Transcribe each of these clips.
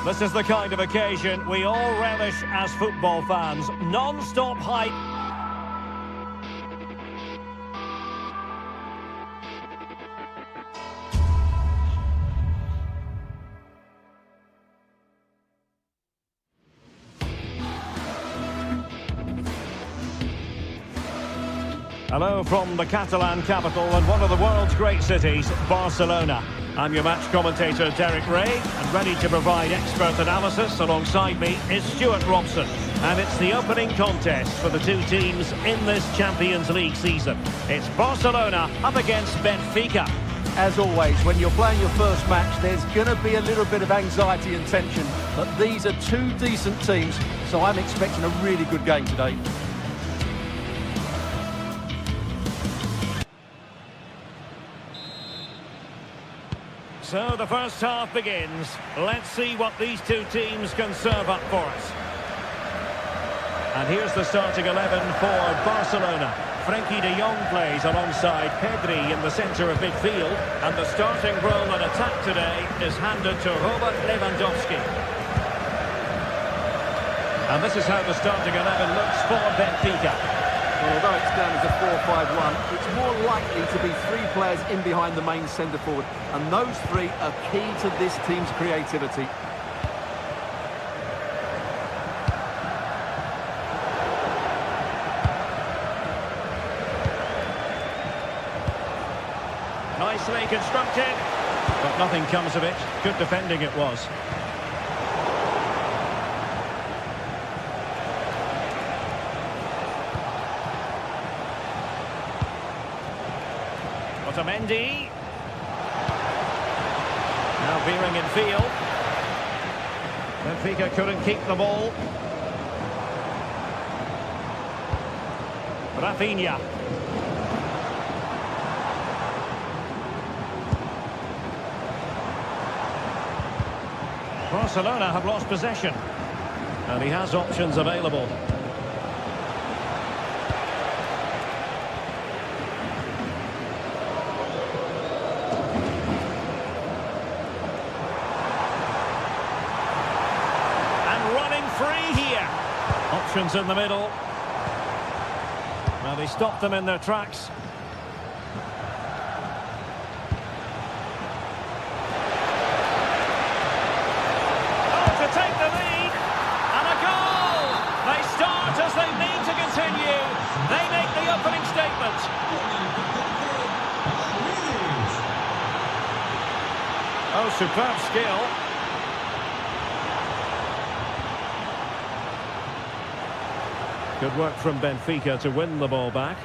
This is the kind of occasion we all relish as football fans. Non-stop hype. Hello from the Catalan capital and one of the world's great cities, Barcelona. I'm your match commentator, Derek Ray, and ready to provide expert analysis. Alongside me is Stuart Robson. And it's the opening contest for the two teams in this Champions League season. It's Barcelona up against Benfica. As always, when you're playing your first match, there's going to be a little bit of anxiety and tension. But these are two decent teams, so I'm expecting a really good game today. So the first half begins. Let's see what these two teams can serve up for us. And here's the starting 11 for Barcelona. Frenkie de Jong plays alongside Pedri in the centre of midfield. And the starting role in attack today is handed to Robert Lewandowski. And this is how the starting 11 looks for Benfica. Well, although it's down as a 4-5-1, it's more likely to be three players in behind the main centre-forward. And those three are key to this team's creativity. Nicely constructed, but nothing comes of it. Good defending it was. Mendy. Now veering in field. Benfica couldn't keep the ball. Rafinha. Barcelona have lost possession. And he has options available. Options in the middle. Well, they stopped them in their tracks. Oh, to take the lead. And a goal! They start as they mean to continue. They make the opening statement. Oh, superb skill. Good work from Benfica to win the ball back.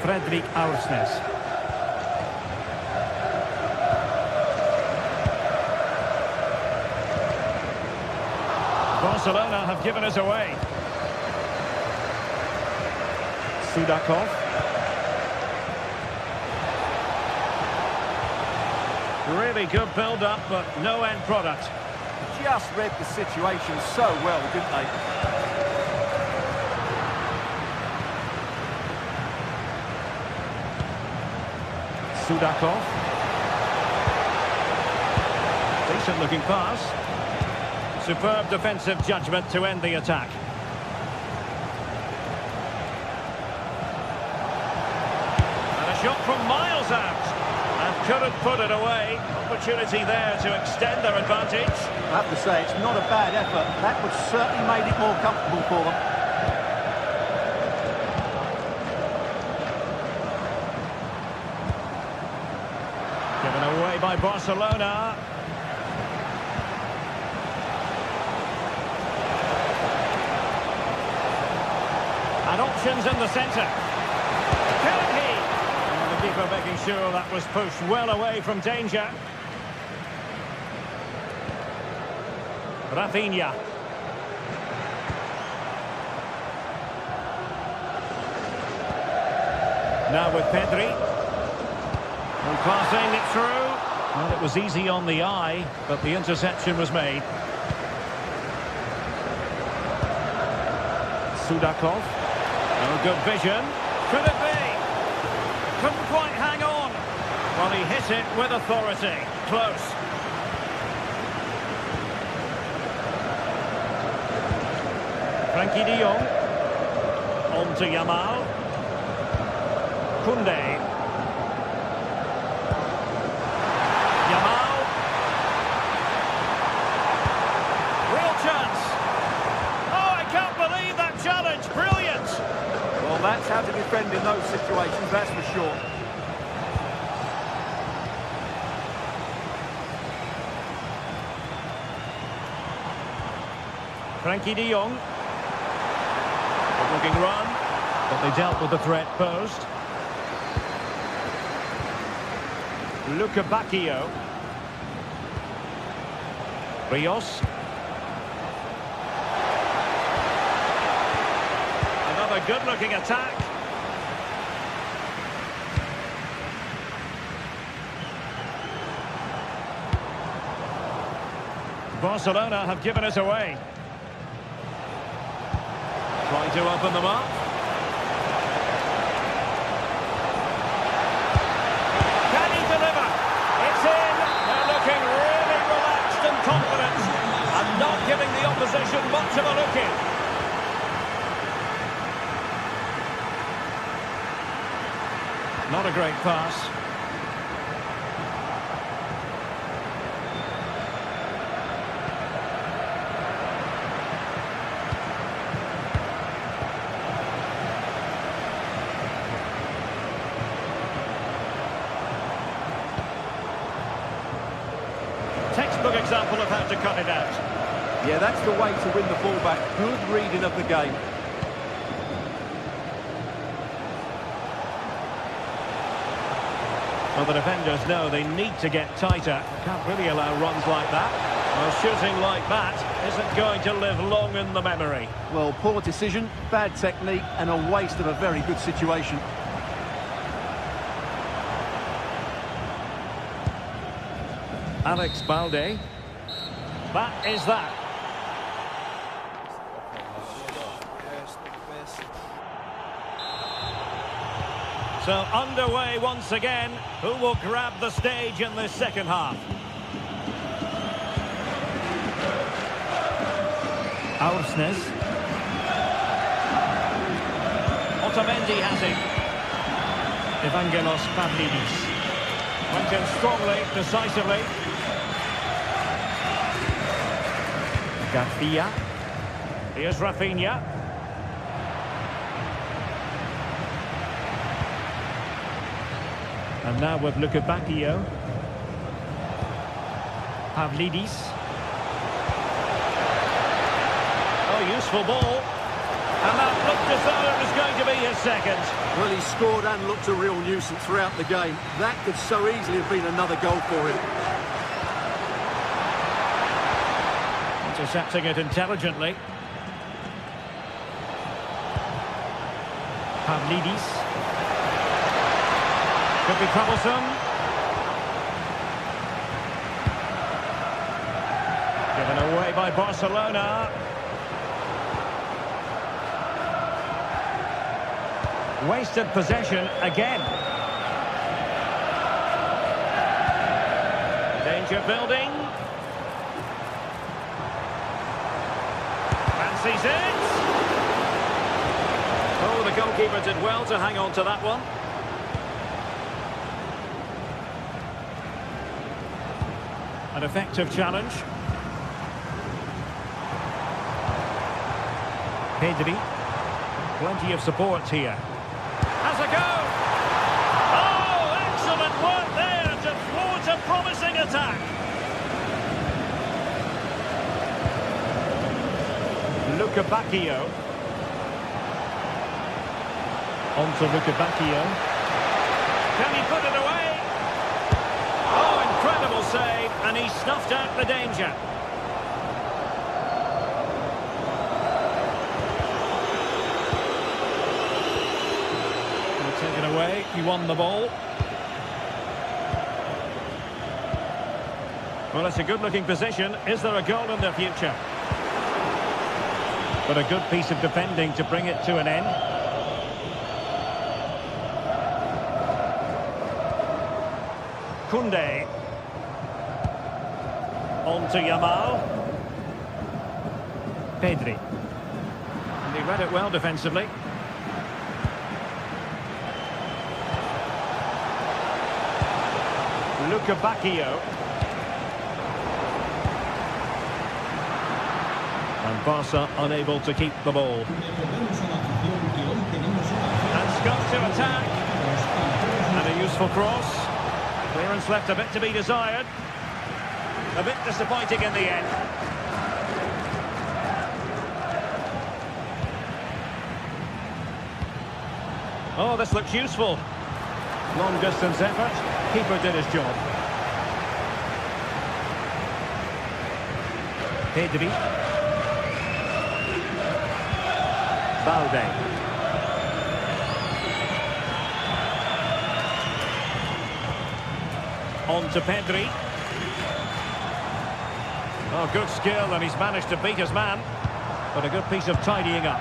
Fredrik Aursnes. Barcelona have given us away. Sudakov. Really good build-up, but no end product. Just read the situation so well, didn't they? Sudakov. Decent looking pass. Superb defensive judgment to end the attack. And a shot from miles out. And couldn't put it away. Opportunity there to extend their advantage. I have to say, it's not a bad effort. That would certainly made it more comfortable for them. Given away by Barcelona. And options in the centre. Can he? And the keeper making sure that was pushed well away from danger. Rafinha. Now with Pedri. And passing it through. Well, it was easy on the eye, but the interception was made. Sudakov. Oh, good vision. Could it be? Couldn't quite hang on. Well, he hit it with authority. Close. Frankie de Jong. On to Yamal. Koundé. Yamal. Real chance. Oh, I can't believe that challenge. Brilliant. Well, that's how to defend in those situations, that's for sure. Frankie de Jong. Looking run, but they dealt with the threat posed. Luca Bacchio. Rios. Another good-looking attack. Barcelona have given it away. Trying to open them up. Can he deliver? It's in. They're looking really relaxed and confident, and not giving the opposition much of a look in. Not a great pass. Textbook example of how to cut it out. Yeah, that's the way to win the ball back. Good reading of the game. Well, the defenders know they need to get tighter. Can't really allow runs like that. Well, shooting like that isn't going to live long in the memory. Well, poor decision, bad technique, and a waste of a very good situation. Alex Balde. That is that. So underway once again. Who will grab the stage in the second half? Aursnes. Otamendi has it. Evangelos Pavlidis. Went in strongly, decisively. Garcia. Here's Rafinha. And now with Luca Bacchio. Pavlidis. Oh, useful ball. And that looked as though it was going to be his second. Well, he scored and looked a real nuisance throughout the game. That could so easily have been another goal for him. Intercepting it intelligently. Pavlidis. Could be troublesome. Given away by Barcelona. Wasted possession again. Danger building. Fancies it. Oh, the goalkeeper did well to hang on to that one. An effective challenge. Pedri. Plenty of support here. Has a go! Oh, excellent work there to thwart a promising attack. Luca Bacchio. On to Luca Bacchio. Can he put it away? Oh, incredible save, and he snuffed out the danger. Taken away, he won the ball. Well, it's a good-looking position. Is there a goal in the future? But a good piece of defending to bring it to an end. Koundé. On to Yamal. Pedri. And he read it well defensively. Luca Bacchio. And Barca unable to keep the ball. And Scott to attack. And a useful cross. Clearance left a bit to be desired. A bit disappointing in the end. Oh, this looks useful. Long distance effort. Keeper did his job. Pedri. Balde. On to Pedri. Oh, good skill, and he's managed to beat his man. But a good piece of tidying up.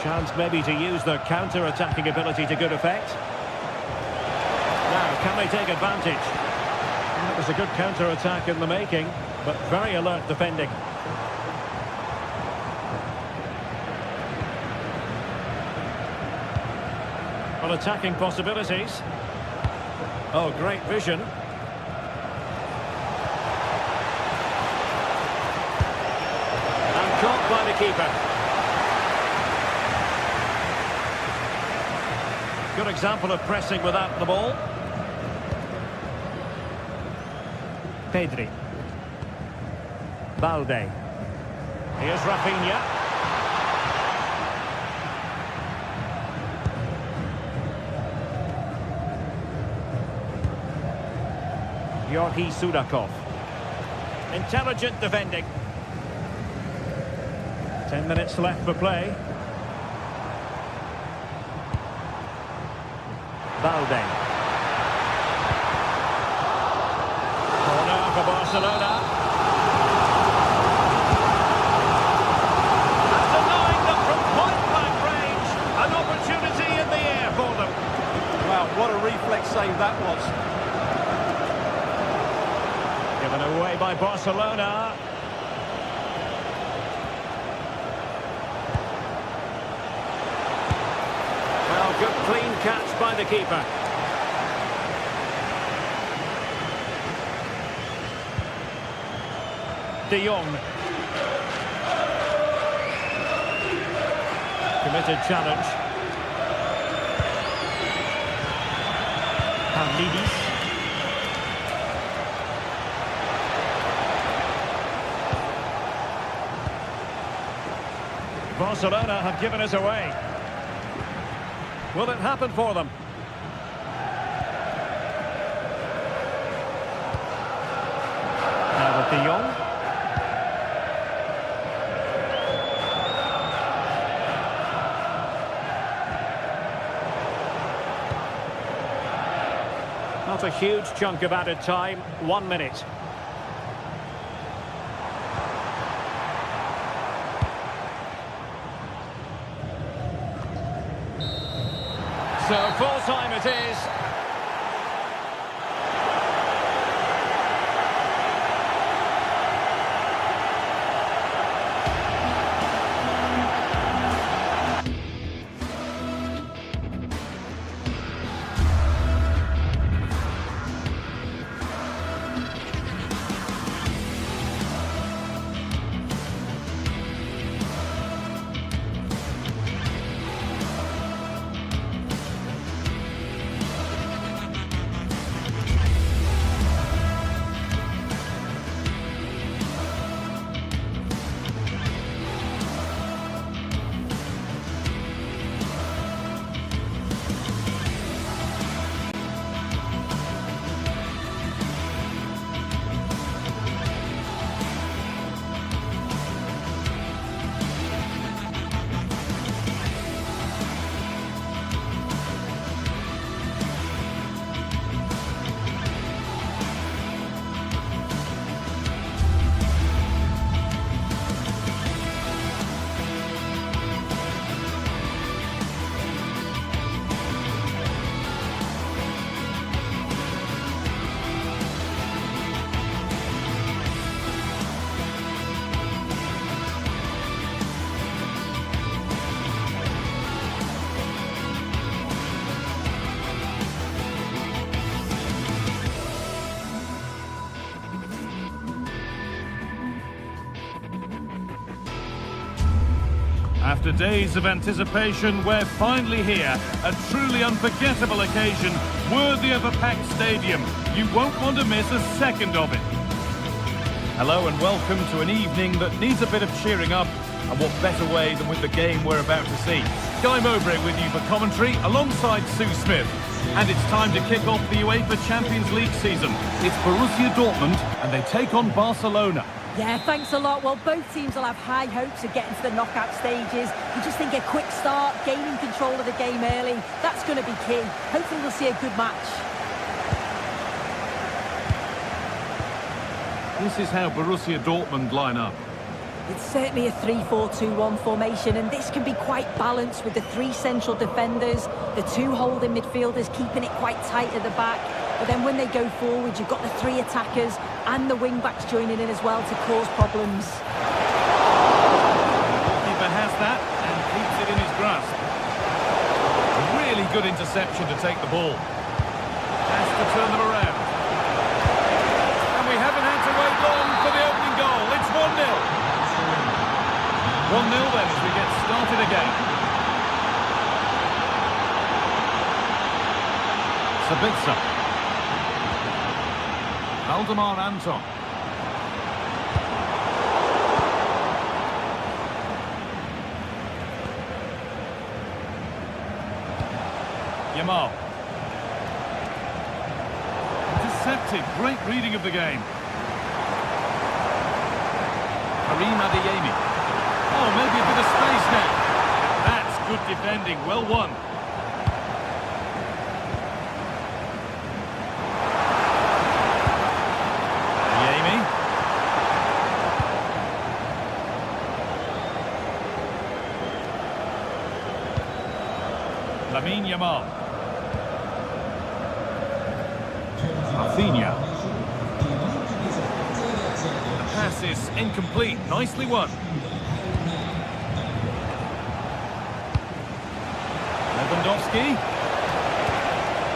Chance maybe to use their counter-attacking ability to good effect. Now, can they take advantage? That was a good counter-attack in the making, but very alert defending. Well, attacking possibilities. Oh, great vision. And caught by the keeper. Good example of pressing without the ball. Pedri. Balde. Here's Rafinha. Georgi Sudakov. Intelligent defending. 10 minutes left for play. Balde. Corner for Barcelona. And denying them from point-blank range. An opportunity in the air for them. Wow, what a reflex save that was. Given away by Barcelona. Well, good clean catch by the keeper. De Jong. Committed challenge. Pavlidis. Barcelona have given us away. Will it happen for them? Now with De Jong. Not a huge chunk of added time. 1 minute. So full time it is. After days of anticipation, we're finally here. A truly unforgettable occasion, worthy of a packed stadium. You won't want to miss a second of it. Hello and welcome to an evening that needs a bit of cheering up. And what better way than with the game we're about to see. Guy Mowbray with you for commentary, alongside Sue Smith. And it's time to kick off the UEFA Champions League season. It's Borussia Dortmund, and they take on Barcelona. Yeah, thanks a lot. Well, both teams will have high hopes of getting to the knockout stages. You just think a quick start, gaining control of the game early, that's going to be key. Hopefully we'll see a good match. This is how Borussia Dortmund line up. It's certainly a 3-4-2-1 formation, and this can be quite balanced with the three central defenders, the two holding midfielders keeping it quite tight at the back. But then when they go forward, you've got the three attackers and the wing-backs joining in as well to cause problems. The goalkeeper has that and keeps it in his grasp. A really good interception to take the ball. Has to turn them around. And we haven't had to wait long for the opening goal. It's 1-0. 1-0 then as we get started again. Sabitzer. Valdemar Anton. Yamal. Intercepted. Great reading of the game. Karim Adeyemi. Oh, maybe a bit of space now. That's good defending. Well won. Adeyemi. Lamine Yamal. Rafinha. The pass is incomplete. Nicely won. Lewandowski.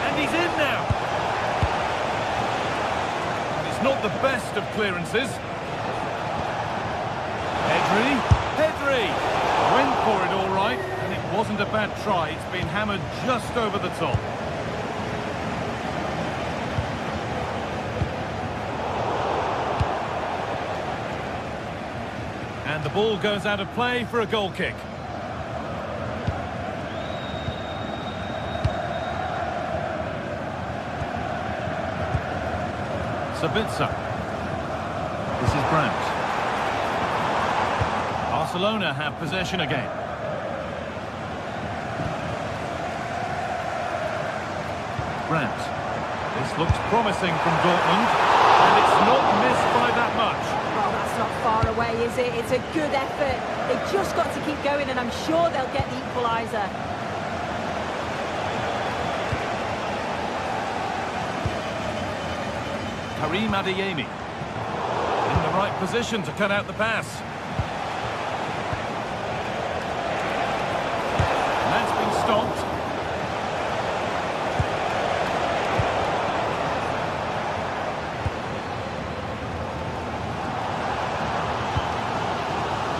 And he's in now. It's not the best of clearances. Pedri went for it all right, and it wasn't a bad try. It's been hammered just over the top. And the ball goes out of play for a goal kick. Sabitzer. This is Brandt. Barcelona have possession again. Brandt. This looks promising from Dortmund, and it's not missed by that much. Well, that's not far away, is it? It's a good effort. They've just got to keep going, and I'm sure they'll get the equaliser. Karim Adeyemi in the right position to cut out the pass. And that's been stopped.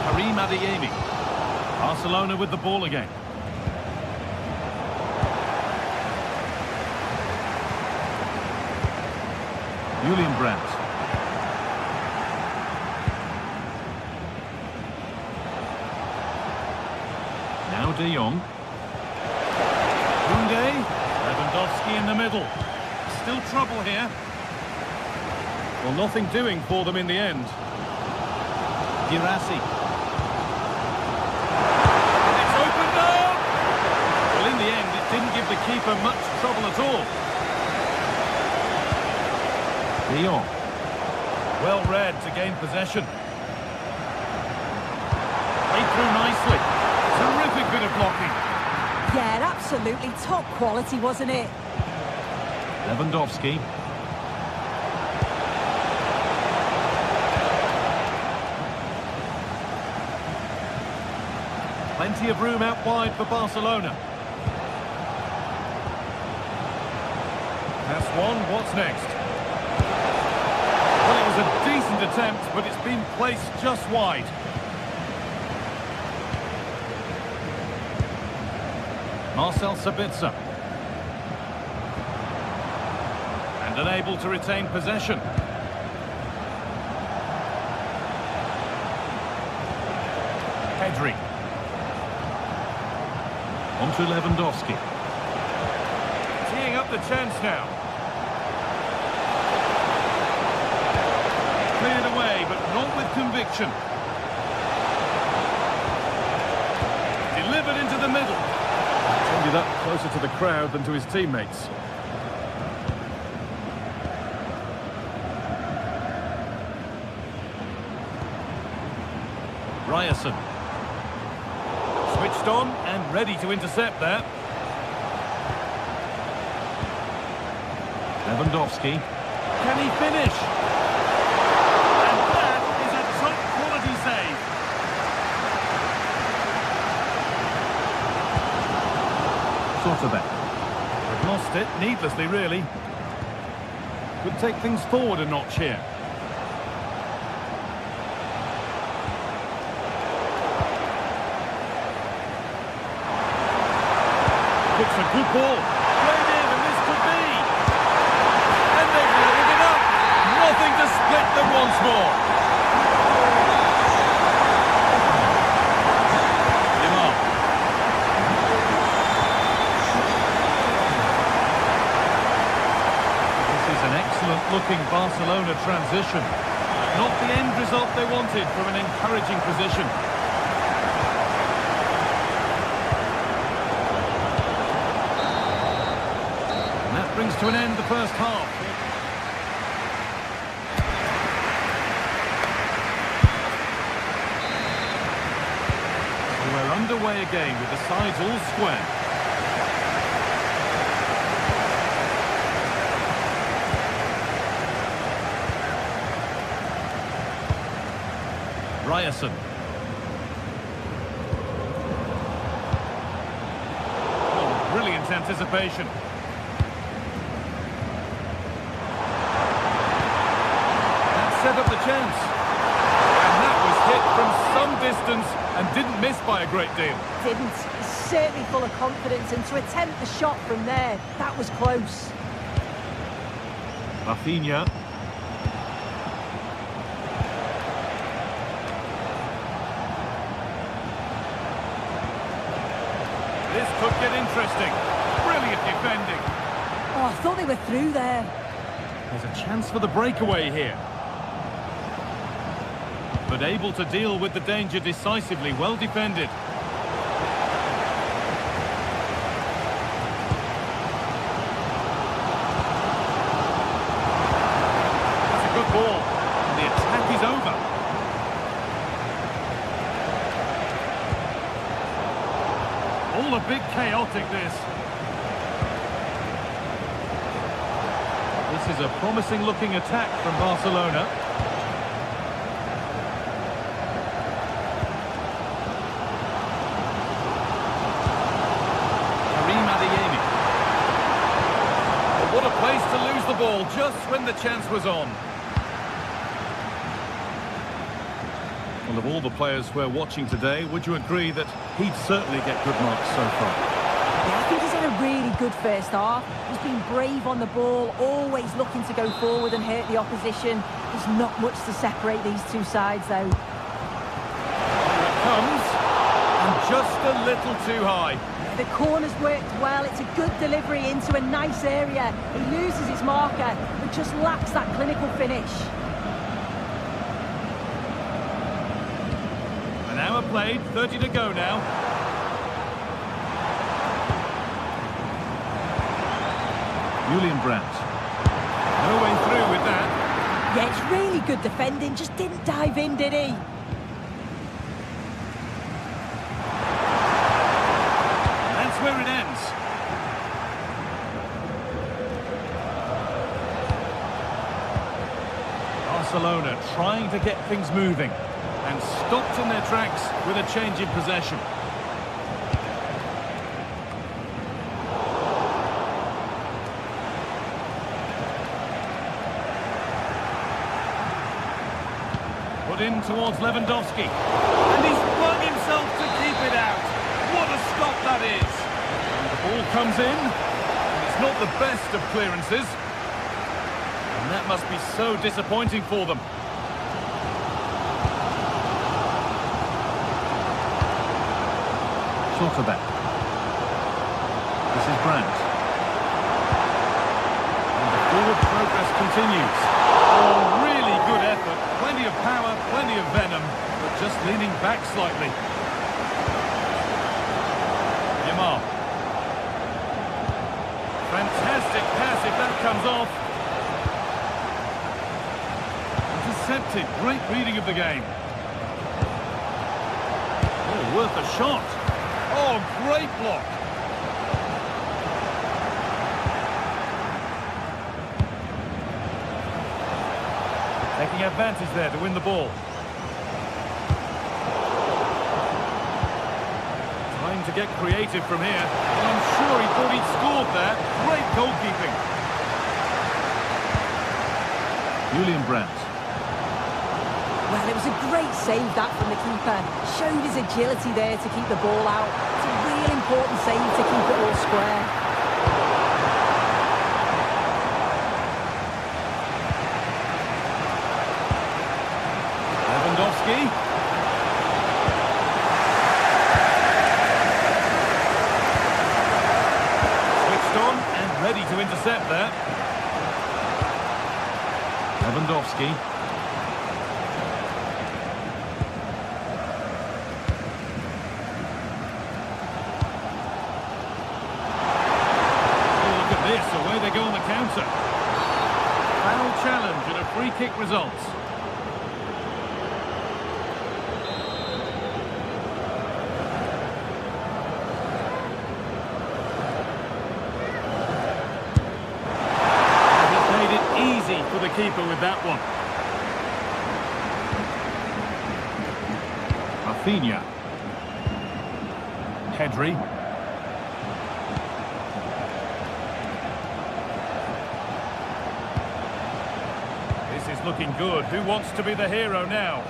Karim Adeyemi. Barcelona with the ball again. Julian Brandt. Now De Jong. Koundé. Lewandowski in the middle. Still trouble here. Well, nothing doing for them in the end. Girassi. And it's opened up! Well, in the end, it didn't give the keeper much trouble at all. De Jong. Well read to gain possession. Played through nicely. Terrific bit of blocking. Yeah, absolutely top quality, wasn't it? Lewandowski. Plenty of room out wide for Barcelona. Pass one, what's next? Well, it was a decent attempt, but it's been placed just wide. Marcel Sabitzer. And unable to retain possession. Pedri. On to Lewandowski. Teeing up the chance now. Cleared away, but not with conviction. Delivered into the middle. Ended up closer to the crowd than to his teammates. Ryerson. Switched on and ready to intercept there. Lewandowski. Can he finish? And that is a top quality save. Sorterbeck. They've lost it needlessly, really. Could take things forward a notch here. Looks a good ball. Played in, and this could be. And they've leveled it up. Nothing to split them once more. Limar. This is an excellent-looking Barcelona transition. Not the end result they wanted from an encouraging position. Brings to an end the first half. We're underway again with the sides all square. Ryerson. Oh, brilliant anticipation. Set up the chance. And that was hit from some distance and didn't miss by a great deal. Didn't. He's certainly full of confidence, and to attempt the shot from there, that was close. Rafinha. This could get interesting. Brilliant defending. Oh, I thought they were through there. There's a chance for the breakaway here. But able to deal with the danger decisively, well defended. That's a good ball. The attack is over. All a bit chaotic, this. This is a promising looking attack from Barcelona. What a place to lose the ball just when the chance was on. Well, of all the players we're watching today, would you agree that he'd certainly get good marks so far? Yeah, I think he's had a really good first half. He's been brave on the ball, always looking to go forward and hurt the opposition. There's not much to separate these two sides, though. Here it comes, and just a little too high. The corner's worked well. It's a good delivery into a nice area. He loses his marker, but just lacks that clinical finish. An hour played, 30 to go now. Julian Brandt. No way through with that. Yeah, it's really good defending. Just didn't dive in, did he? Where it ends. Barcelona trying to get things moving and stopped in their tracks with a change in possession. Put in towards Lewandowski. And he's flung himself to keep it out. What a stop that is. Ball comes in. And it's not the best of clearances. And that must be so disappointing for them. Shorter back. This is Brandt. And the forward progress continues. Oh, really good effort. Plenty of power, plenty of venom, but just leaning back slightly. Yamal. Fantastic pass if that comes off. Intercepted. Great reading of the game. Oh, worth a shot. Oh, great block. Taking advantage there to win the ball. Time to get creative from here. And I'm sure he thought he'd scored there. Great goalkeeping. Julian Brandt. Well, it was a great save, that, from the keeper. Showed his agility there to keep the ball out. It's a real important save to keep it all square. Lewandowski. Switched on and ready to intercept there. Lewandowski. Away they go on the counter. Foul challenge and a free kick results. And he made it easy for the keeper with that one. Rafinha. Pedri. Looking good. Who wants to be the hero now?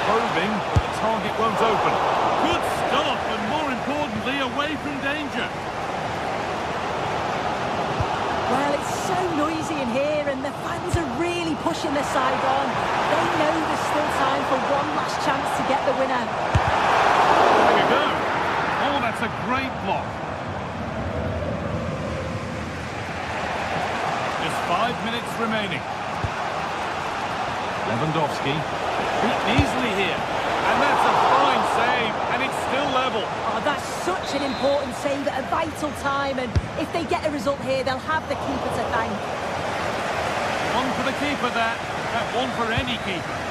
Probing, but the target won't open. Good stop, and more importantly, away from danger. Well, it's so noisy in here, and the fans are really pushing the side on. They know there's still time for one last chance to get the winner. There you go. Oh, that's a great block. 5 minutes remaining. Lewandowski. Beaten easily here. And that's a fine save. And it's still level. Oh, that's such an important save at a vital time. And if they get a result here, they'll have the keeper to thank. One for the keeper, that. One for any keeper.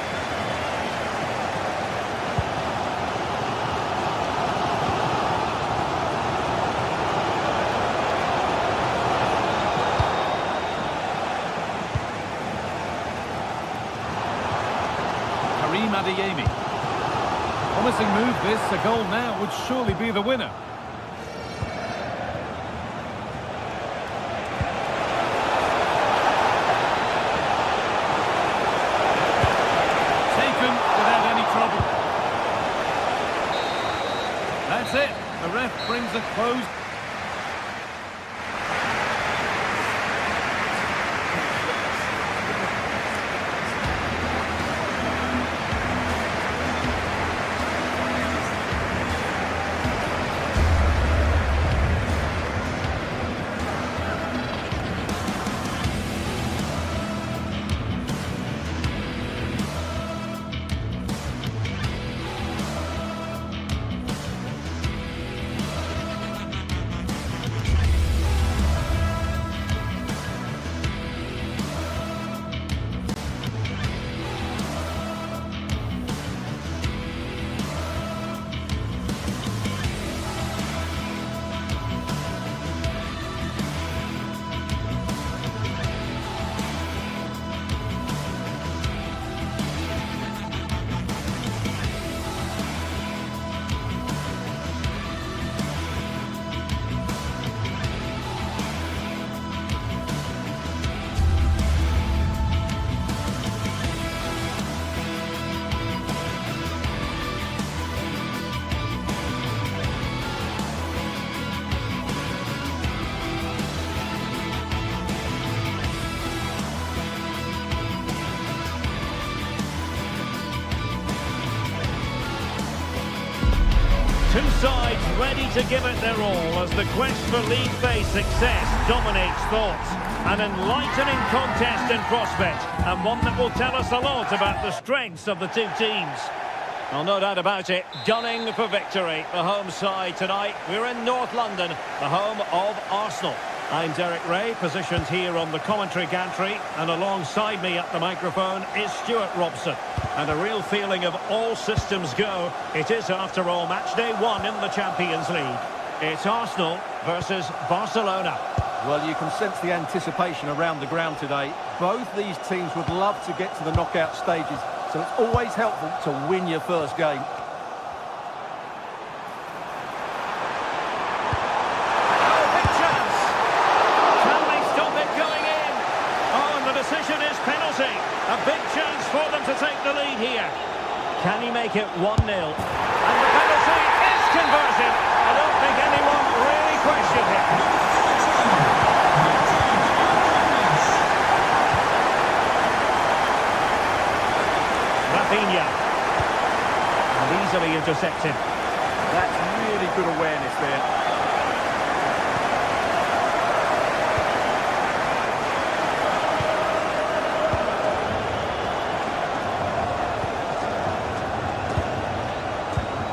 Adeyemi. Promising move this, a goal now would surely be the winner. Taken without any trouble. That's it, the ref brings a close. ready to give it their all as the quest for league phase success dominates thoughts. An enlightening contest in prospect, and one that will tell us a lot about the strengths of the two teams. Well, no doubt about it, gunning for victory. The home side tonight. We're in North London, the home of Arsenal. I'm Derek Ray, positioned here on the commentary gantry, and alongside me at the microphone is Stuart Robson. And a real feeling of all systems go. It is, after all, match day 1 in the Champions League. It's Arsenal versus Barcelona. Well, you can sense the anticipation around the ground today. Both these teams would love to get to the knockout stages, so it's always helpful to win your first game. A big chance for them to take the lead here. Can he make it 1-0? And the penalty is converted. I don't think anyone really questioned it. Rafinha. And easily intercepted. That's really good awareness there.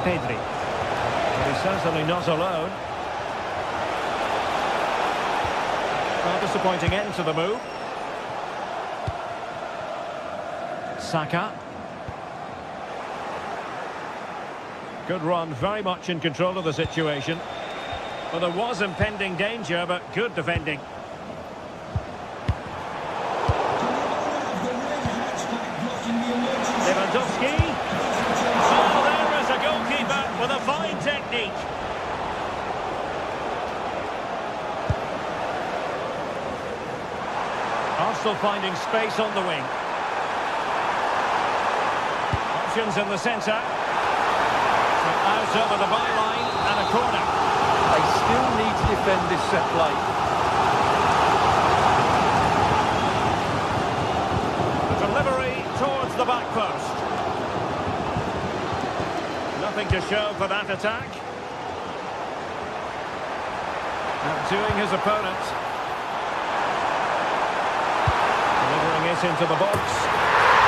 Pedri. But he's certainly not alone. Well, disappointing end to the move. Saka. Good run, very much in control of the situation. Well, there was impending danger, but good defending. Lewandowski. With a fine technique. Arsenal finding space on the wing. Options in the centre. Out over the byline and a corner. They still need to defend this set play. The delivery towards the back post. Nothing to show for that attack. Outdoing his opponent. Delivering it into the box.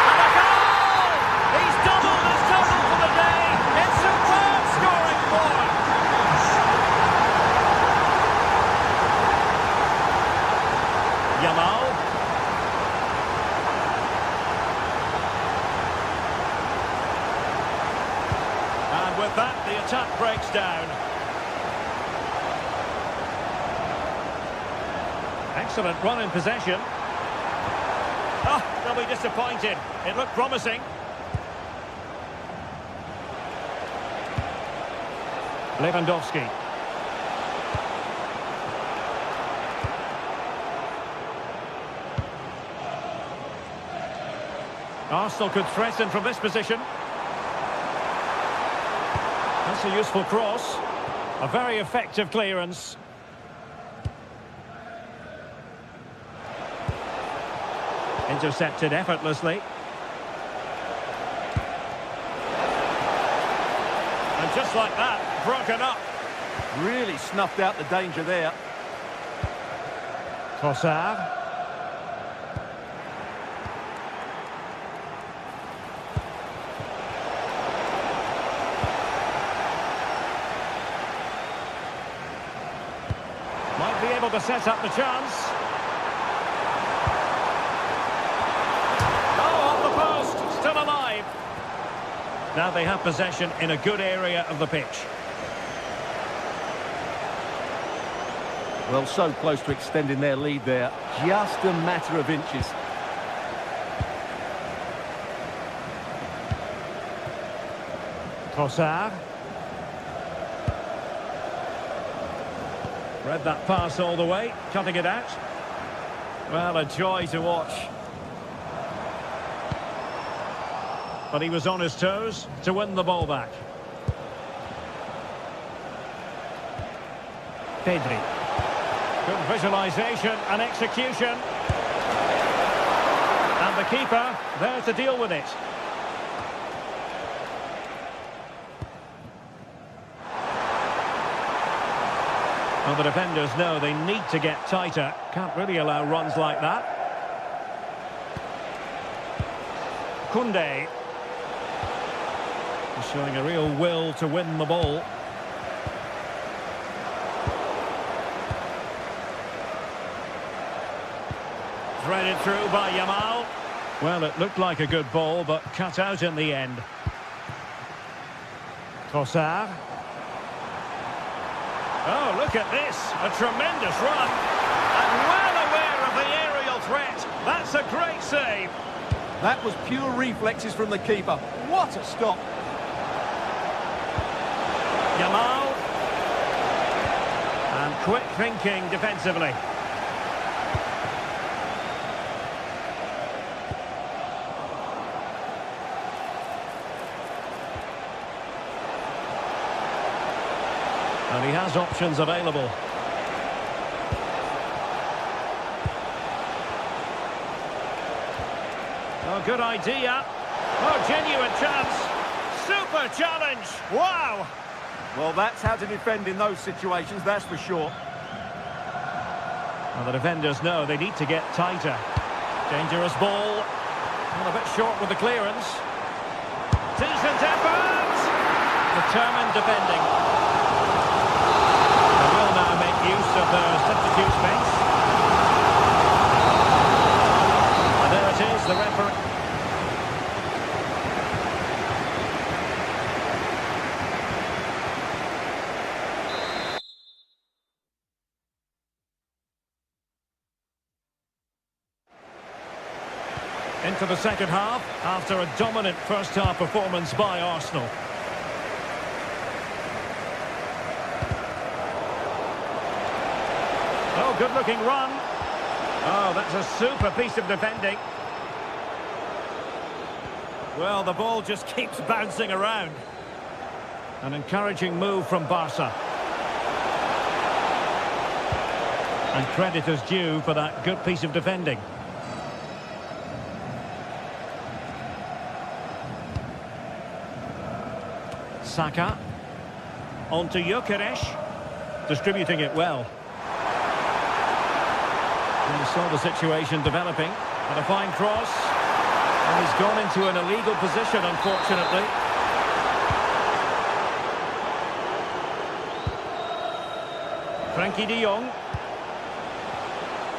And a goal! He's doubled his total for the day. It's superb scoring form. Yamal. With that, the attack breaks down. Excellent run in possession. Oh, they'll be disappointed. It looked promising. Lewandowski. Arsenal could threaten from this position. That's a useful cross. A very effective clearance. Intercepted effortlessly. And just like that, broken up. Really snuffed out the danger there. Trossard. Might be able to set up the chance. Oh, off the post, still alive. Now they have possession in a good area of the pitch. Well, so close to extending their lead there. Just a matter of inches. Trossard. Read that pass all the way, cutting it out. Well, a joy to watch. But he was on his toes to win the ball back. Pedri. Good visualisation and execution. And the keeper there to deal with it. Well, the defenders know they need to get tighter. Can't really allow runs like that. Koundé. He's showing a real will to win the ball. Threaded through by Yamal. Well, it looked like a good ball, but cut out in the end. Trossard. Oh, look at this. A tremendous run. And well aware of the aerial threat. That's a great save. That was pure reflexes from the keeper. What a stop. Yamal. And quick thinking defensively. And he has options available. Oh, good idea. Oh, genuine chance. Super challenge. Wow. Well, that's how to defend in those situations, that's for sure. Well, the defenders know they need to get tighter. Dangerous ball. And a bit short with the clearance. Decent effort. Determined defending. They will now make use of their substitute space. And there it is, the referee. Into the second half, after a dominant first-half performance by Arsenal. Oh, good-looking run. Oh, that's a super piece of defending. Well, the ball just keeps bouncing around. An encouraging move from Barca. And credit is due for that good piece of defending. Saka. On to Gyökeres. Distributing it well. And we saw the situation developing. And a fine cross. And he's gone into an illegal position, unfortunately. Frankie de Jong.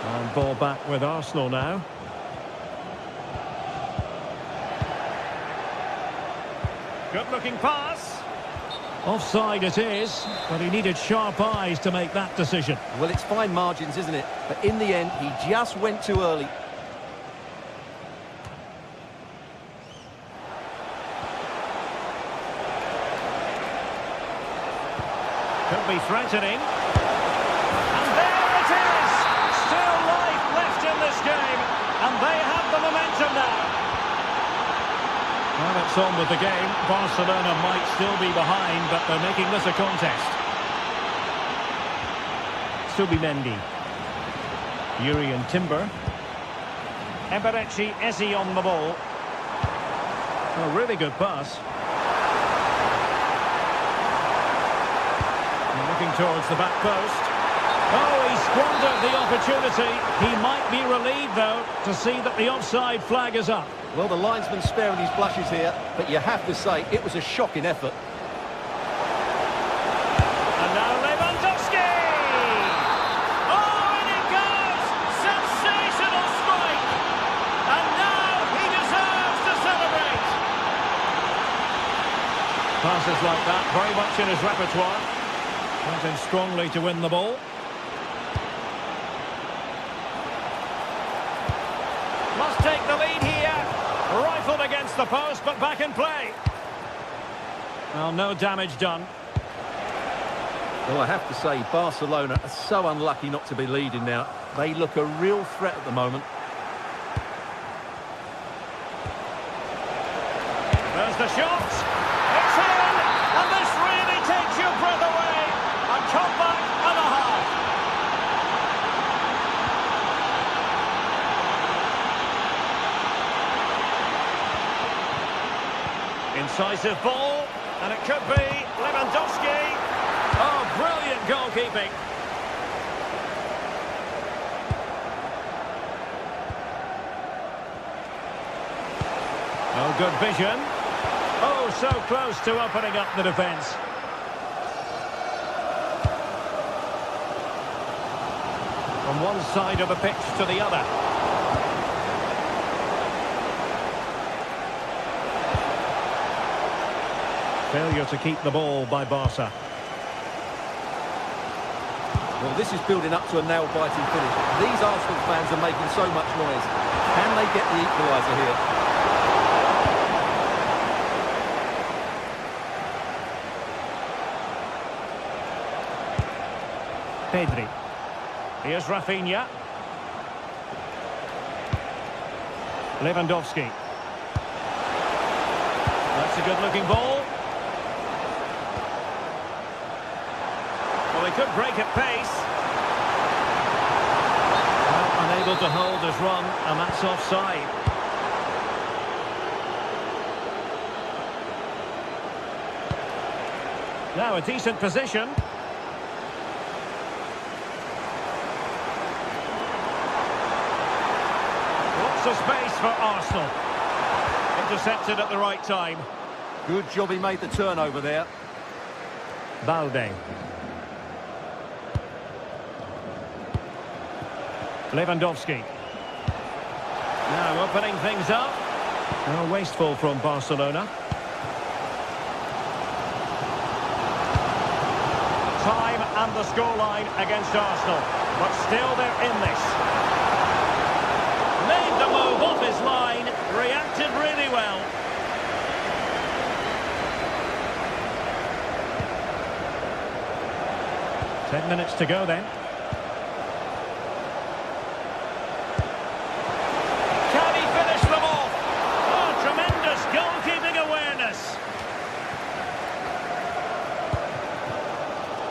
And ball back with Arsenal now. Good-looking pass. Offside it is, but he needed sharp eyes to make that decision. Well, it's fine margins, isn't it? But in the end, he just went too early. Could be threatening. And there it is! Still life left in this game. And they have the momentum now. Well, it's on with the game. Barcelona might still be behind, but they're making this a contest. Subimendi. Yuri and Timber. Eberechi Eze on the ball. A really good pass. And looking towards the back post. Oh, he squandered the opportunity. He might be relieved, though, to see that the offside flag is up. Well, the linesman's sparing his blushes here, but you have to say it was a shocking effort. And now Lewandowski! Oh, in it goes! Sensational strike! And now he deserves to celebrate! Passes like that, very much in his repertoire. Went in strongly to win the ball. Must take the lead here. Rifled against the post, but back in play. Well, no damage done. Well, I have to say, Barcelona are so unlucky not to be leading now. They look a real threat at the moment. There's the shot. It's in, and this really takes your breath away. A comeback and a half. Incisive ball, and it could be Lewandowski. Oh, brilliant goalkeeping. Oh, good vision. Oh, so close to opening up the defence. From one side of the pitch to the other. Failure to keep the ball by Barca. Well, this is building up to a nail-biting finish. These Arsenal fans are making so much noise. Can they get the equaliser here? Pedri. Here's Rafinha. Lewandowski. That's a good-looking ball. Well, he could break at pace. Well, unable to hold his run, and that's offside. Now a decent position. Lots of space for Arsenal. Intercepted at the right time. Good job he made the turnover there. Balde. Lewandowski. Now opening things up. Well, wasteful from Barcelona. Time and the scoreline against Arsenal. But still they're in this. Made the move off his line. Reacted really well. Ten minutes to go then. Can he finish them off? Oh, tremendous goalkeeping awareness.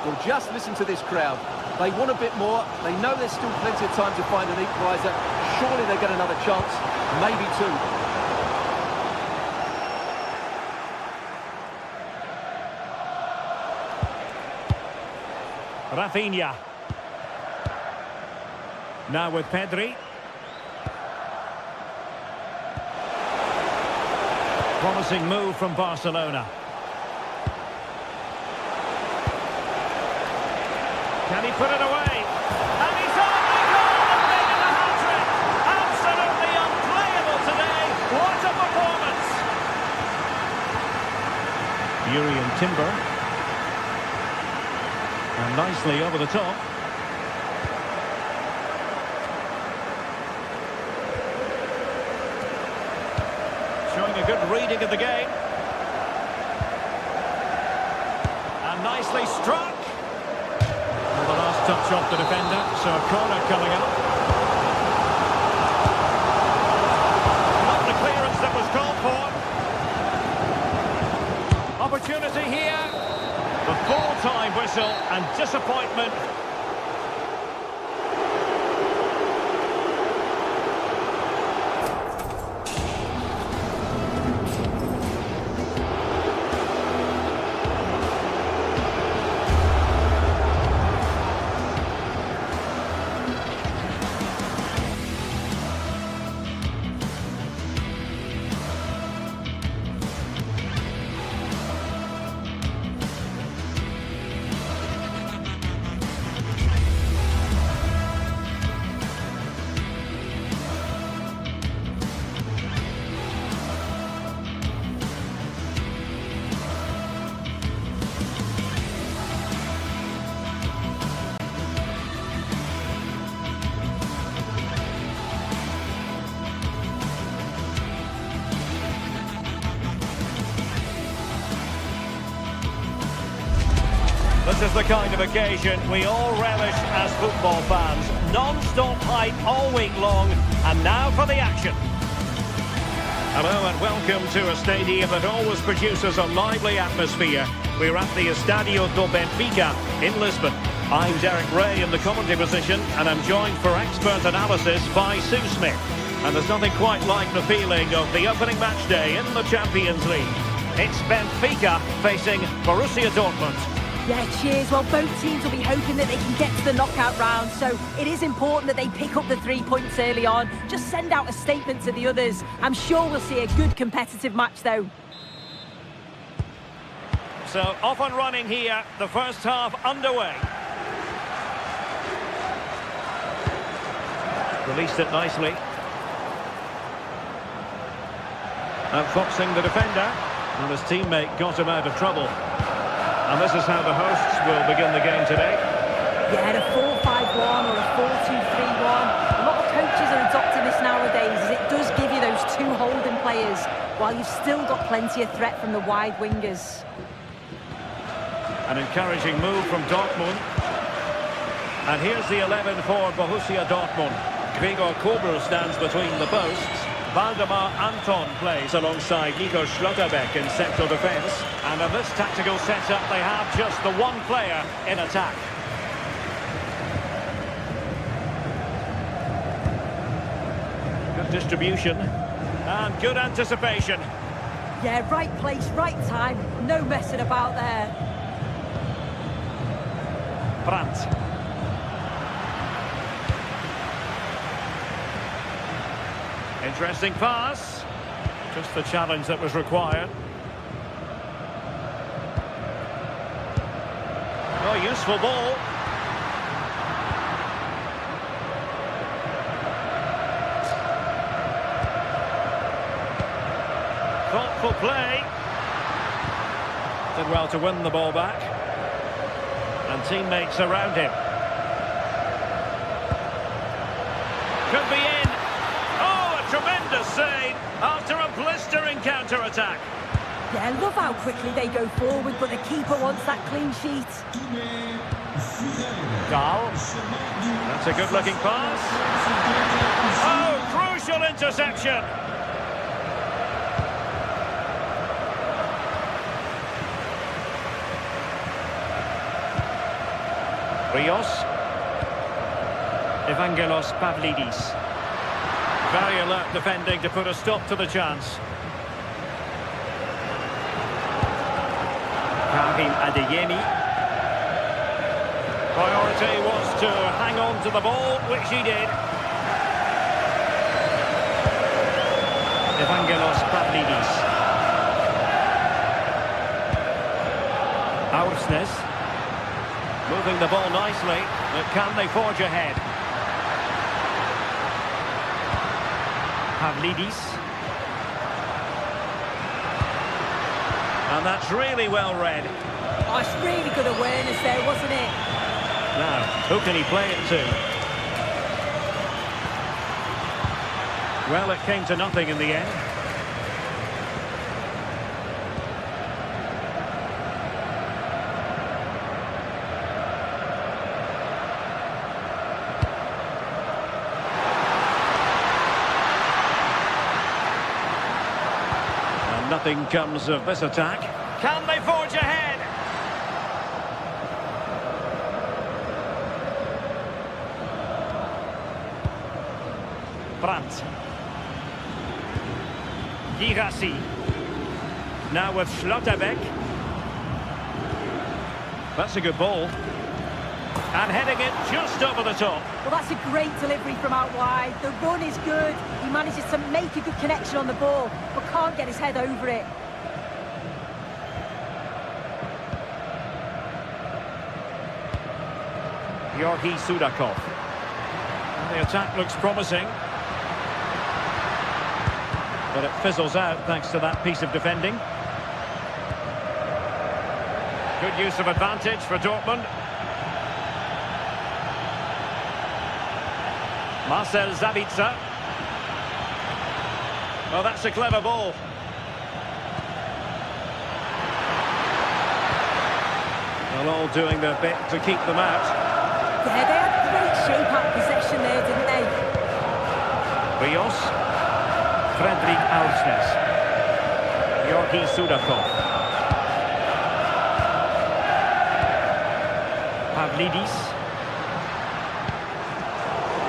Well, just listen to this crowd. They want a bit more. They know there's still plenty of time to find an equaliser. Surely they get another chance. Maybe two. Rafinha. Now with Pedri. Promising move from Barcelona. Can he put it away? And he's on the goal and making a hat-trick! Absolutely unplayable today. What a performance! Yuri and Timber. And nicely over the top. Showing a good reading of the game. And nicely struck. Well, the last touch off the defender, so a corner coming up. Not the clearance that was called for. Opportunity here. The full-time whistle and disappointment. This is the kind of occasion we all relish as football fans. Non-stop hype all week long, and now for the action. Hello and welcome to a stadium that always produces a lively atmosphere. We're at the Estadio do Benfica in Lisbon. I'm Derek Ray in the commentary position, and I'm joined for expert analysis by Sue Smith. And there's nothing quite like the feeling of the opening match day in the Champions League. It's Benfica facing Borussia Dortmund. Yeah, cheers. Well, both teams will be hoping that they can get to the knockout round, so it is important that they pick up the 3 points early on. Just send out a statement to the others. I'm sure we'll see a good competitive match, though. So, off and running here, the first half underway. Released it nicely. Outfoxing the defender, and his teammate got him out of trouble. And this is how the hosts will begin the game today. Yeah, a 4-5-1 or a 4-2-3-1. A lot of coaches are adopting this nowadays, as it does give you those two holding players, while you've still got plenty of threat from the wide wingers. An encouraging move from Dortmund. And here's the 11 for Borussia Dortmund. Gregor Kobel stands between the posts. Waldemar Anton plays alongside Nico Schlotterbeck in central defence. And in this tactical setup, they have just the one player in attack. Good distribution. And good anticipation. Yeah, right place, right time. No messing about there. Brandt. Interesting pass. Just the challenge that was required. Oh, useful ball. Thoughtful play. Did well to win the ball back. And teammates around him. Could be in. Oh, a tremendous save after a blistering counter-attack. Yeah, I love how quickly they go forward, but the keeper wants that clean sheet. Dahl. That's a good-looking pass. Oh, crucial interception. Rios. Evangelos Pavlidis. Very alert defending to put a stop to the chance. Karim Adeyemi. Priority was to hang on to the ball, which he did. Evangelos Pavlidis. Aursnes. Moving the ball nicely, but can they forge ahead? Pavlidis. And that's really well read. Oh, it's really good awareness there, wasn't it? Now, who can he play it to? Well, it came to nothing in the end. Nothing comes of this attack. Can they forge ahead? Brandt. Girassi. Now with Schlotterbeck. That's a good ball. And heading it just over the top. Well, that's a great delivery from out wide. The run is good. He manages to make a good connection on the ball, but can't get his head over it. Georgi Sudakov. The attack looks promising. But it fizzles out thanks to that piece of defending. Good use of advantage for Dortmund. Marcel Sabitzer. Well, that's a clever ball. They're all doing their bit to keep them out. Yeah, they had great shape out possession there, didn't they? Rios. Fredrik Aursnes. Georgi Sudakov. Pavlidis.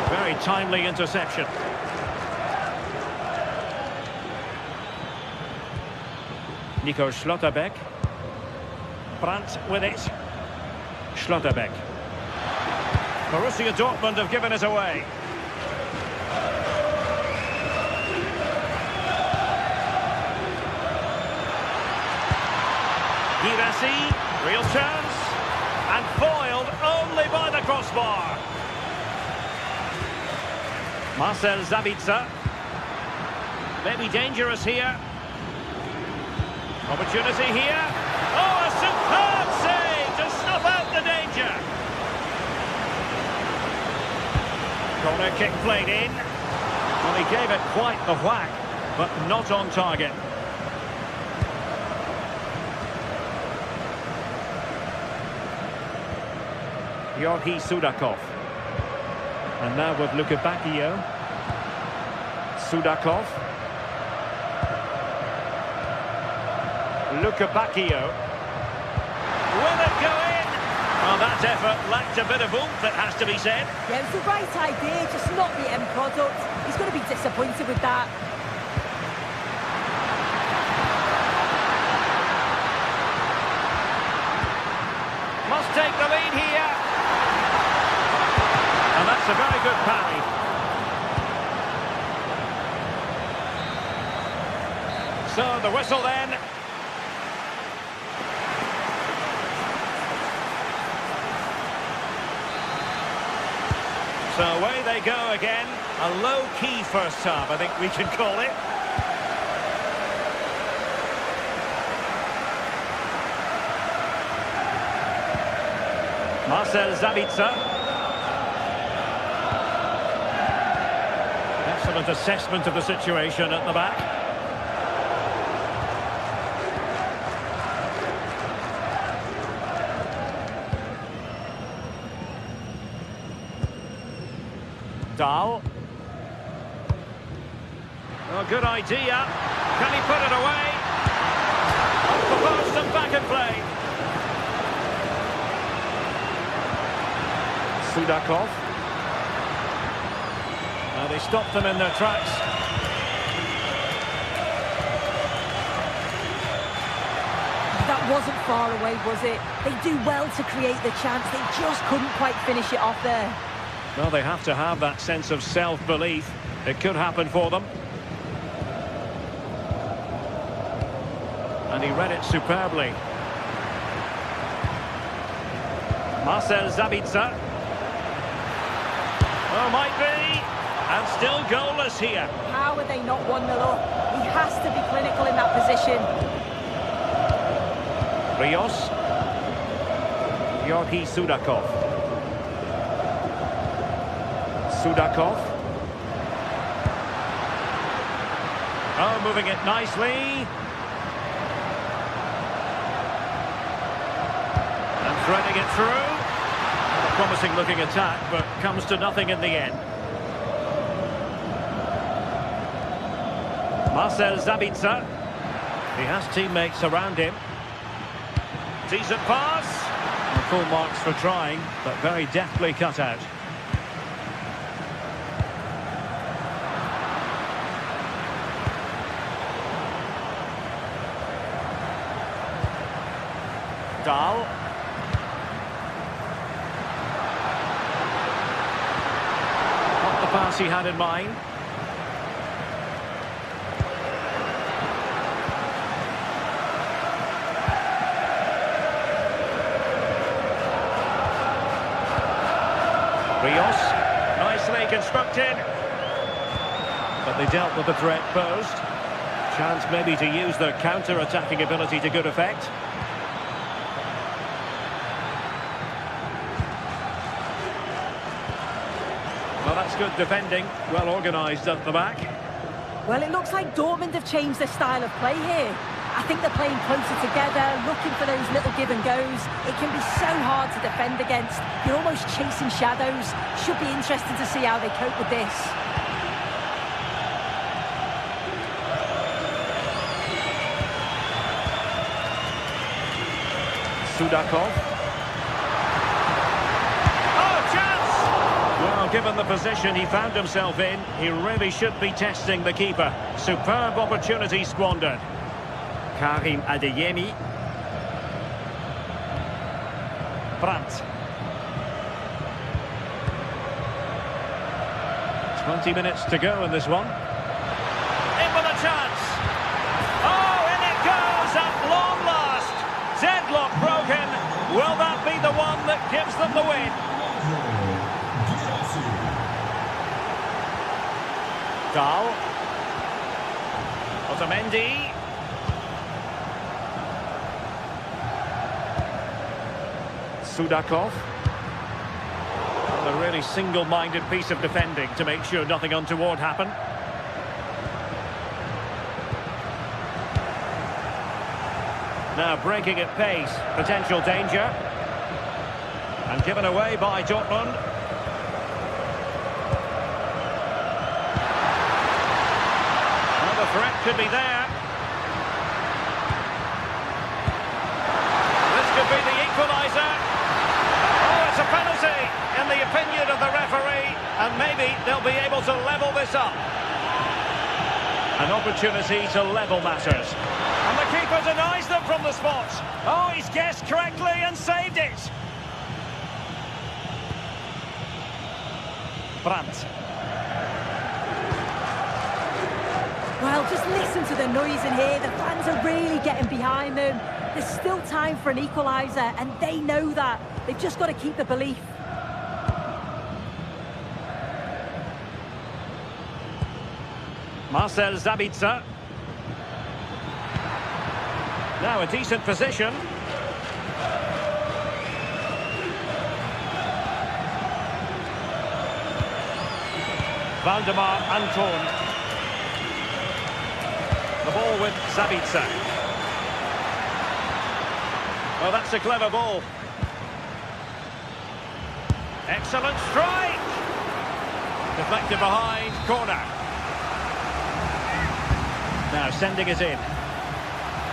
Very timely interception. Nico Schlotterbeck. Brandt with it. Schlotterbeck. Borussia Dortmund have given it away. Girassi, real chance, and foiled only by the crossbar. Marcel Sabitzer. Maybe dangerous here. Opportunity here. Oh, a superb save to snuff out the danger. Corner kick played in. Well, he gave it quite the whack, but not on target. Georgi Sudakov. And now with Luka Bacchio. Sudakov. Luka Bacchio. Will it go in? Well, that effort lacked a bit of oomph, it has to be said. Yeah, it was the right idea, just not the end product. He's going to be disappointed with that. Must take the lead here. And that's a very good parry. So the whistle then. So away they go again. A low-key first half, I think we can call it. Marcel Sabitzer. Excellent assessment of the situation at the back. Dahl. Oh, good idea. Can he put it away? Off the post and back in play. Sudakov. Now they stopped them in their tracks. That wasn't far away, was it? They do well to create the chance. They just couldn't quite finish it off there. Well, they have to have that sense of self-belief. It could happen for them. And he read it superbly. Marcel Sabitzer. Oh, might be. And still goalless here. How are they not 1-0 up? He has to be clinical in that position. Rios. Georgi Sudakov. Sudakov. Oh, moving it nicely. And threading it through. A promising looking attack, but comes to nothing in the end. Marcel Sabitzer. He has teammates around him. Decent pass. And full marks for trying, but very deftly cut out. Dahl. Not the pass he had in mind. Rios, nicely constructed. But they dealt with the threat posed. Chance maybe to use their counter-attacking ability to good effect. Well, that's good defending, well organised at the back. Well, it looks like Dortmund have changed their style of play here. I think they're playing closer together, looking for those little give and goes. It can be so hard to defend against. You're almost chasing shadows. Should be interesting to see how they cope with this. Sudakov. Given the position he found himself in, he really should be testing the keeper. Superb opportunity squandered. Karim Adeyemi. Brandt. 20 minutes to go in this one. In with a chance. Oh, in it goes at long last. Deadlock broken. Will that be the one that gives them the win? Dahl. Otamendi. Sudakov. A really single-minded piece of defending to make sure nothing untoward happened. Now breaking at pace, potential danger. And given away by Dortmund. Well, the threat could be there. This could be the equaliser. Oh, it's a penalty, in the opinion of the referee, and maybe they'll be able to level this up. An opportunity to level matters. And the keeper denies them from the spot. Oh, he's guessed correctly and saved it. Brandt. Well, just listen to the noise in here. The fans are really getting behind them. There's still time for an equaliser, and they know that. They've just got to keep the belief. Marcel Sabitzer. Now a decent position. Valdemar Anton. The ball with Sabitzer. Oh, that's a clever ball. Excellent strike. Deflected behind, corner. Now sending it in.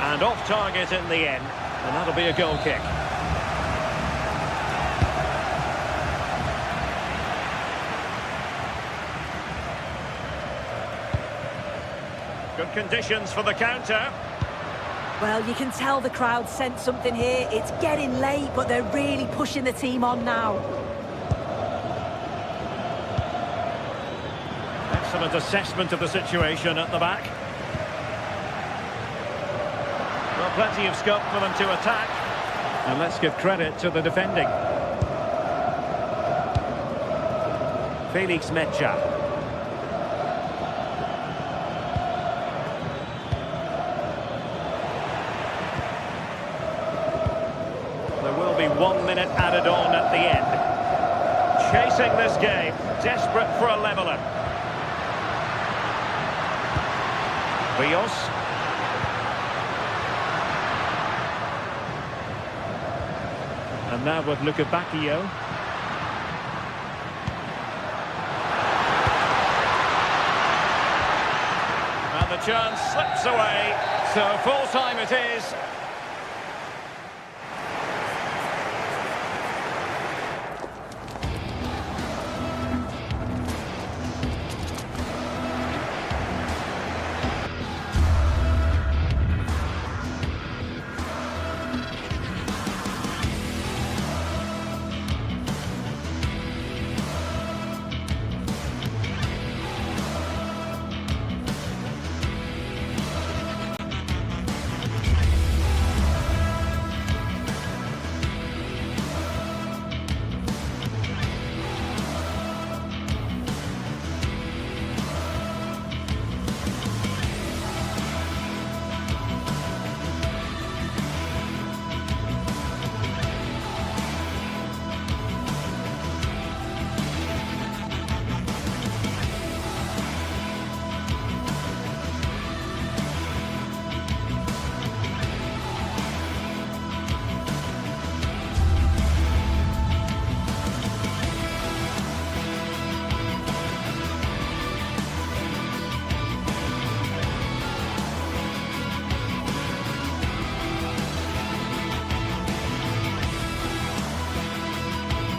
And off target in the end. And that'll be a goal kick. Good conditions for the counter. Well, you can tell the crowd sense something here. It's getting late, but they're really pushing the team on now. Excellent assessment of the situation at the back. Well, plenty of scope for them to attack. And let's give credit to the defending. Felix Mecha. There will be 1 minute added on at the end. Chasing this game, desperate for a leveller. Rios. And now with Lukebakio. And the chance slips away. So full time it is.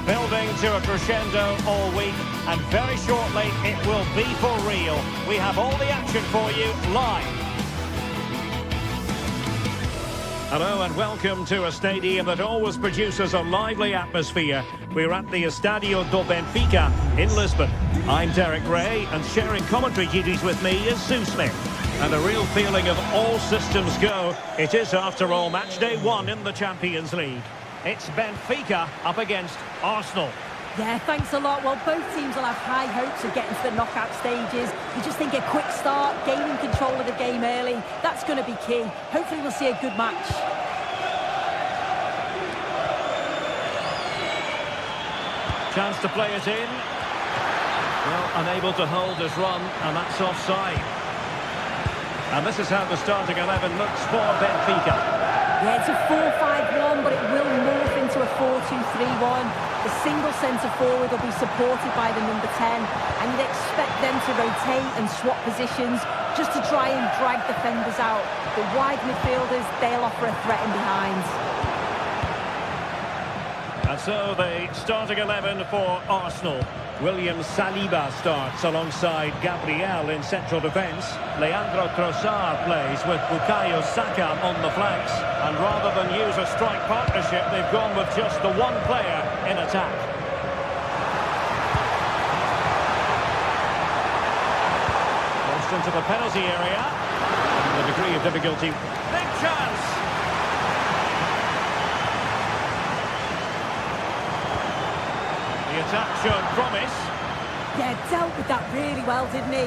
Building to a crescendo all week, and very shortly it will be for real. We have all the action for you live. Hello and welcome to a stadium that always produces a lively atmosphere. We're at the Estadio do Benfica in Lisbon. I'm Derek Ray, and sharing commentary duties with me is Sue Smith. And a real feeling of all systems go. It is, after all, match day 1 in the Champions League. It's Benfica up against Arsenal. Yeah, thanks a lot. Well, both teams will have high hopes of getting to the knockout stages. You just think a quick start, gaining control of the game early, that's going to be key. Hopefully we'll see a good match. Chance to play it in. Well, unable to hold his run, and that's offside. And this is how the starting 11 looks for Benfica. Yeah, it's a 4-5-1, but it will morph into a 4-2-3-1. The single centre-forward will be supported by the number 10, and you'd expect them to rotate and swap positions just to try and drag defenders out. The wide midfielders, they'll offer a threat in behind. And so the starting 11 for Arsenal. William Saliba starts alongside Gabriel in central defence. Leandro Trossard plays with Bukayo Saka on the flanks. And rather than use a strike partnership, they've gone with just the one player in attack. Forced into the penalty area. And the degree of difficulty. Big chance! The attack showed promise. Yeah, dealt with that really well, didn't he?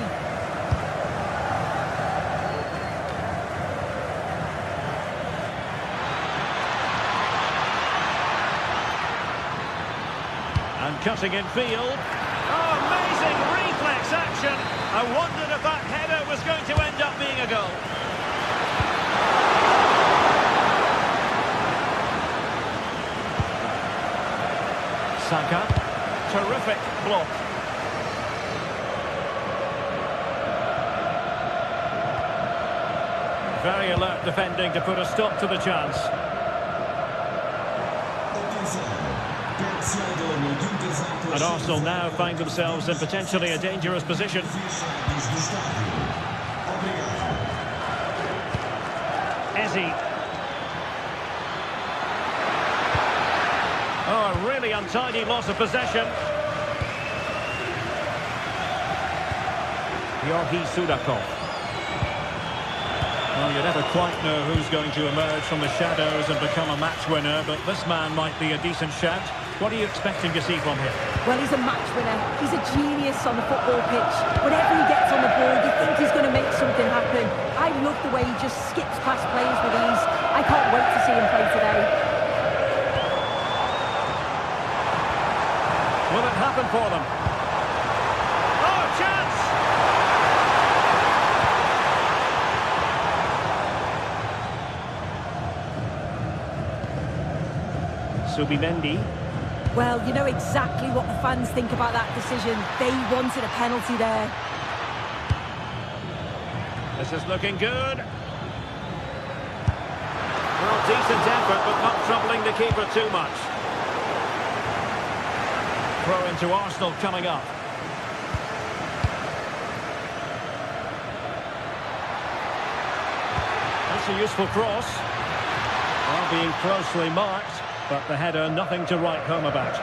And cutting in field. Oh, amazing reflex action. I wondered if that header was going to end up being a goal. Saka. Terrific block. Very alert defending to put a stop to the chance. And Arsenal now find themselves in potentially a dangerous position. Eze. Oh, a really untidy loss of possession. Georgi Sudakov. Well, you never quite know who's going to emerge from the shadows and become a match winner, but this man might be a decent shout. What are you expecting to see from him? Well, he's a match winner. He's a genius on the football pitch. Whenever he gets on the ball, you think he's going to make something happen. I love the way he just skips past players with ease. I can't wait to see him play today. Will it happen for them? Oh, chance! Subimendi. Well, you know exactly what the fans think about that decision. They wanted a penalty there. This is looking good. Well, decent effort, but not troubling the keeper too much. Throw into Arsenal coming up. That's a useful cross. Well, being closely marked. But the header, nothing to write home about.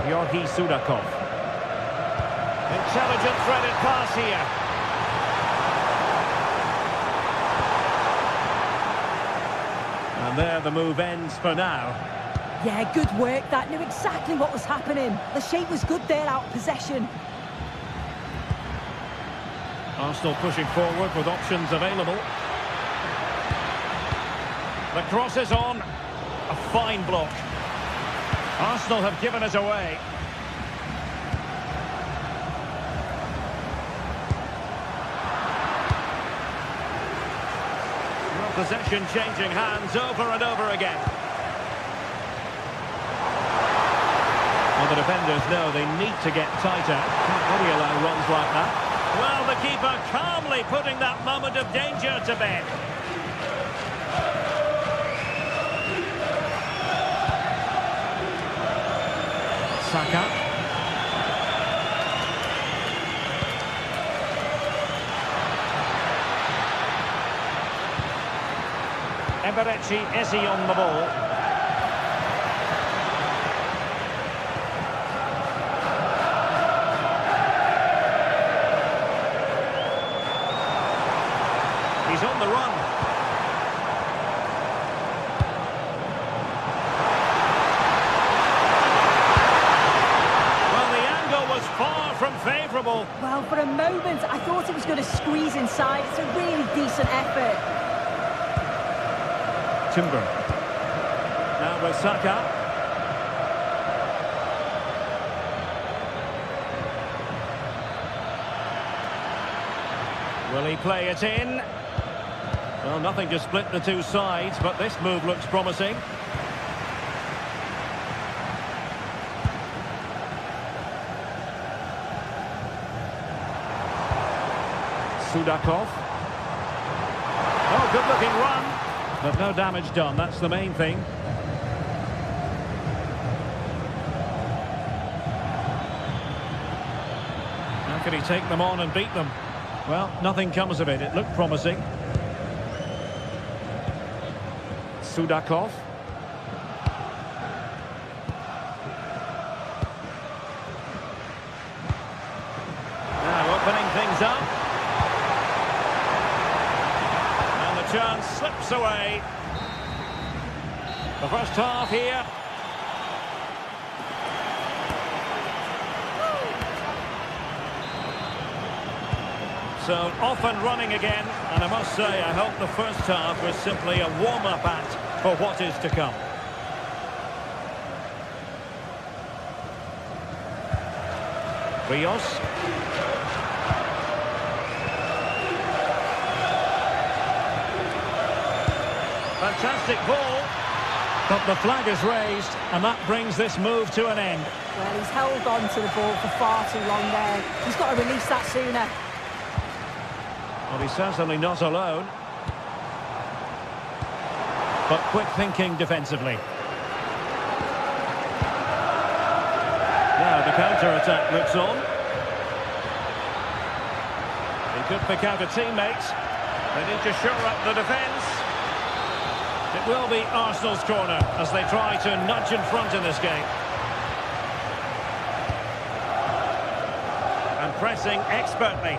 Georgi Sudakov. Intelligent threaded pass here. And there the move ends for now. Yeah, good work. That knew exactly what was happening. The shape was good there, out of possession. Arsenal pushing forward with options available. The cross is on. A fine block. Arsenal have given it away. Well, possession changing hands over and over again. Well, the defenders know they need to get tighter. Can't really allow runs like that. Well, the keeper calmly putting that moment of danger to bed. Saka. Eberechi Eze on the ball. He's on the run. Well, the angle was far from favourable. Well, for a moment, I thought it was going to squeeze inside. It's a really decent effort. Timber. Now with Saka. Will he play it in? Well, nothing to split the two sides, but this move looks promising. Sudakov. Oh, good-looking run. But no damage done, that's the main thing. How can he take them on and beat them? Well, nothing comes of it. It looked promising. Sudakov. Now opening things up. And the chance slips away. The first half here. So off and running again, and I must say I hope the first half was simply a warm-up act for what is to come. Rios. Fantastic ball, but the flag is raised, and that brings this move to an end. Well, he's held on to the ball for far too long there. He's got to release that sooner. Well, he's certainly not alone. But quick thinking defensively. Now the counter-attack looks on. He could pick out a teammate. They need to shore up the defence. It will be Arsenal's corner as they try to nudge in front in this game. And pressing expertly.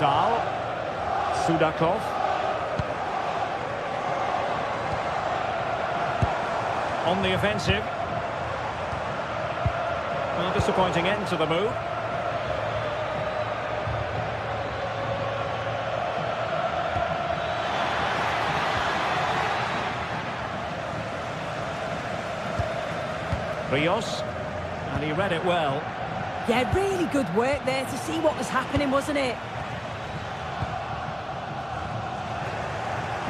Dahl, Sudakov. On the offensive. Well, disappointing end to the move. Rios, and he read it well. Yeah, really good work there to see what was happening, wasn't it?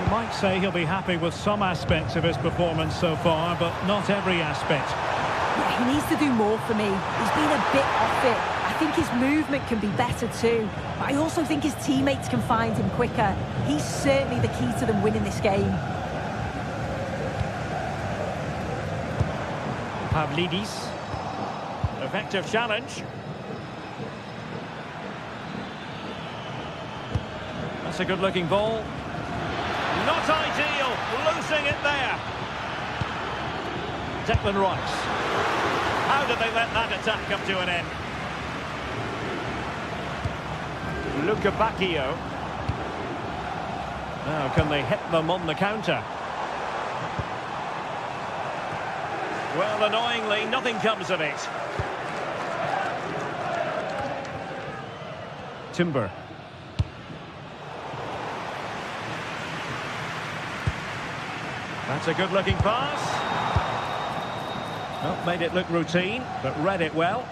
You might say he'll be happy with some aspects of his performance so far, but not every aspect. Yeah, he needs to do more for me. He's been a bit off it. I think his movement can be better too. But I also think his teammates can find him quicker. He's certainly the key to them winning this game. Pavlidis. Effective challenge. That's a good-looking ball. Not ideal, losing it there. Declan Rice. How did they let that attack come to an end? Luca Bacchio. Now, can they hit them on the counter? Well, annoyingly, nothing comes of it. Timber. That's a good-looking pass. Well, made it look routine, but read it well.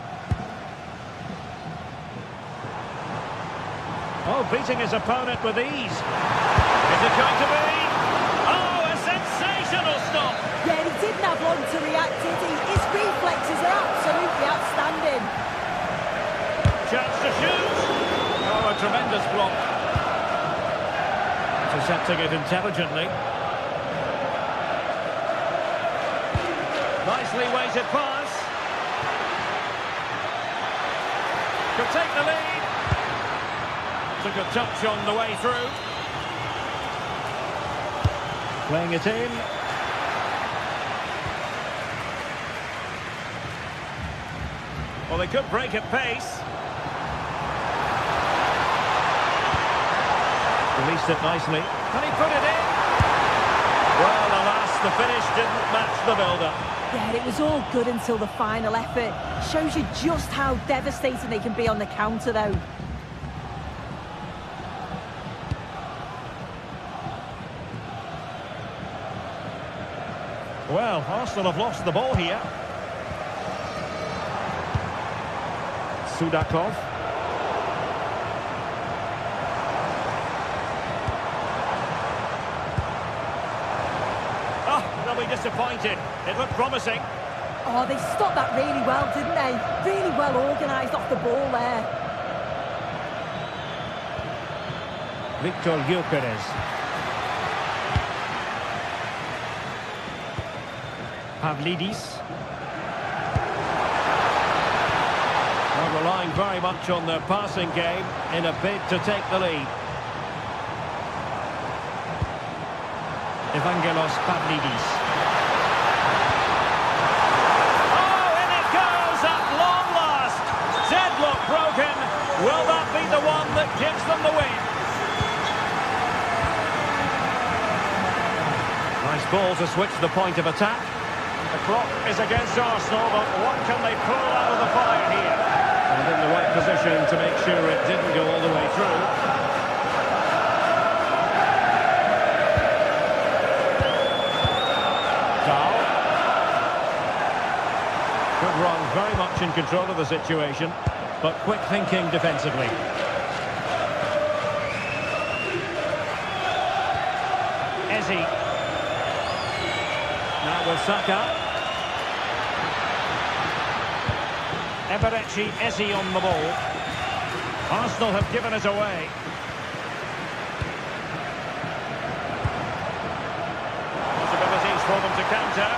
Oh, beating his opponent with ease. Is it going to be? Oh, a sensational stop! Yeah, he didn't have long to react, did he? His reflexes are absolutely outstanding. Chance to shoot. Oh, a tremendous block. Intercepting it intelligently. Nicely weighted pass. Could take the lead. Took a touch on the way through. Playing it in. Well, they could break at pace. Released it nicely. Can he put it in? Well, alas, the finish didn't match the build-up. Yeah, it was all good until the final effort. Shows you just how devastating they can be on the counter, though. Well, Arsenal have lost the ball here. Sudakov. Oh, they'll be disappointed. It looked promising. Oh, they stopped that really well, didn't they? Really well organised off the ball there. Victor Gyökeres. Pavlidis. Well, relying very much on their passing game in a bid to take the lead. Evangelos Pavlidis. Oh, in it goes at long last. Deadlock broken. Will that be the one that gives them the win? Nice ball to switch the point of attack. The clock is against Arsenal, but what can they pull out of the fire here? And in the right position to make sure it didn't go all the way through. Dahl. Good run, very much in control of the situation, but quick thinking defensively. Eze. Now with Saka. Eberechi Eze on the ball. Arsenal have given it away. Possibilities for them to counter.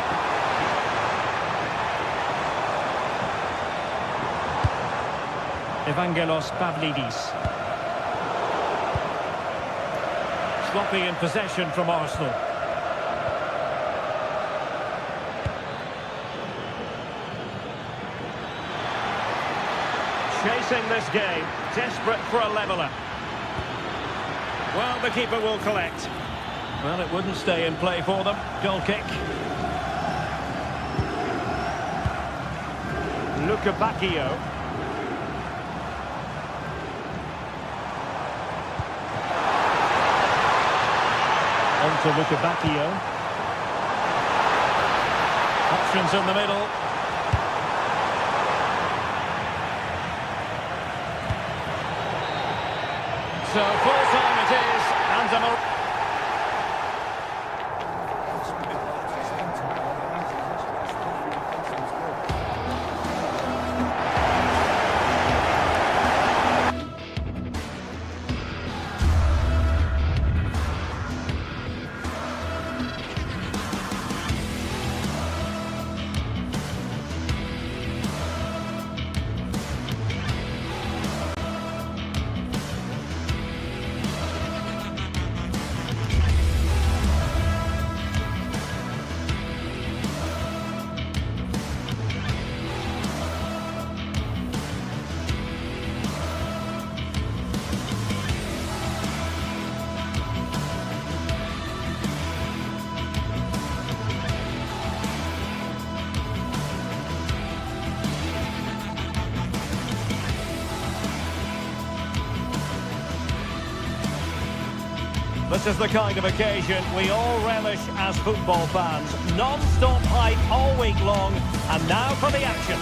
Evangelos Pavlidis. Sloppy in possession from Arsenal. Chasing this game, desperate for a leveller. Well, the keeper will collect. Well, it wouldn't stay in play for them. Goal kick. Luca Bacchio. On to Luca Bacchio. Options in the middle. So full time it is, and a this is the kind of occasion we all relish as football fans. Non-stop hype all week long, and now for the action.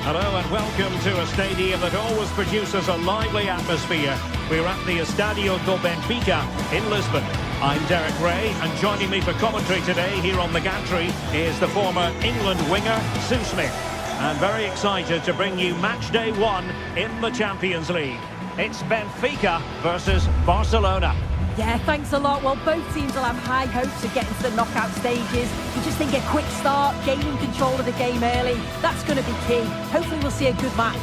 Hello and welcome to a stadium that always produces a lively atmosphere. We're at the Estadio do Benfica in Lisbon. I'm Derek Ray, and joining me for commentary today here on the gantry is the former England winger, Sue Smith. And very excited to bring you match day 1 in the Champions League. It's Benfica versus Barcelona. Yeah, thanks a lot. Well, both teams will have high hopes of getting to the knockout stages. You just think a quick start, gaining control of the game early, that's going to be key. Hopefully we'll see a good match.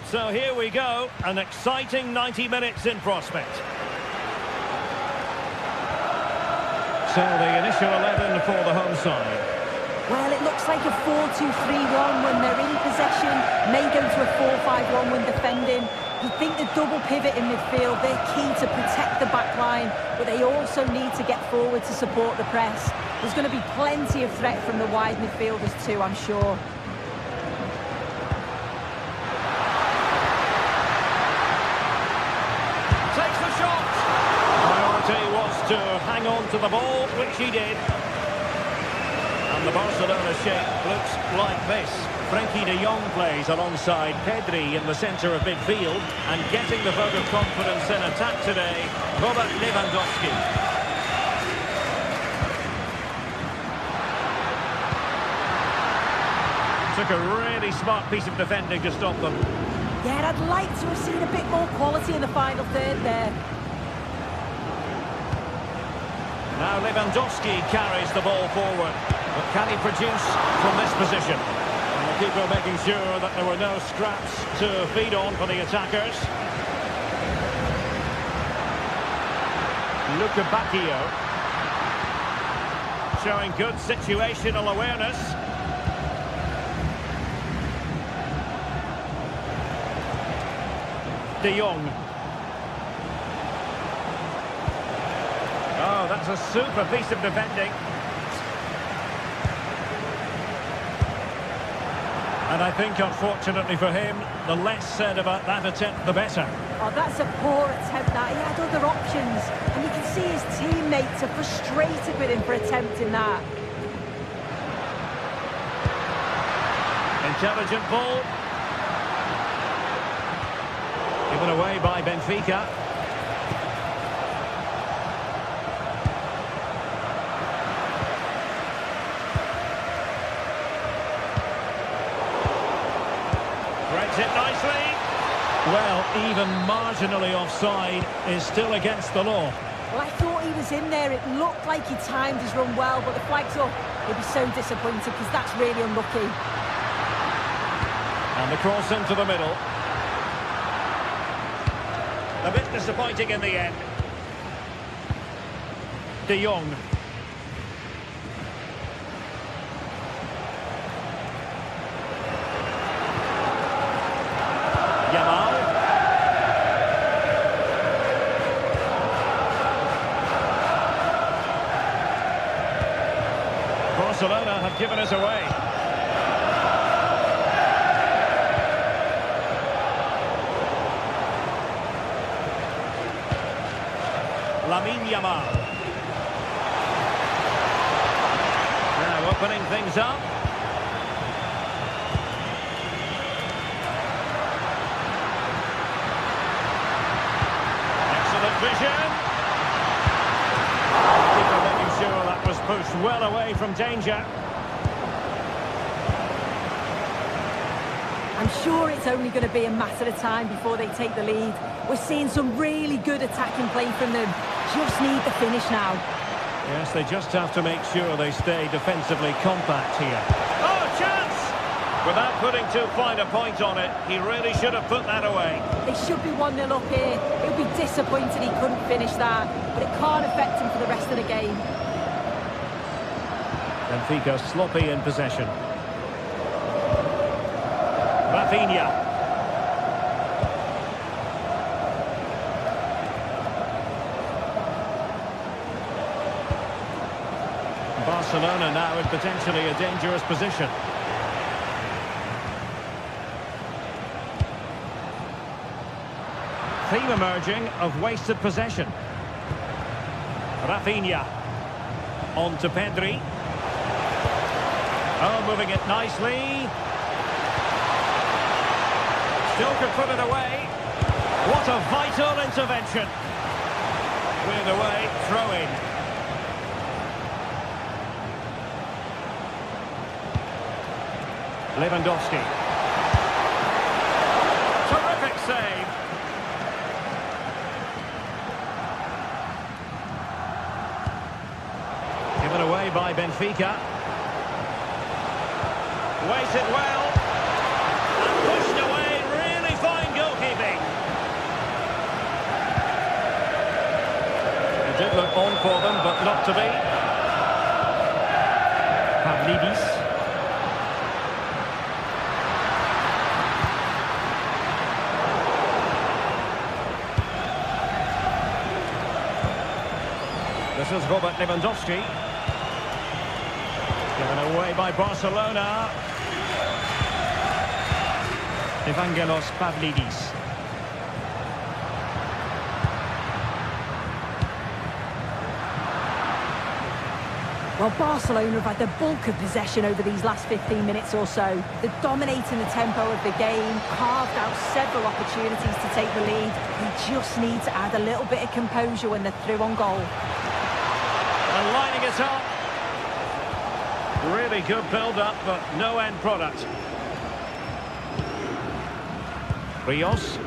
So here we go, an exciting 90 minutes in prospect. So the initial 11 for the home side. Well, it looks like a 4-2-3-1 when they're in possession. May go to a 4-5-1 when defending. You think the double pivot in midfield, they're key to protect the back line, but they also need to get forward to support the press. There's going to be plenty of threat from the wide midfielders too, I'm sure. Takes the shot. Priority was to hang on to the ball, which he did. And the Barcelona shape looks like this. Frenkie de Jong plays alongside Pedri in the centre of midfield, and getting the vote of confidence in attack today, Robert Lewandowski. Took a really smart piece of defending to stop them. Yeah, I'd like to have seen a bit more quality in the final third there. Now Lewandowski carries the ball forward. But can he produce from this position? And the keeper making sure that there were no scraps to feed on for the attackers. Luca Bacchio. Showing good situational awareness. De Jong. Oh, that's a super piece of defending. And I think, unfortunately for him, the less said about that attempt, the better. Oh, that's a poor attempt, that. He had other options. And you can see his teammates are frustrated with him for attempting that. Intelligent ball. Given away by Benfica. Breaks it nicely. Well, even marginally offside is still against the law. Well, I thought he was in there. It looked like he timed his run well, but the flag's up. He'll be so disappointed because that's really unlucky. And the cross into the middle. A bit disappointing in the end. De Jong. Yamal. Barcelona have given us away. Yamal. Now opening things up. Excellent vision. Keeper making sure that was pushed well away from danger. I'm sure it's only going to be a matter of time before they take the lead. We're seeing some really good attacking play from them. Just need the finish now. Yes, they just have to make sure they stay defensively compact here. Oh, chance! Without putting too fine a point on it, he really should have put that away. They should be 1-0 up here. He'll be disappointed he couldn't finish that, but it can't affect him for the rest of the game. Benfica sloppy in possession. Rafinha. Barcelona now in potentially a dangerous position. Theme emerging of wasted possession. Rafinha. On to Pedri. Oh, moving it nicely. Still could put it away. What a vital intervention. Cleared away, throw in. Lewandowski. Terrific save. Given away by Benfica. Waited well. And pushed away. Really fine goalkeeping. It did look on for them, but not to be. Pavlidis. This is Robert Lewandowski. Given away by Barcelona. Evangelos Pavlidis. Well, Barcelona have had the bulk of possession over these last 15 minutes or so. They're dominating the tempo of the game, carved out several opportunities to take the lead. They just need to add a little bit of composure when they're through on goal. And lining it up. Really good build-up, but no end product. Rios.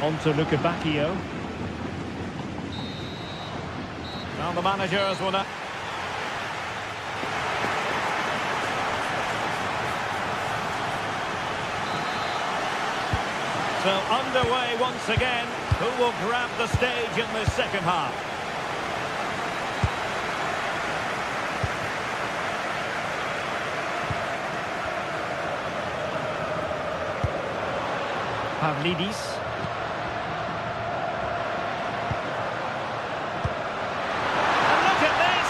On to Luca Bacchio. Now the managers will not... So underway once again. Who will grab the stage in the second half? Pavlidis. And look at this!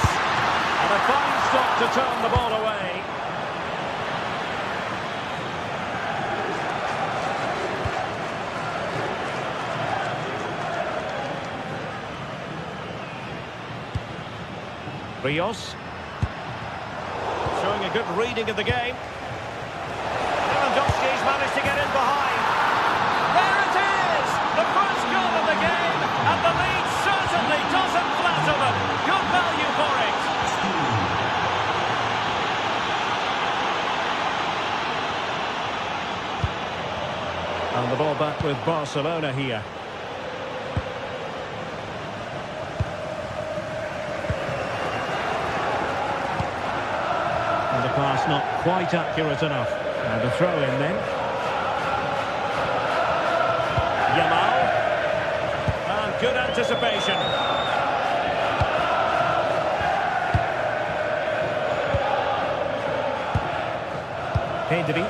And a fine stop to turn the ball away. Rios. Showing a good reading of the game. Lewandowski's managed to get in behind. There it is! The first goal of the game, and the lead certainly doesn't flatter them. Good value for it. And the ball back with Barcelona here. And the pass not quite accurate enough. And a throw in then. Yamal. And good anticipation. Pedri.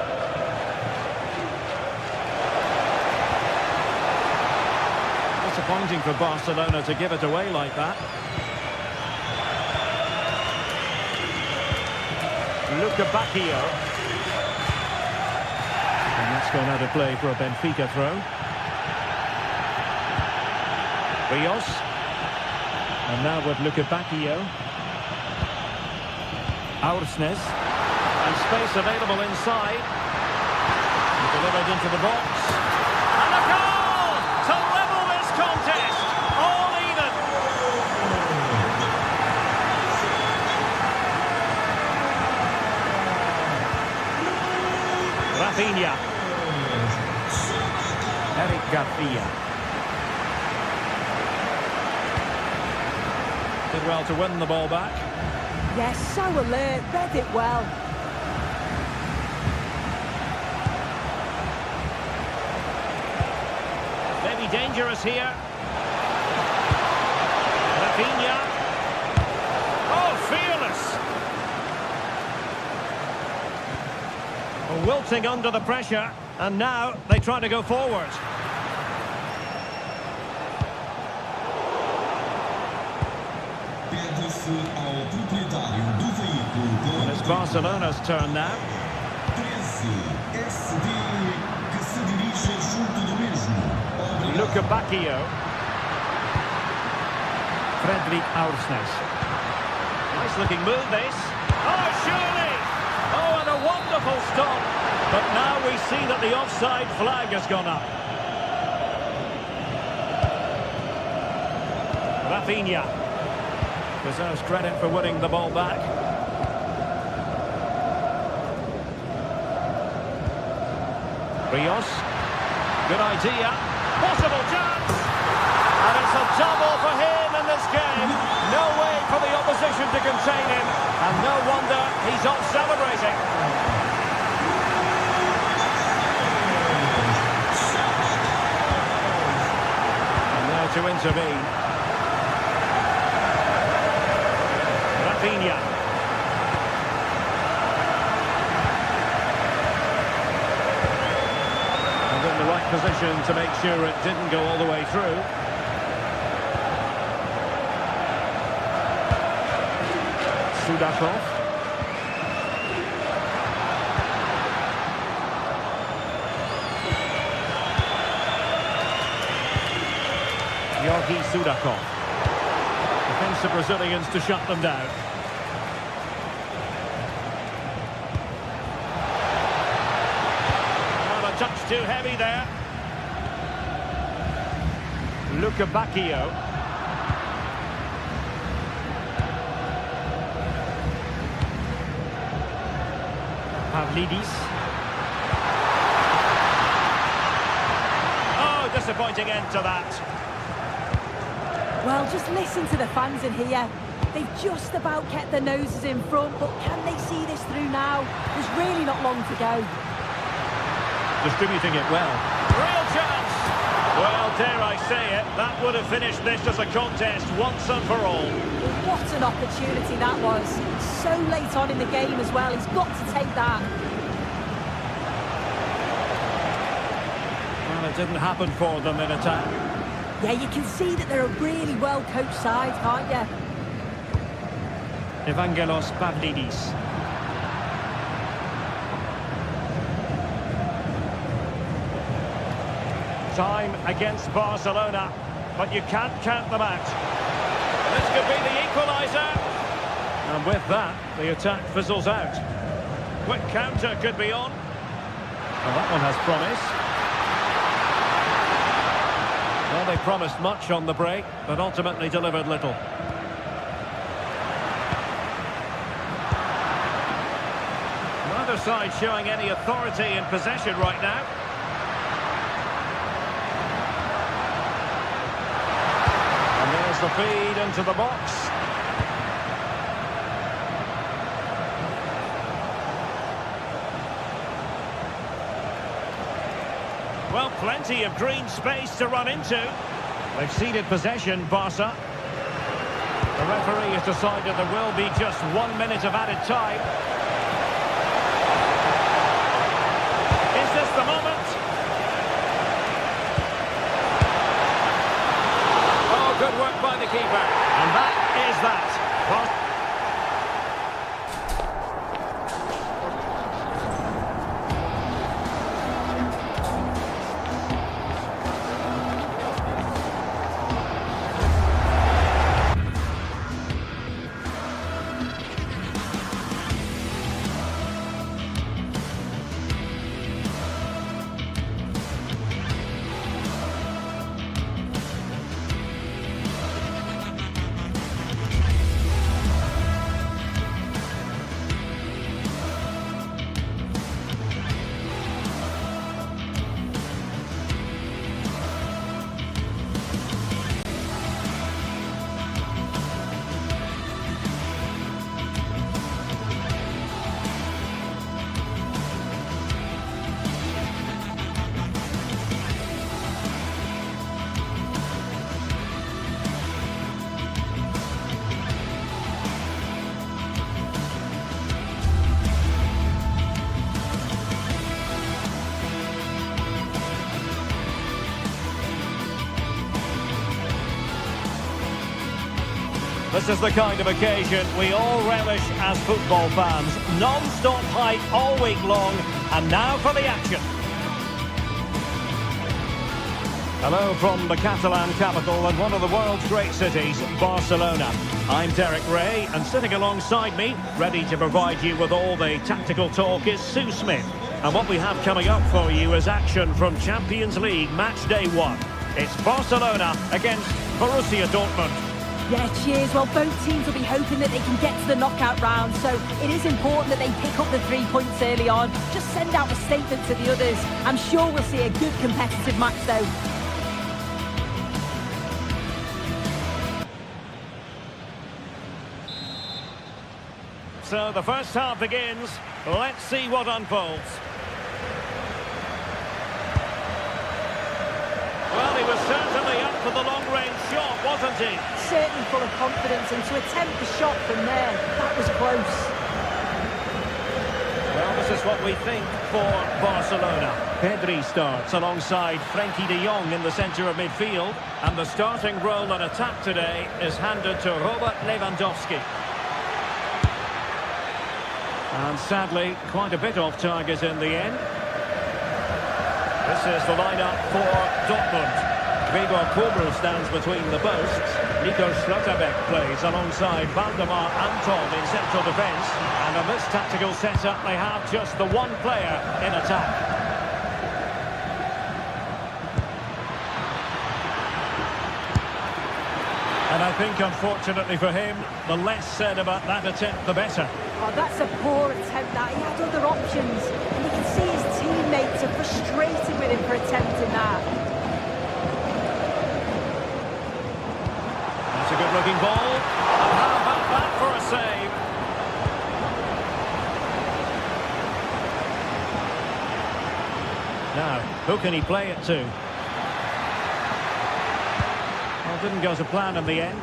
Disappointing for Barcelona to give it away like that. Luca Bacchio. And that's gone out of play for a Benfica throw. Rios. And now with Luca Bacchio. Aursnes. And space available inside. Delivered into the box. And a goal to level this contest. All even. Rafinha. Eric Garcia. Did well to win the ball back. Yes, so alert, read it well. Maybe dangerous here. Rafinha. Oh, fearless. Wilting under the pressure, and now they try to go forward. And it's Barcelona's turn now. Luca Bacchio. Fredrik Aursnes. Nice looking move this. Oh, surely! Oh, and a wonderful stop. But now we see that the offside flag has gone up. Rafinha deserves credit for winning the ball back. Rios, good idea, possible chance, and it's a double for him in this game. No way for the opposition to contain him, and no wonder he's off celebrating. And now to intervene. Rafinha. And in the right position to make sure it didn't go all the way through. Sudakov. Georgi Sudakov. Defensive Brazilians to shut them down. Well, a touch too heavy there. Luka Bacchio. Pavlidis. Oh, disappointing end to that. Well, just listen to the fans in here. They've just about kept their noses in front, but can they see this through now? There's really not long to go. Distributing it well. Real chance! Well, dare I say it, that would have finished this as a contest once and for all. What an opportunity that was. So late on in the game as well. He's got to take that. Well, it didn't happen for them in attack. Yeah, you can see that they're a really well-coached side, can't you? Evangelos Pavlidis. Time against Barcelona, but you can't count them out. This could be the equaliser. And with that, the attack fizzles out. Quick counter could be on. Well, that one has promise. Well, they promised much on the break, but ultimately delivered little. Neither side showing any authority in possession right now. And there's the feed into the box. Well, plenty of green space to run into. They've ceded possession, Barca. The referee has decided there will be just 1 minute of added time. Is this the moment? Oh, good work by the keeper. And that is that. This is the kind of occasion we all relish as football fans. Non-stop hype all week long, and now for the action. Hello from the Catalan capital and one of the world's great cities, Barcelona. I'm Derek Ray, and sitting alongside me, ready to provide you with all the tactical talk, is Sue Smith. And what we have coming up for you is action from Champions League match day 1. It's Barcelona against Borussia Dortmund. Yeah, cheers. Well, both teams will be hoping that they can get to the knockout round, so it is important that they pick up the 3 points early on. Just send out a statement to the others. I'm sure we'll see a good competitive match, though. So the first half begins. Let's see what unfolds. Well, he was certainly up for the long-range shot, wasn't he? Certainly full of confidence, and to attempt the shot from there, that was close. Well, this is what we think for Barcelona. Pedri starts alongside Frenkie de Jong in the centre of midfield, and the starting role on attack today is handed to Robert Lewandowski. And sadly, quite a bit off target in the end. This is the lineup for Dortmund. Gregor Kobel stands between the posts. Nico Schlotterbeck plays alongside Valdemar Anton in central defence. And on this tactical setup, they have just the one player in attack. And I think, unfortunately for him, the less said about that attempt, the better. Oh, that's a poor attempt, that. He had other options. And you can see his teammates are frustrated with him for attempting that. That's a good-looking ball. And how about that for a save? Now, who can he play it to? Well, didn't go to plan in the end.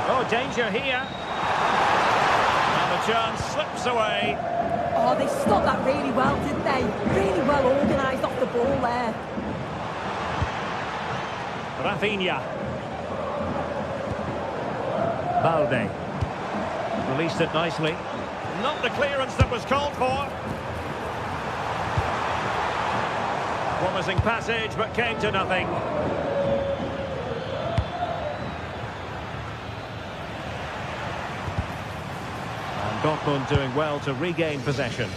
Oh, danger here. And the chance slips away. Oh, they stopped that really well, didn't they? Really well organised off the ball there. Rafinha. Balde. Released it nicely. Not the clearance that was called for. Promising passage, but came to nothing. And Dortmund doing well to regain possession.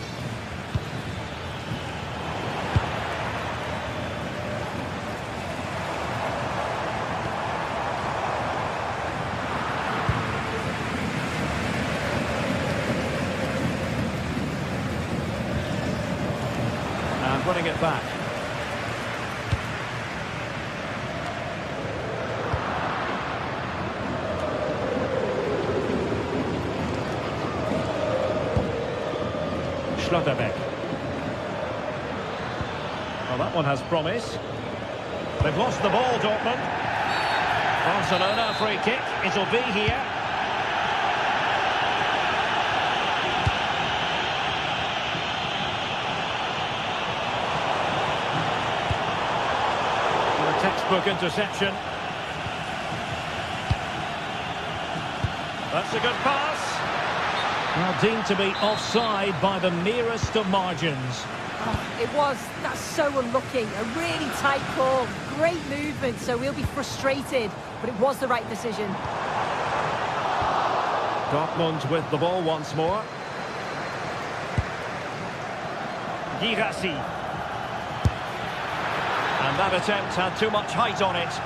And winning it back. Schlotterbeck. Well, that one has promise. They've lost the ball, Dortmund. Barcelona, free kick. It'll be here. And a textbook interception. That's a good pass. Well, deemed to be offside by the merest of margins. Oh, it was. That's so unlucky. A really tight call. Great movement, so we'll be frustrated. But it was the right decision. Dortmund with the ball once more. Girassi. And that attempt had too much height on it.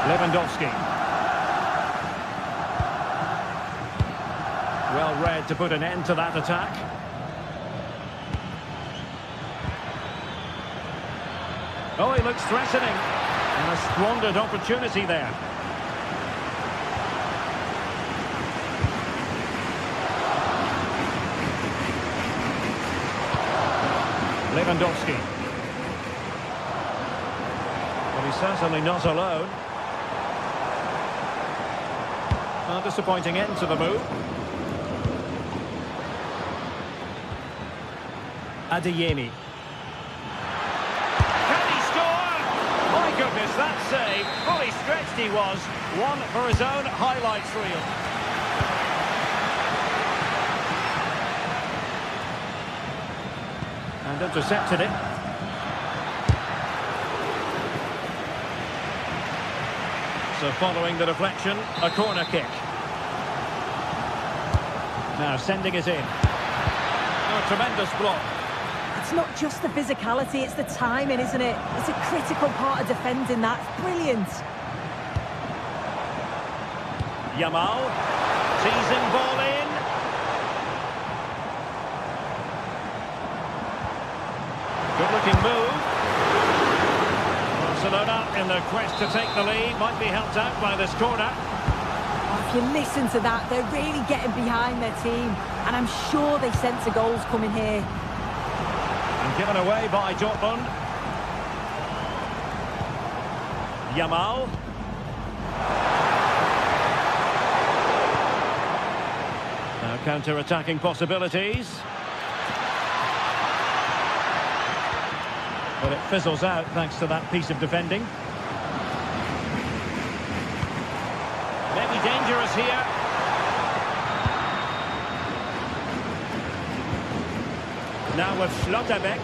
Lewandowski. Well read to put an end to that attack. Oh, he looks threatening. And a squandered opportunity there. Lewandowski. Well, he's certainly not alone. A disappointing end to the move. Adeyemi. Can he score? My goodness, that save. Fully stretched he was. One for his own highlights reel. And intercepted it. So following the deflection, a corner kick. Now sending it in. Oh, tremendous block. It's not just the physicality, it's the timing, isn't it? It's a critical part of defending that. It's brilliant. Yamal. Teasing ball in. Good-looking move. Barcelona in their quest to take the lead. Might be helped out by this corner. If you listen to that, they're really getting behind their team. And I'm sure they sense a goal's coming here. And given away by Dortmund. Yamal. Now counter-attacking possibilities. But it fizzles out thanks to that piece of defending. Maybe dangerous here. Now with Schlotterbeck.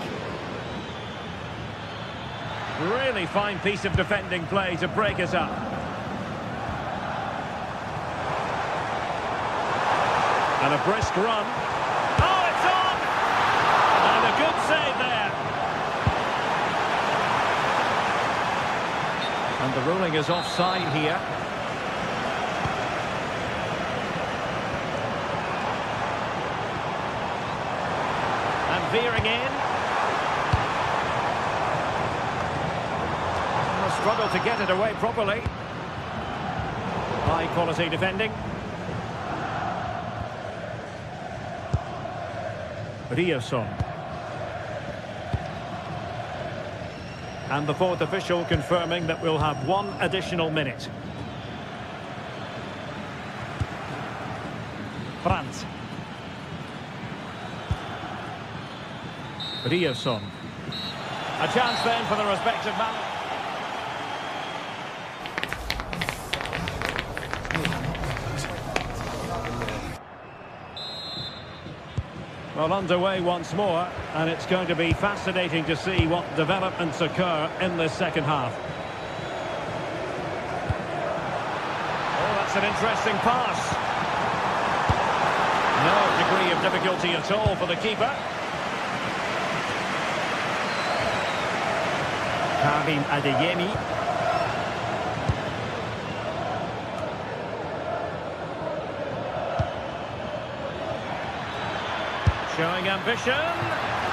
Really fine piece of defending play to break us up. And a brisk run. Oh, it's on! And a good save there. And the ruling is offside here. And veering in. Struggle to get it away properly. High quality defending. Riosson. And the fourth official confirming that we'll have one additional minute. Brandt. Riosson. A chance then for the respective man. Well, underway once more, and it's going to be fascinating to see what developments occur in this second half. Oh, that's an interesting pass. No degree of difficulty at all for the keeper. Karim Adeyemi. Showing ambition.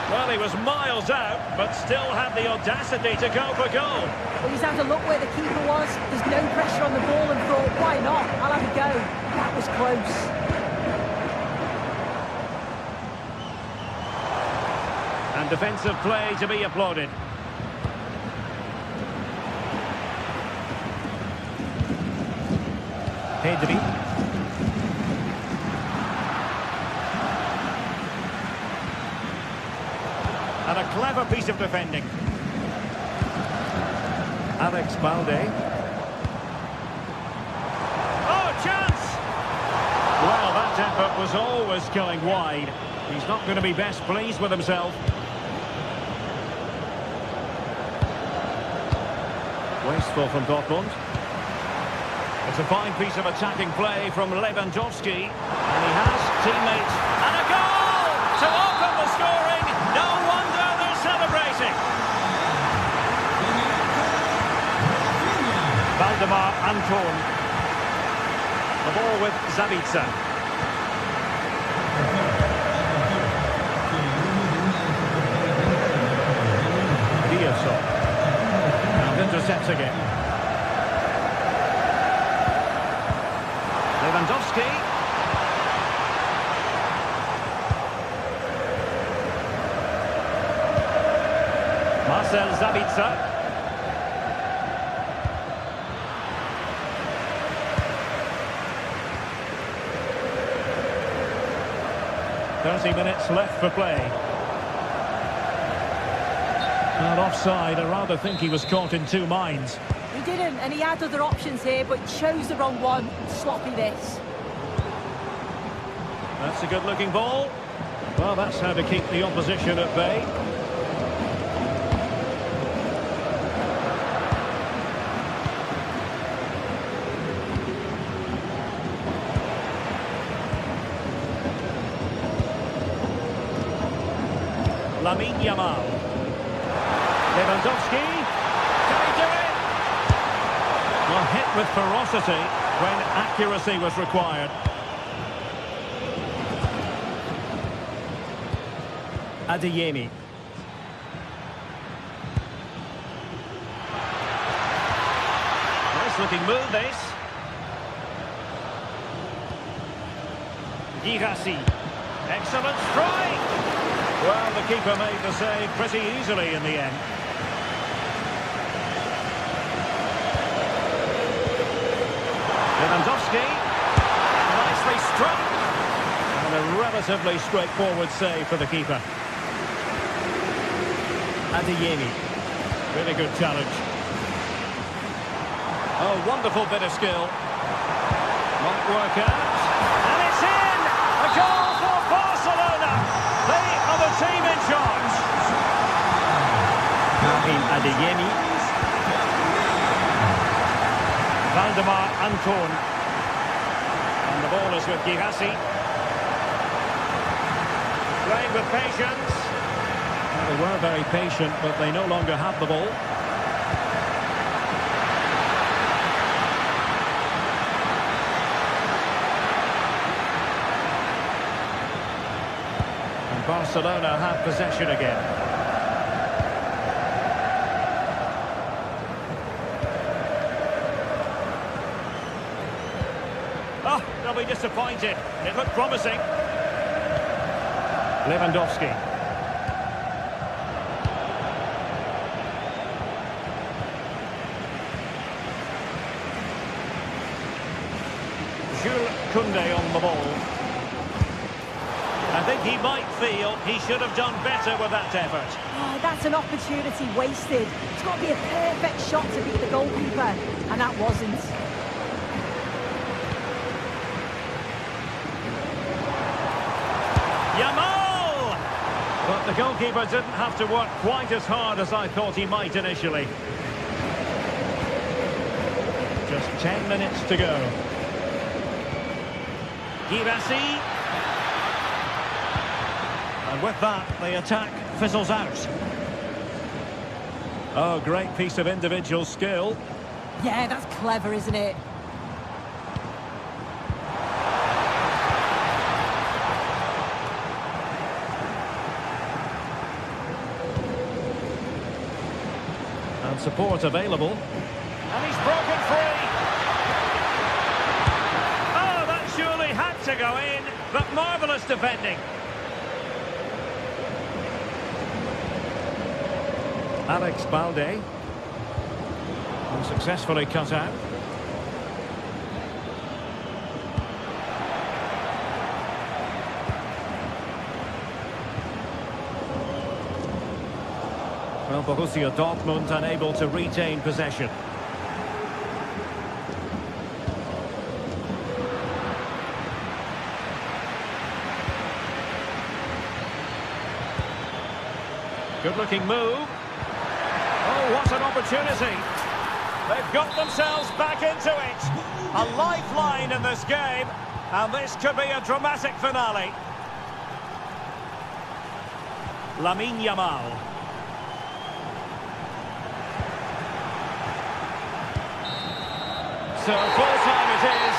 Well, he was miles out, but still had the audacity to go for goal. Well, he's had a look where the keeper was. There's no pressure on the ball and thought, why not? I'll have a go. That was close. And defensive play to be applauded. Pedri. And a clever piece of defending. Alex Balde. Oh, chance! Well, that effort was always going wide. He's not going to be best pleased with himself. Wasteful from Dortmund. It's a fine piece of attacking play from Lewandowski. And he has teammates. And a goal to open the scoring. No wonder they're celebrating. Valdemar Anton. The ball with Zabitzer. Riosson. And intercepts again. Lewandowski. Marcel Zabitzer. 30 minutes left for play. And offside, I rather think he was caught in two minds. He didn't, and he had other options here, but chose the wrong one. Sloppy this. That's a good-looking ball. Well, that's how to keep the opposition at bay. Lamine Yamal. Lewandowski. Can he do it? Well, hit with ferocity when accuracy was required. Adeyemi. Nice looking move, this. Girassi. Excellent strike. Well, the keeper made the save pretty easily in the end. Lewandowski. Nicely struck. And a relatively straightforward save for the keeper. Adeyemi. Really good challenge. Oh, wonderful bit of skill. Might work out. And it's in! A goal for Barcelona! They are the team in charge. Adeyemi. Valdemar Anton. And the ball is with Girassi. Playing with patience. Well, they were very patient, but they no longer have the ball. And Barcelona have possession again. Oh, they'll be disappointed. It looked promising. Lewandowski. Jules Koundé on the ball. I think he might feel he should have done better with that effort. Oh, that's an opportunity wasted. It's got to be a perfect shot to beat the goalkeeper, and that wasn't. Yamal! But the goalkeeper didn't have to work quite as hard as I thought he might initially. Just 10 minutes to go. Girassi. And with that, the attack fizzles out. Oh, great piece of individual skill. Yeah, that's clever, isn't it? And support available. And he's broken free. Oh, that surely had to go in, but marvellous defending. Alex Balde. Unsuccessfully cut out. Well, Borussia Dortmund unable to retain possession. Good-looking move. Oh, what an opportunity. They've got themselves back into it. A lifeline in this game, and this could be a dramatic finale. Lamine Yamal. So full time it is.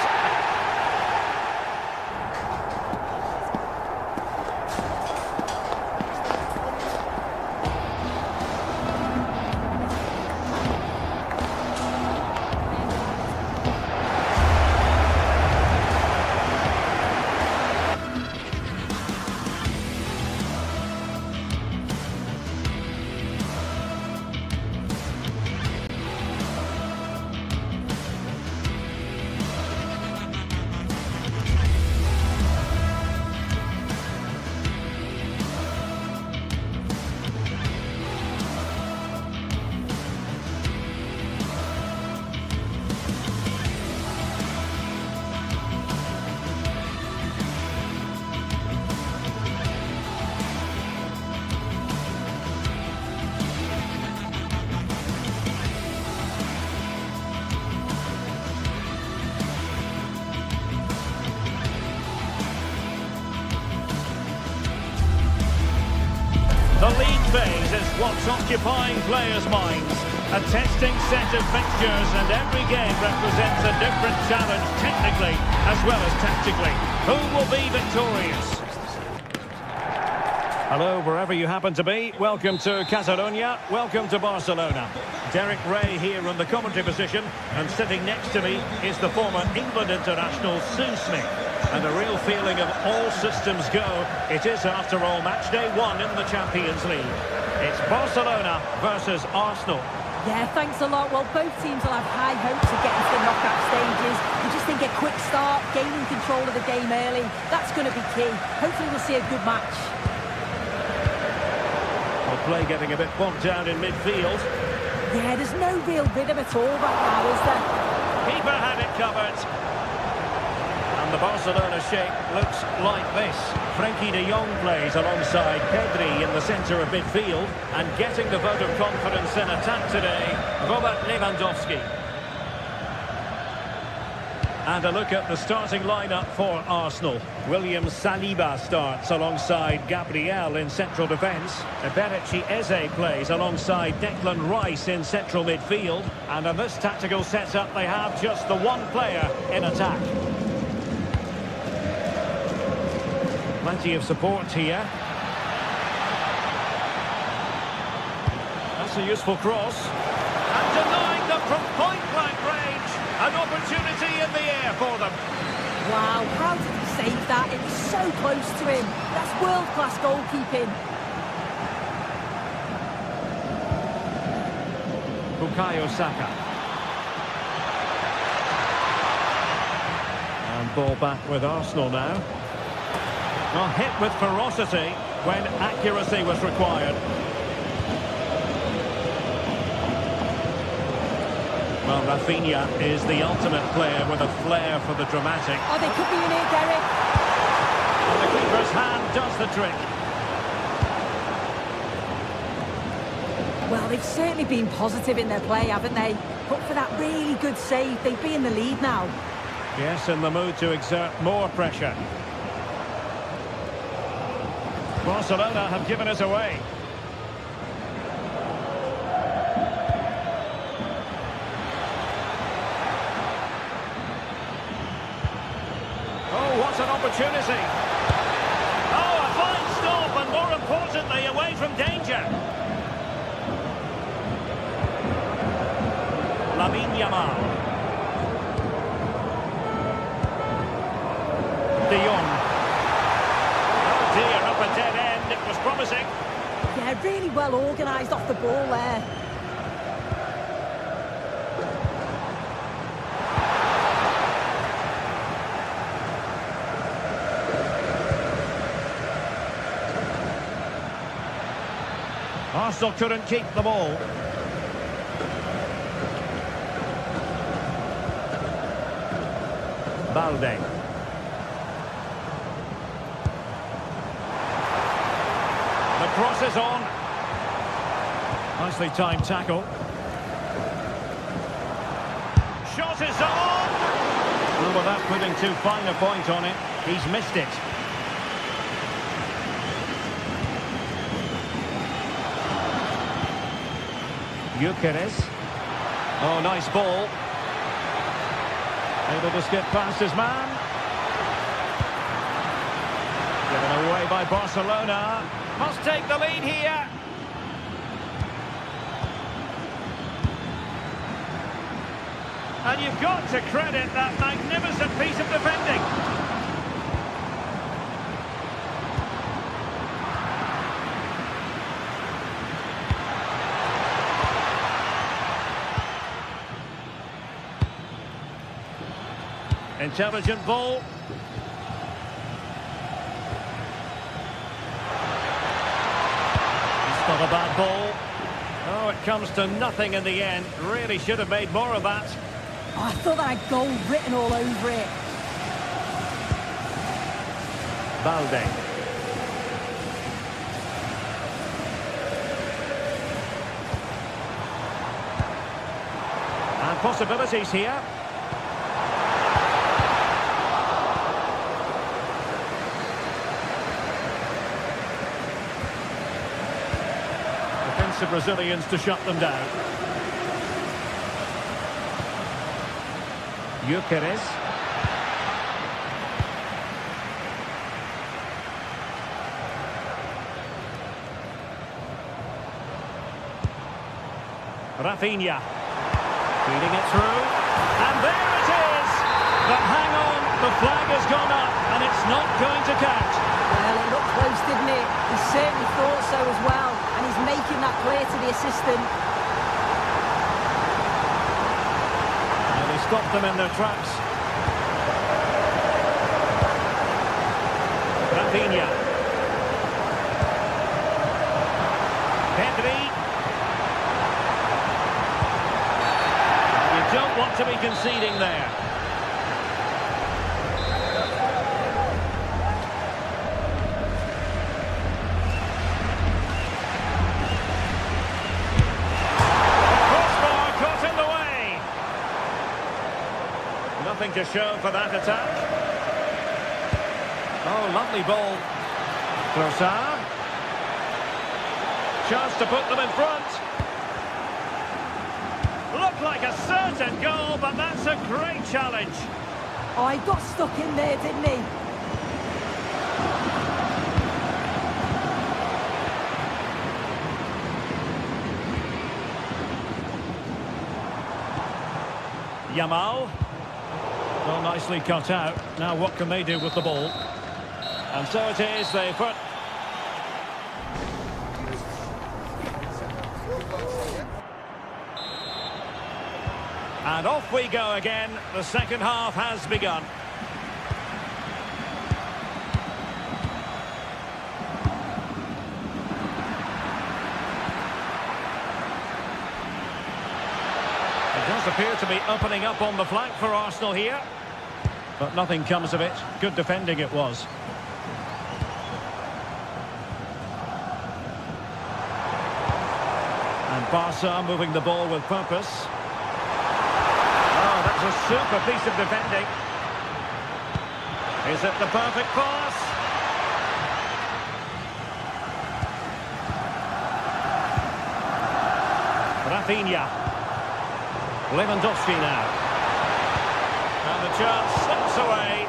is what's occupying players' minds. A testing set of fixtures, and every game represents a different challenge technically as well as tactically. Who will be victorious? Hello, wherever you happen to be. Welcome to Catalonia. Welcome to Barcelona. Derek Ray here in the commentary position, and sitting next to me is the former England international Sue Smith. And a real feeling of all systems go. It is, after all, match day 1 in the Champions League. It's Barcelona versus Arsenal. Yeah, thanks a lot. Well, both teams will have high hopes of getting to the knockout stages. I just think a quick start, gaining control of the game early, that's going to be key. Hopefully we'll see a good match. Well, play getting a bit bogged down in midfield. Yeah, there's no real rhythm at all right now, is there? Keeper had it covered. And the Barcelona shape looks like this. Frenkie de Jong plays alongside Pedri in the centre of midfield, and getting the vote of confidence in attack today, Robert Lewandowski. And a look at the starting lineup for Arsenal. William Saliba starts alongside Gabriel in central defence. Eberechi Eze plays alongside Declan Rice in central midfield. And in this tactical setup, they have just the one player in attack. Plenty of support here. That's a useful cross. And denied them from point-blank range. An opportunity in the air for them. Wow, how did he save that? It was so close to him. That's world-class goalkeeping. Bukayo Saka. And ball back with Arsenal now. Well, hit with ferocity when accuracy was required. Well, Rafinha is the ultimate player with a flair for the dramatic. Oh, they could be in here, Derek. And the keeper's hand does the trick. Well, they've certainly been positive in their play, haven't they? But for that really good save, they'd be in the lead now. Yes, in the mood to exert more pressure. Barcelona have given us away. Oh, what an opportunity. Oh, a fine stop, and more importantly, away from danger. Lamine Yamal. De Jong. Oh dear, up a dead end. It was promising. Yeah, really well organised off the ball there. Arsenal couldn't keep the ball. Balde. The cross is on. Nicely timed tackle. Shot is on! Well, without putting too fine a point on it, he's missed it. Gyökeres. Oh, nice ball. Able to skip past his man. Given away by Barcelona. Must take the lead here. And you've got to credit that magnificent piece of defending. Intelligent ball. It's not a bad ball. Oh, it comes to nothing in the end. Really should have made more of that. Oh, I thought that had goal written all over it. Balde. And possibilities here. impressive resilience to shut them down. Gyökeres. Rafinha. Feeding it through. And there it is! But hang on, the flag has gone up and it's not going to count. Well, it looked close, didn't it? He certainly thought so as well. And he's making that clear to the assistant. And he stopped them in their tracks. Rafinha. Pedri. You don't want to be conceding there. Crossbar caught in the way. Nothing to show for that attack. Oh, lovely ball. Trossard. Chance to put them in front. Looked like a certain goal, but that's a great challenge. Oh, he got stuck in there, didn't he? Yamal. Well, nicely cut out. Now what can they do with the ball? And so it is, they put... And off we go again. The second half has begun. It does appear to be opening up on the flank for Arsenal here. But nothing comes of it. Good defending it was. And Barca moving the ball with purpose. Oh, that's a super piece of defending. Is it the perfect pass? Rafinha. Lewandowski now. And the chance slips away.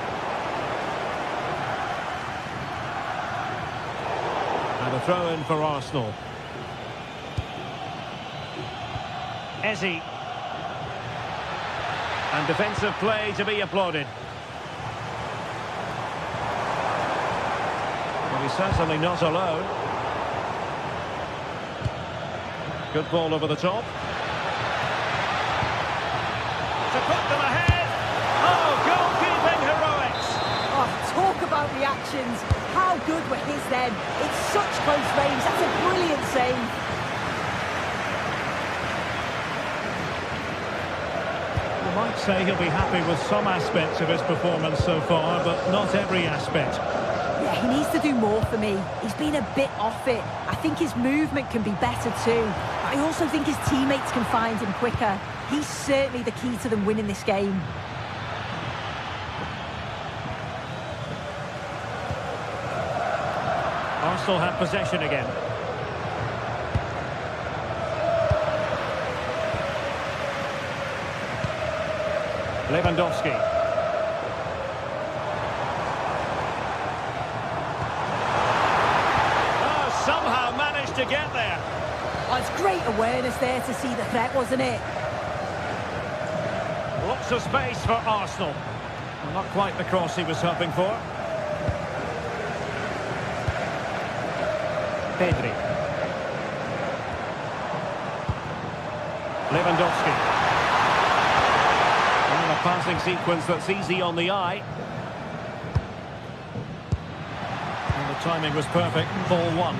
And a throw in for Arsenal. Eze. And defensive play to be applauded. Well, he's certainly not alone. Good ball over the top. To put them ahead. Oh, goalkeeping heroics. Oh, talk about reactions. How good were his then? It's such close range. That's a brilliant save. You might say he'll be happy with some aspects of his performance so far, but not every aspect. Yeah, he needs to do more for me. He's been a bit off it. I think his movement can be better too. I also think his teammates can find him quicker. He's certainly the key to them winning this game. Arsenal have possession again. Lewandowski. Oh, somehow managed to get there. Oh, it's great awareness there to see the threat, wasn't it? Lots of space for Arsenal. Not quite the cross he was hoping for. Pedri. Lewandowski. And a passing sequence that's easy on the eye. And the timing was perfect. Ball one.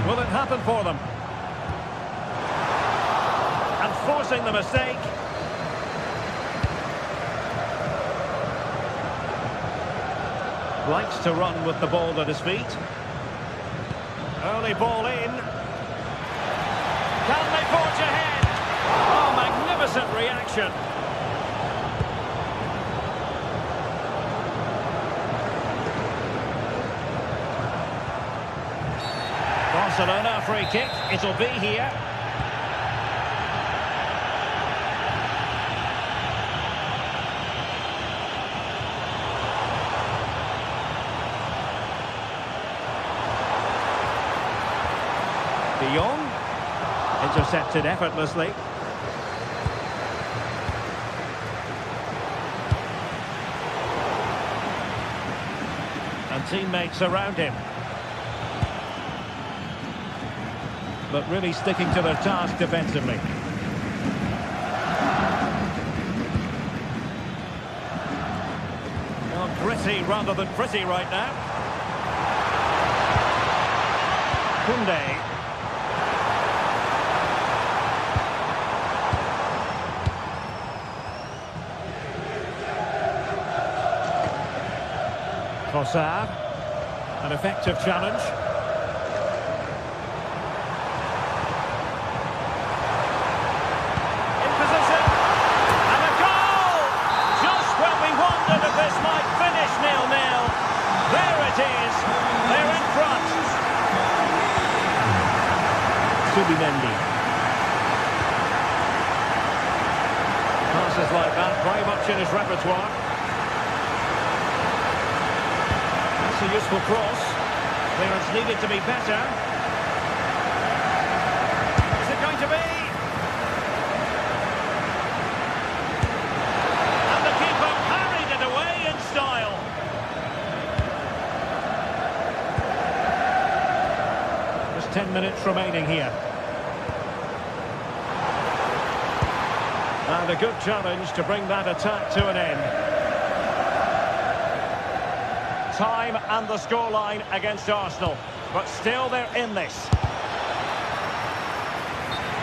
Will it happen for them? And forcing the mistake. Likes to run with the ball at his feet. Early ball in. Can they forge ahead? Oh, magnificent reaction. Barcelona, free kick. It'll be here. De Jong. Intercepted effortlessly. And teammates around him. But really sticking to their task defensively. Well, gritty rather than pretty right now. Koundé. Trossard, an effective challenge. In position, and a goal! Just when we wondered if this might finish 0-0. There it is, they're in front. Subimendi. Passes like that, very much in his repertoire. A useful cross. Clearance needed to be better. Is it going to be? And the keeper parried it away in style. Just 10 minutes remaining here. And a good challenge to bring that attack to an end. Time and the scoreline against Arsenal, but still they're in this.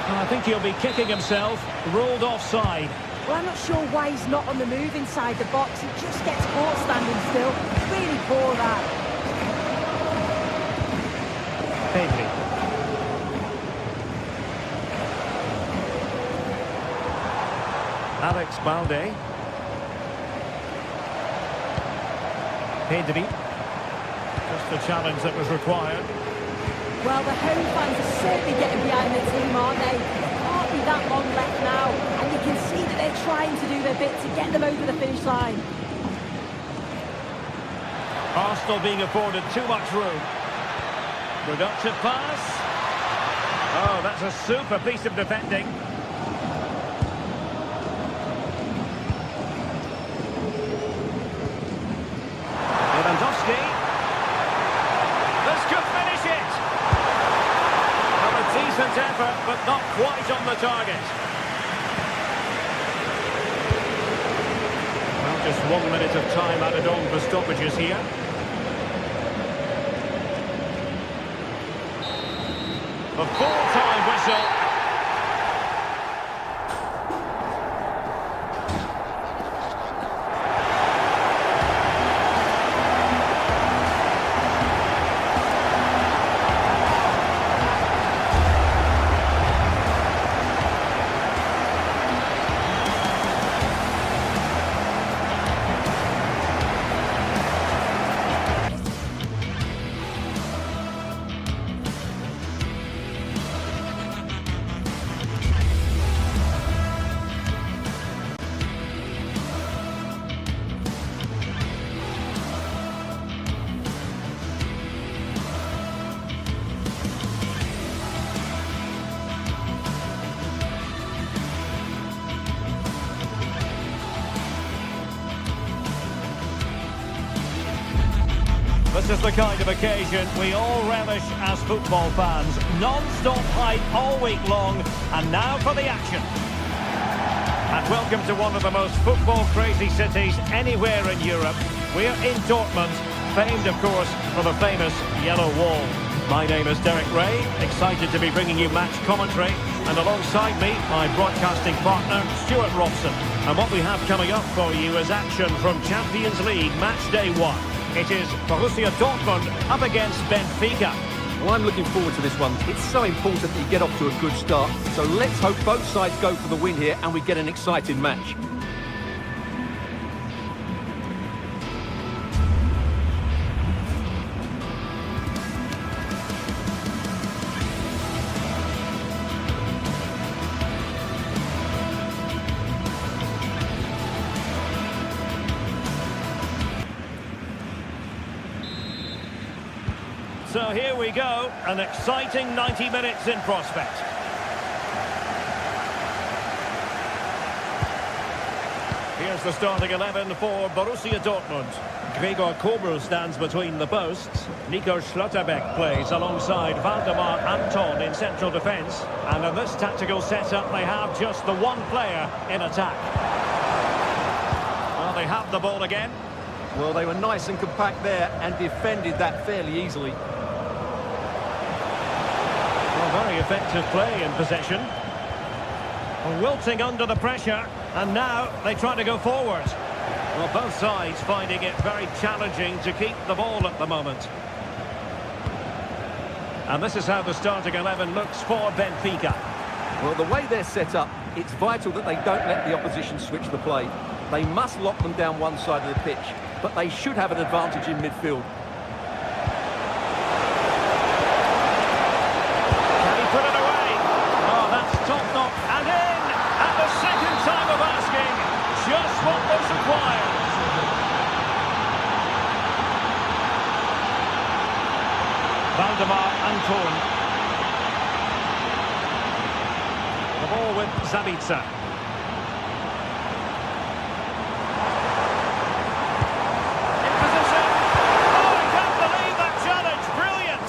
Well, I think he'll be kicking himself, ruled offside. Well, I'm not sure why he's not on the move inside the box. He just gets caught standing still. It's really poor, that. Pedri. Alex Balde. Pedri. Just the challenge that was required. Well, the home fans are certainly getting behind the team, aren't they? There can't be that long left now, and you can see that they're trying to do their bit to get them over the finish line. Arsenal being afforded too much room. Productive pass. Oh, that's a super piece of defending. This could finish it. Well, a decent effort, but not quite on the target. Well, just 1 minute of time added on for stoppages here. The full-time whistle. This is the kind of occasion we all relish as football fans. Non-stop hype all week long, and now for the action. And welcome to one of the most football-crazy cities anywhere in Europe. We're in Dortmund, famed, of course, for the famous Yellow Wall. My name is Derek Ray, excited to be bringing you match commentary, and alongside me, my broadcasting partner, Stuart Robson. And what we have coming up for you is action from Champions League Match Day 1. It is Borussia Dortmund up against Benfica. Well, I'm looking forward to this one. It's so important that you get off to a good start. So let's hope both sides go for the win here and we get an exciting match. So here we go, an exciting 90 minutes in prospect. Here's the starting 11 for Borussia Dortmund. Gregor Kobel stands between the posts. Nico Schlotterbeck plays alongside Waldemar Anton in central defence. And in this tactical setup, they have just the one player in attack. Well, they have the ball again. Well, they were nice and compact there and defended that fairly easily. Well, very effective play in possession. Wilting under the pressure, and now they try to go forward. Well, both sides finding it very challenging to keep the ball at the moment. And this is how the starting 11 looks for Benfica. Well, the way they're set up, it's vital that they don't let the opposition switch the play. They must lock them down one side of the pitch, but they should have an advantage in midfield. Can he put it away? Oh, that's top-notch. And in! At the second time of asking, just what was required. Waldemar Anton. The ball with Sabitzer. In position. Oh, I can't believe that challenge. Brilliant.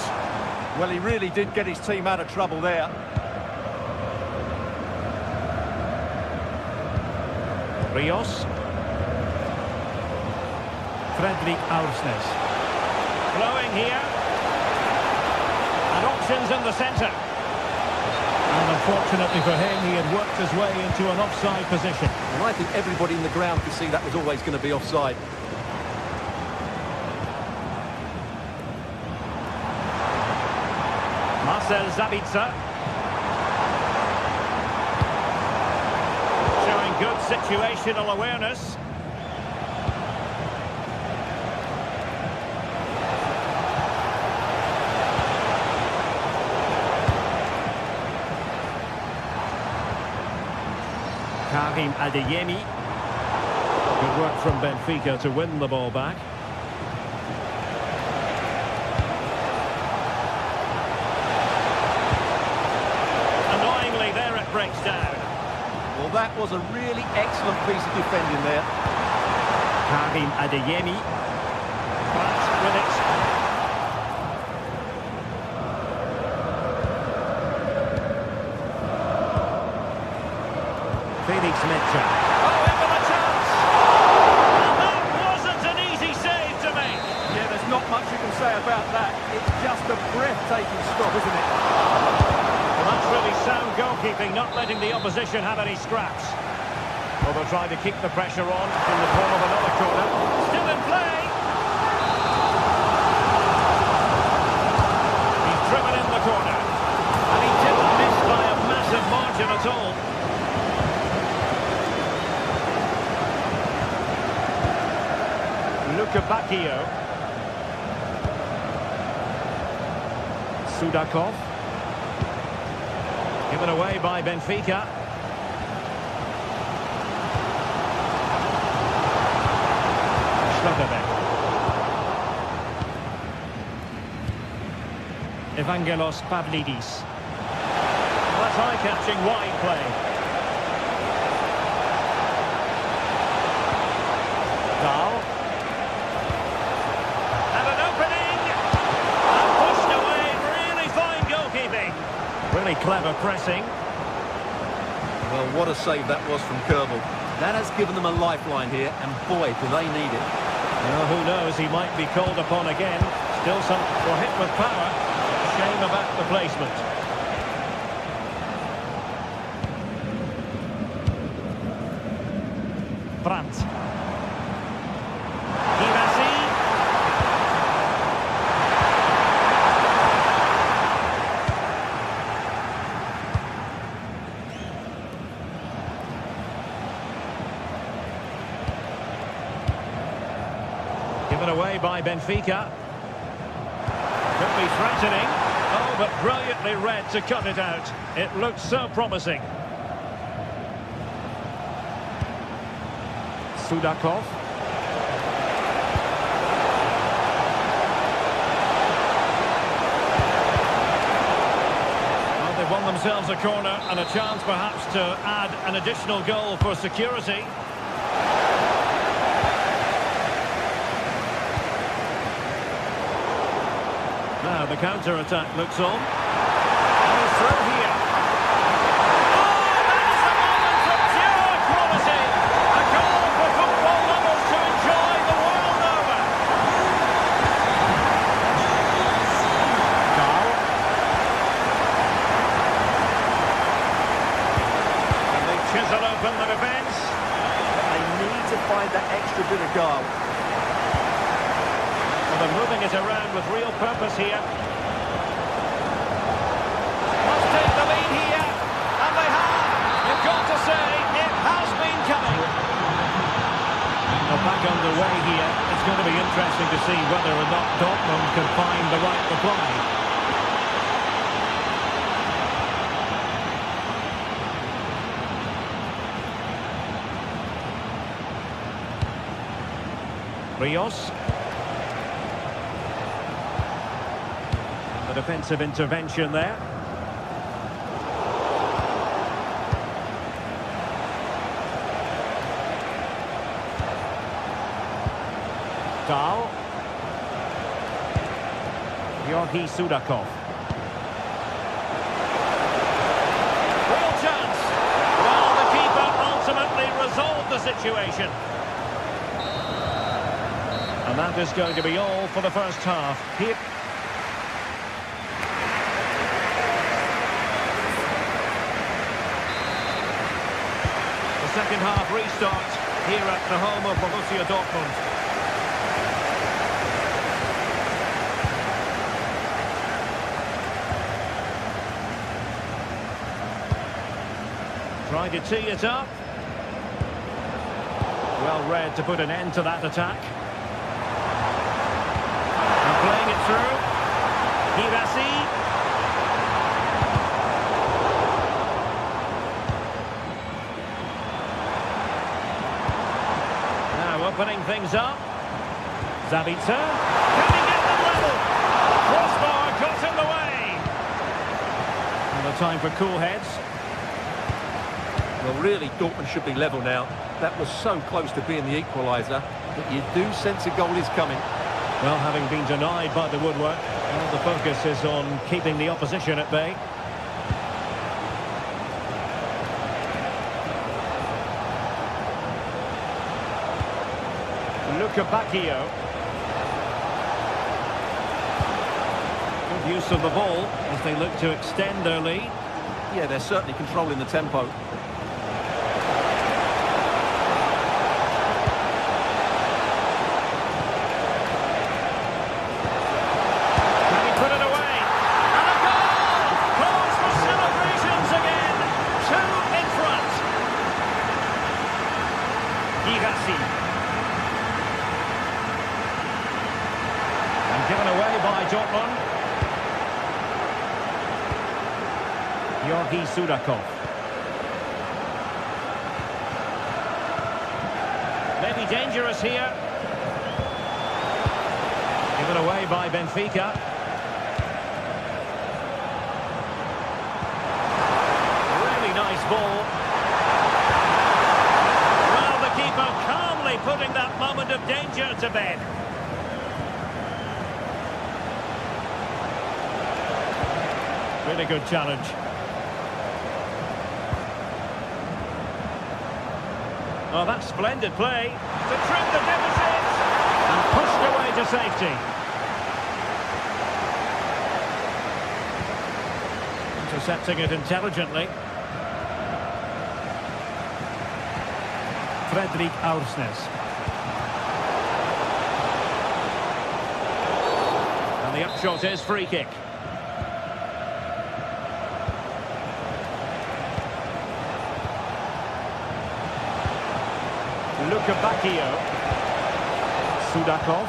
Well, he really did get his team out of trouble there. Rios. Fredrik Aursnes. Flowing here. And options in the centre. And unfortunately for him, he had worked his way into an offside position. And I think everybody in the ground could see that was always going to be offside. Marcel Sabitzer. Showing good situational awareness. Karim Adeyemi. Good work from Benfica to win the ball back. Annoyingly, there it breaks down. Well, that was a really excellent piece of defending there. Karim Adeyemi. But with it. Felix Metscher. Oh, into the chance! And that wasn't an easy save to make. Yeah, there's not much you can say about that. It's just a breathtaking stop, isn't it? Well, that's really sound goalkeeping, not letting the opposition have any scraps. Well, they'll try to keep the pressure on in the form of another corner. Still in play! He's driven in the corner. And he didn't miss by a massive margin at all. Luka Bacchio. Sudakov. Given away by Benfica. Schlotterbeck. Evangelos Pavlidis. Well, that's eye-catching wide play. Dahl. And an opening. And pushed away. Really fine goalkeeping. Really clever pressing. Well, what a save that was from Kerbal. That has given them a lifeline here, and boy, do they need it. Well, who knows, he might be called upon again. Still some were hit with power. Shame about the placement. Brandt. Kibasi. Given away by Benfica. Could be threatening. Oh, but brilliantly read to cut it out. It looked so promising. Sudakov. themselves a corner and a chance perhaps to add an additional goal for security. Now the counter-attack looks on. And he's through here. Oh, that's a moment of pure quality. A goal for football lovers to enjoy the world over. Carl. And they chisel open the defence. They need to find that extra bit of guile. They're moving it around with real purpose here. Must take the lead here, and they have. You've got to say, it has been coming. Well, back underway here. It's going to be interesting to see whether or not Dortmund can find the right reply. Rios. The defensive intervention there. Dahl. Georgi Sudakov. Real chance. Well, the keeper ultimately resolved the situation. And that is going to be all for the first half. Here. The second half restart here at the home of Borussia Dortmund. Trying to tee it up. Well read to put an end to that attack. And playing it through. Hirasi. Now opening things up. Zabitzer. Can he get them level? Crossbar got in the way. And the time for cool heads. Well, really, Dortmund should be level now. That was so close to being the equaliser, but you do sense a goal is coming. Well, having been denied by the woodwork, well, the focus is on keeping the opposition at bay. Luca Bacchio. Good use of the ball as they look to extend their lead. Yeah, they're certainly controlling the tempo. And given away by Dortmund. Georgi Sudakov. Maybe dangerous here. Given away by Benfica. Really nice ball. Well, the keeper calmly putting that moment of danger to bed. Really good challenge. Oh, that's splendid play to trim the deficit and pushed away to safety. Intercepting it intelligently. Fredrik Aursnes. And the upshot is free kick. Luca Bacchio. Sudakov.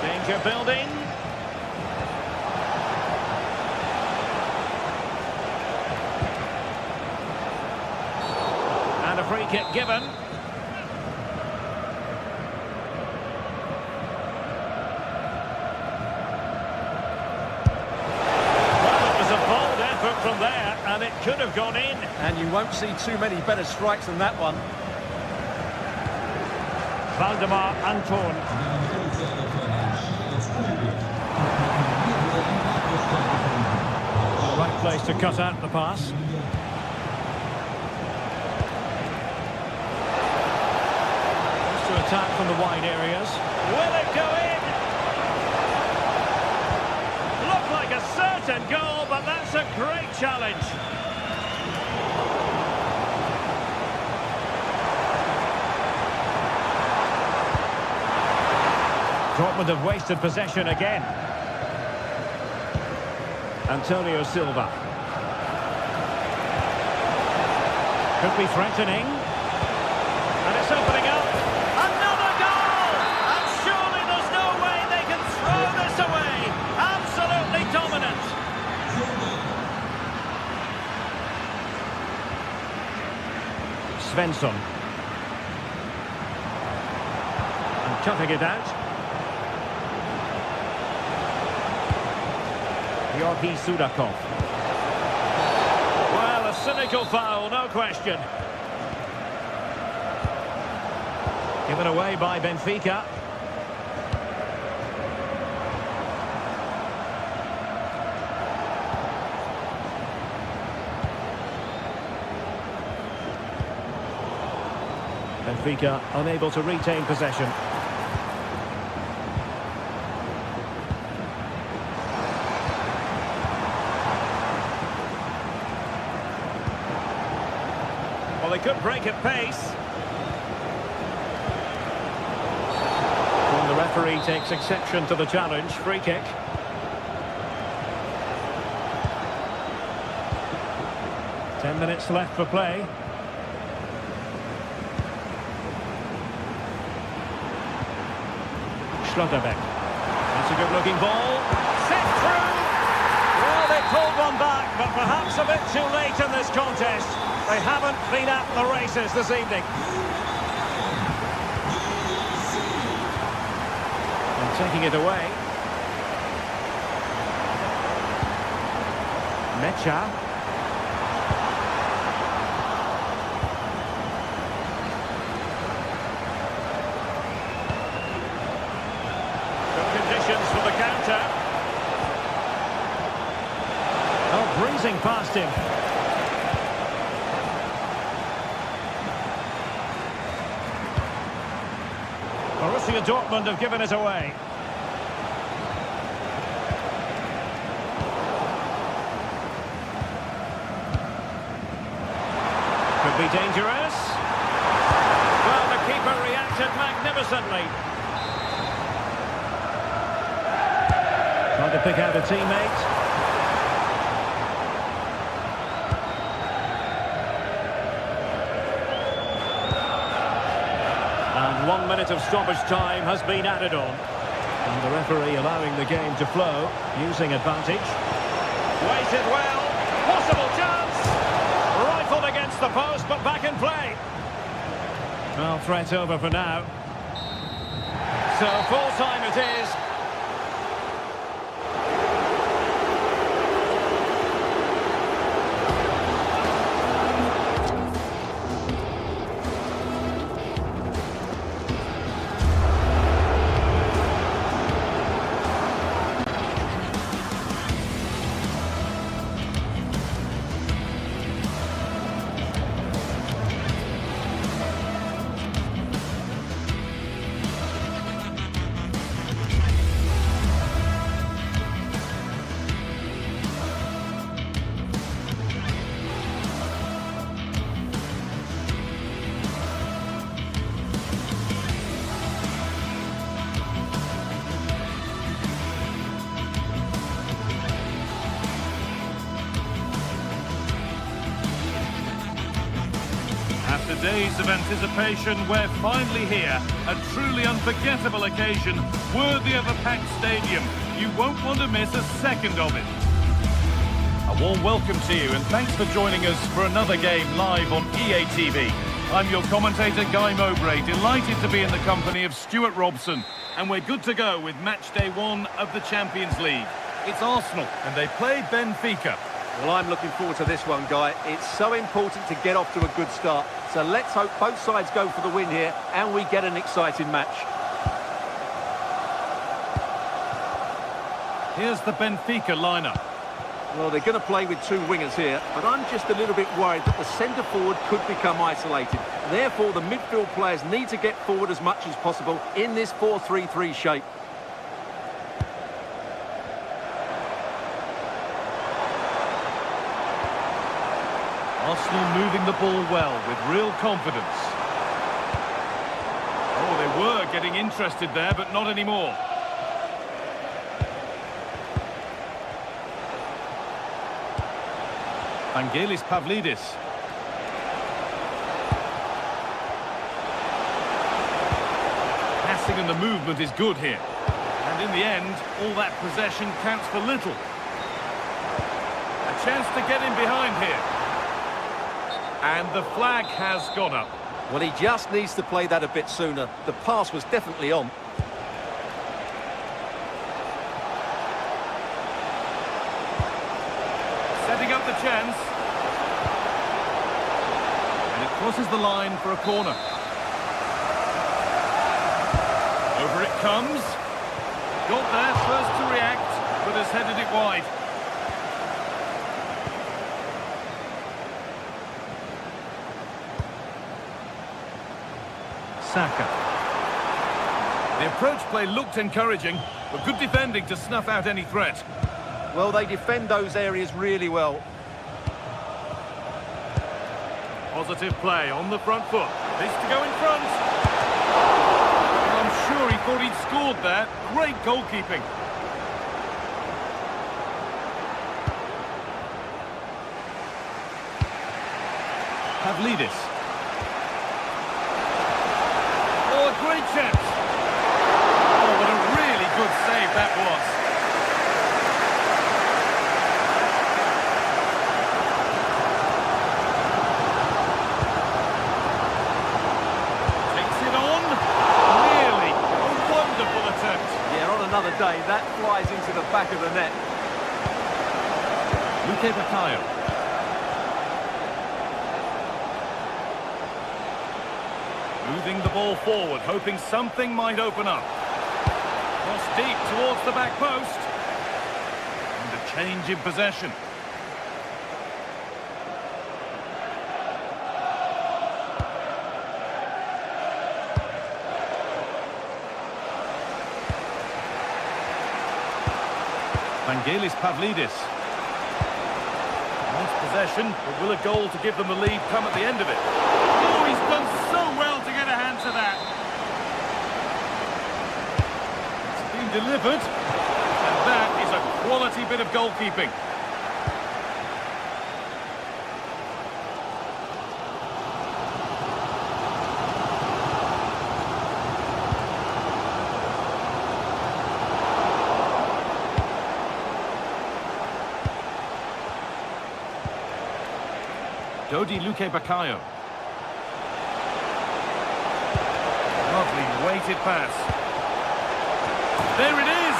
Danger building. And a free kick given. Well, it was a You won't see too many better strikes than that one. Valdemar Anton. Right place to cut out the pass. Just to attack from the wide areas. Will it go in? Looked like a certain goal, but that's a great challenge. Dortmund have wasted possession again. Antonio Silva. Could be threatening. And it's opening up. Another goal! And surely there's no way they can throw this away. Absolutely dominant. Svensson. And cutting it out. Georgi Sudakov. Well, a cynical foul, no question. Given away by Benfica. Benfica unable to retain possession. Well, they could break at pace. And the referee takes exception to the challenge. Free kick. Ten minutes left for play. Schlotterbeck. That's a good-looking ball. Set through! Well, they pulled one back, but perhaps a bit too late in this contest. They haven't been at the races this evening. And taking it away. Mecha. Good conditions for the counter. Oh, breezing past him. Borussia Dortmund have given it away. Could be dangerous. Well, the keeper reacted magnificently. Trying to pick out a teammate. And 1 minute of stoppage time has been added on. And the referee allowing the game to flow, using advantage. Waited well. Possible chance. Rifled against the post, but back in play. Well, threat over for now. So full time it is. After days of anticipation, we're finally here. A truly unforgettable occasion, worthy of a packed stadium. You won't want to miss a second of it. A warm welcome to you, and thanks for joining us for another game live on EA TV. I'm your commentator, Guy Mowbray, delighted to be in the company of Stuart Robson. And we're good to go with match day 1 of the Champions League. It's Arsenal, and they play Benfica. Well, I'm looking forward to this one, Guy. It's so important to get off to a good start. So let's hope both sides go for the win here and we get an exciting match. Here's the Benfica lineup. Well, they're going to play with two wingers here, but I'm just a little bit worried that the centre-forward could become isolated. Therefore, the midfield players need to get forward as much as possible in this 4-3-3 shape. Arsenal moving the ball well with real confidence. Oh, they were getting interested there, but not anymore. Vangelis Pavlidis. Passing and the movement is good here. And in the end, all that possession counts for little. A chance to get in behind here. And the flag has gone up. Well, he just needs to play that a bit sooner. The pass was definitely on. Setting up the chance. And it crosses the line for a corner. Over it comes. Got there first to react, but has headed it wide. Saka. The approach play looked encouraging, but good defending to snuff out any threat. Well, they defend those areas really well. Positive play on the front foot. This to go in front. Well, I'm sure he thought he'd scored there. Great goalkeeping. Pavlidis. Oh, a great chance. Oh, what a really good save that was. Another day, that flies into the back of the net. Luke Bakayo. Moving the ball forward, hoping something might open up. Cross deep towards the back post. And a change in possession. Vangelis Pavlidis. Wants possession, but will a goal to give them the lead come at the end of it? Oh, he's done so well to get a hand to that. It's been delivered, and that is a quality bit of goalkeeping. Dodi Luke Bakayo. Lovely weighted pass. There it is!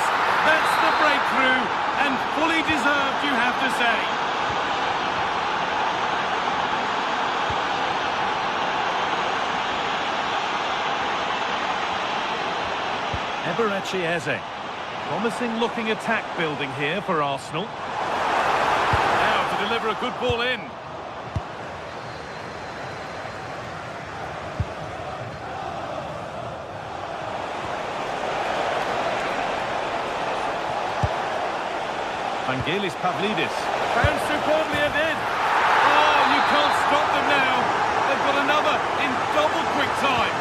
That's the breakthrough, and fully deserved, you have to say. Eberechi Eze. Promising looking attack building here for Arsenal. Now to deliver a good ball in. Vangelis Pavlidis. Found superbly ahead. Oh, you can't stop them now. They've got another in double quick time.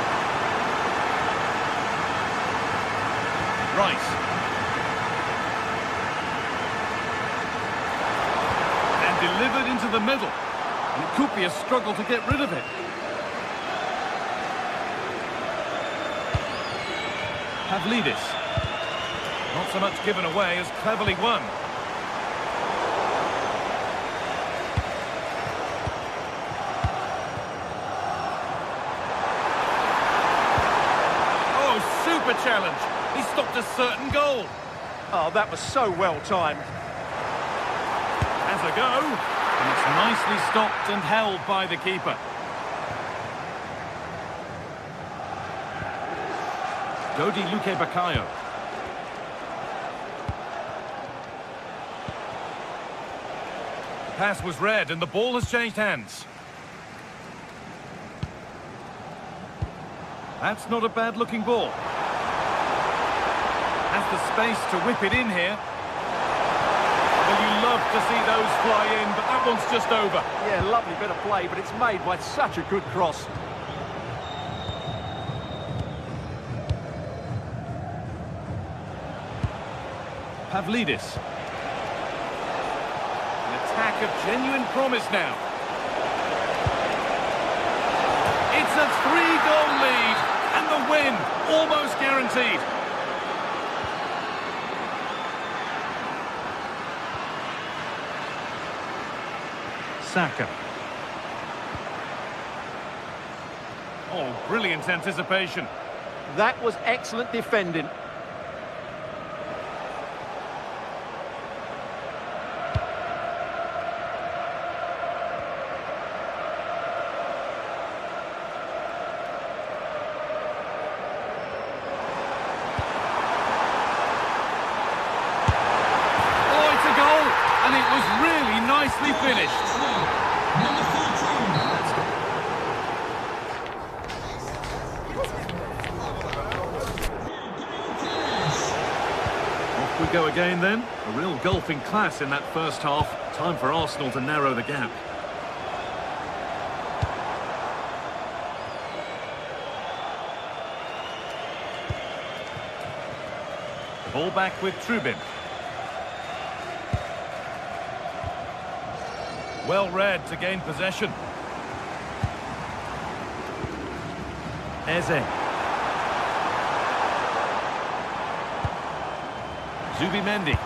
Rice. And delivered into the middle. And it could be a struggle to get rid of it. Pavlidis. Not so much given away as cleverly won. Super challenge. He stopped a certain goal. Oh, that was so well timed. Has a go. And it's nicely stopped and held by the keeper. Dodi Luque Bakayo. The pass was read and the ball has changed hands. That's not a bad-looking ball. Has the space to whip it in here. Well, you love to see those fly in, but that one's just over. Yeah, lovely bit of play, but it's made by such a good cross. Pavlidis. An attack of genuine promise now. It's a 3-goal lead, and the win almost guaranteed. Saka. Oh, brilliant anticipation. That was excellent defending. And it was really nicely finished. Off we go again then. A real golfing class in that first half. Time for Arsenal to narrow the gap. Ball back with Trubin. Well read to gain possession. Eze. Zubimendi.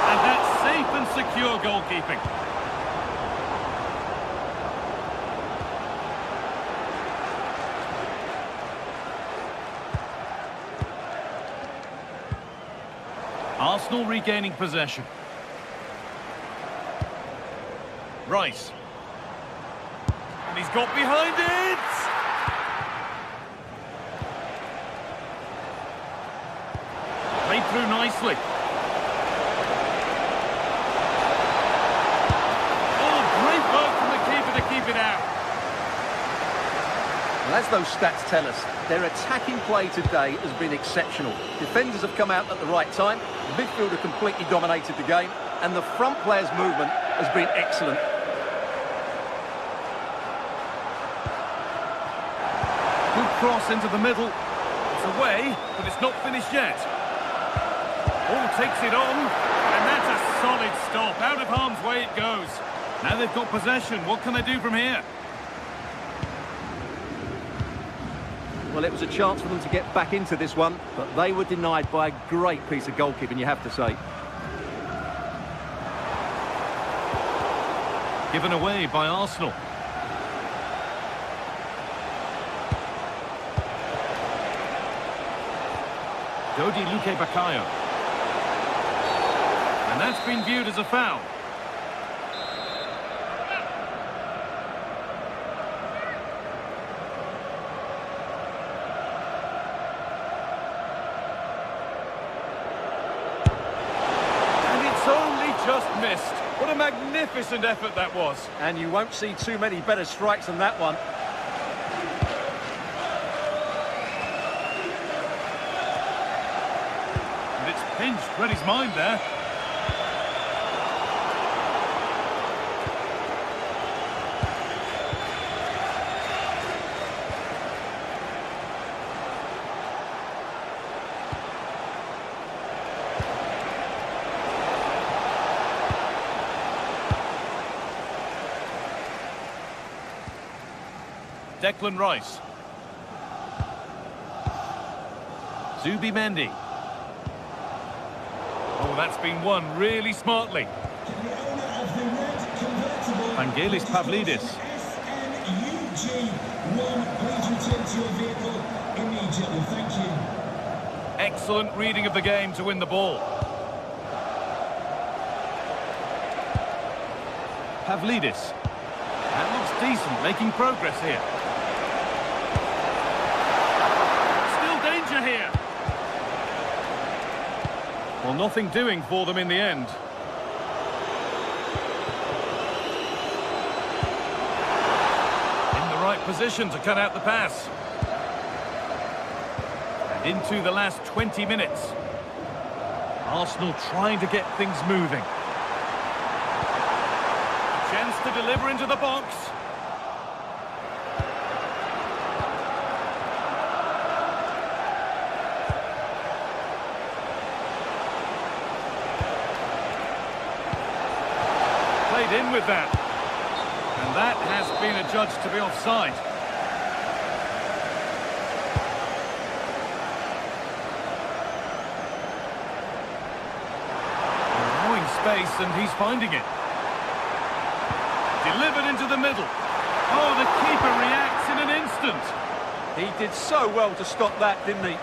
And that's safe and secure goalkeeping. Arsenal regaining possession. Rice. And he's got behind it! Played through nicely. Oh, great work from the keeper to keep it out. Well, as those stats tell us, their attacking play today has been exceptional. Defenders have come out at the right time, the midfield have completely dominated the game, and the front players' movement has been excellent. Good cross into the middle. It's away, but it's not finished yet. Ball takes it on, and that's a solid stop. Out of harm's way it goes. Now they've got possession. What can they do from here? Well, it was a chance for them to get back into this one, but they were denied by a great piece of goalkeeping, you have to say. Given away by Arsenal. Dodi Luque Bakayo. And that's been viewed as a foul. And it's only just missed. What a magnificent effort that was. And you won't see too many better strikes than that one. Pinched, read his mind there. Declan Rice. Zubimendi. Oh, that's been won really smartly. Vangelis Pavlidis. Excellent reading of the game to win the ball. Pavlidis. That looks decent, making progress here. Still danger here. Well, nothing doing for them in the end. In the right position to cut out the pass. And into the last 20 minutes. Arsenal trying to get things moving. Chance to deliver into the box. Played in with that. And that has been adjudged to be offside. Allowing space and he's finding it. Delivered into the middle. Oh, the keeper reacts in an instant. He did so well to stop that, didn't he?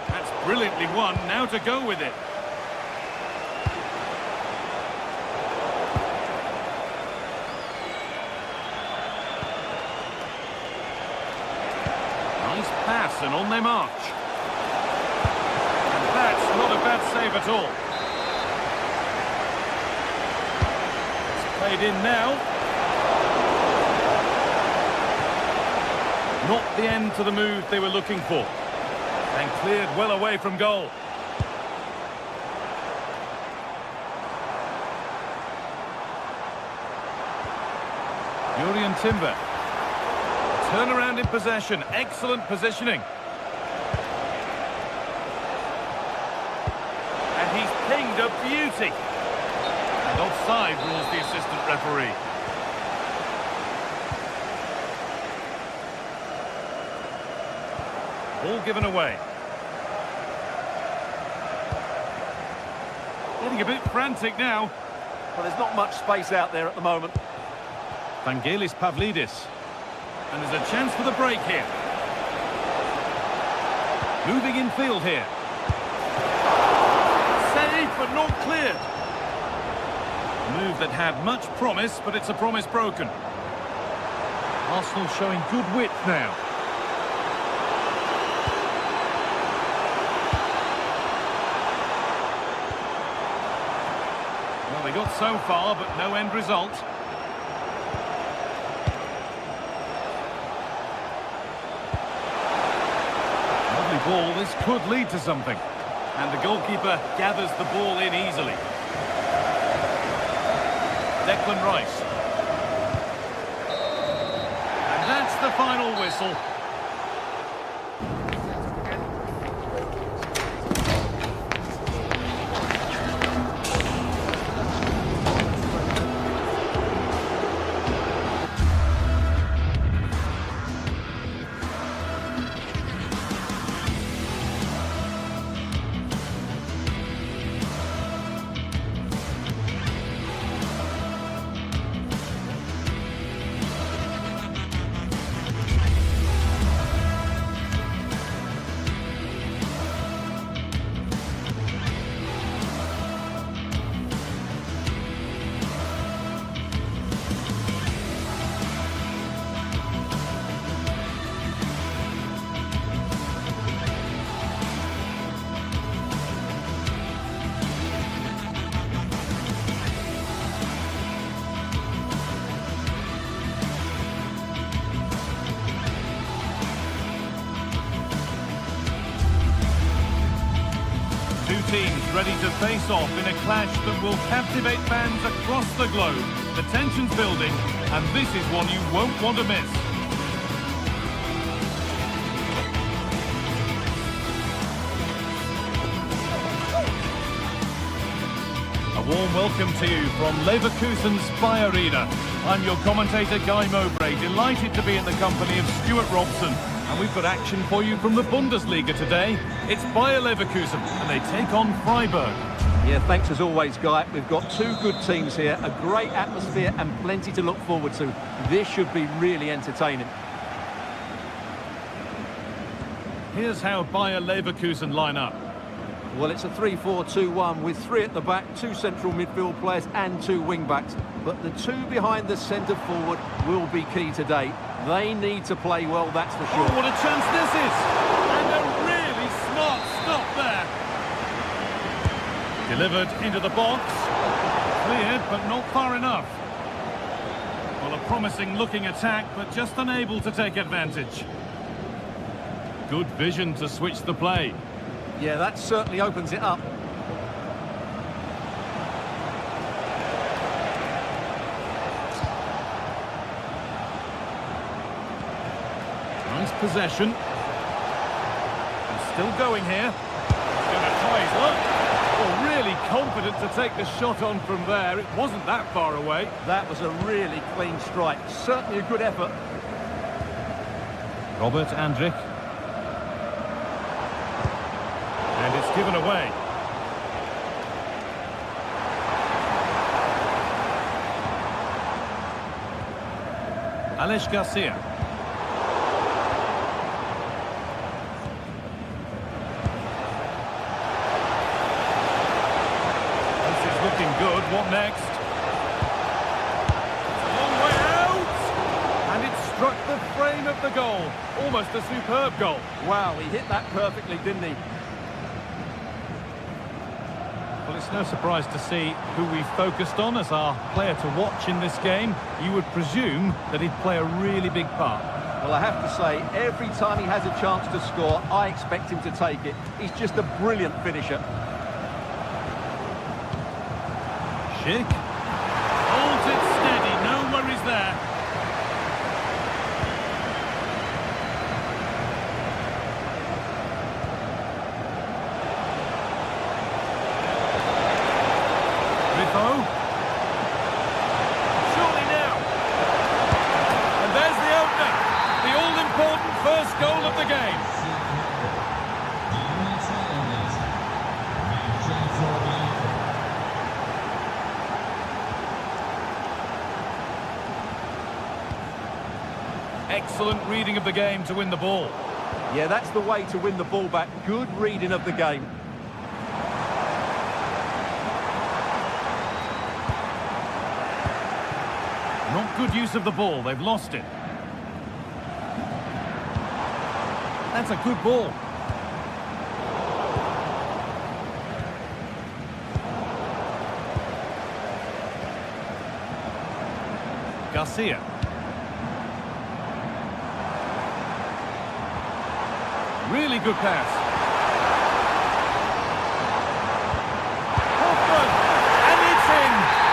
That's brilliantly won. Now to go with it. Nice pass and on they march. And that's not a bad save at all. It's played in now. Not the end to the move they were looking for. And cleared well away from goal. Jurriën Timber. Turnaround in possession. Excellent positioning. And he's pinged a beauty. And offside rules the assistant referee. Ball given away. Getting a bit frantic now. Well, there's not much space out there at the moment. Vangelis Pavlidis. And there's a chance for the break here. Moving in field here. Save, but not cleared. Move that had much promise, but it's a promise broken. Arsenal showing good width now. Well, they got so far, but no end result. Lovely ball, this could lead to something. And the goalkeeper gathers the ball in easily. Declan Rice. And that's the final whistle. Two teams ready to face off in a clash that will captivate fans across the globe. The tension's building, and this is one you won't want to miss. A warm welcome to you from Leverkusen's Bayer Arena. I'm your commentator, Guy Mowbray, delighted to be in the company of Stuart Robson. And we've got action for you from the Bundesliga today. It's Bayer Leverkusen, and they take on Freiburg. Yeah, thanks as always, Guy. We've got two good teams here, a great atmosphere and plenty to look forward to. This should be really entertaining. Here's how Bayer Leverkusen line up. Well, it's a 3-4-2-1 with 3 at the back, 2 central midfield players and 2 wing-backs. But the 2 behind the centre-forward will be key today. They need to play well, that's for sure. Oh, what a chance this is! And a really smart stop there. Delivered into the box. Cleared, but not far enough. Well, a promising-looking attack, but just unable to take advantage. Good vision to switch the play. Yeah, that certainly opens it up. Nice possession. He's still going here. He's going to try his luck. Well, really confident to take the shot on from there. It wasn't that far away. That was a really clean strike. Certainly a good effort. Robert Andrich. And it's given away. Alex Garcia. This is looking good. What next? It's a long way out! And it struck the frame of the goal. Almost a superb goal. Wow, he hit that perfectly, didn't he? Well, it's no surprise to see who we focused on as our player to watch in this game. You would presume that he'd play a really big part. Well, I have to say, every time he has a chance to score, I expect him to take it. He's just a brilliant finisher. Schick. Holds it steady, no worries there. Surely now. And there's the opener. The all-important first goal of the game. Excellent reading of the game to win the ball. Yeah, that's the way to win the ball back. Good reading of the game. Not good use of the ball, they've lost it. That's a good ball. Garcia. Really good pass. Hoffman, and it's in.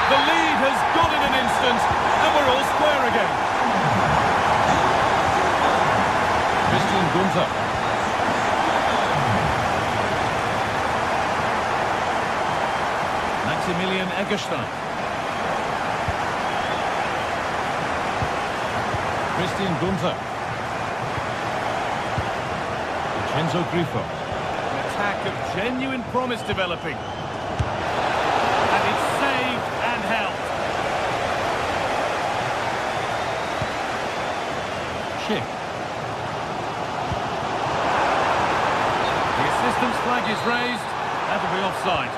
The lead has gone in an instant, and we're all square again. Christian Gunther. Maximilian Eggestein. Christian Gunther. Enzo Grifo. An attack of genuine promise developing. And it's saved and helped. Schick. The assistant's flag is raised. That'll be offside.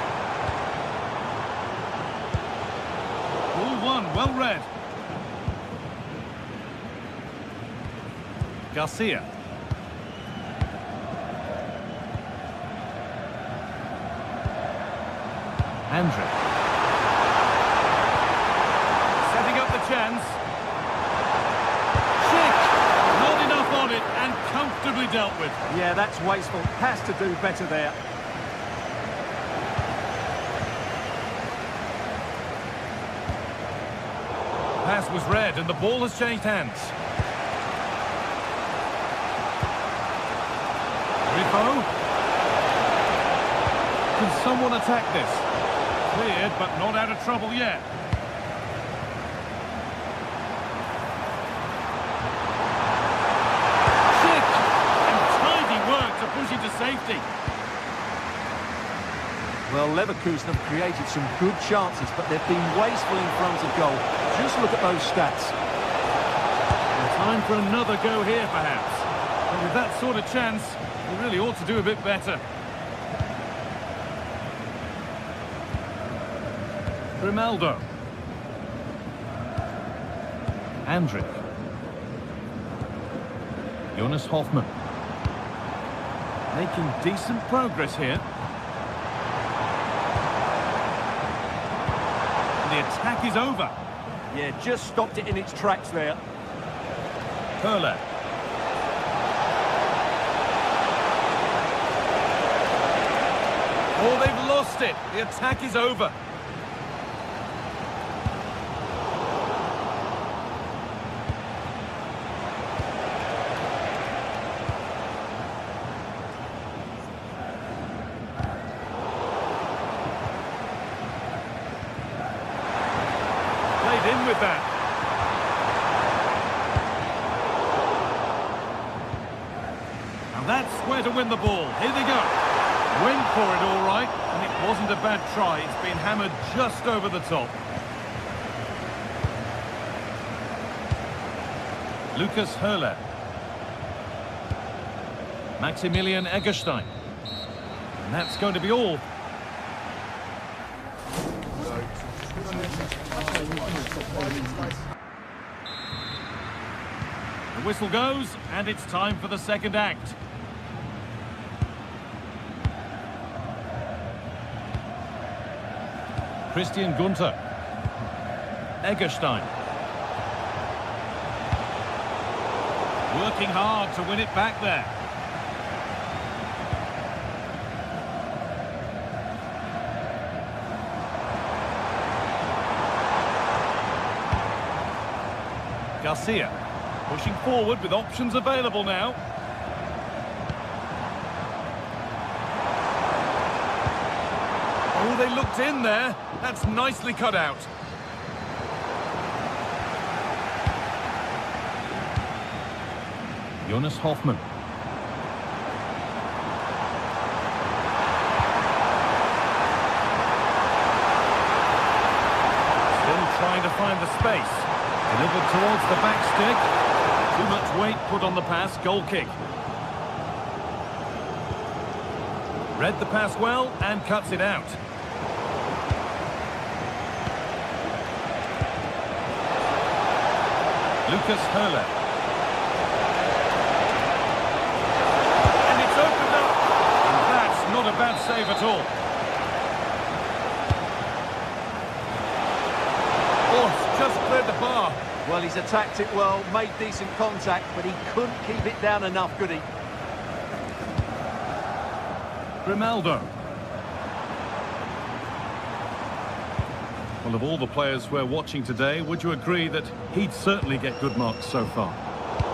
Ball one, well read. Garcia. Andrich. Setting up the chance. Schick. Not enough on it and comfortably dealt with. Yeah, that's wasteful. Has to do better there. Pass was read and the ball has changed hands. Grifo. Can someone attack this? Cleared, but not out of trouble yet. Schick! And tidy work to push into safety. Well, Leverkusen have created some good chances, but they've been wasteful in front of goal. Just look at those stats. Time for another go here, perhaps. And with that sort of chance, he really ought to do a bit better. Grimaldo. Andrick. Jonas Hoffmann. Making decent progress here. And the attack is over. Yeah, just stopped it in its tracks there. Perle. Oh, they've lost it. The attack is over. In with that. And that's where to win the ball. Here they go. Went for it all right, and it wasn't a bad try. It's been hammered just over the top. Lucas Höhler. Maximilian Eggestein. And that's going to be all. The whistle goes, and it's time for the second act. Christian Gunther. Eggestein. Working hard to win it back there. Garcia, pushing forward with options available now. Oh, they looked in there. That's nicely cut out. Jonas Hoffmann. Still trying to find the space. Delivered towards the back stick. Too much weight put on the pass. Goal kick. Read the pass well and cuts it out. Lucas Höhler. And it's opened up. And that's not a bad save at all. Oh, just cleared the bar. Well, he's attacked it well, made decent contact, but he couldn't keep it down enough, could he? Grimaldo. Well, of all the players we're watching today, would you agree that he'd certainly get good marks so far?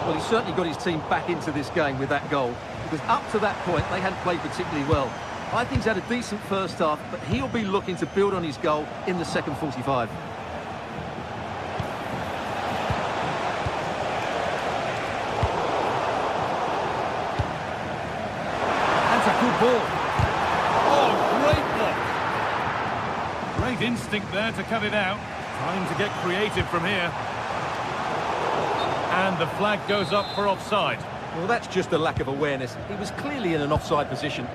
Well, he certainly got his team back into this game with that goal, because up to that point, they hadn't played particularly well. I think he's had a decent first half, but he'll be looking to build on his goal in the second 45. Good ball. Oh, great block. Great instinct there to cut it out. Trying to get creative from here. And the flag goes up for offside. Well, that's just a lack of awareness. He was clearly in an offside position.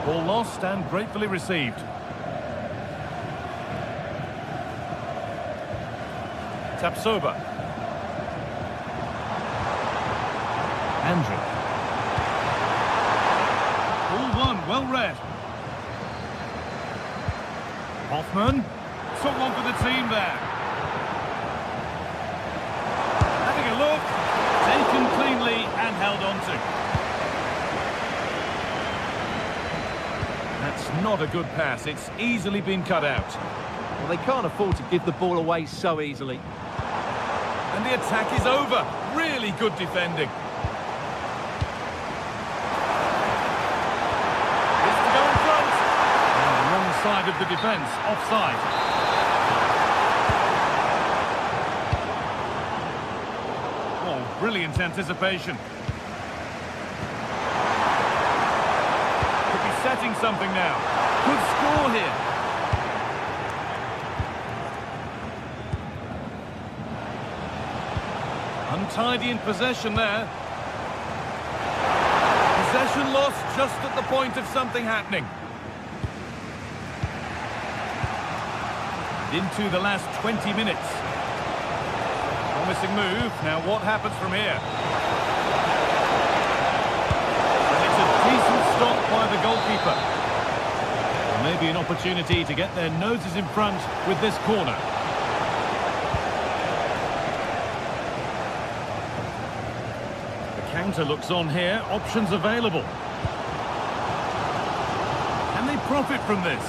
Ball lost and gratefully received. Tapsoba. Andrew. Well read. Hoffmann took one for the team there. Having a look, taken cleanly and held on to. That's not a good pass. It's easily been cut out. Well, they can't afford to give the ball away so easily. And the attack is over. Really good defending. Side of the defence, offside. Oh, brilliant anticipation. Could be setting something now. Could score here. untidy in possession there. Possession lost just at the point of something happening. Into the last 20 minutes. Promising move. Now what happens from here? And it's a decent stop by the goalkeeper. Maybe an opportunity to get their noses in front with this corner. The counter looks on here. Options available. Can they profit from this?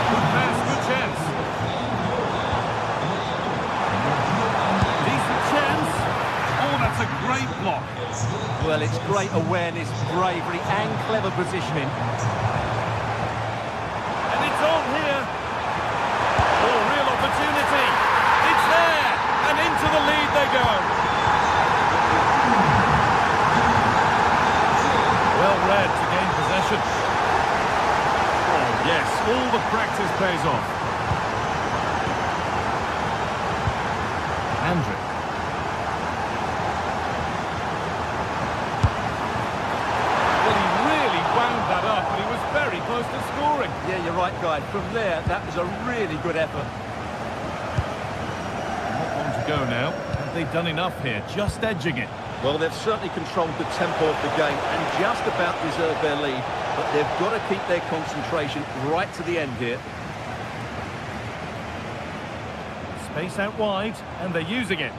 Good pass, good chance. Decent chance. Oh, that's a great block. Well, it's great awareness, bravery and clever positioning. And it's on here. Oh, real opportunity. It's there. And into the lead they go. Well read to gain possession. Oh, yes. All the practice pays off. Andrew. That up, but he was very close to scoring. Yeah, you're right, Guy. From there, that was a really good effort. Not long to go now. Have they done enough here? Just edging it. Well, they've certainly controlled the tempo of the game and just about deserved their lead, but they've got to keep their concentration right to the end here. Space out wide, and they're using it.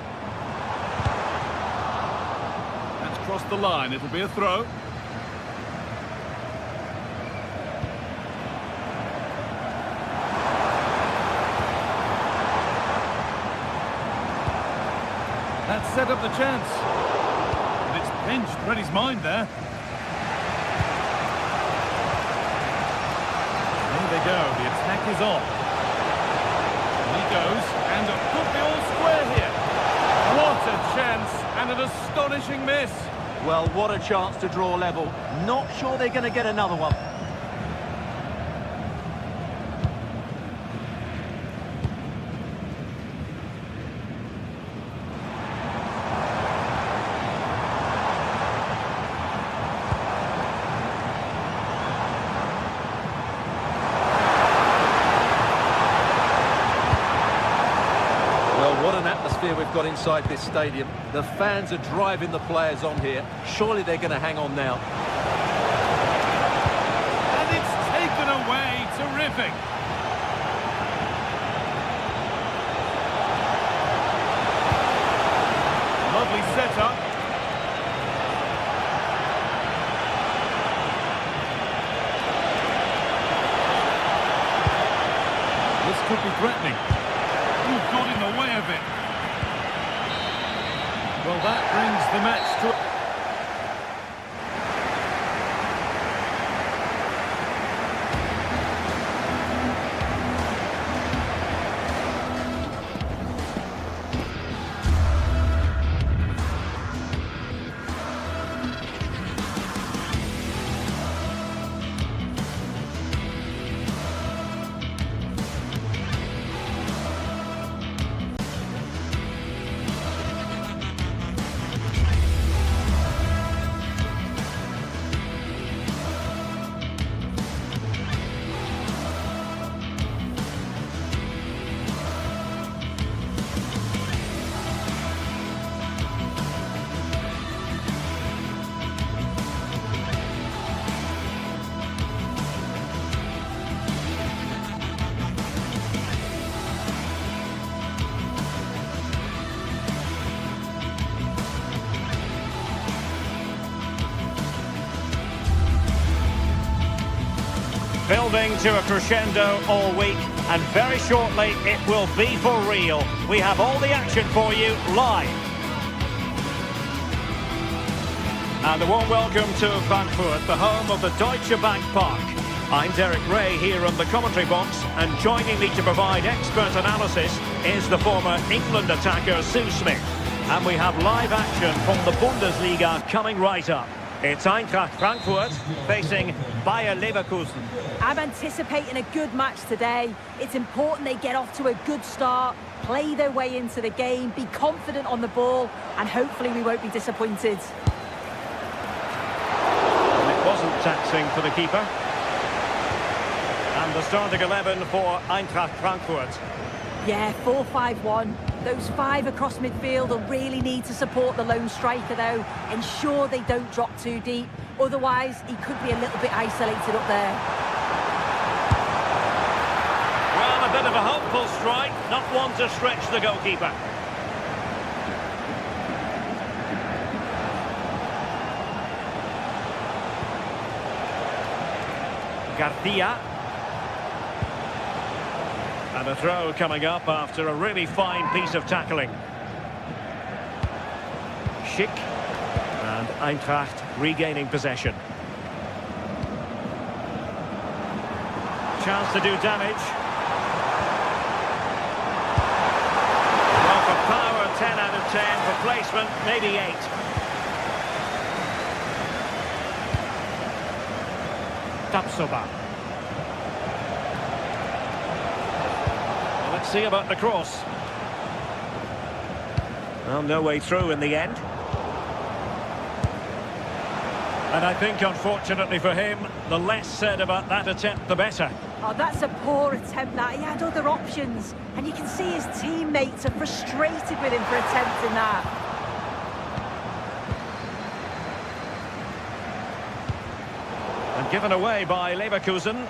That's crossed the line. It'll be a throw. That set up the chance. But it's pinched Reddy's mind there. There they go. The attack is on. And he goes. And it could be all square here. What a chance. And an astonishing miss. Well, what a chance to draw level. Not sure they're going to get another one. What an atmosphere we've got inside this stadium. The fans are driving the players on here. Surely they're going to hang on now. And it's taken away. Terrific. Lovely setup. This could be threatening. Got in the way of it. Well, that brings the match to... Building to a crescendo all week, and very shortly it will be for real. We have all the action for you live. And a warm welcome to Frankfurt, the home of the Deutsche Bank Park. I'm Derek Ray here on the commentary box, and joining me to provide expert analysis is the former England attacker Sue Smith. And we have live action from the Bundesliga coming right up. It's Eintracht Frankfurt facing Bayer Leverkusen. I'm anticipating a good match today. It's important they get off to a good start, play their way into the game, be confident on the ball, and hopefully we won't be disappointed. And it wasn't taxing for the keeper. And the starting 11 for Eintracht Frankfurt. Yeah, 4-5-1. Those 5 across midfield will really need to support the lone striker, though. Ensure they don't drop too deep. Otherwise, he could be a little bit isolated up there. Well, a bit of a hopeful strike. Not one to stretch the goalkeeper. Garcia. And a throw coming up after a really fine piece of tackling. Schick. And Eintracht regaining possession. Chance to do damage. Well, for power, 10 out of 10. For placement, maybe 8. Tapsoba. Let's see about the cross. Well, no way through in the end. And I think, unfortunately for him, the less said about that attempt, the better. Oh, that's a poor attempt, that. He had other options. And you can see his teammates are frustrated with him for attempting that. And given away by Leverkusen.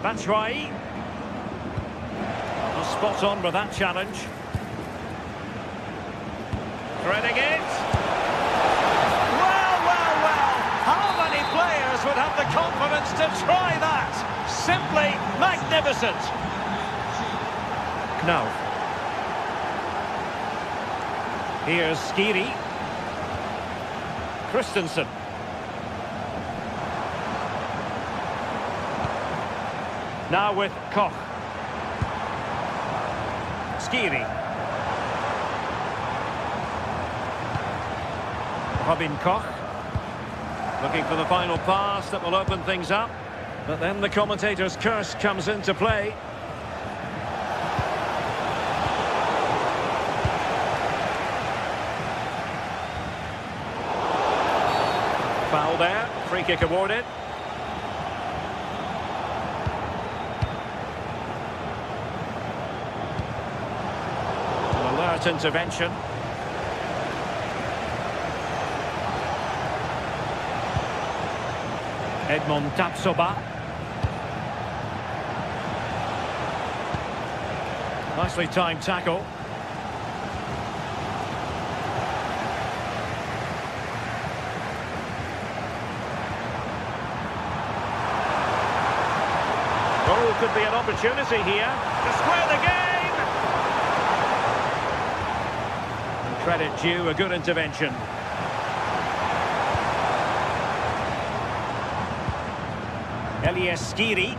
Batshuayi. Spot on with that challenge. Threading it. Well, well, well. How many players would have the confidence to try that? Simply magnificent. Knauf. Here's Skiri. Christensen. Now with Koch. Skiri. Robin Koch. Looking for the final pass that will open things up. But then the commentator's curse comes into play. Foul there. Free kick awarded. Intervention. Edmond Tapsoba. Nicely timed tackle. Oh, could be an opportunity here to square the game. Credit due, a good intervention. Elias Skiri.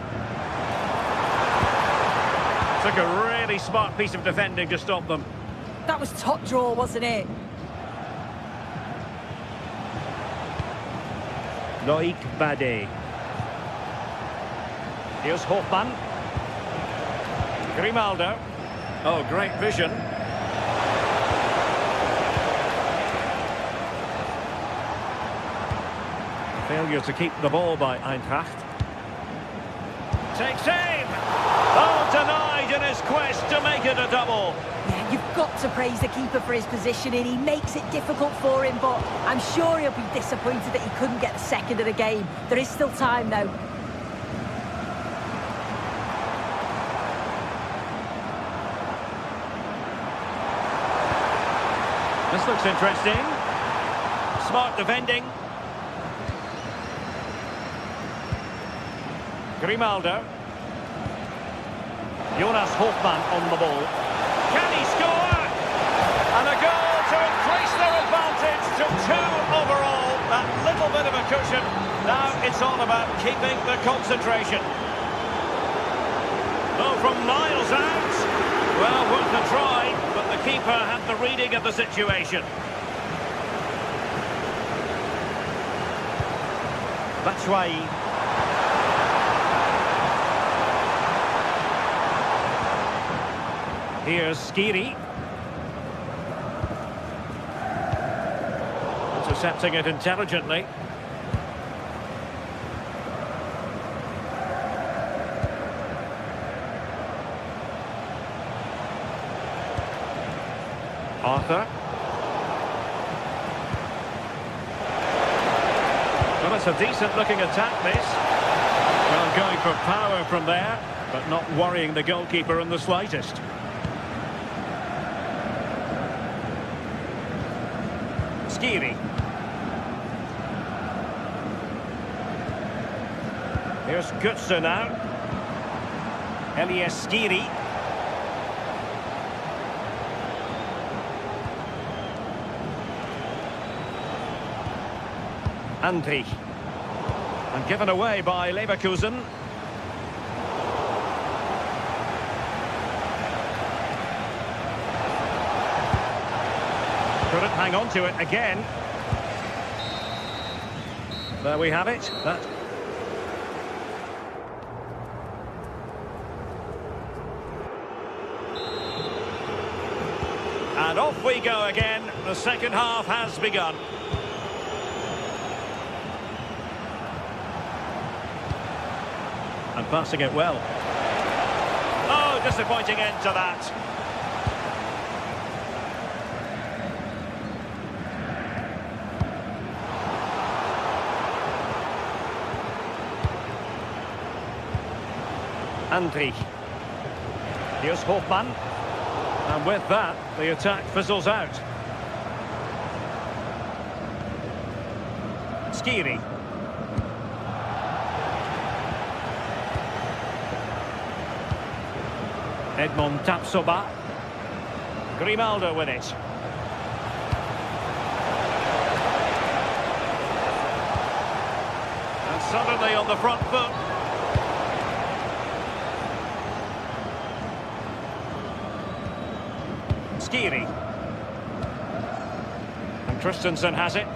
Took a really smart piece of defending to stop them. That was top draw, wasn't it? Loic Bade. Here's Hofmann. Grimaldo. Oh, great vision. Failure to keep the ball by Eintracht. Takes aim! Oh, denied in his quest to make it a double. Yeah, you've got to praise the keeper for his positioning. He makes it difficult for him, but I'm sure he'll be disappointed that he couldn't get the second of the game. There is still time, though. This looks interesting. Smart defending. Grimaldo. Jonas Hofmann on the ball. Can he score? And a goal to increase their advantage to 2 overall. That little bit of a cushion. Now it's all about keeping the concentration. Oh, from miles out. Well, worth a try, but the keeper had the reading of the situation. Batshuayi. Here's Skiri. Intercepting it intelligently. Arthur. Well, it's a decent-looking attack, this. Well, going for power from there, but not worrying the goalkeeper in the slightest. Skiri. Here's Götze now. Elias Skiri. Andri. And given away by Leverkusen. Couldn't hang on to it again. There we have it. And off we go again. The second half has begun. And passing it well. Oh, disappointing end to that. Andri. Here's Hofmann. And with that, the attack fizzles out. Skiri. Edmond Tapsoba. Grimaldo with it. And suddenly on the front foot. Skiri. And Christensen has it.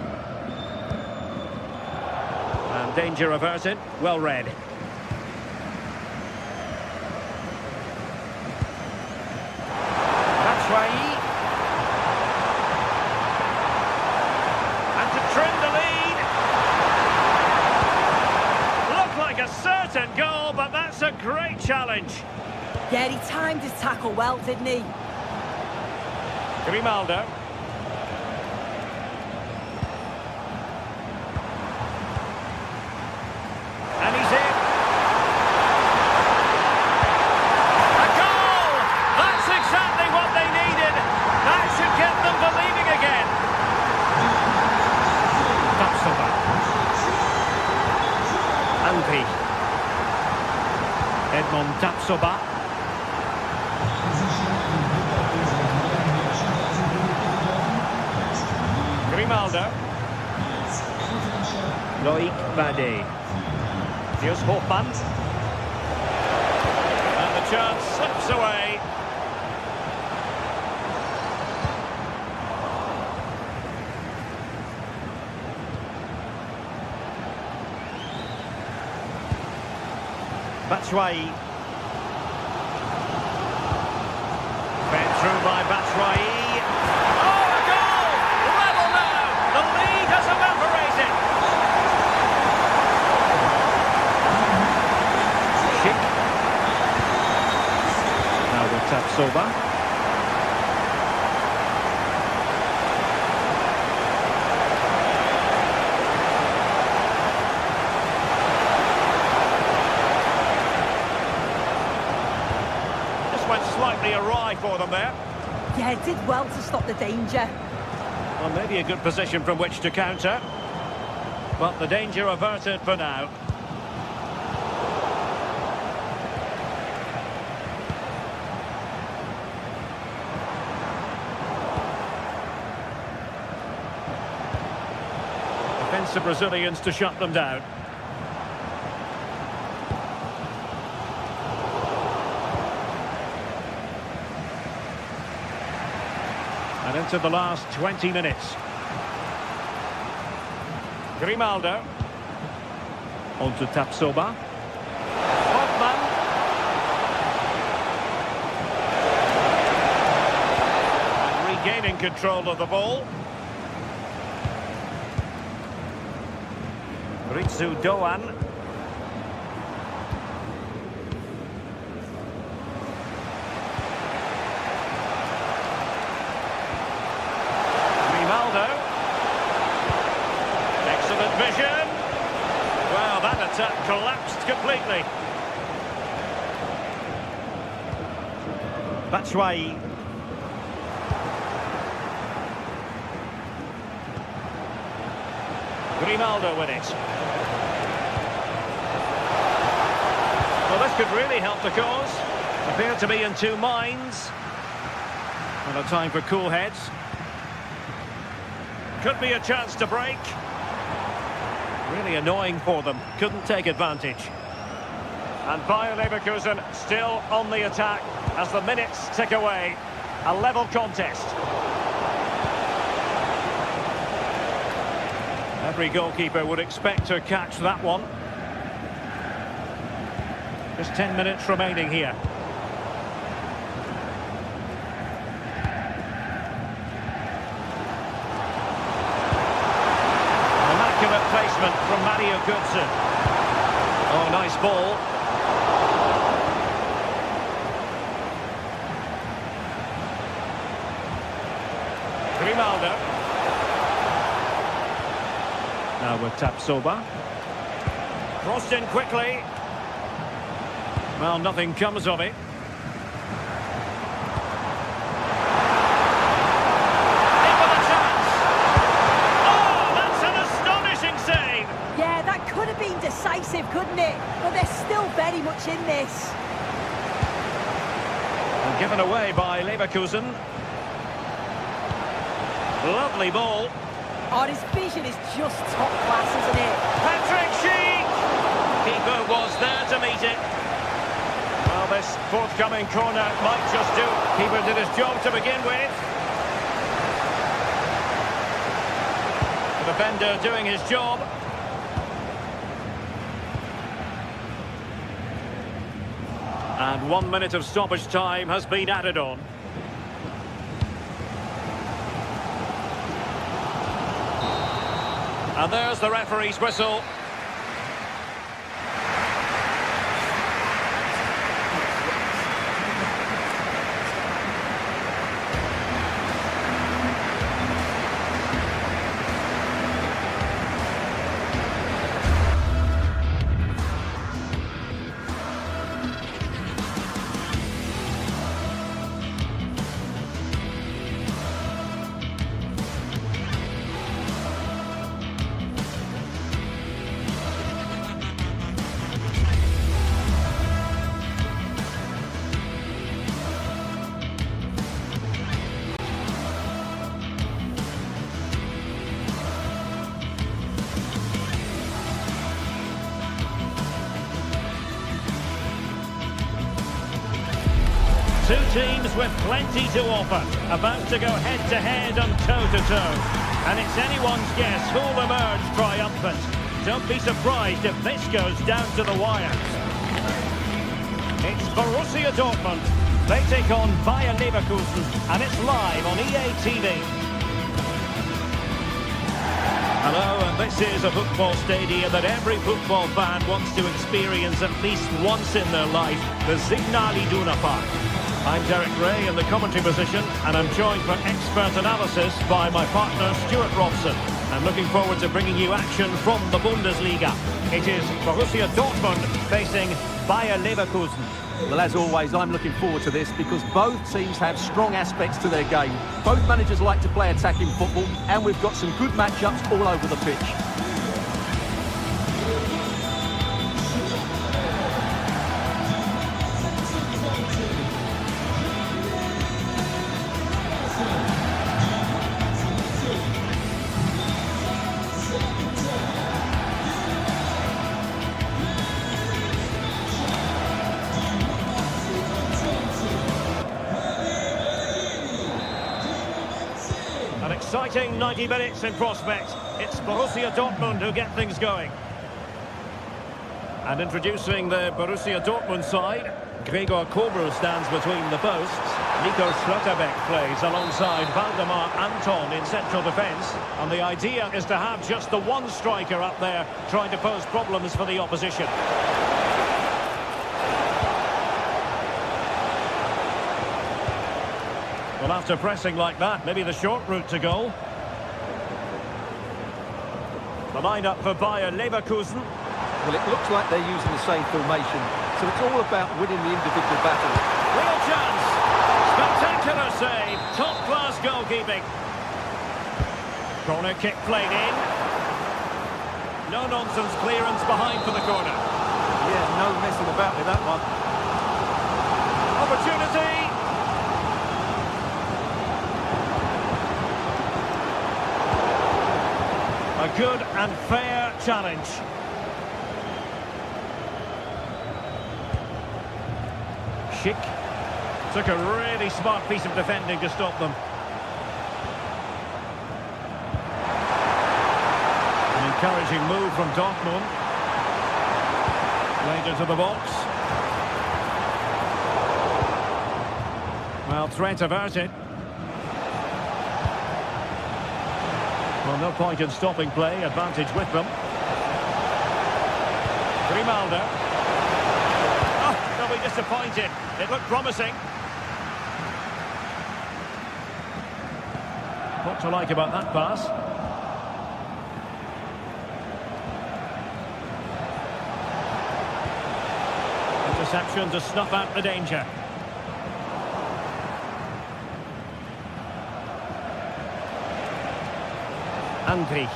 And danger averted. Well read. Batshuayi. And to trim the lead. Looked like a certain goal, but that's a great challenge. Yeah, he timed his tackle well, didn't he? Grimaldo. And he's in. A goal! That's exactly what they needed. That should get them believing again. Tapsoba. Andri. Edmond Tapsoba. Grimaldo. Loic Bade. Here's Hofmann. And the chance slips away. Batshuayi. Fed through by Batshuayi. Tapsoba. Just went slightly awry for them there. Yeah, it did well to stop the danger. Well, maybe a good position from which to counter. But the danger averted for now. The Brazilians to shut them down. And into the last 20 minutes. Grimaldo. On to Tapsoba. Hoffman. And regaining control of the ball. Ritsu Doan. Grimaldo. Excellent vision. Well, that attack collapsed completely. Batshuayi. Grimaldo with it. Well, this could really help the cause. Appear to be in two minds. And a time for cool heads. Could be a chance to break. Really annoying for them. Couldn't take advantage. And Bayer Leverkusen still on the attack as the minutes tick away. A level contest. Every goalkeeper would expect to catch that one. Just 10 minutes remaining here. Immaculate placement from Mario Götze. Oh, nice ball. Grimaldo. Now with Tapsoba. Crossed in quickly. Well, nothing comes of it. In with a chance. Oh, that's an astonishing save. Yeah, that could have been decisive, couldn't it? But they're still very much in this. And given away by Leverkusen. Lovely ball. Oh, his vision is just top class, isn't it? Patrick Schick! Keeper was there to meet it. Well, this forthcoming corner might just do. Keeper did his job to begin with. The defender doing his job. And 1 minute of stoppage time has been added on. And there's the referee's whistle. Two teams with plenty to offer, about to go head-to-head and toe-to-toe. And it's anyone's guess who'll emerge triumphant. Don't be surprised if this goes down to the wire. It's Borussia Dortmund. They take on Bayer Leverkusen, and it's live on EA TV. Hello, and this is a football stadium that every football fan wants to experience at least once in their life, the Signal Iduna Park. I'm Derek Ray in the commentary position, and I'm joined for expert analysis by my partner Stuart Robson. I'm looking forward to bringing you action from the Bundesliga. It is Borussia Dortmund facing Bayer Leverkusen. Well, as always, I'm looking forward to this because both teams have strong aspects to their game. Both managers like to play attacking football, and we've got some good matchups all over the pitch. exciting 90 minutes in prospect. It's Borussia Dortmund who get things going. And introducing the Borussia Dortmund side, Gregor Kobel stands between the posts. Nico Schlotterbeck plays alongside Valdemar Anton in central defence. And the idea is to have just the one striker up there trying to pose problems for the opposition. Well, after pressing like that, maybe the short route to goal. The line-up for Bayer Leverkusen. Well, it looks like they're using the same formation, so it's all about winning the individual battle. Real chance! Spectacular save! Top-class goalkeeping. Corner kick played in. No-nonsense clearance behind for the corner. Yeah, no messing about with that one. Opportunity! A good and fair challenge. Schick took a really smart piece of defending to stop them. An encouraging move from Dortmund. Played into the box. Well, threat averted. Well, no point in stopping play. Advantage with them. Grimaldo. Oh, they'll be disappointed. It looked promising. What to like about that pass? Interception to snuff out the danger. Andri.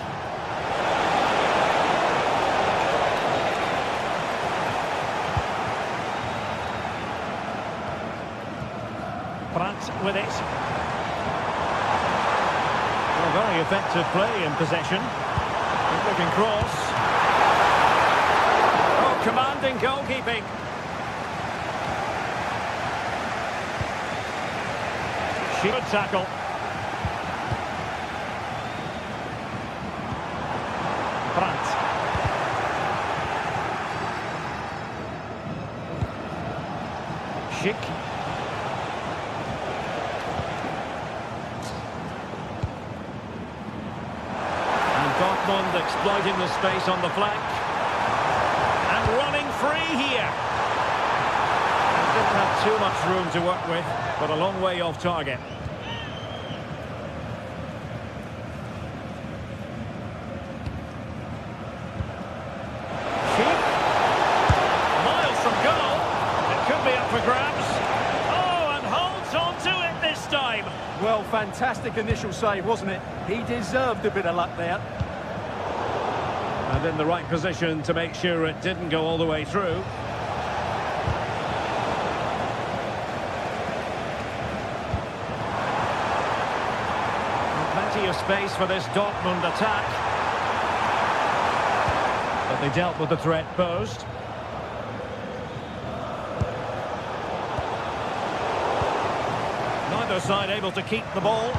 Pratt with it. Well, very effective play in possession. Good looking cross. Oh, commanding goalkeeping. Good tackle. Pratt. Schick. And Dortmund exploiting the space on the flank. And running free here. Didn't have too much room to work with, but a long way off target. For grabs. Oh, and holds on to it this time. Well, fantastic initial save, wasn't it? He deserved a bit of luck there. And in the right position to make sure it didn't go all the way through. And plenty of space for this Dortmund attack. But they dealt with the threat posed. Neither side able to keep the ball.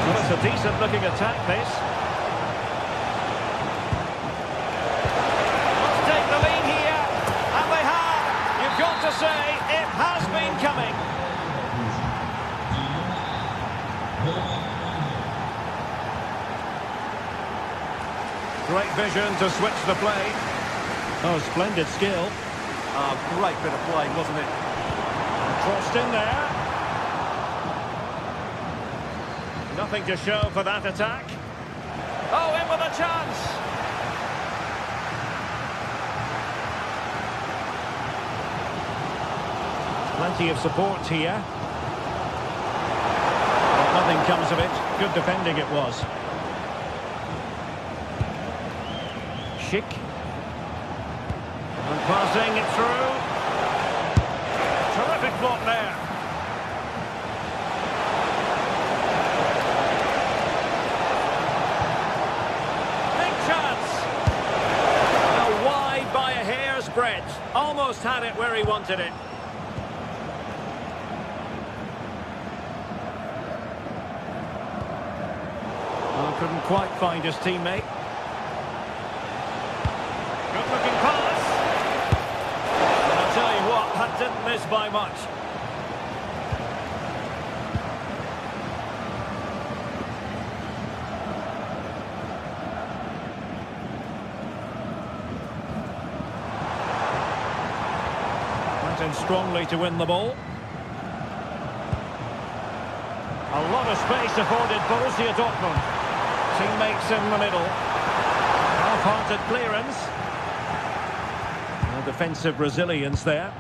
Well, it's a decent looking attack, this. Let's take the lead here, and they have. You've got to say, it has been coming. Great vision to switch the play. Oh, splendid skill. Great bit of play, wasn't it? Crossed in there. Nothing to show for that attack. Oh, in with a chance. Plenty of support here. But nothing comes of it. Good defending it was. Schick. And passing it through. Terrific block there. Big chance. Now wide by a hair's almost had it where he wanted it. Oh, couldn't quite find his teammate. Good looking pass. And I'll tell you what, that didn't miss by much. In strongly to win the ball. A lot of space afforded Borussia Dortmund. Teammates in the middle. Half-hearted clearance. No defensive resilience there.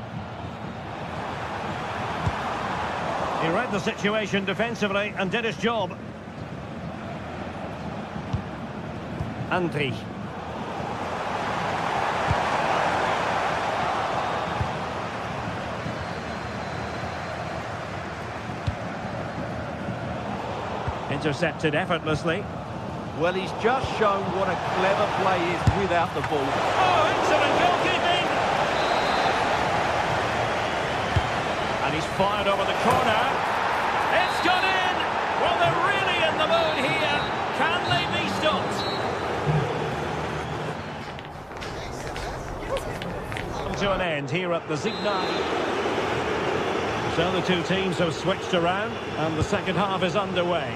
He read the situation defensively and did his job. Andri. Intercepted effortlessly. Well, he's just shown what a clever play is without the ball. Oh, excellent goalkeeping! And he's fired over the corner. It's gone in! Well, they're really in the mood here. Can they be stopped? Come to an end here at the Signal. So the two teams have switched around and the second half is underway.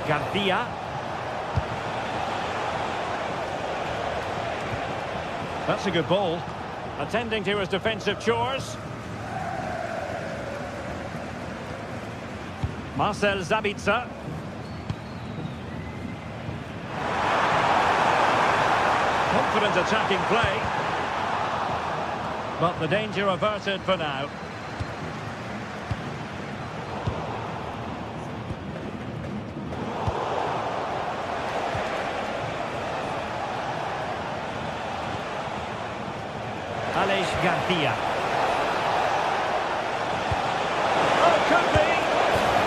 Garcia. That's a good ball. Attending to his defensive chores. Marcel Sabitzer. Confident attacking play. But the danger averted for now. Garcia. Oh, could be.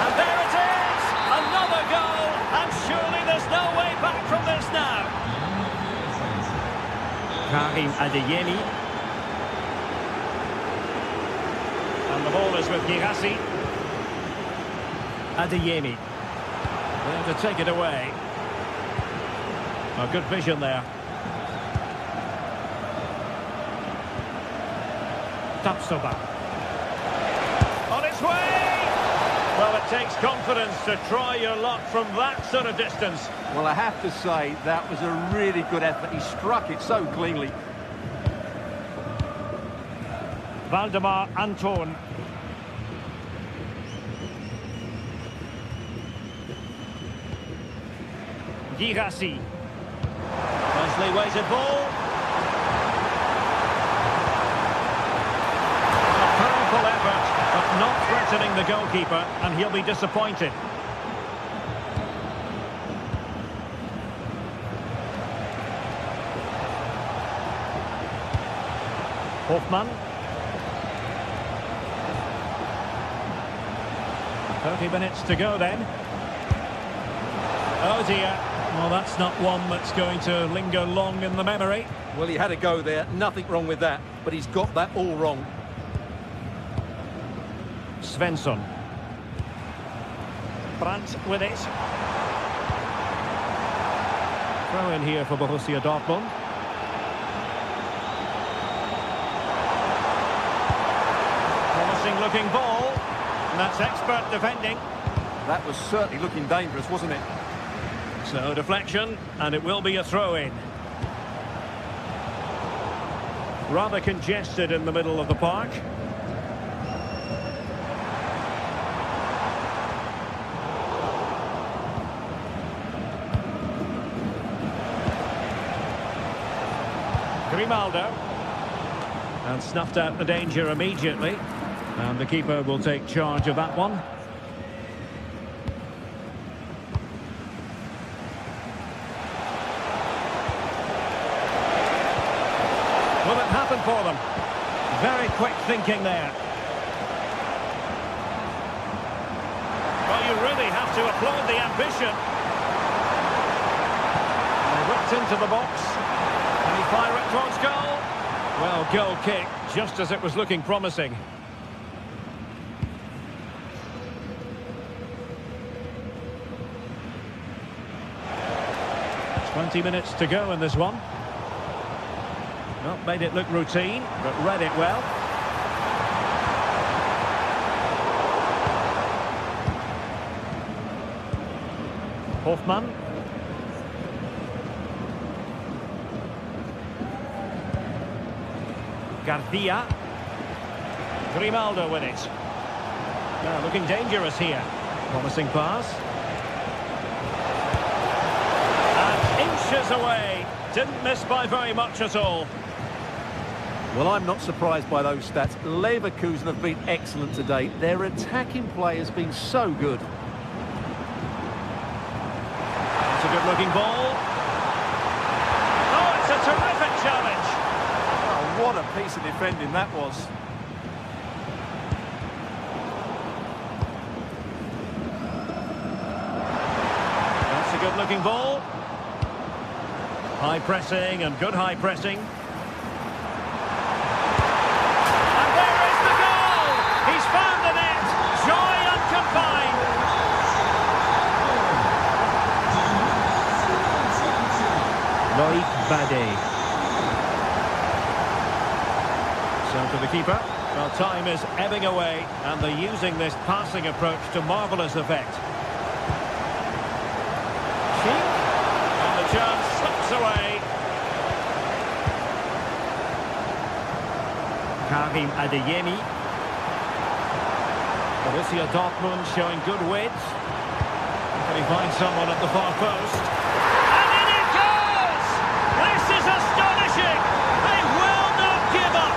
And there it is. Another goal. And surely there's no way back from this now. Karim Adeyemi. And the ball is with Girassi. Adeyemi. There to take it away. Oh, good vision there. Tapsoba. On its way! Well, it takes confidence to try your luck from that sort of distance. Well, I have to say, that was a really good effort. He struck it so cleanly. Valdemar Anton. Girassi. Nicely weighted ball. Effort, but not threatening the goalkeeper, and he'll be disappointed. Hoffmann. 30 minutes to go then. Oh dear. Well, that's not one that's going to linger long in the memory. Well, he had a go there. Nothing wrong with that, but he's got that all wrong. Svensson. Brandt with it. Throw in here for Borussia Dortmund. Promising looking ball. And that's expert defending. That was certainly looking dangerous, wasn't it? So deflection, and it will be a throw-in. Rather congested in the middle of the park. Grimaldo. And snuffed out the danger immediately. And the keeper will take charge of that one. Will it happen for them? Very quick thinking there. really have to applaud the ambition. They whipped into the box. Can he fire it towards goal? Well, goal kick, just as it was looking promising. "20 minutes to go in this one. Not made it look routine, but read it well. Hoffmann. Garcia. Grimaldo with it. Now looking dangerous here. Promising pass. And inches away. Didn't miss by very much at all. Well, I'm not surprised by those stats. Leverkusen have been excellent today. Their attacking play has been so good. It's a good-looking ball. Oh, it's a terrific challenge. Oh, what a piece of defending that was. That's a good-looking ball. High pressing and good high pressing. And there is the goal! He's found the net! Joy unconfined! Loïc Badé. So to the keeper. Well, time is ebbing away, and they're using this passing approach to marvellous effect. And the chance slips away. Karim Adeyemi. Borussia Dortmund showing good width. Can he find someone at the far post? And in it goes! This is astonishing! They will not give up!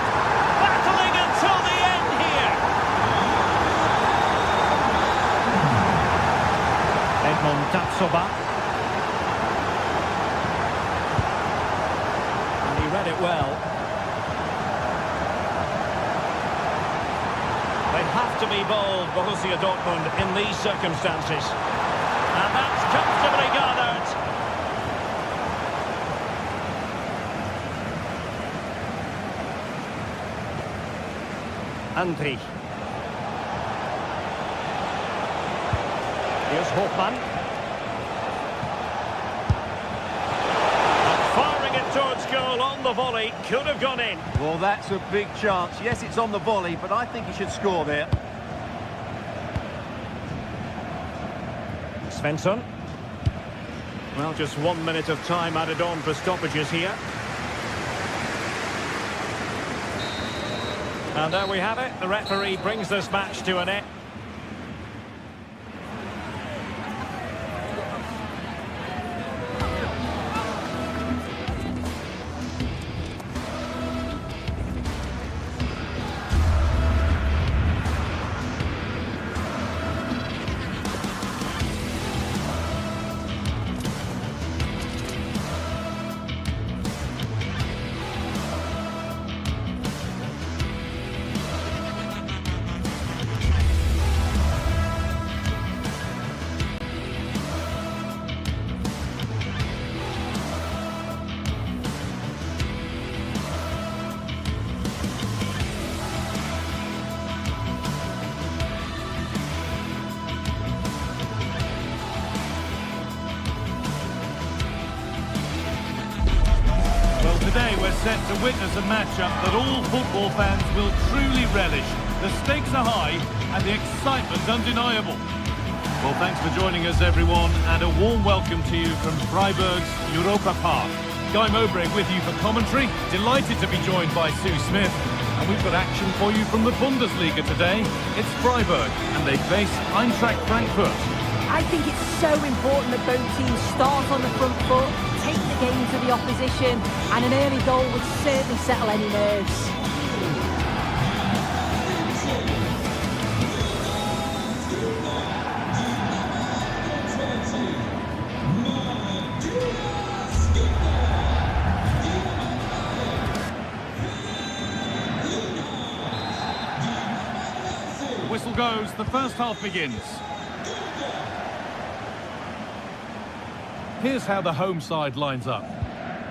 Battling until the end here! Edmond Tapsoba. And he read it well. They have to be bold, Borussia Dortmund, in these circumstances. And that's comfortably gathered. Andri. Here's Hoffmann. And firing it towards goal on the volley. Could have gone in. Well, that's a big chance. Yes, it's on the volley, but I think he should score there. Svensson. Well, just 1 minute of time added on for stoppages here. And there we have it. The referee brings this match to an end. Today we're set to witness a matchup that all football fans will truly relish. The stakes are high and the excitement undeniable. Well, thanks for joining us, everyone, and a warm welcome to you from Freiburg's Europa Park. Guy Mowbray with you for commentary. Delighted to be joined by Sue Smith. And we've got action for you from the Bundesliga today. It's Freiburg and they face Eintracht Frankfurt. I think it's so important that both teams start on the front foot, take the game to the opposition, and an early goal would certainly settle any nerves. The whistle goes, the first half begins. Here's how the home side lines up.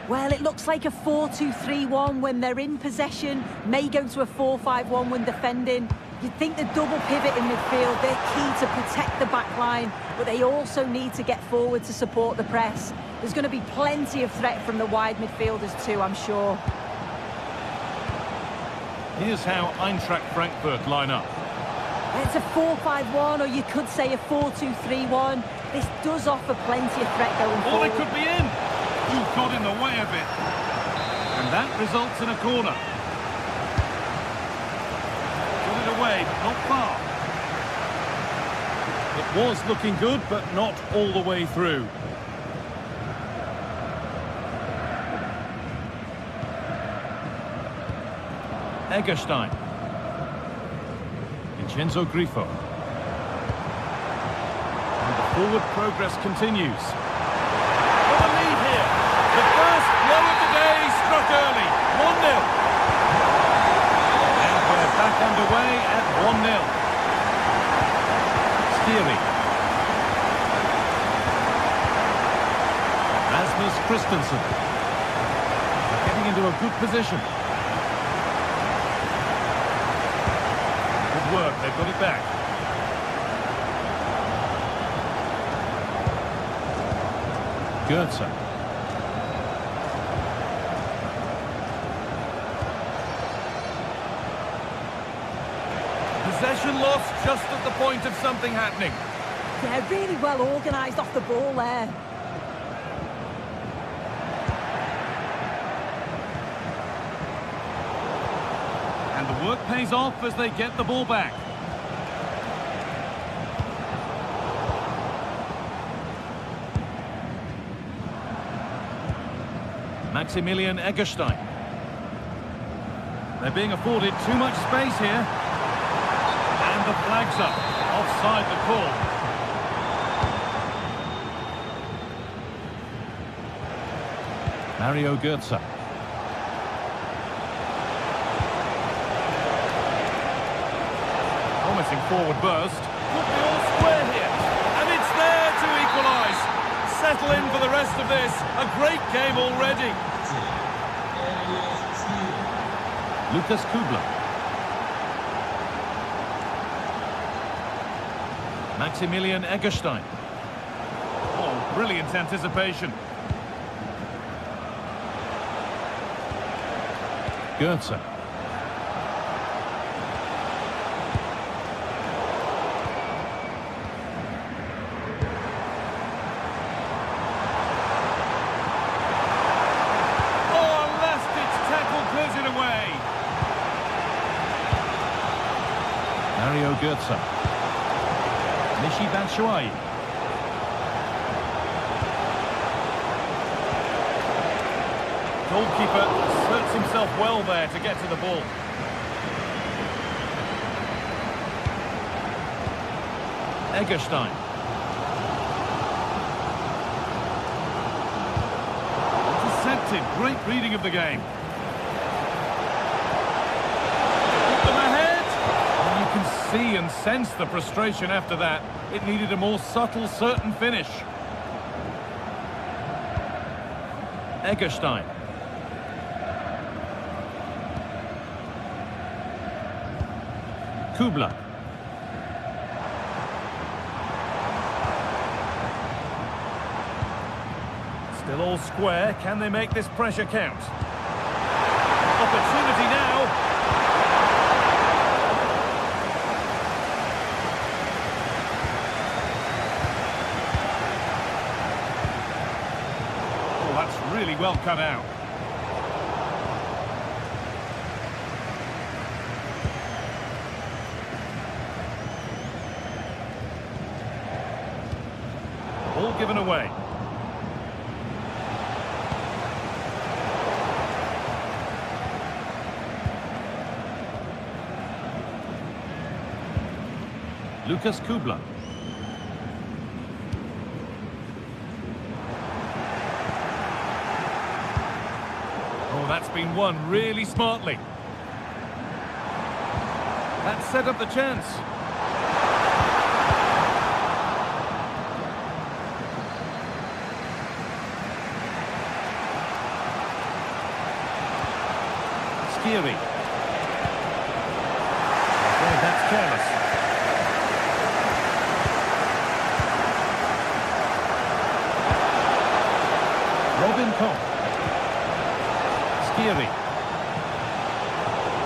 Well, it looks like a 4-2-3-1 when they're in possession, may go to a 4-5-1 when defending. You'd think the double pivot in midfield, they're key to protect the back line, but they also need to get forward to support the press. There's going to be plenty of threat from the wide midfielders too, I'm sure. Here's how Eintracht Frankfurt line up. It's a 4-5-1, or you could say a 4-2-3-1. This does offer plenty of threat going Oh, forward. it could be in! Who got in the way of it? And that results in a corner. Got it away, but not far. It was looking good, but not all the way through. Egerstein. Vincenzo Grifo. And the forward progress continues. What a lead here. The first blow of the day struck early. 1-0. And we're back underway at 1-0. Skiri. Rasmus Christensen. Getting into a good position. Good work, they've got it back. Goetze. Possession lost just at the point of something happening. Yeah, really well organised off the ball there. And the work pays off as they get the ball back. Maximilian Egerstein. They're being afforded too much space here. And the flag's up. Offside the call. Mario Goetze. Promising forward burst. Could be all square here. And it's there to equalise. Settle in for the rest of this. A great game already. Lucas Kubler. Maximilian Egerstein. Oh, brilliant anticipation. Goetze. Mario Goetze. Michy Batshuayi. Goalkeeper asserts himself well there to get to the ball. Egerstein. Intercepted. Great reading of the game. See and sense the frustration after that. It needed a more subtle, certain finish. Egerstein. Kubler. Still all square. Can they make this pressure count? Opportunity now. Really well cut out. Ball given away. Lucas Kubler. Oh, that's been won really smartly. That set up the chance. Skiri. Okay, that's careless. Robin Koch. Skiri.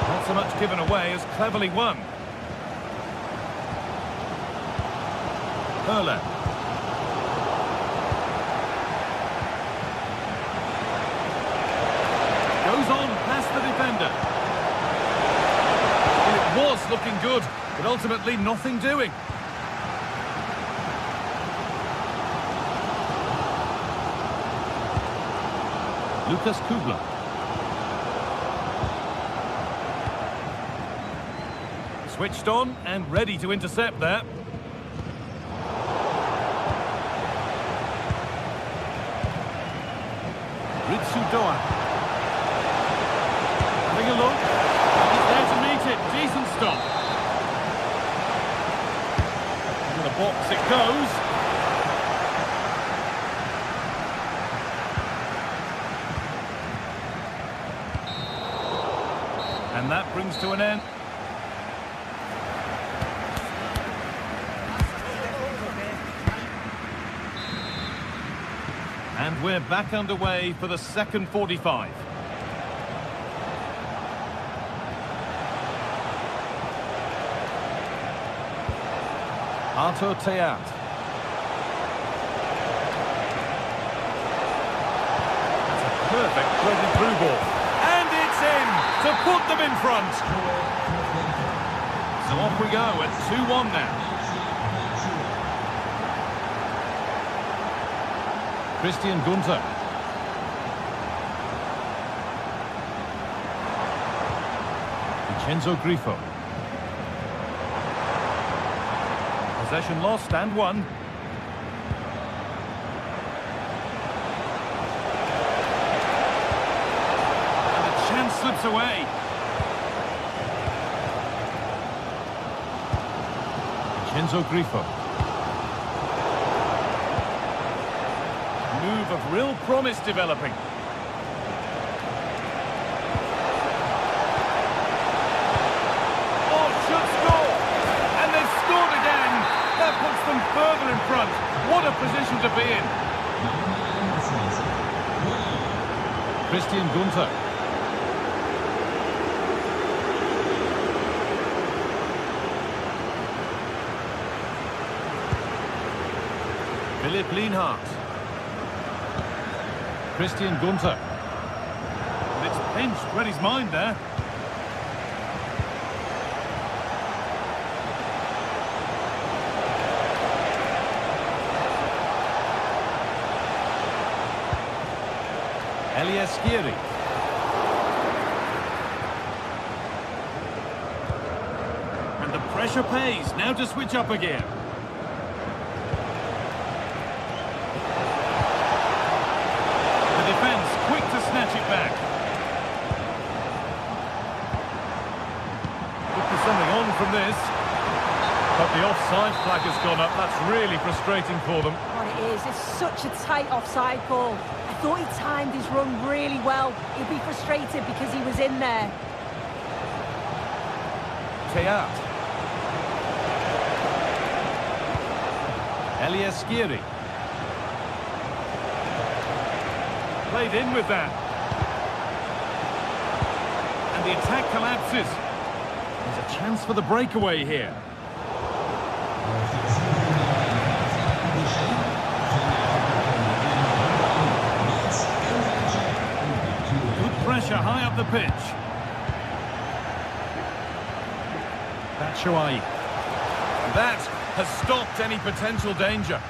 Not so much given away as cleverly won. Hurler. Goes on past the defender. It was looking good, but ultimately nothing doing. Lucas Kubler. Switched on and ready to intercept there. Ritsudoa. Having a look. He's there to meet it. Decent stop. Into the box it goes. And that brings to an end. And we're back underway for the second 45. Artur Teat. That's a perfect threaded through ball. And it's in to put them in front. So off we go at 2-1 now. Christian Gunther. Vincenzo Grifo. Possession lost and won. And the chance slips away. Vincenzo Grifo. Move of real promise developing. Oh, should score! And they've scored again! That puts them further in front. What a position to be in. Christian Gunther. Philipp Lienhardt. Christian Gunther. And it's pinched, read his mind there. Elias Skiri. And the pressure pays, now to switch up again. Quick to snatch it back. Looking for something on from this. But the offside flag has gone up. That's really frustrating for them. What it is, it's such a tight offside call. I thought he timed his run really well. He'd be frustrated because he was in there. Teat. Elias Skiri. Played in with that. And the attack collapses. There's a chance for the breakaway here. Good pressure high up the pitch. Batshuayi. That has stopped any potential danger.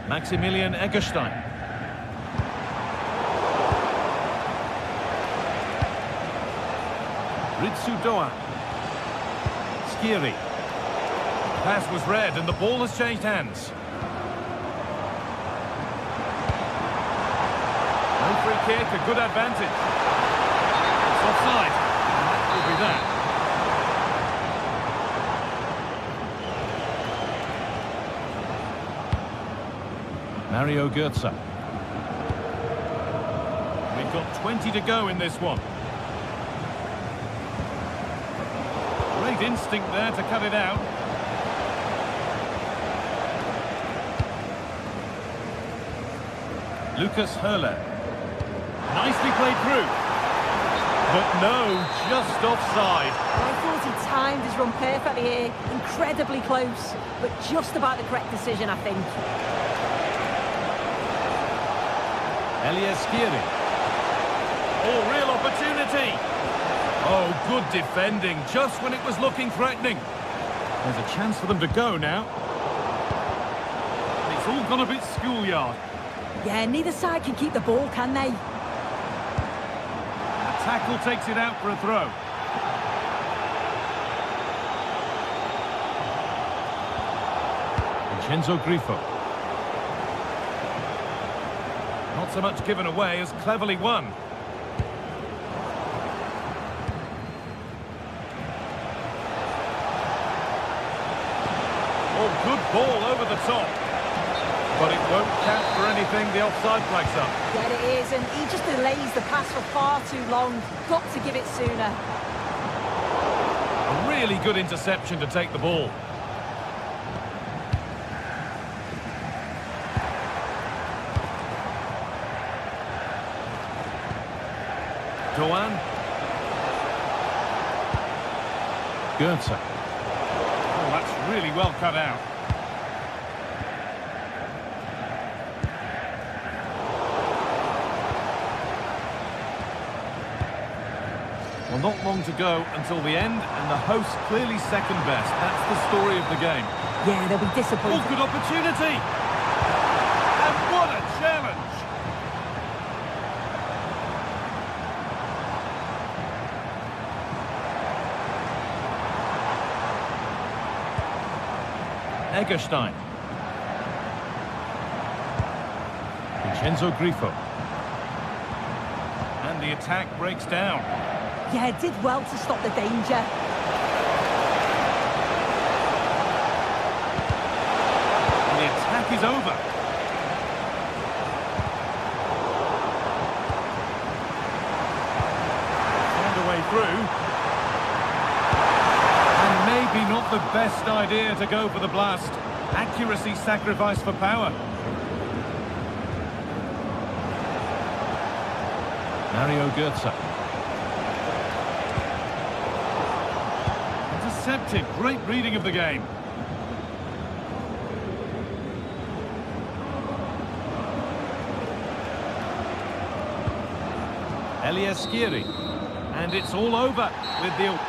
Maximilian Eggestein. Ritsudoa. Skiri. Pass was read and the ball has changed hands. No free kick, a good advantage. It's offside. And that will be that. Mario Götze. got 20 to go in this one. Great instinct there to cut it out. Lucas Hurler. Nicely played through. But no, just offside. I thought he timed his run perfectly here. Incredibly close, but just about the correct decision, I think. Elias Skiri. Oh, real opportunity. Oh, good defending, just when it was looking threatening. There's a chance for them to go now. It's all gone a bit schoolyard. Yeah, neither side can keep the ball, can they? The tackle takes it out for a throw. Vincenzo Grifo. Not so much given away as cleverly won. Oh, good ball over the top. But it won't count for anything, the offside flags up. Yeah, it is, and he just delays the pass for far too long. Got to give it sooner. A really good interception to take the ball. Doan. Goetze. Oh, that's really well cut out. Well, not long to go until the end, and the hosts clearly second best. That's the story of the game. Yeah, they'll be disappointed. Oh, good opportunity! And what a challenge! Egerstein. Vincenzo Grifo. And the attack breaks down. Yeah, did well to stop the danger. And the attack is over. Found a way through. And maybe not the best idea to go for the blast. Accuracy sacrificed for power. Mario Goetze. Intercepted. Great reading of the game. Elias Skiri. And it's all over with the...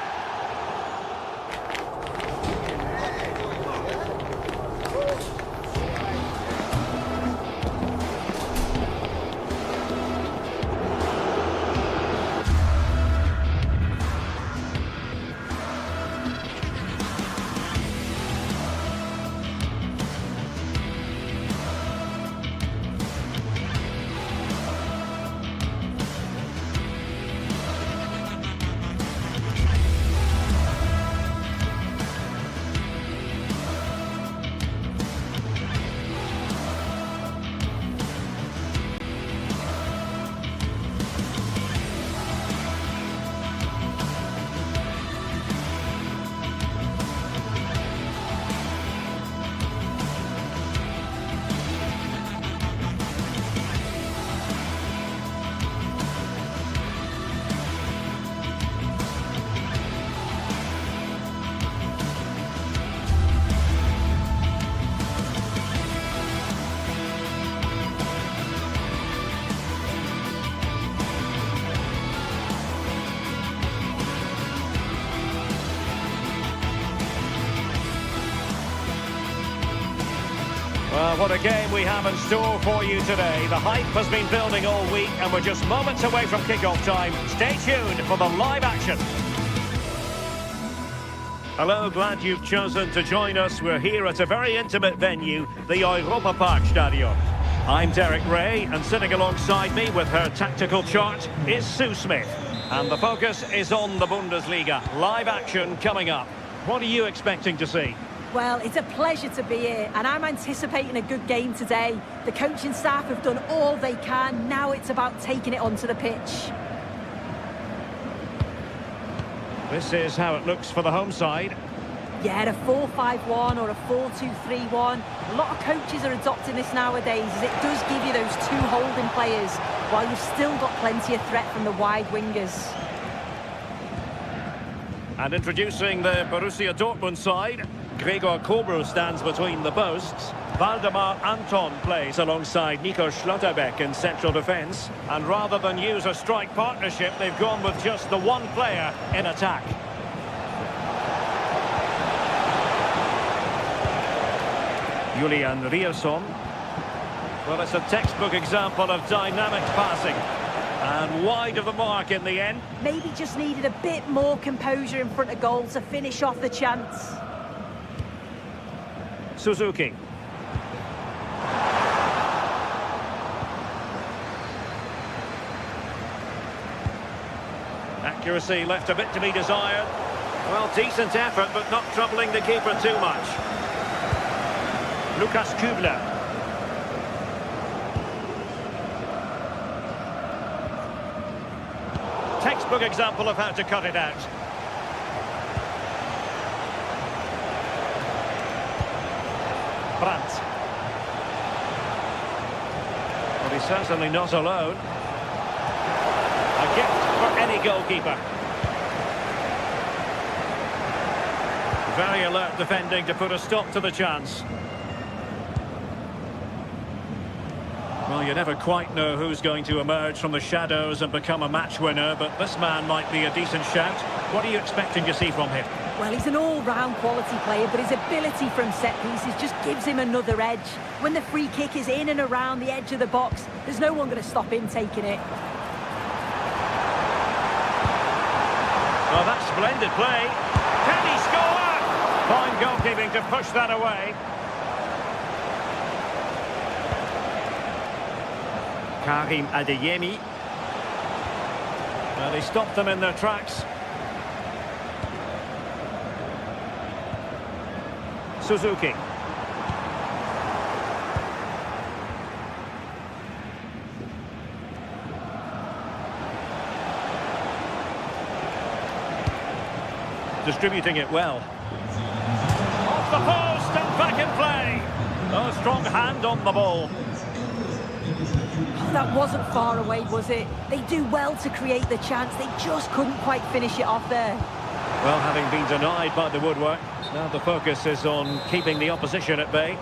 Well, what a game we have in store for you today. The hype has been building all week and we're just moments away from kick-off time. Stay tuned for the live action. Hello, glad you've chosen to join us. We're here at a very intimate venue, the Europa Park Stadion. I'm Derek Ray, and sitting alongside me with her tactical chart is Sue Smith. And the focus is on the Bundesliga. Live action coming up. What are you expecting to see? Well, it's a pleasure to be here, and I'm anticipating a good game today. The coaching staff have done all they can. Now it's about taking it onto the pitch. This is how it looks for the home side. Yeah, a 4-5-1 or a 4-2-3-1. A lot of coaches are adopting this nowadays, as it does give you those two holding players, while you've still got plenty of threat from the wide wingers. And introducing the Borussia Dortmund side, Gregor Kobel stands between the posts. Waldemar Anton plays alongside Nico Schlotterbeck in central defence. And rather than use a strike partnership, they've gone with just the one player in attack. Julian Rierson. Well, it's a textbook example of dynamic passing. And wide of the mark in the end. Maybe just needed a bit more composure in front of goal to finish off the chance. Suzuki. Accuracy left a bit to be desired. Well, decent effort, but not troubling the keeper too much. Lukas Kübler. Textbook example of how to cut it out. Brandt. But he's certainly not alone. A gift for any goalkeeper. Very alert defending to put a stop to the chance. Well, you never quite know who's going to emerge from the shadows and become a match winner, but this man might be a decent shout. What are you expecting to see from him? Well, he's an all-round quality player, but his ability from set pieces just gives him another edge. When the free kick is in and around the edge of the box, there's no one going to stop him taking it. Well, that's splendid play. Can he score? Fine goalkeeping to push that away. Karim Adeyemi. Well, he stopped them in their tracks. Suzuki. Distributing it well. Off the post and back in play. Oh, strong hand on the ball. That wasn't far away, was it? They do well to create the chance. They just couldn't quite finish it off there. Well, having been denied by the woodwork, now the focus is on keeping the opposition at bay.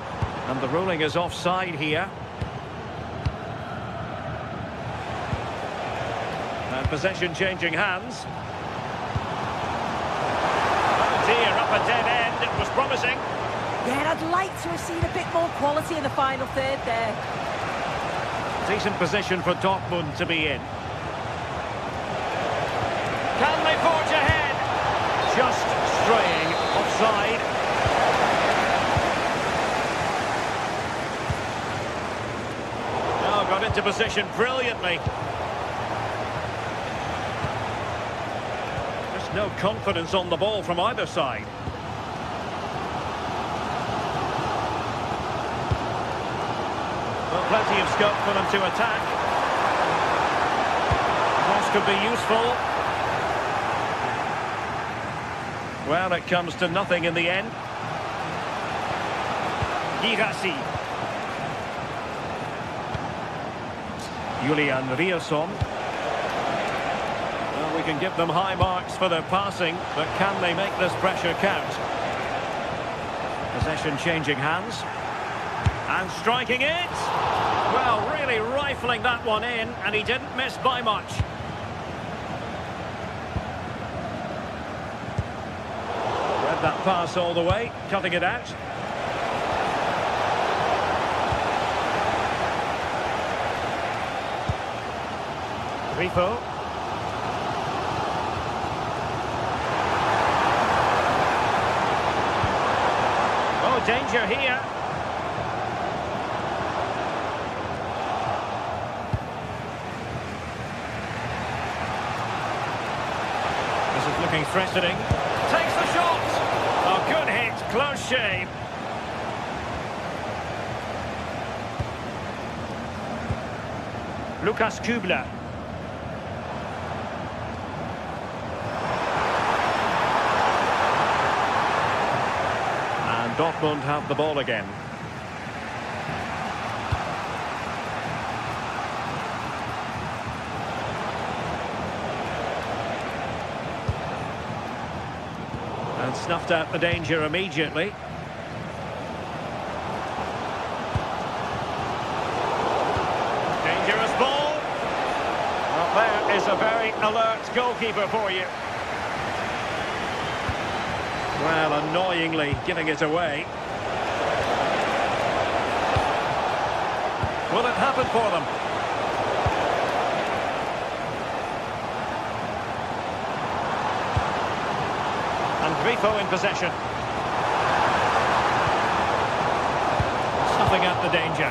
And the ruling is offside here. And possession changing hands. Oh dear, up a dead end. It was promising. Yeah, I'd like to have seen a bit more quality in the final third there. Decent position for Dortmund to be in. Can they forge ahead? Just straying offside. Oh, got into position brilliantly. Just no confidence on the ball from either side. Well, plenty of scope for them to attack. Cross could be useful. Well, it comes to nothing in the end. Girassi. Julian Rierson. Well, we can give them high marks for their passing, but can they make this pressure count? Possession changing hands. And striking it. Well, really rifling that one in, and he didn't miss by much. Read that pass all the way, cutting it out. Grifo. Oh, danger here. This is looking threatening. Takes the shot. Oh, good hit. close shave. Lukas Kübler. And Dortmund have the ball again. And snuffed out the danger immediately. Dangerous ball. Well, there is a very alert goalkeeper for you. Well, annoyingly giving it away. Will it happen for them? And Grifo in possession. Snuffing out the danger.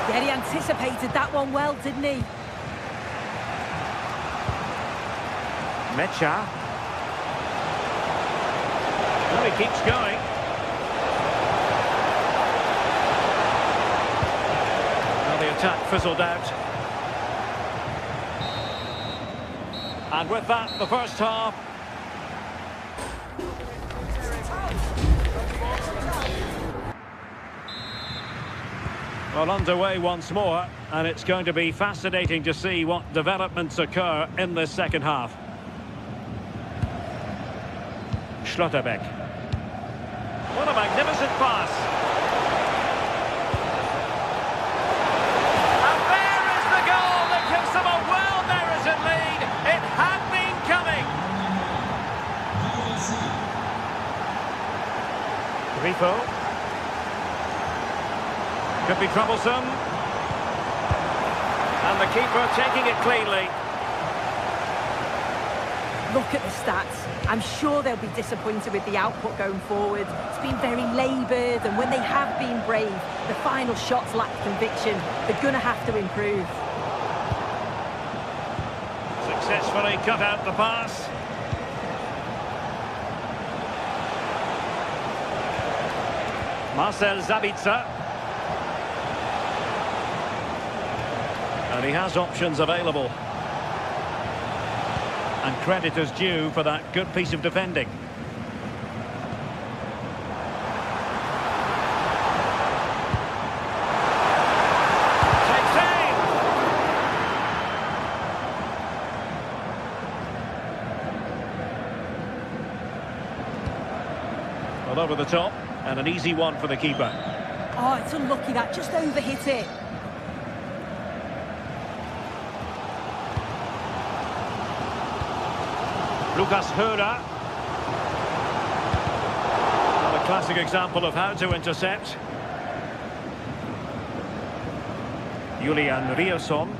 Yeah, he anticipated that one well, didn't he? Mecha. Well, he keeps going. Well, the attack fizzled out. And with that, the first half. Well, underway once more, and it's going to be fascinating to see what developments occur in this second half. Schlotterbeck. What a magnificent pass. And there is the goal that gives them a well-merited lead. It had been coming. Grifo. Could be troublesome. And the keeper taking it cleanly. Look at the stats. I'm sure they'll be disappointed with the output going forward. It's been very laboured, and when they have been brave, the final shots lack conviction. They're going to have to improve. Successfully cut out the pass. Marcel Sabitzer. And he has options available. And credit is due for that good piece of defending. Takes aim! Well, over the top, and an easy one for the keeper. Oh, it's unlucky that just overhit it. Lucas Höra. Well, a classic example of how to intercept. Julian Riosson.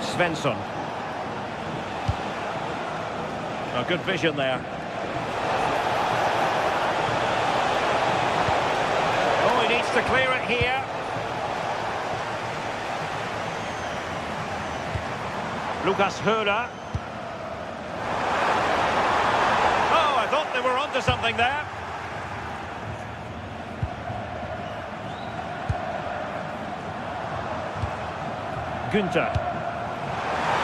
Svensson. A good vision there. Oh, he needs to clear it here. Lucas Höra. Oh, I thought they were onto something there. Günther.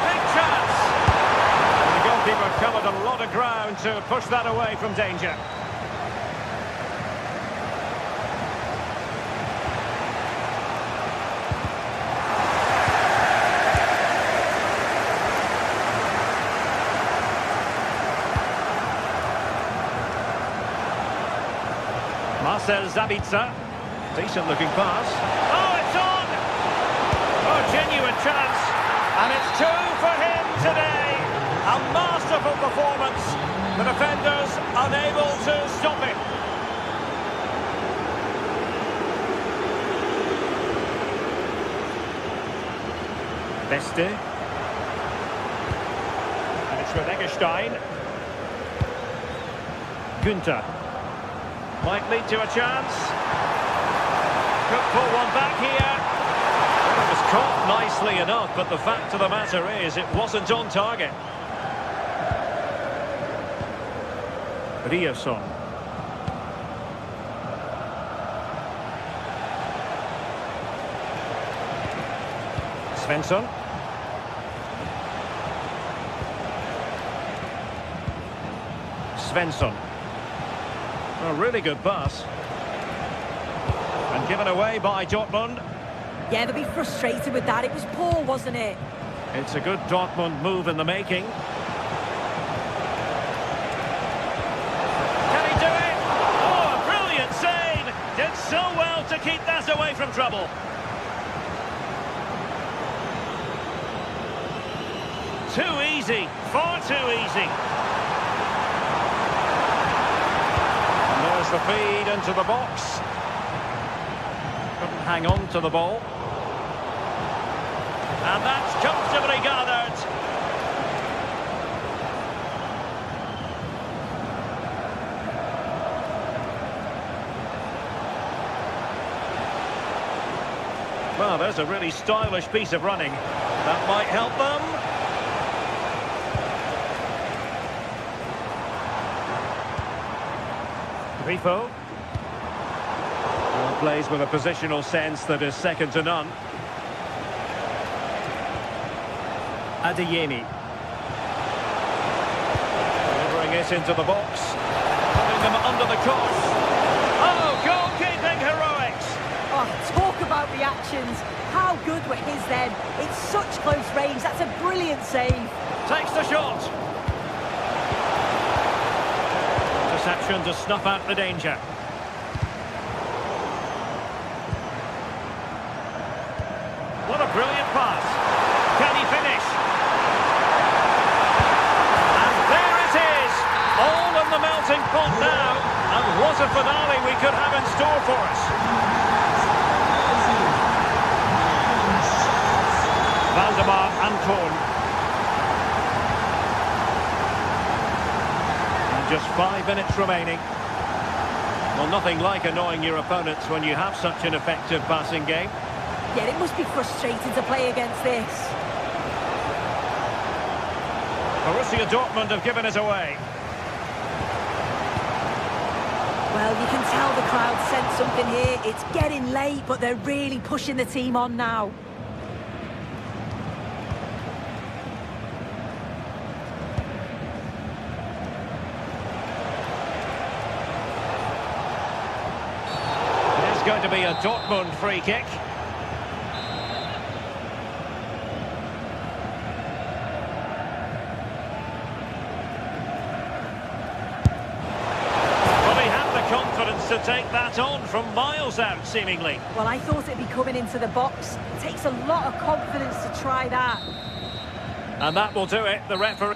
Big chance! And the goalkeeper covered a lot of ground to push that away from danger. Marcel Sabitzer. Decent looking pass. Oh, it's on! Oh, genuine chance. And it's two for him today. A masterful performance. The defenders unable to stop it. Beste. And it's with Eggestein. Günther. Might lead to a chance. Could pull one back here. It was caught nicely enough, but the fact of the matter is it wasn't on target. Ryerson. Svensson. Svensson. A really good pass. And given away by Dortmund. Yeah, they'll be frustrated with that. It was poor, wasn't it? It's a good Dortmund move in the making. Can he do it? Oh, a brilliant save! Did so well to keep that away from trouble. Too easy, far too easy. And there's the feed into the box. Couldn't hang on to the ball. And that's comfortably gathered. Well, there's a really stylish piece of running. That might help them. Grifo. Well, plays with a positional sense that is second to none. Adeyemi. Delivering it into the box. Putting them under the cosh. Oh, goalkeeping heroics! Oh, talk about reactions. How good were his then? It's such close range. That's a brilliant save. Takes the shot. Interception to snuff out the danger. What a brilliant pass. Can he finish? All in the melting pot now, and what a finale we could have in store for us. Valdemar Anton. And just 5 minutes remaining. Well, nothing like annoying your opponents when you have such an effective passing game. Yeah, it must be frustrating to play against this. Borussia Dortmund have given it away. Well, you can tell the crowd sense something here. It's getting late, but they're really pushing the team on now. It's going to be a Dortmund free kick. To take that on from miles out, seemingly. Well, I thought it'd be coming into the box. It takes a lot of confidence to try that. And that will do it. The referee...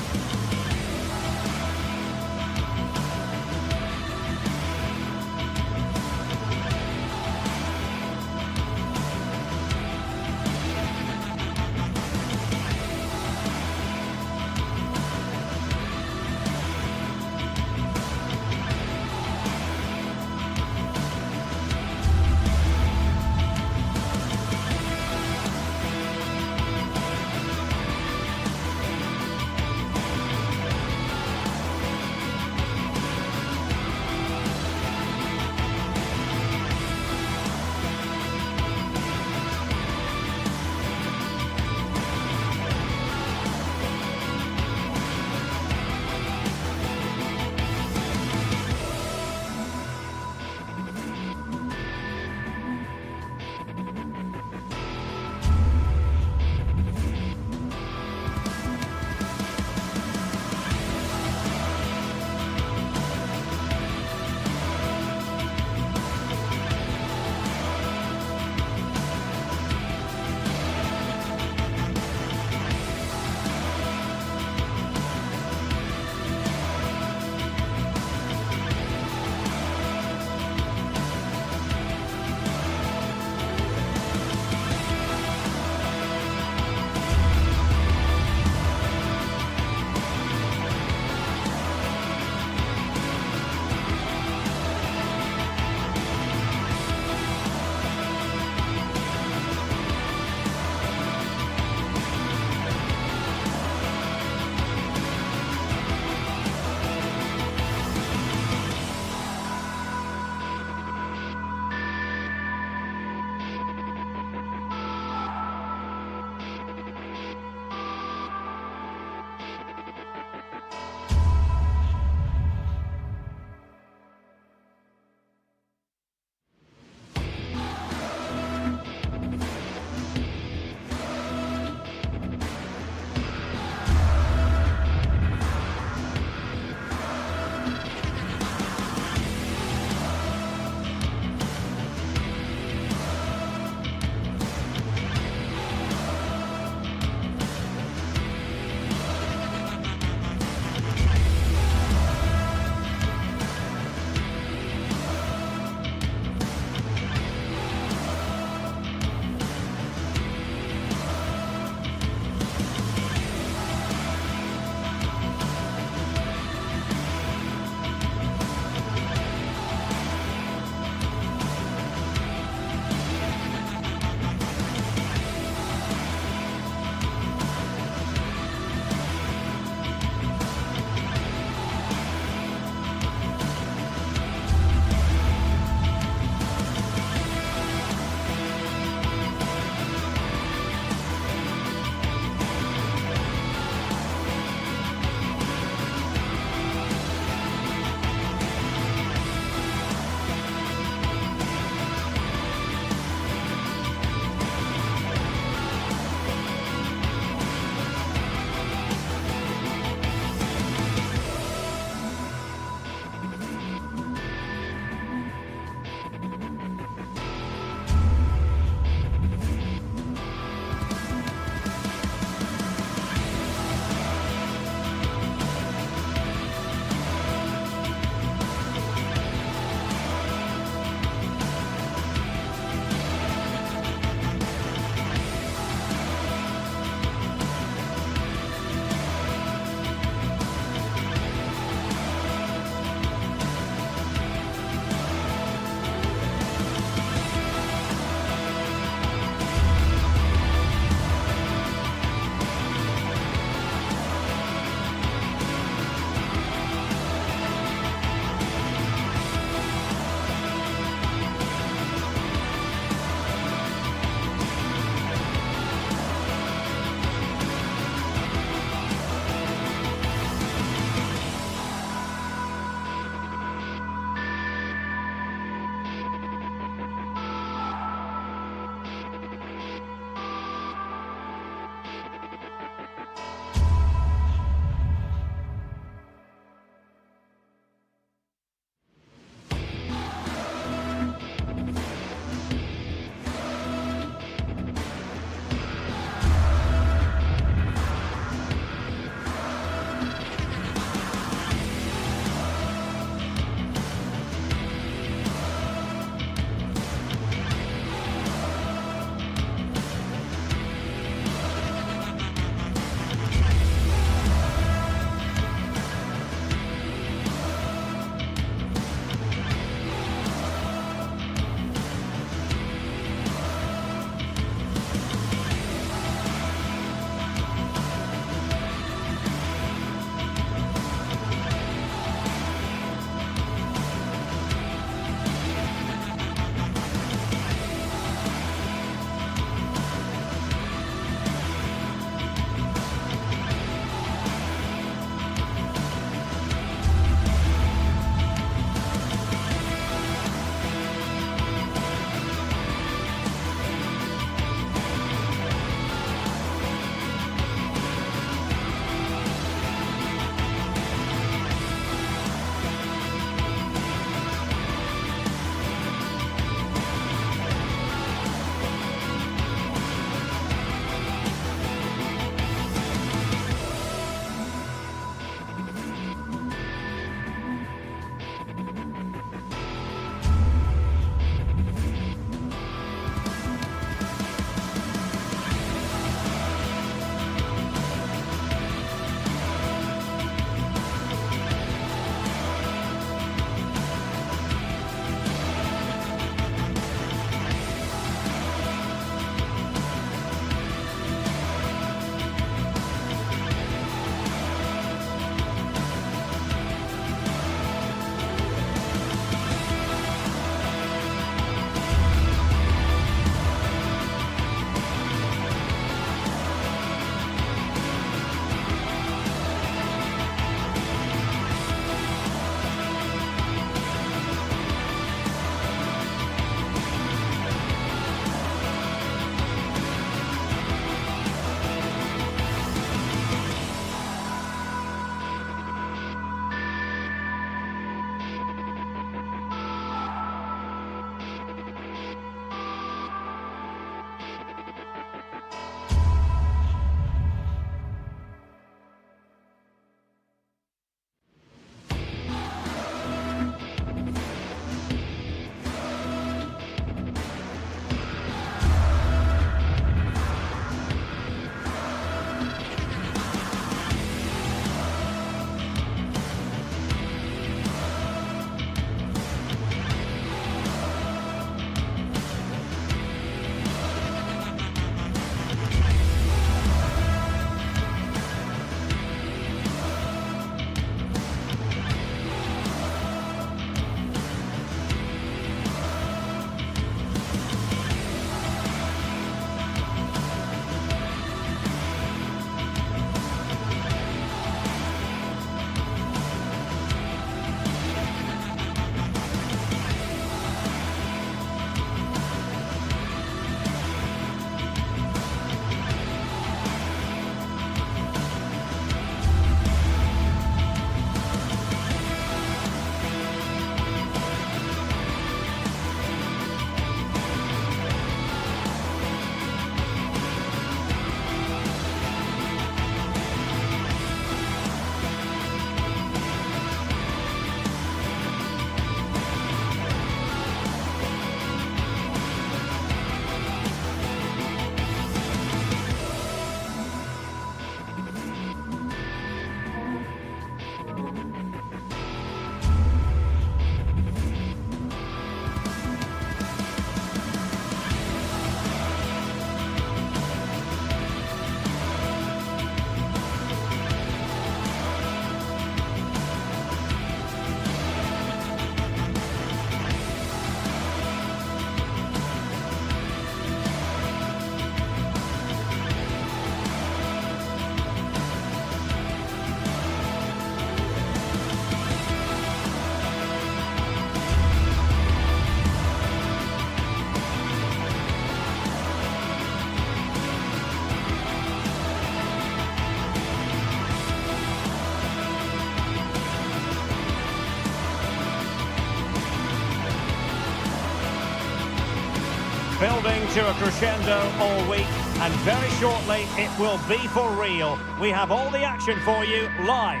Building to a crescendo all week, and very shortly it will be for real. We have all the action for you live.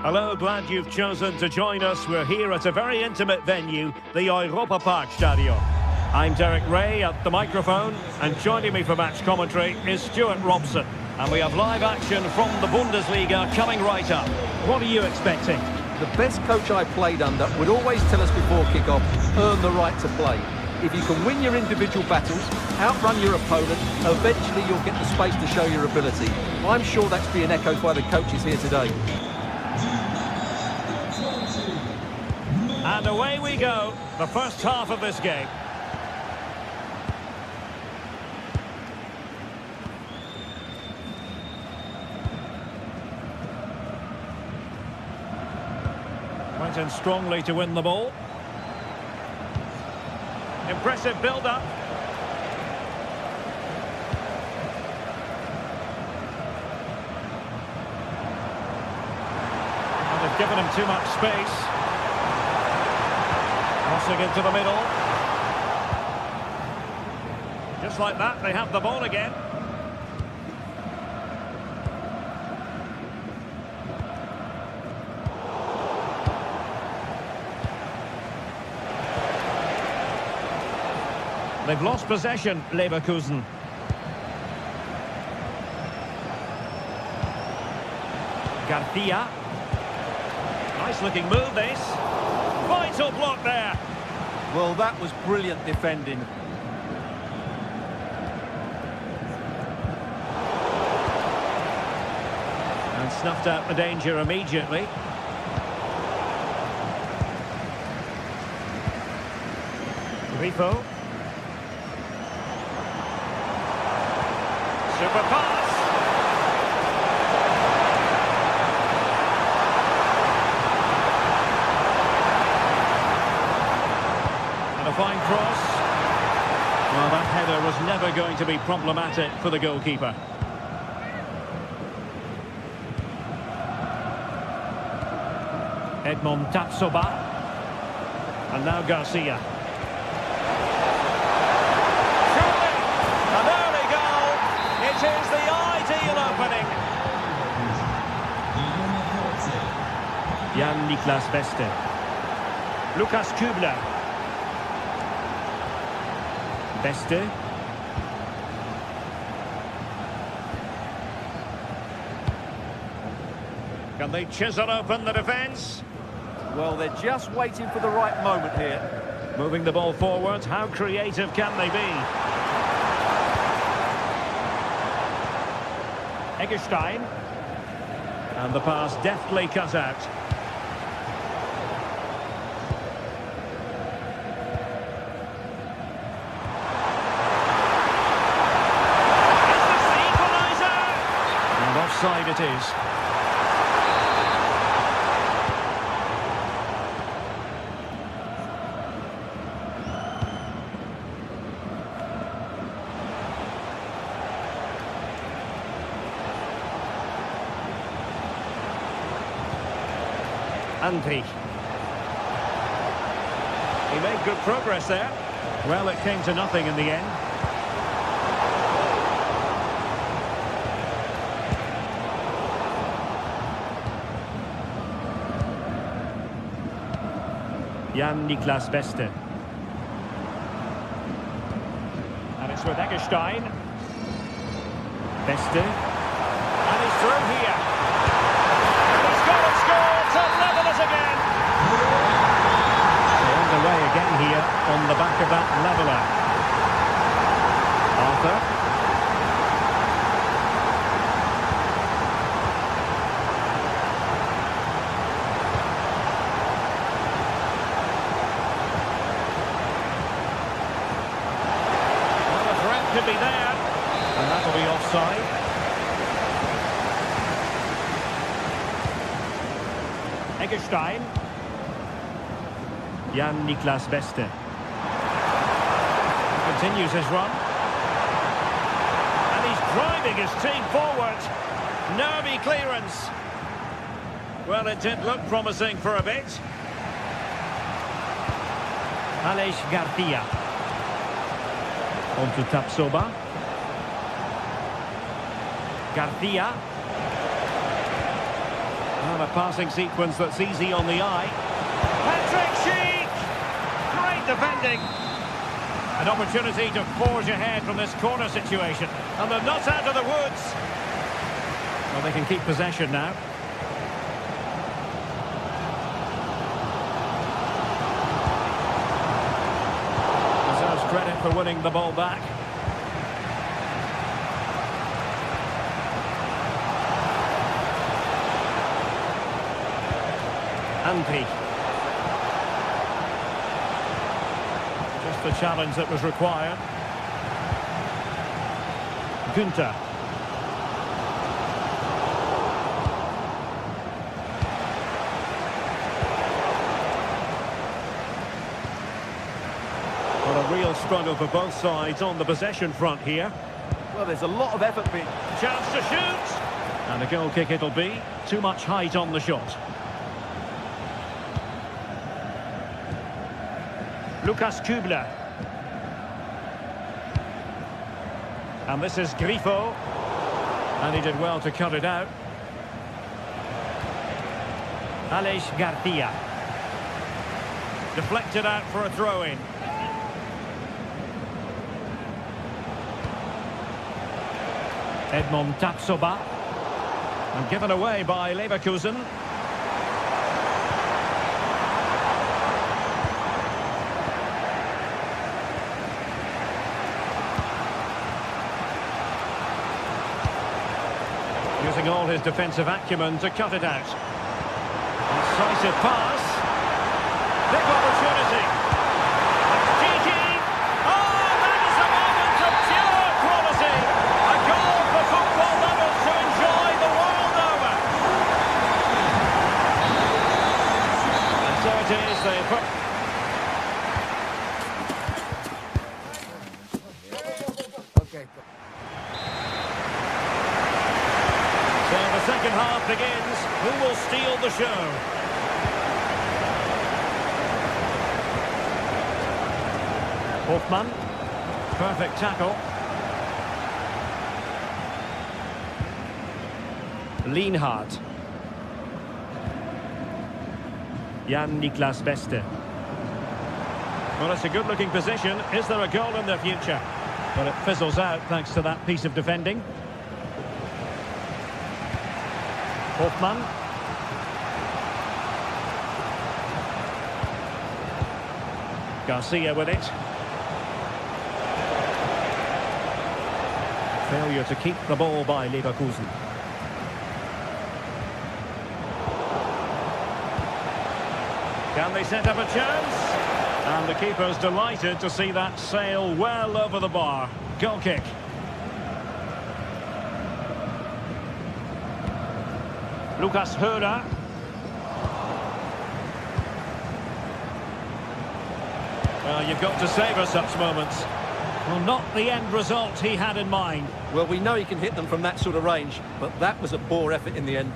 Hello, glad you've chosen to join us. We're here at a very intimate venue, the Europa Park Stadium. I'm Derek Ray at the microphone, and joining me for match commentary is Stuart Robson. And we have live action from the Bundesliga coming right up. What are you expecting? The best coach I played under would always tell us before kick-off, earn the right to play. If you can win your individual battles, outrun your opponent, eventually you'll get the space to show your ability. I'm sure that's being echoed by the coaches here today. And away we go, the first half of this game. Went in strongly to win the ball. Impressive build-up. And they've given him too much space. Crossing into the middle. Just like that, they have the ball again. They've lost possession, Leverkusen. Garcia. Nice looking move, this. Vital block there. Well, that was brilliant defending. And snuffed out the danger immediately. Grifo. Super pass. And a fine cross. Well, that header was never going to be problematic for the goalkeeper. Edmond Tatsoba. And now Garcia. It is the ideal opening. Jan-Niklas Beste. Lukas Kübler. Beste. Can they chisel open the defence? Well, they're just waiting for the right moment here. Moving the ball forward, how creative can they be? Eggestein. And the pass deftly cut out. Is this the equaliser? And offside it is. Andy. He made good progress there. Well, it came to nothing in the end. Jan-Niklas Beste. And it's with Eggestein. Beste. And he's through here. Again. They're underway again here on the back of that leveller. Arthur. Well, the threat could be there, and that'll be offside. Eggestein. Jan-Niklas Beste. Continues his run. And he's driving his team forward. Nervy clearance. Well, it did look promising for a bit. Aleix Garcia. On to Tapsoba. Garcia. And a passing sequence that's easy on the eye. Patrick Schick! Great defending. An opportunity to forge ahead from this corner situation. And they're not out of the woods. Well, they can keep possession now. Deserves credit for winning the ball back. Antri. Just the challenge that was required. Günther. Well, a real struggle for both sides on the possession front here. Well, there's a lot of effort being... Chance to shoot! And a goal kick it'll be. Too much height on the shot. Lucas Kübler. And this is Grifo. And he did well to cut it out. Aleix Garcia. Deflected out for a throw-in. Edmond Tapsoba. And given away by Leverkusen. Using all his defensive acumen to cut it out. Incisive pass. Big opportunity. Tiki. Oh, that is a moment of pure quality. A goal for football lovers to enjoy the world over. And so it is. They put... So the second half begins. Who will steal the show? Hofmann. Perfect tackle. Lienhardt. Jan-Niklas Beste. Well, it's a good-looking position. Is there a goal in the future? But it fizzles out thanks to that piece of defending. Hofmann. Garcia with it. Failure to keep the ball by Leverkusen. Can they set up a chance? And the keeper's delighted to see that sail well over the bar. Goal kick. Lucas Höhler. Well, you've got to savour such moments. Well, not the end result he had in mind. Well, we know he can hit them from that sort of range, but that was a poor effort in the end.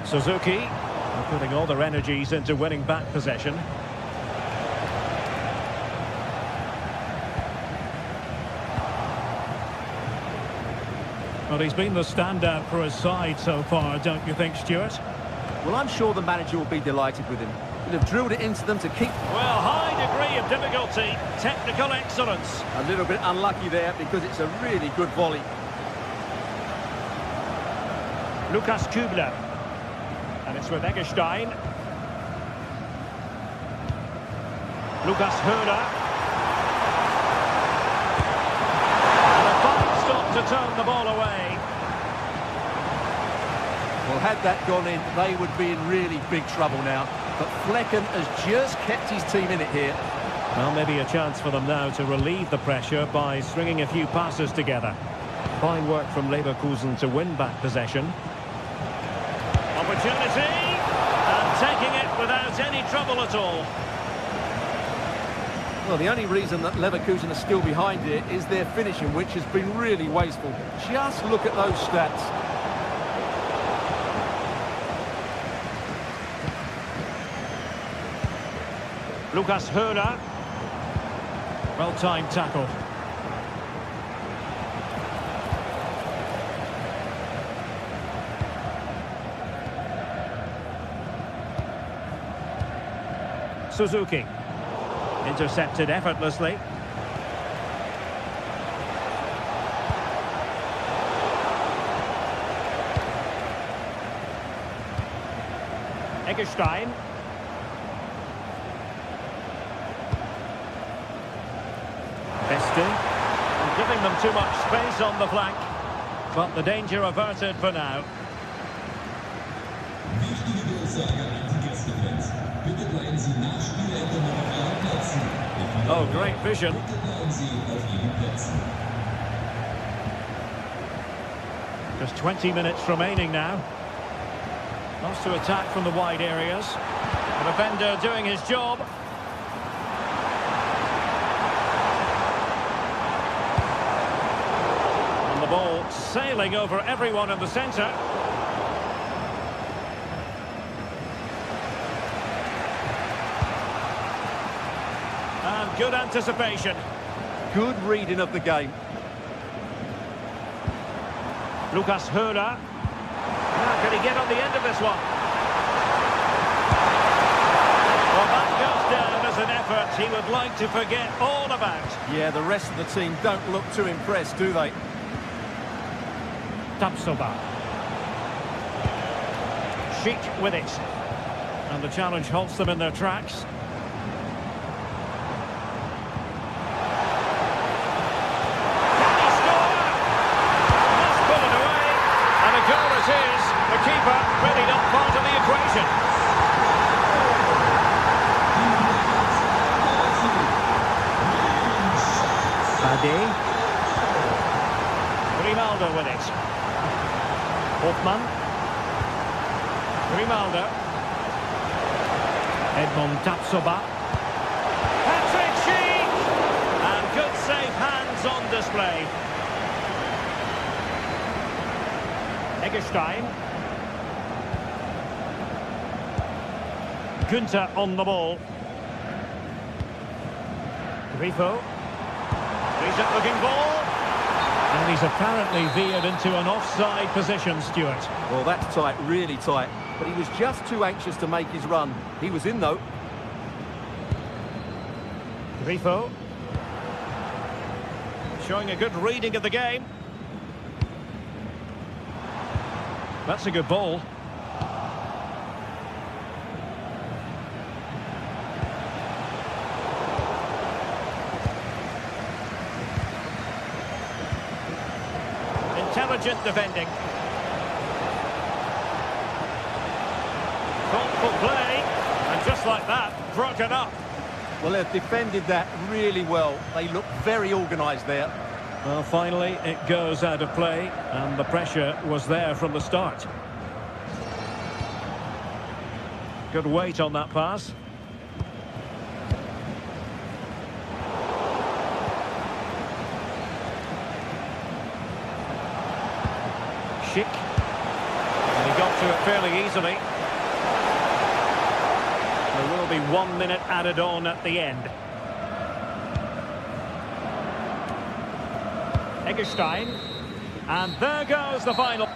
Suzuki are putting all their energies into winning back possession. Well, he's been the standout for his side so far, don't you think, Stuart? Well, I'm sure the manager will be delighted with him. He'll have drilled it into them to keep... Well, high degree of difficulty, technical excellence. A little bit unlucky there because it's a really good volley. Lucas Kübler. And it's with Eggestein. Lucas Höhler. And a fine stop to turn the ball away. Well, had that gone in, they would be in really big trouble now. But Flecken has just kept his team in it here. Well, maybe a chance for them now to relieve the pressure by stringing a few passes together. Fine work from Leverkusen to win back possession. Opportunity, and taking it without any trouble at all. Well, the only reason that Leverkusen are still behind here is their finishing, which has been really wasteful. Just look at those stats. Lucas Höhler. Well-timed tackle. Suzuki. Intercepted effortlessly. Eggestein. Giving them too much space on the flank, but the danger averted for now. Wichtige Durchsage an die Gästefans. Bitte bleiben Sie nach Spielende noch auf Ihren Plätzen. Oh, great vision. Bitte bleiben Sie auf Ihren Plätzen. Just 20 minutes remaining now. Lots to attack from the wide areas. The defender doing his job. And the ball sailing over everyone in the centre. And good anticipation. Good reading of the game. Lucas Höhler. Now, can he get on the end of this one? Well, that goes down as an effort he would like to forget all about. Yeah, the rest of the team don't look too impressed, do they? Tapsoba. Schick with it. And the challenge halts them in their tracks. The keeper really not part of the equation. Bade. Grimaldo with it. Hoffmann. Grimaldo. Edmond Tapsoba. Patrick Schick! And good safe hands on display. Eggestein. Günther on the ball. Grifo. Decent looking ball. And he's apparently veered into an offside position, Stuart. Well, that's tight, really tight. But he was just too anxious to make his run. He was in, though. Grifo. Showing a good reading of the game. That's a good ball. Intelligent defending. Thoughtful play. And just like that, broken up. Well, they've defended that really well. They look very organised there. Well, finally, it goes out of play, and the pressure was there from the start. Good weight on that pass. Schick. And he got to it fairly easily. There will be 1 minute added on at the end. Eggestein, and there goes the final.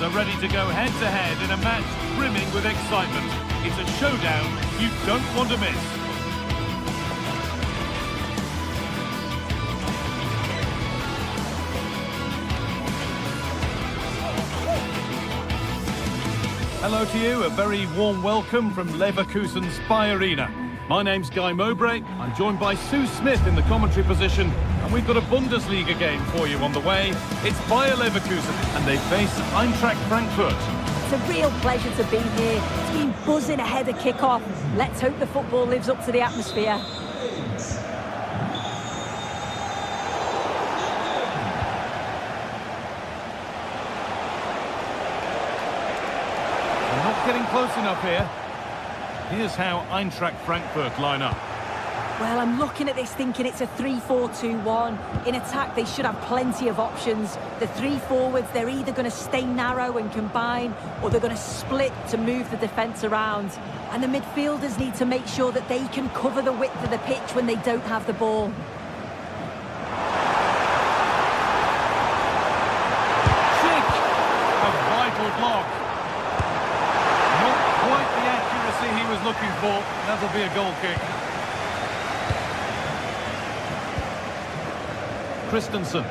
teams are ready to go head-to-head in a match brimming with excitement. It's a showdown you don't want to miss. Hello to you, a very warm welcome from Leverkusen's Spy Arena. My name's Guy Mowbray, I'm joined by Sue Smith in the commentary position, and we've got a Bundesliga game for you on the way. It's Bayer Leverkusen, and they face Eintracht Frankfurt. It's a real pleasure to be here. It's been buzzing ahead of kick-off. Let's hope the football lives up to the atmosphere. Getting close enough here. Here's how Eintracht Frankfurt line up. Well, I'm looking at this thinking it's a 3-4-2-1. In attack, they should have plenty of options. The three forwards, they're either going to stay narrow and combine, or they're going to split to move the defence around. And the midfielders need to make sure that they can cover the width of the pitch when they don't have the ball. Chic! A vital block. Quite the accuracy he was looking for. That'll be a goal kick. Christensen.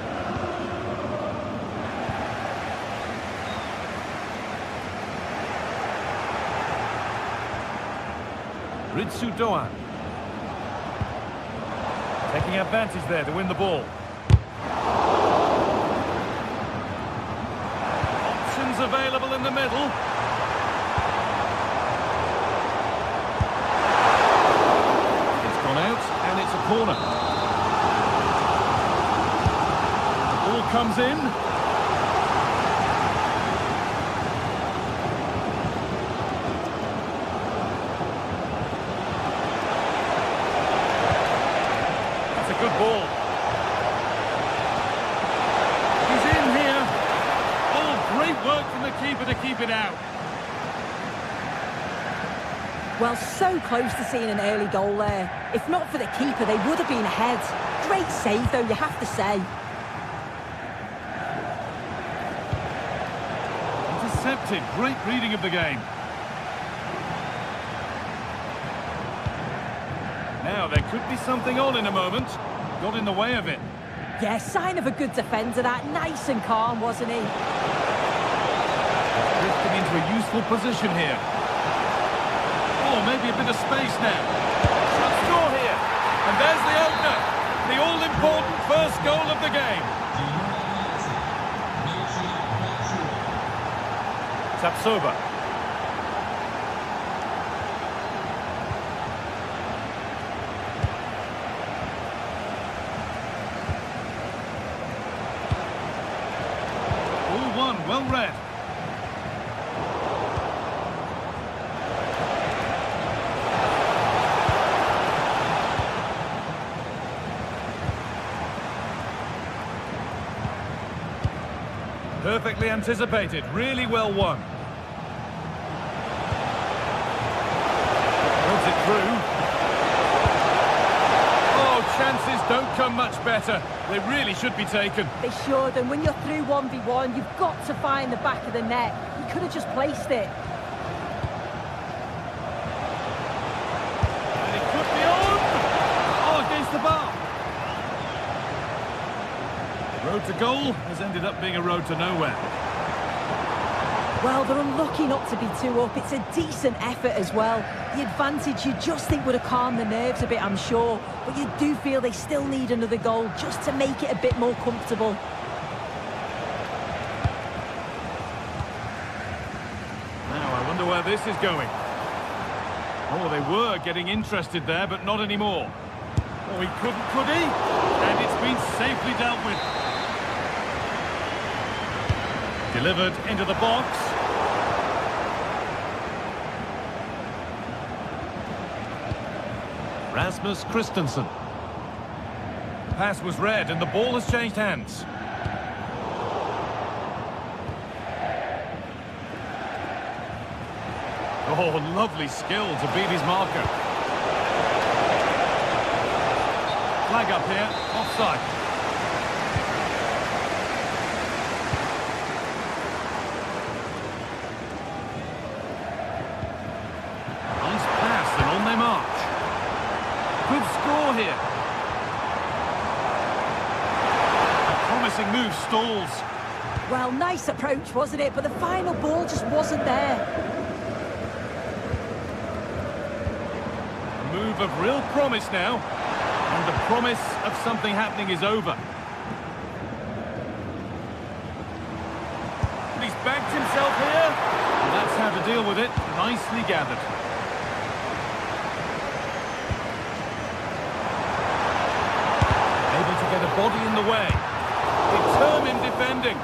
Ritsu Doan. Taking advantage there to win the ball. Options available in the middle. And it's a corner. The ball comes in. That's a good ball. He's in here. Oh, great work from the keeper to keep it out. Well, so close to seeing an early goal there. If not for the keeper, they would have been ahead. Great save, though, you have to say. Intercepted. Great reading of the game. Now, there could be something on in a moment. Got in the way of it. Yeah, sign of a good defender, that. Nice and calm, wasn't he? Drifting into a useful position here. Oh, maybe a bit of space now. Shot score here. And there's the opener. The all-important first goal of the game. Tapsoba. All one, well read. Perfectly anticipated, really well won. Runs it through. Oh, chances don't come much better. They really should be taken. They should, and when you're through 1v1, you've got to find the back of the net. He could have just placed it. And it could be on! Oh, against the bar. Road to goal has ended up being a road to nowhere. Well, they're unlucky not to be 2 up. It's a decent effort as well. The advantage you just think would have calmed the nerves a bit, I'm sure. But you do feel they still need another goal just to make it a bit more comfortable. Now, I wonder where this is going. Oh, they were getting interested there, but not anymore. Oh, he couldn't, could he? And it's been safely dealt with. Delivered into the box. Rasmus Christensen. Pass was read and the ball has changed hands. Oh, lovely skill to beat his marker. Flag up here, offside. here. A promising move stalls. Well, nice approach, wasn't it? But the final ball just wasn't there. A move of real promise now. And the promise of something happening is over. He's backed himself here. And that's how to deal with it. Nicely gathered. Able to get a body in the way. Determined defending.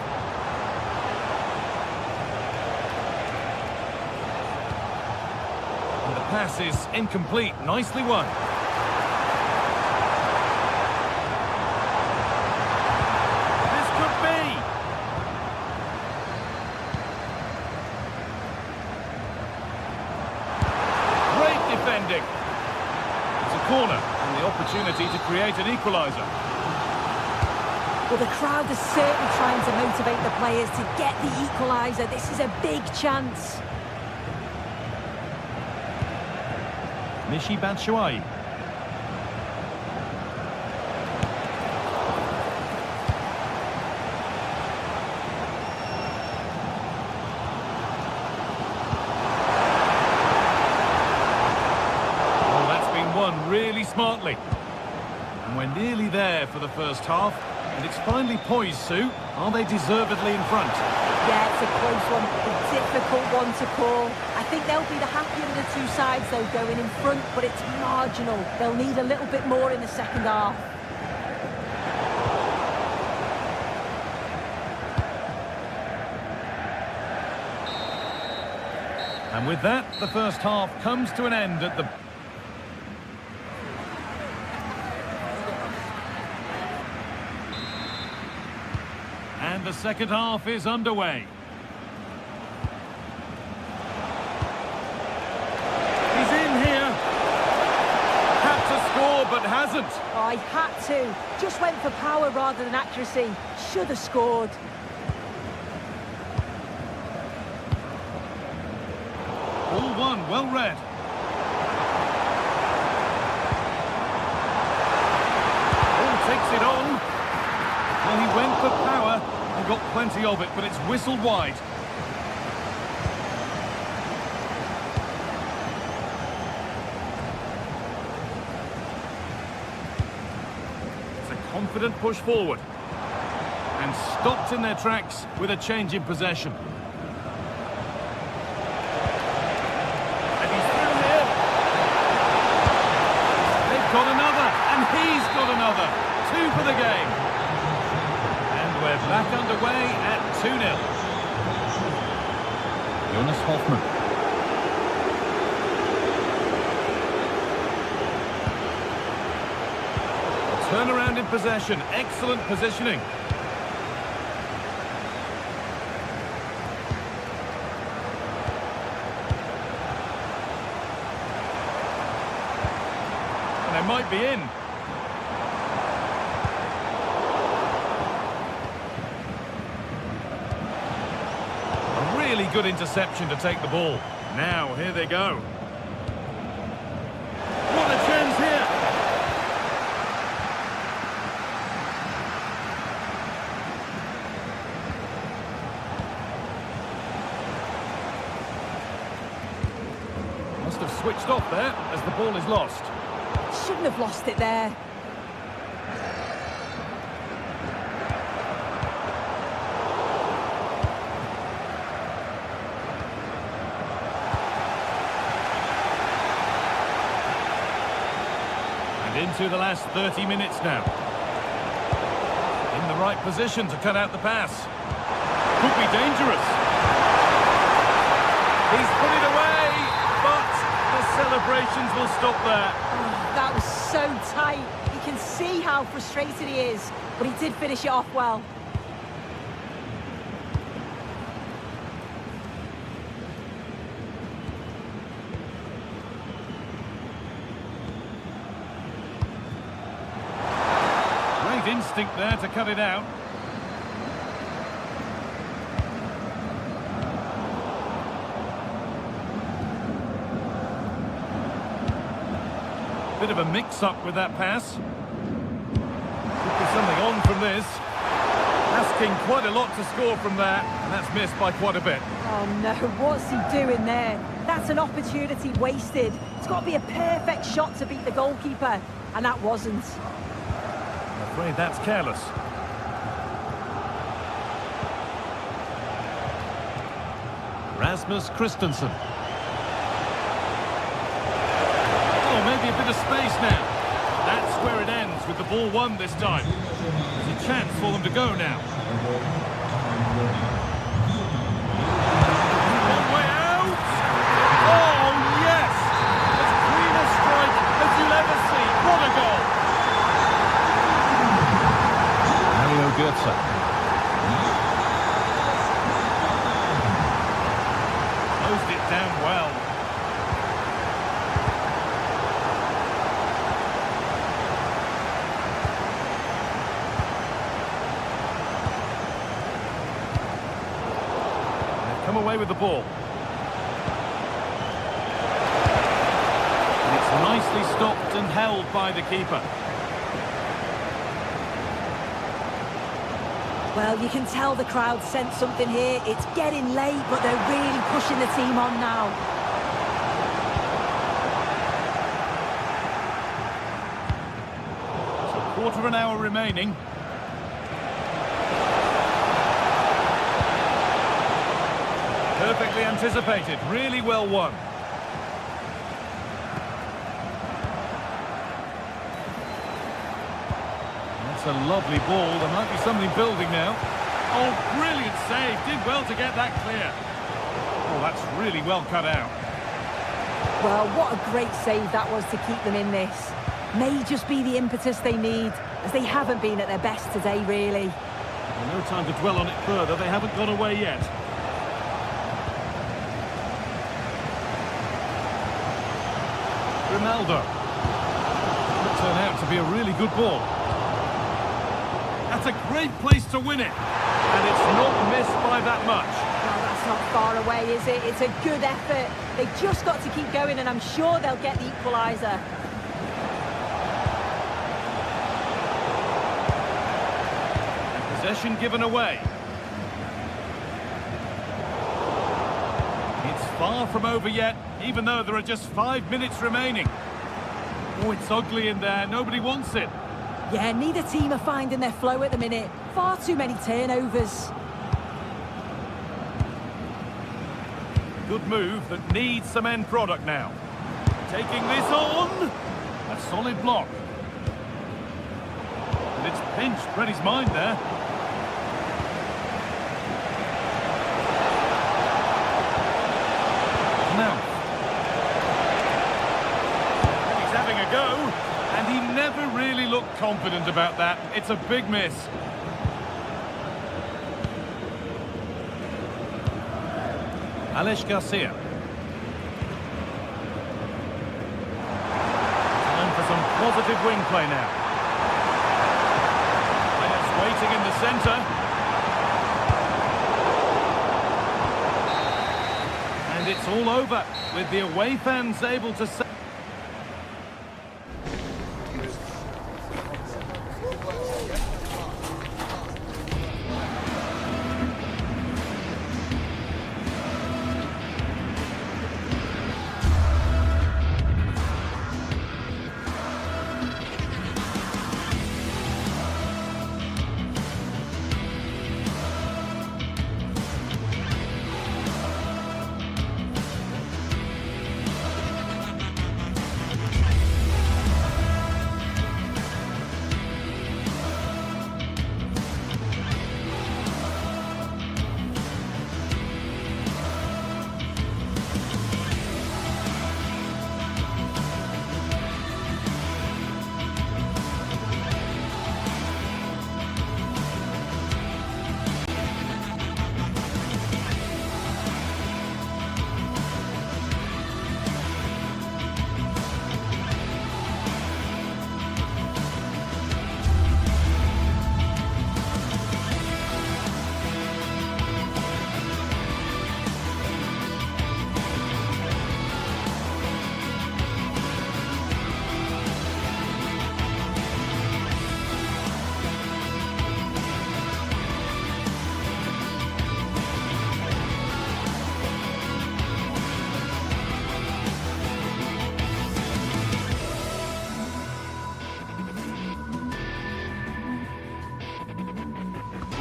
And the pass is incomplete. Nicely won. This could be. Great defending. It's a corner and the opportunity to create an equaliser. Well, the crowd is certainly trying to motivate the players to get the equaliser. This is a big chance. Michy Batshuayi. Oh, that's been won really smartly. And we're nearly there for the first half. And it's finally poised, Sue. Are they deservedly in front? Yeah, it's a close one, a difficult one to call. I think they'll be the happier of the two sides, though, going in front, but it's marginal. They'll need a little bit more in the second half. And with that, the first half comes to an end at the... And the second half is underway. He's in here. Had to score, but hasn't. Oh, he had to. Just went for power rather than accuracy. Should have scored. All one, well read. Oh, takes it on. Well, he went for power and got plenty of it, but it's whistled wide. It's a confident push forward. And stopped in their tracks with a change in possession. And he's through here. They've got another, and he's got another. 2 for the game. We're back underway at 2-0. Jonas Hoffmann. Turnaround in possession. Excellent positioning. And they might be in. Really good interception to take the ball. Now, here they go. What a chance here! Must have switched off there as the ball is lost. Shouldn't have lost it there. Into the last 30 minutes now. In the right position to cut out the pass. Could be dangerous. He's put it away, but the celebrations will stop there. Oh, that was so tight. You can see how frustrated he is, but he did finish it off well. Instinct there to cut it out. bit of a mix-up with that pass. Could be something on from this. Asking quite a lot to score from there, and that's missed by quite a bit. Oh no, what's he doing there? That's an opportunity wasted. It's got to be a perfect shot to beat the goalkeeper, and that wasn't. I'm afraid that's careless. Rasmus Christensen. Oh, maybe a bit of space now. That's where it ends with the ball won this time. There's a chance for them to go now. One way out! Oh, yes! As clean a strike as you'll ever see. What a goal! Mario Götze. Closed it down well. Come away with the ball. And it's nicely stopped and held by the keeper. Well, you can tell the crowd sensed something here. It's getting late, but they're really pushing the team on now. So a quarter of an hour remaining. Perfectly anticipated, really well won. That's a lovely ball, there might be something building now. Oh, brilliant save, did well to get that clear. Oh, that's really well cut out. Well, what a great save that was to keep them in this. May just be the impetus they need, as they haven't been at their best today, really. Well, no time to dwell on it further, they haven't gone away yet. Ronaldo. Could turn out to be a really good ball. That's a great place to win it. And it's not missed by that much. Well, that's not far away, is it? It's a good effort. They've just got to keep going, and I'm sure they'll get the equaliser. And possession given away. It's far from over yet, even though there are just 5 minutes remaining. Oh, it's ugly in there. Nobody wants it. Yeah, neither team are finding their flow at the minute. Far too many turnovers. Good move that needs some end product now. Taking this on. A solid block. And it's pinched Reddy's mind there. Now. He's having a go. And he never really looked confident about that. It's a big miss. Alex Garcia. Time for some positive wing play now. Players waiting in the centre. And it's all over with the away fans able to say.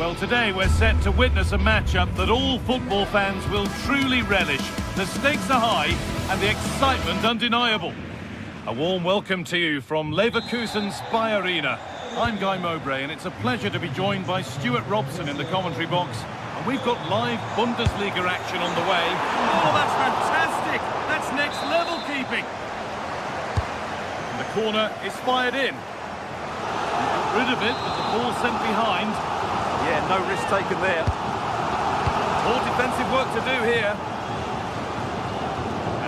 Well, today we're set to witness a matchup that all football fans will truly relish. The stakes are high and the excitement undeniable. A warm welcome to you from Leverkusen's Spy Arena. I'm Guy Mowbray, and it's a pleasure to be joined by Stuart Robson in the commentary box. And we've got live Bundesliga action on the way. Oh, that's fantastic! That's next level keeping. And the corner is fired in. Got rid of it, but the ball sent behind. Yeah, no risk taken there. More defensive work to do here.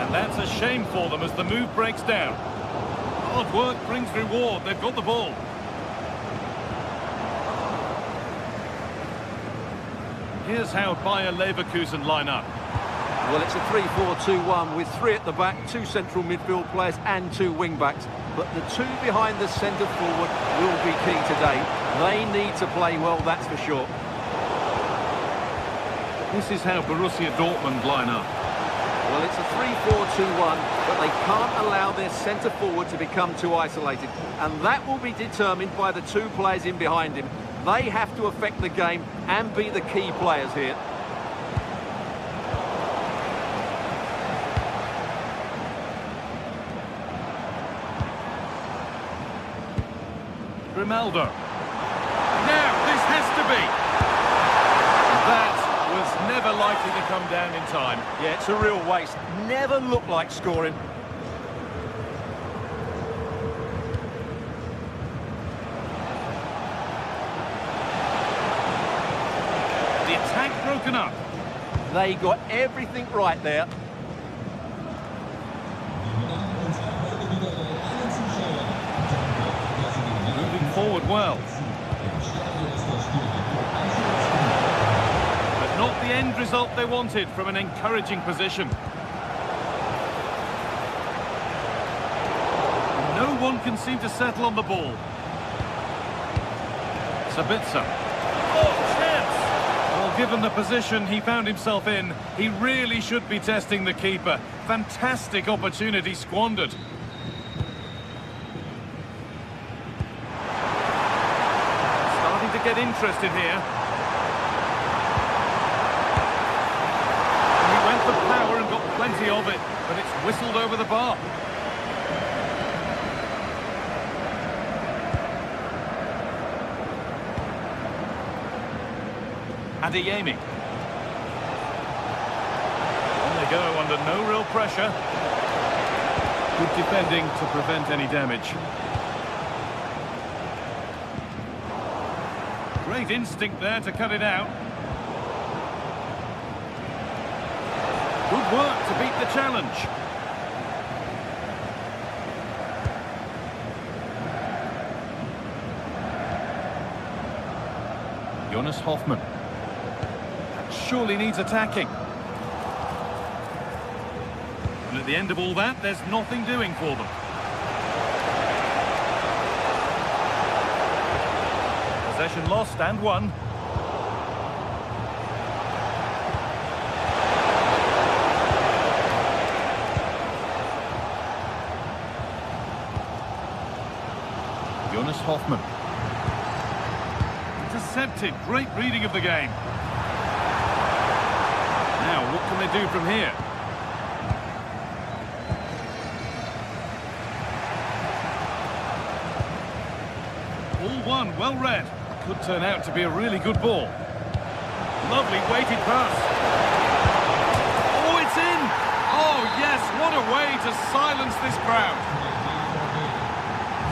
And that's a shame for them as the move breaks down. Hard work brings reward. They've got the ball. Here's how Bayer Leverkusen line up. Well, it's a 3-4-2-1 with 3 at the back, 2 central midfield players and 2 wing-backs. But the 2 behind the centre forward will be key today. They need to play well, that's for sure. This is how Borussia Dortmund line up. Well, it's a 3-4-2-1, but they can't allow their centre forward to become too isolated. And that will be determined by the 2 players in behind him. They have to affect the game and be the key players here. Grimaldo. Now, this has to be. That was never likely to come down in time. Yeah, it's a real waste. Never looked like scoring. The attack broken up. They got everything right there. Moving forward well. But not the end result they wanted from an encouraging position. No one can seem to settle on the ball. Sabitzer. Oh, chance! Well, given the position he found himself in, he really should be testing the keeper. Fantastic opportunity squandered. Starting to get interested here. He went for power and got plenty of it, but it's whistled over the bar. Adeyemi. On they go under no real pressure. Good defending to prevent any damage. Great instinct there to cut it out. Good work to beat the challenge. Jonas Hoffmann. Surely needs attacking. And at the end of all that, there's nothing doing for them. Possession lost and won. Jonas Hoffmann. Intercepted. Great reading of the game. Now, what can they do from here? Ball one, well read. Could turn out to be a really good ball. Lovely weighted pass. Oh, it's in! Oh, yes, what a way to silence this crowd.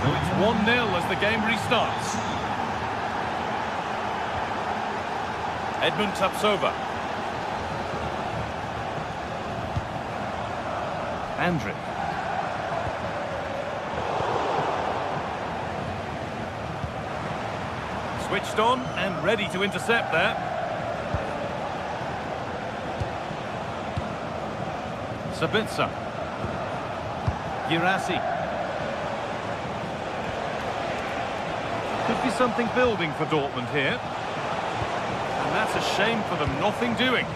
So it's 1-0 as the game restarts. Edmund Tapsova. Andrić. Switched on and ready to intercept there. Sabitzer. Girassi. Could be something building for Dortmund here. And that's a shame for them, nothing doing.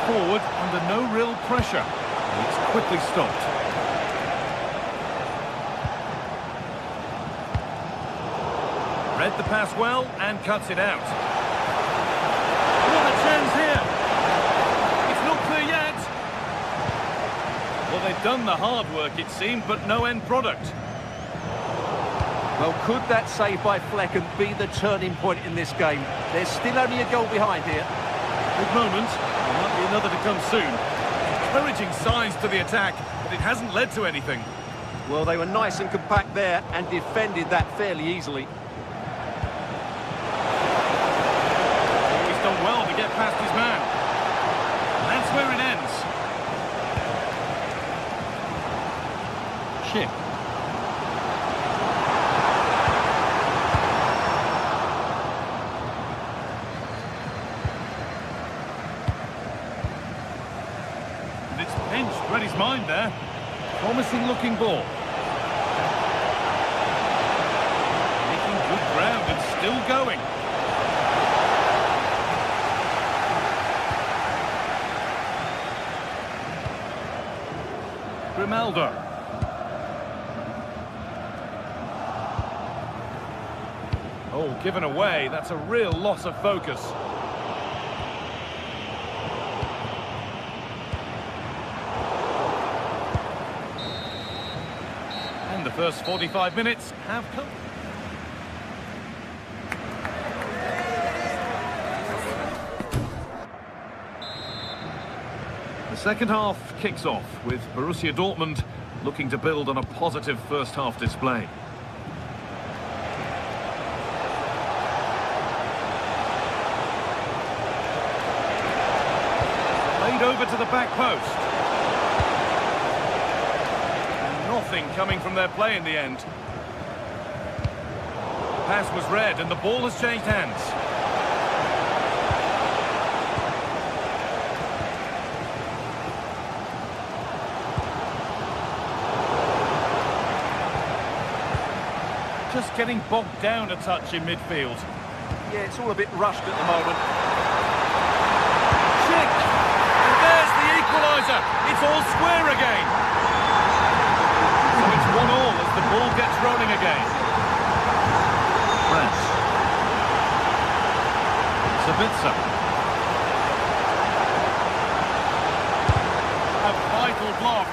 Forward under No real pressure. It's quickly stopped. Read the pass well and cuts it out. What a chance here! It's not clear yet! Well, they've done the hard work, it seemed, but no end product. Well, could that save by Flecken be the turning point in this game? There's still only a goal behind here. Good moment. There might be another to come soon. Encouraging signs to the attack, but it hasn't led to anything. Well, they were nice and compact there and defended that fairly easily. He's done well to get past his man. And that's where it ends. Chip. And it's pinched, read his mind there. Promising looking ball. Making good ground and still going. Grimaldo. Oh, given away. That's a real loss of focus. And the first 45 minutes have come. The second half kicks off with Borussia Dortmund looking to build on a positive first half display. Played over to the back post. And nothing coming from their play in the end. The pass was read and the ball has changed hands. Just getting bogged down a touch in midfield. Yeah, it's all a bit rushed at the moment. Chick! And there's the equaliser! It's all square again! So it's 1-1 as the ball gets rolling again. Press. Sabitzer. A vital block.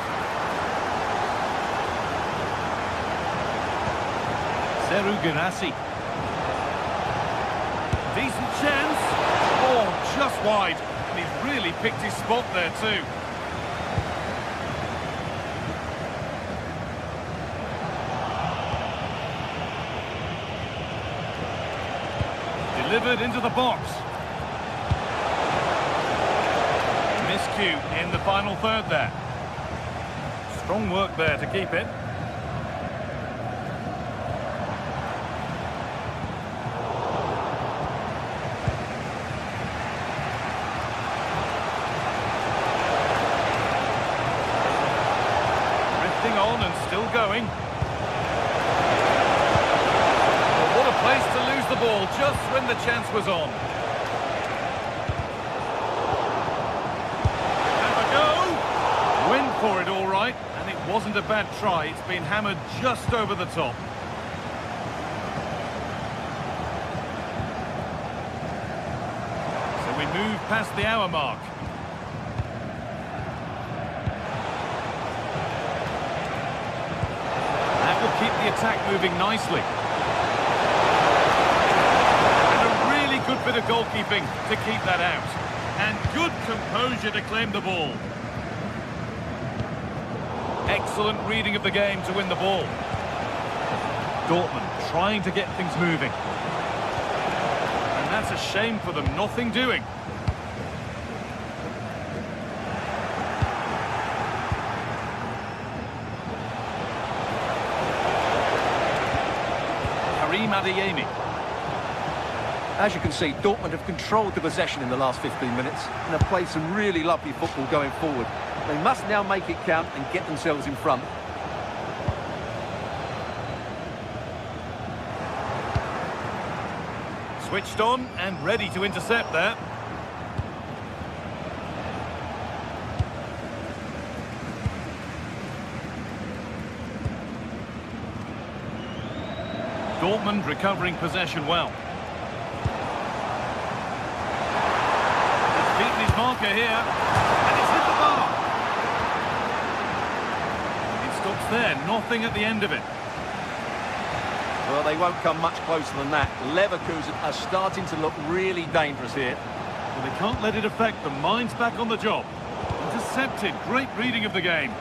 Seru Girassi. Decent chance. Oh, just wide. And he's really picked his spot there too. Delivered into the box. Miscue in the final third there. Strong work there to keep it. On and still going. Well, what a place to lose the ball just when the chance was on. Have a go. Went for it all right, and it wasn't a bad try. It's been hammered just over the top. So we move past the hour mark. Keep the attack moving nicely. And a really good bit of goalkeeping to keep that out. And good composure to claim the ball. Excellent reading of the game to win the ball. Dortmund trying to get things moving. And that's a shame for them, nothing doing. Adeyemi. As you can see, Dortmund have controlled the possession in the last 15 minutes and have played some really lovely football going forward. They must now make it count and get themselves in front. Switched on and ready to intercept there. Dortmund recovering possession well. He's beaten his marker here, and it's hit the bar. It stops there, nothing at the end of it. Well, they won't come much closer than that. Leverkusen are starting to look really dangerous here. Well, they can't let it affect them. Mind's back on the job. Intercepted, great reading of the game.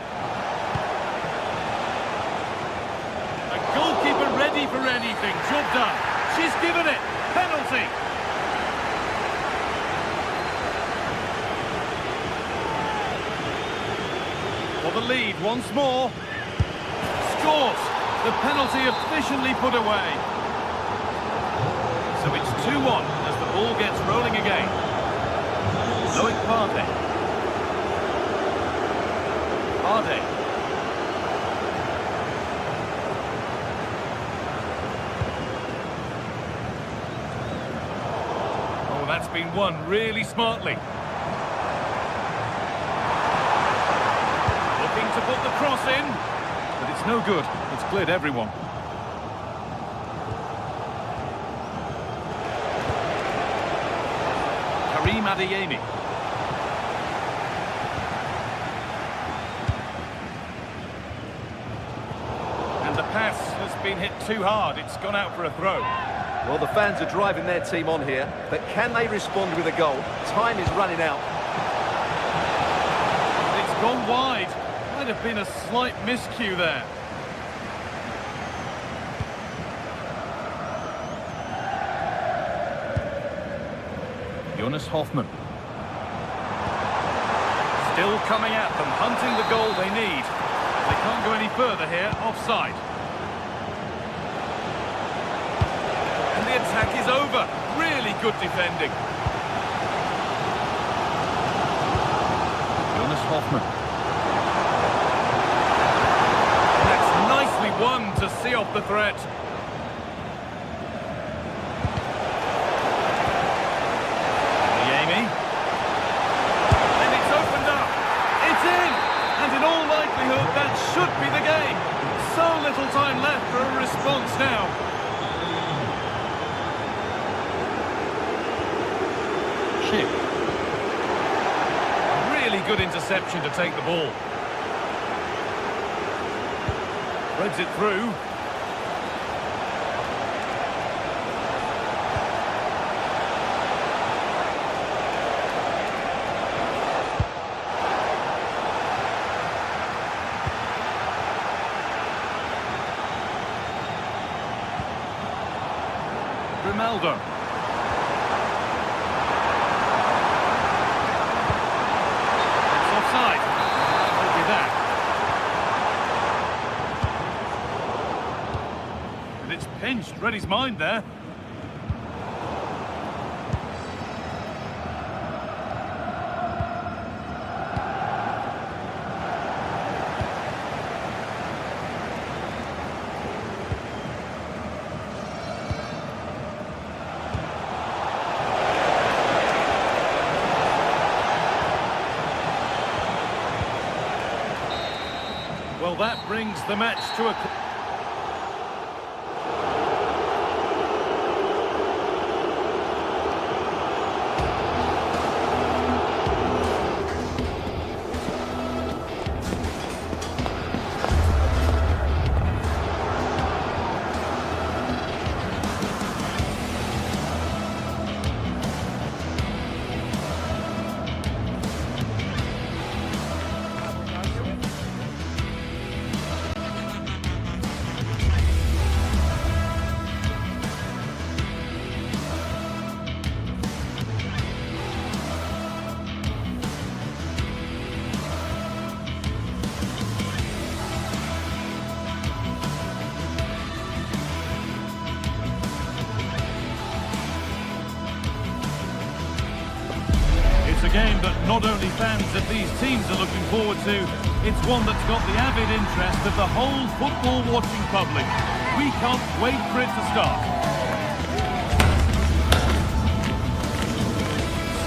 A goalkeeper ready for anything, job done. She's given it, penalty. For the lead once more. Scores. The penalty efficiently put away. So it's 2-1 as the ball gets rolling again. Loic Partey. Partey. Oh, that's been won really smartly. Looking to put the cross in. But it's no good. It's cleared everyone. Karim Adeyemi. And the pass has been hit too hard. It's gone out for a throw. Well, the fans are driving their team on here, but can they respond with a goal? Time is running out. It's gone wide. Might have been a slight miscue there. Jonas Hoffmann. Still coming at them, hunting the goal they need. They can't go any further here, offside. And the attack is over. Really good defending. Jonas Hoffmann. That's nicely won to see off the threat. That should be the game. So little time left for a response now. Chip. Really good interception to take the ball. Threads it through. Ronaldo. It's offside. Look at that. And it's pinched. Read his mind there. Well, that brings the match to a... It's a game that not only fans of these teams are looking forward to, it's one that's got the avid interest of the whole football-watching public. We can't wait for it to start.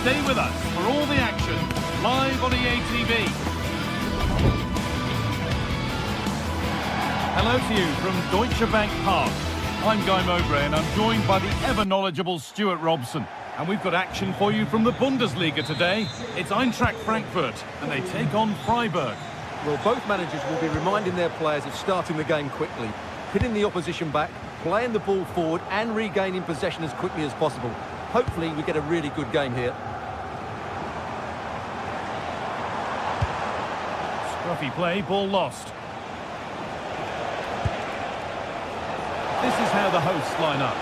Stay with us for all the action, live on EA TV. Hello to you from Deutsche Bank Park. I'm Guy Mowbray and I'm joined by the ever-knowledgeable Stuart Robson. And we've got action for you from the Bundesliga today. It's Eintracht Frankfurt and they take on Freiburg. Well, both managers will be reminding their players of starting the game quickly, hitting the opposition back, playing the ball forward and regaining possession as quickly as possible. Hopefully we get a really good game here. Scruffy play, ball lost. This is how the hosts line up.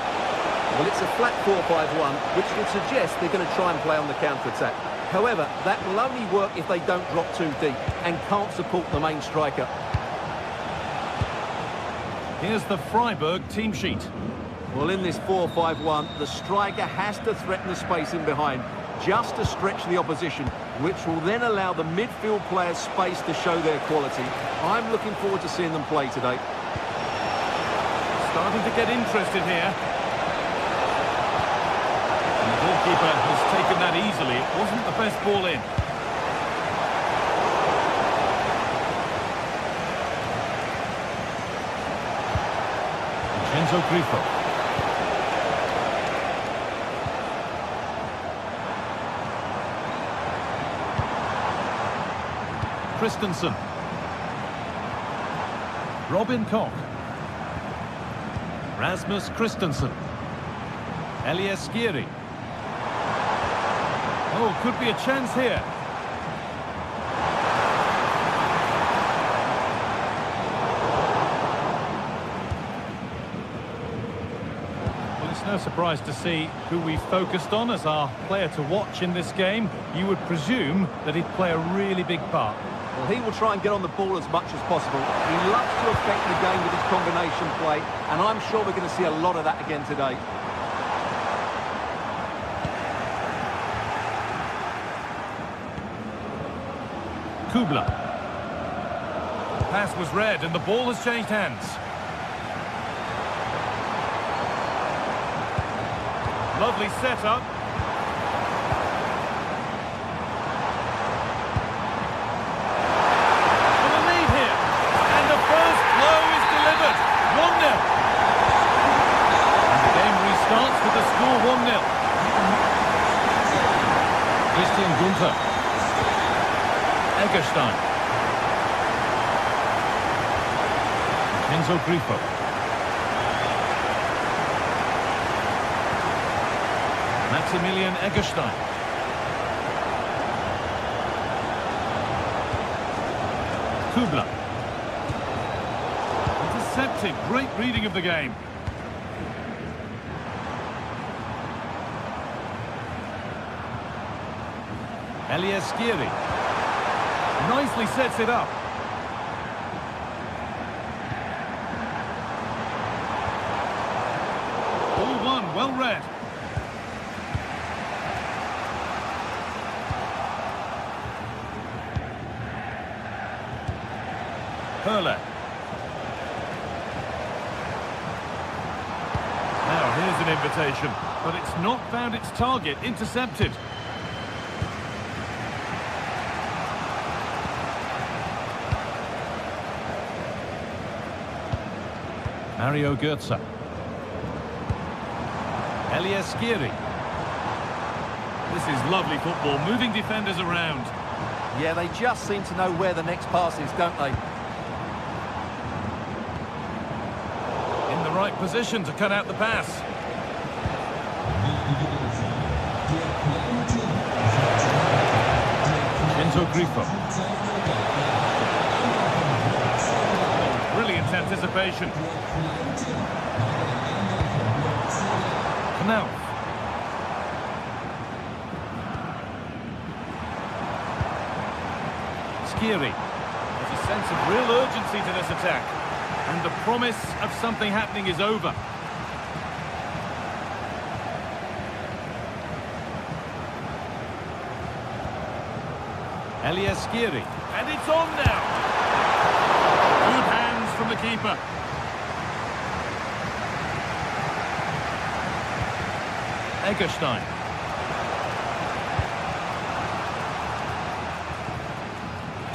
Well, it's a flat 4-5-1, which would suggest they're going to try and play on the counter-attack. However, that will only work if they don't drop too deep and can't support the main striker. Here's the Freiburg team sheet. Well, in this 4-5-1, the striker has to threaten the space in behind, just to stretch the opposition, which will then allow the midfield players space to show their quality. I'm looking forward to seeing them play today. Starting to get interested here. And the goalkeeper has taken that easily. It wasn't the best ball in. Enzo Grifo. Christensen. Robin Koch. Rasmus Christensen. Elias Skiri. Oh, could be a chance here. Well, it's no surprise to see who we focused on as our player to watch in this game. You would presume that he'd play a really big part. Well, he will try and get on the ball as much as possible. He loves to affect the game with his combination play, and I'm sure we're going to see a lot of that again today. Kubla. Pass was read and the ball has changed hands. Lovely setup. And a lead here. And the first blow is delivered. 1-0. And the game restarts with the score 1-0. Christian Günther. Eggestein. Enzo Grifo. Maximilian Eggestein. Kubla. Intercepted. Great reading of the game. Elias Skiri. Nicely sets it up. Ball one, well read. Hurler. Now here's an invitation, but it's not found its target. Intercepted. Mario Götze. Elias Skiri. This is lovely football, moving defenders around. Yeah, they just seem to know where the next pass is, don't they? In the right position to cut out the pass. Enzo Grifo. Brilliant anticipation. Knauf. Skiri. There's a sense of real urgency to this attack. And the promise of something happening is over. Elias Skiri. And it's on now. Good hands from the keeper. Eggestein.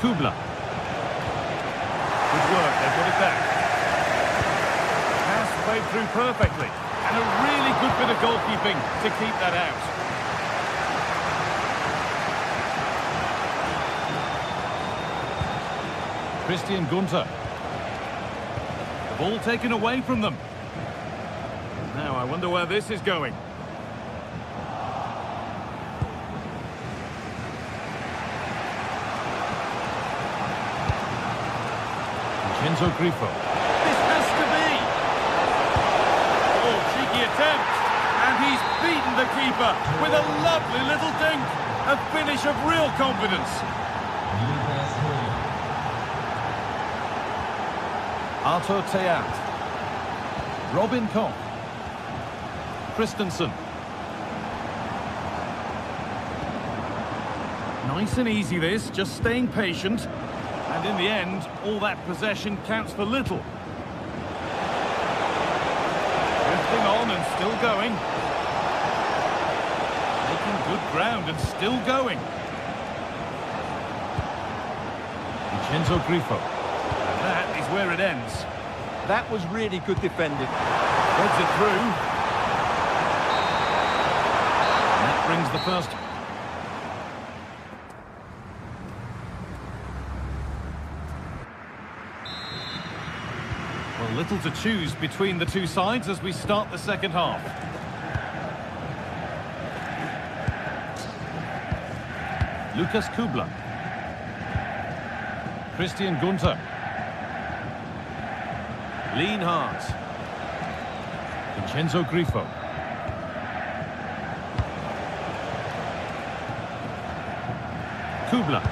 Kubla. Good work, they've got it back. Pass played through perfectly. And a really good bit of goalkeeping to keep that out. Christian Gunter. The ball taken away from them. Now I wonder where this is going. Vincenzo Grifo. This has to be! Oh, cheeky attempt. And he's beaten the keeper with a lovely little dink. A finish of real confidence. Arthur Theat. Robin Koch. Christensen. Nice and easy this, just staying patient. And in the end, all that possession counts for little. Drifting on and still going. Making good ground and still going. Vincenzo Grifo. And that is where it ends. That was really good defending. Threads it through. And that brings the first. Well, little to choose between the two sides as we start the second half. Lucas Kubler. Christian Gunter. Lienhardt. Vincenzo Grifo. Kubler.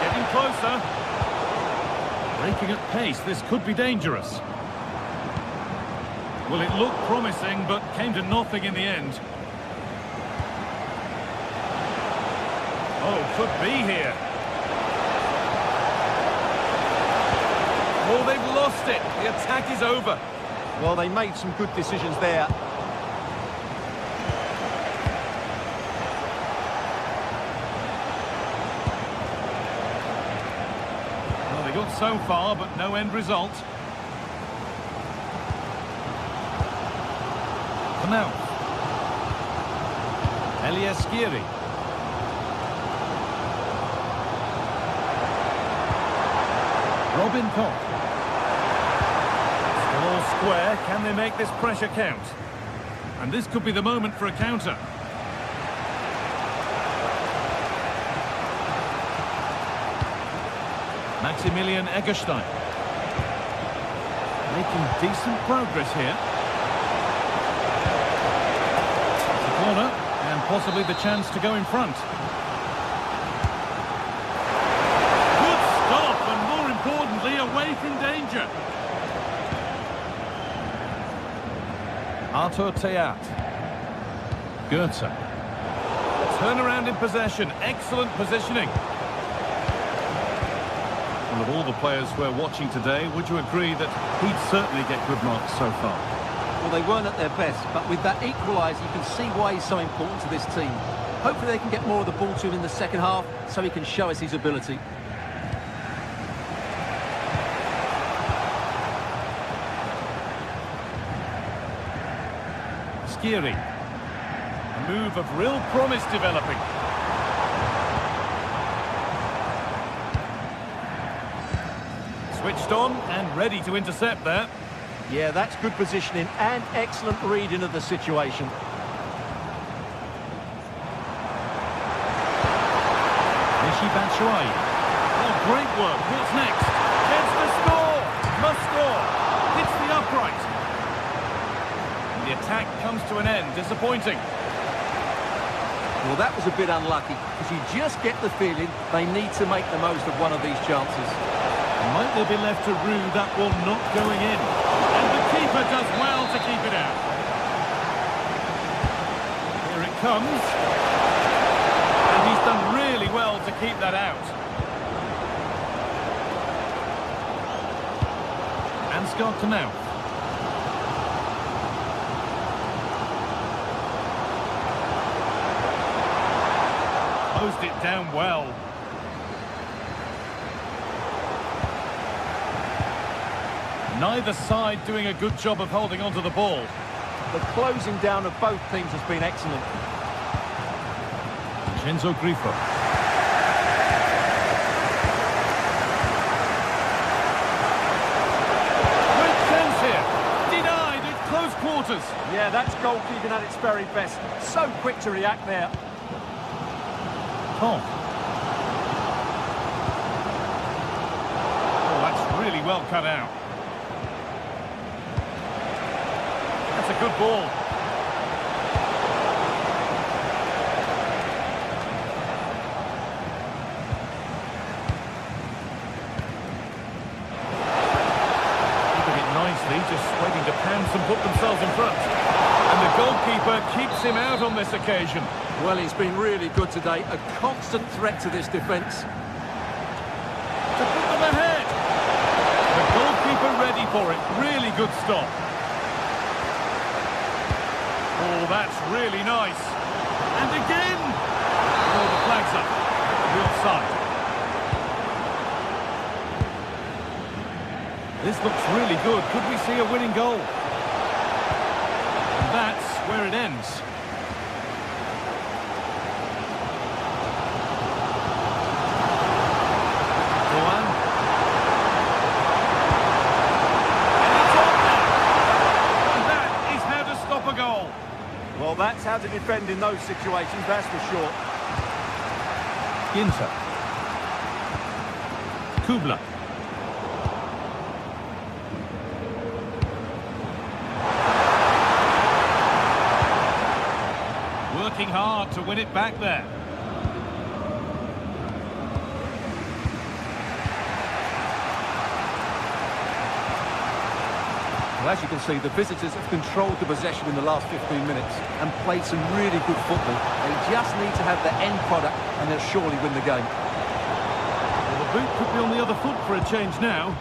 Getting closer. Breaking at pace, this could be dangerous. Well, it looked promising, but came to nothing in the end. Oh, could be here. Oh, they've lost it. The attack is over. Well, they made some good decisions there. Well, they got so far, but no end result. Now, Elias Skiri. Robin Koch. Still all square. Can they make this pressure count? And this could be the moment for a counter. Maximilian Eggestein. Making decent progress here. Corner, and possibly the chance to go in front. Good stop, and more importantly, away from danger. Arthur Theat. Goetze. Turnaround in possession, excellent positioning. Well, of all the players we're watching today, would you agree that he'd certainly get good marks so far? Well, they weren't at their best, but with that equaliser, you can see why he's so important to this team. Hopefully they can get more of the ball to him in the second half, so he can show us his ability. Skiri. A move of real promise developing. Switched on and ready to intercept there. Yeah, that's good positioning and excellent reading of the situation. Michy Batshuayi. Oh, great work. What's next? Gets the score. Must score. Hits the upright. And the attack comes to an end. Disappointing. Well, that was a bit unlucky, because you just get the feeling they need to make the most of one of these chances. Might they be left to rue that one not going in? And the keeper does well to keep it out. Here it comes. And he's done really well to keep that out. Ansgar Knauff. closed it down well. Neither side doing a good job of holding onto the ball. The closing down of both teams has been excellent. Vincenzo Grifo. Great chance here. Denied at close quarters. Yeah, that's goalkeeping at its very best. So quick to react there. Tom. Oh, that's really well cut out. That's a good ball. Keeping it nicely, just waiting to pounce and put themselves in front. And the goalkeeper keeps him out on this occasion. Well, he's been really good today. A constant threat to this defence. To put them ahead. The goalkeeper ready for it. Really good stop. Oh, that's really nice. And again. Oh, the flag's up. The offside. This looks really good. Could we see a winning goal? And that's where it ends. Well, that's how to defend in those situations, that's for sure. Ginter. Kubla. Working hard to win it back there. Well, as you can see, the visitors have controlled the possession in the last 15 minutes and played some really good football. They just need to have the end product and they'll surely win the game. Well, the boot could be on the other foot for a change now.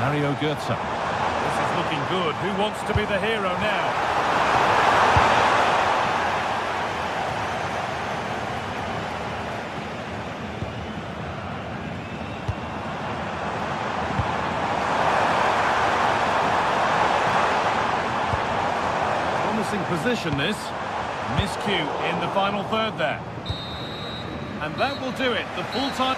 Mario Götze. This is looking good. Who wants to be the hero now? Position this. Miscue in the final third there. And that will do it. The full time.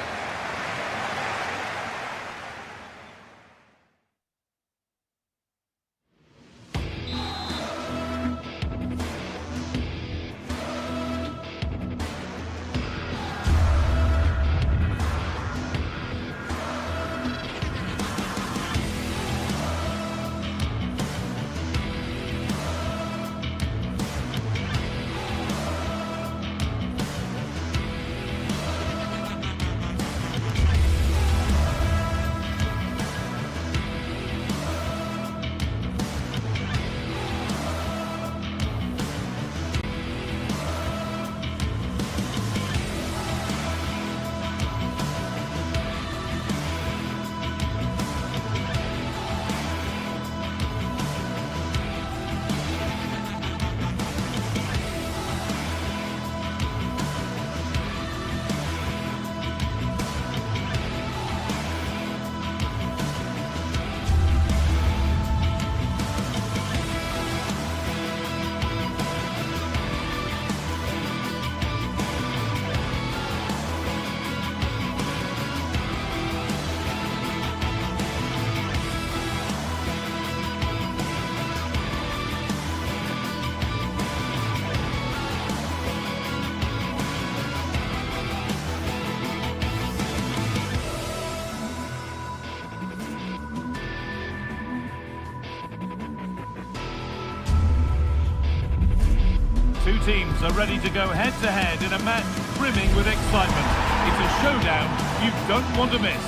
Two teams are ready to go head-to-head in a match brimming with excitement. It's a showdown you don't want to miss.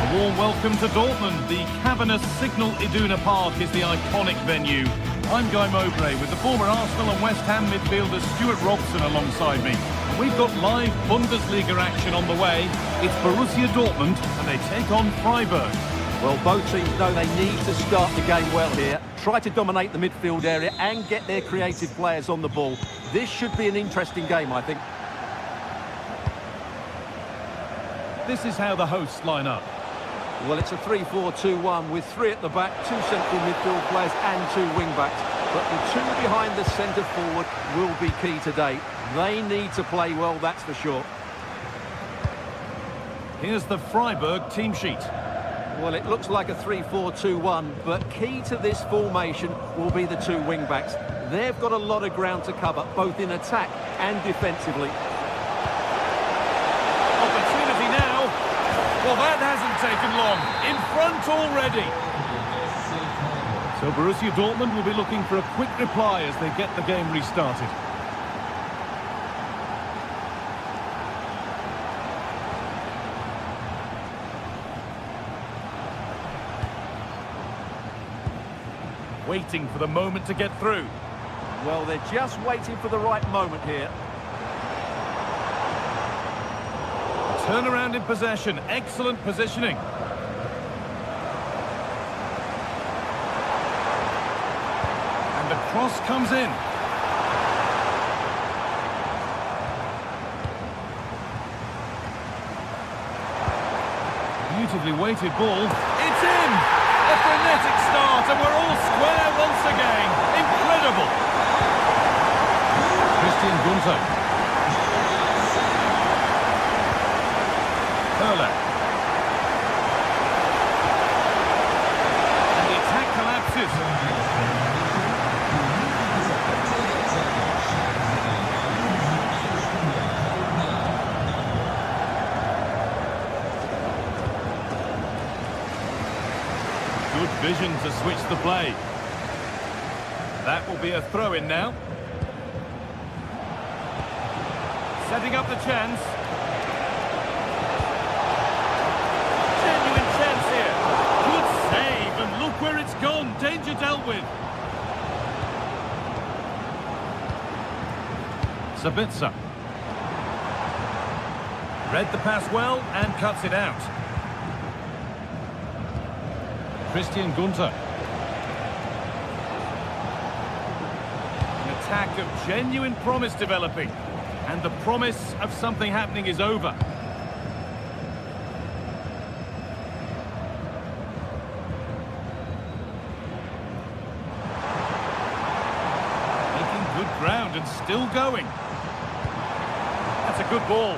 A warm welcome to Dortmund. The cavernous Signal Iduna Park is the iconic venue. I'm Guy Mowbray with the former Arsenal and West Ham midfielder Stuart Robson alongside me. We've got live Bundesliga action on the way. It's Borussia Dortmund and they take on Freiburg. Well, both teams know they need to start the game well here. Try to dominate the midfield area and get their creative players on the ball. This should be an interesting game, I think. This is how the hosts line up. Well, it's a 3-4-2-1 with 3 at the back, 2 central midfield players and 2 wing-backs. But the 2 behind the centre forward will be key today. They need to play well, that's for sure. Here's the Freiburg team sheet. Well, it looks like a 3-4-2-1, but key to this formation will be the 2 wing-backs. They've got a lot of ground to cover, both in attack and defensively. Opportunity now. Well, that hasn't taken long. In front already. So Borussia Dortmund will be looking for a quick reply as they get the game restarted. Waiting for the moment to get through. Well, they're just waiting for the right moment here. Turnaround in possession. Excellent positioning. And the cross comes in. Beautifully weighted ball. It's in! A frenetic start, and we're all square once again. Incredible! Christian Gunter. Höller. And the attack collapses. Good vision to switch the play. That will be a throw-in now. Setting up the chance. Genuine chance here. Good save, and look where it's gone. Danger dealt with. Sabitzer. Read the pass well and cuts it out. Christian Gunter. An attack of genuine promise developing. And the promise of something happening is over. Making good ground and still going. That's a good ball.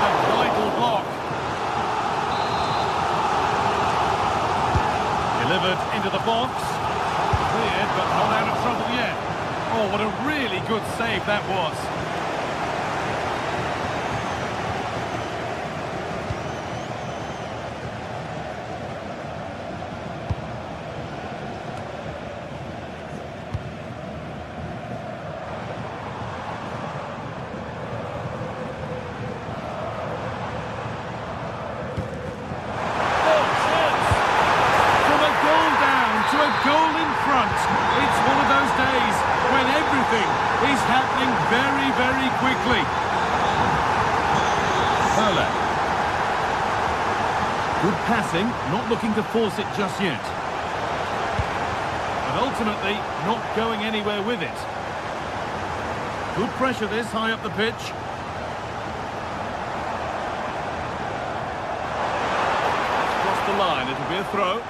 A vital block. Delivered into the box. Cleared, but not out of trouble yet. Oh, what a really good save that was. Is happening very, very quickly. Höller. Good passing, not looking to force it just yet. But ultimately, not going anywhere with it. Good pressure this, high up the pitch. Across the line, it'll be a throw.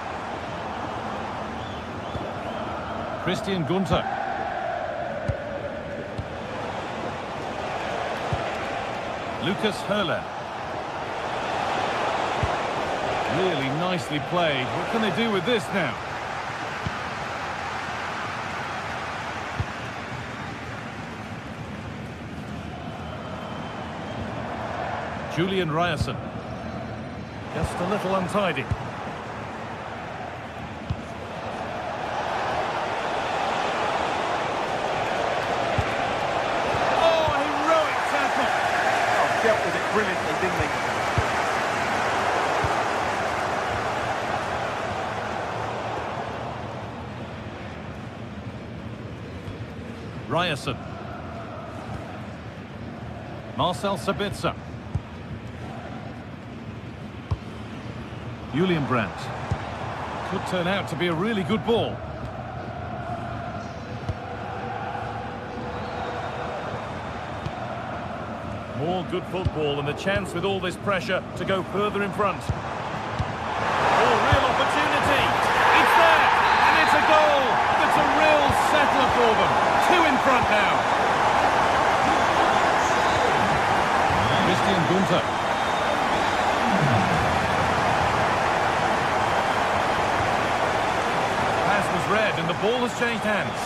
Christian Gunter. Lucas Höller. Really nicely played. What can they do with this now? Julian Ryerson. Just a little untidy. Dealt with it brilliantly, didn't he? Ryerson. Marcel Sabitzer. Julian Brandt. Could turn out to be a really good ball. More good football and the chance with all this pressure to go further in front. Oh, real opportunity. It's there, and it's a goal. That's a real settler for them. 2 in front now. Christian Gunther. Pass was read, and the ball has changed hands.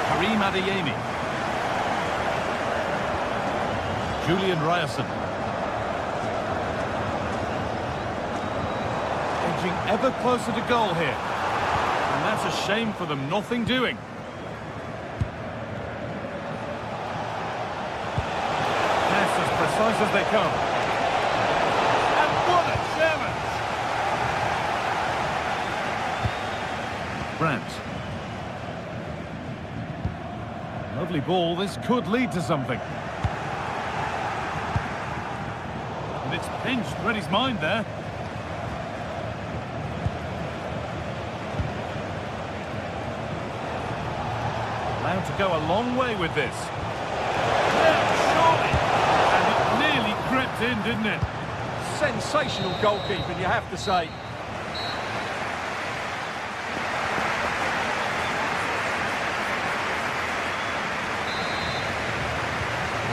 Karim Adeyemi. Julian Ryerson. Edging ever closer to goal here. And that's a shame for them, nothing doing. Pass as precise as they come. And what a challenge! Brandt. Lovely ball, this could lead to something. And it's pinched, read his mind there. Allowed to go a long way with this. Yeah, surely. And it nearly crept in, didn't it? Sensational goalkeeping, you have to say.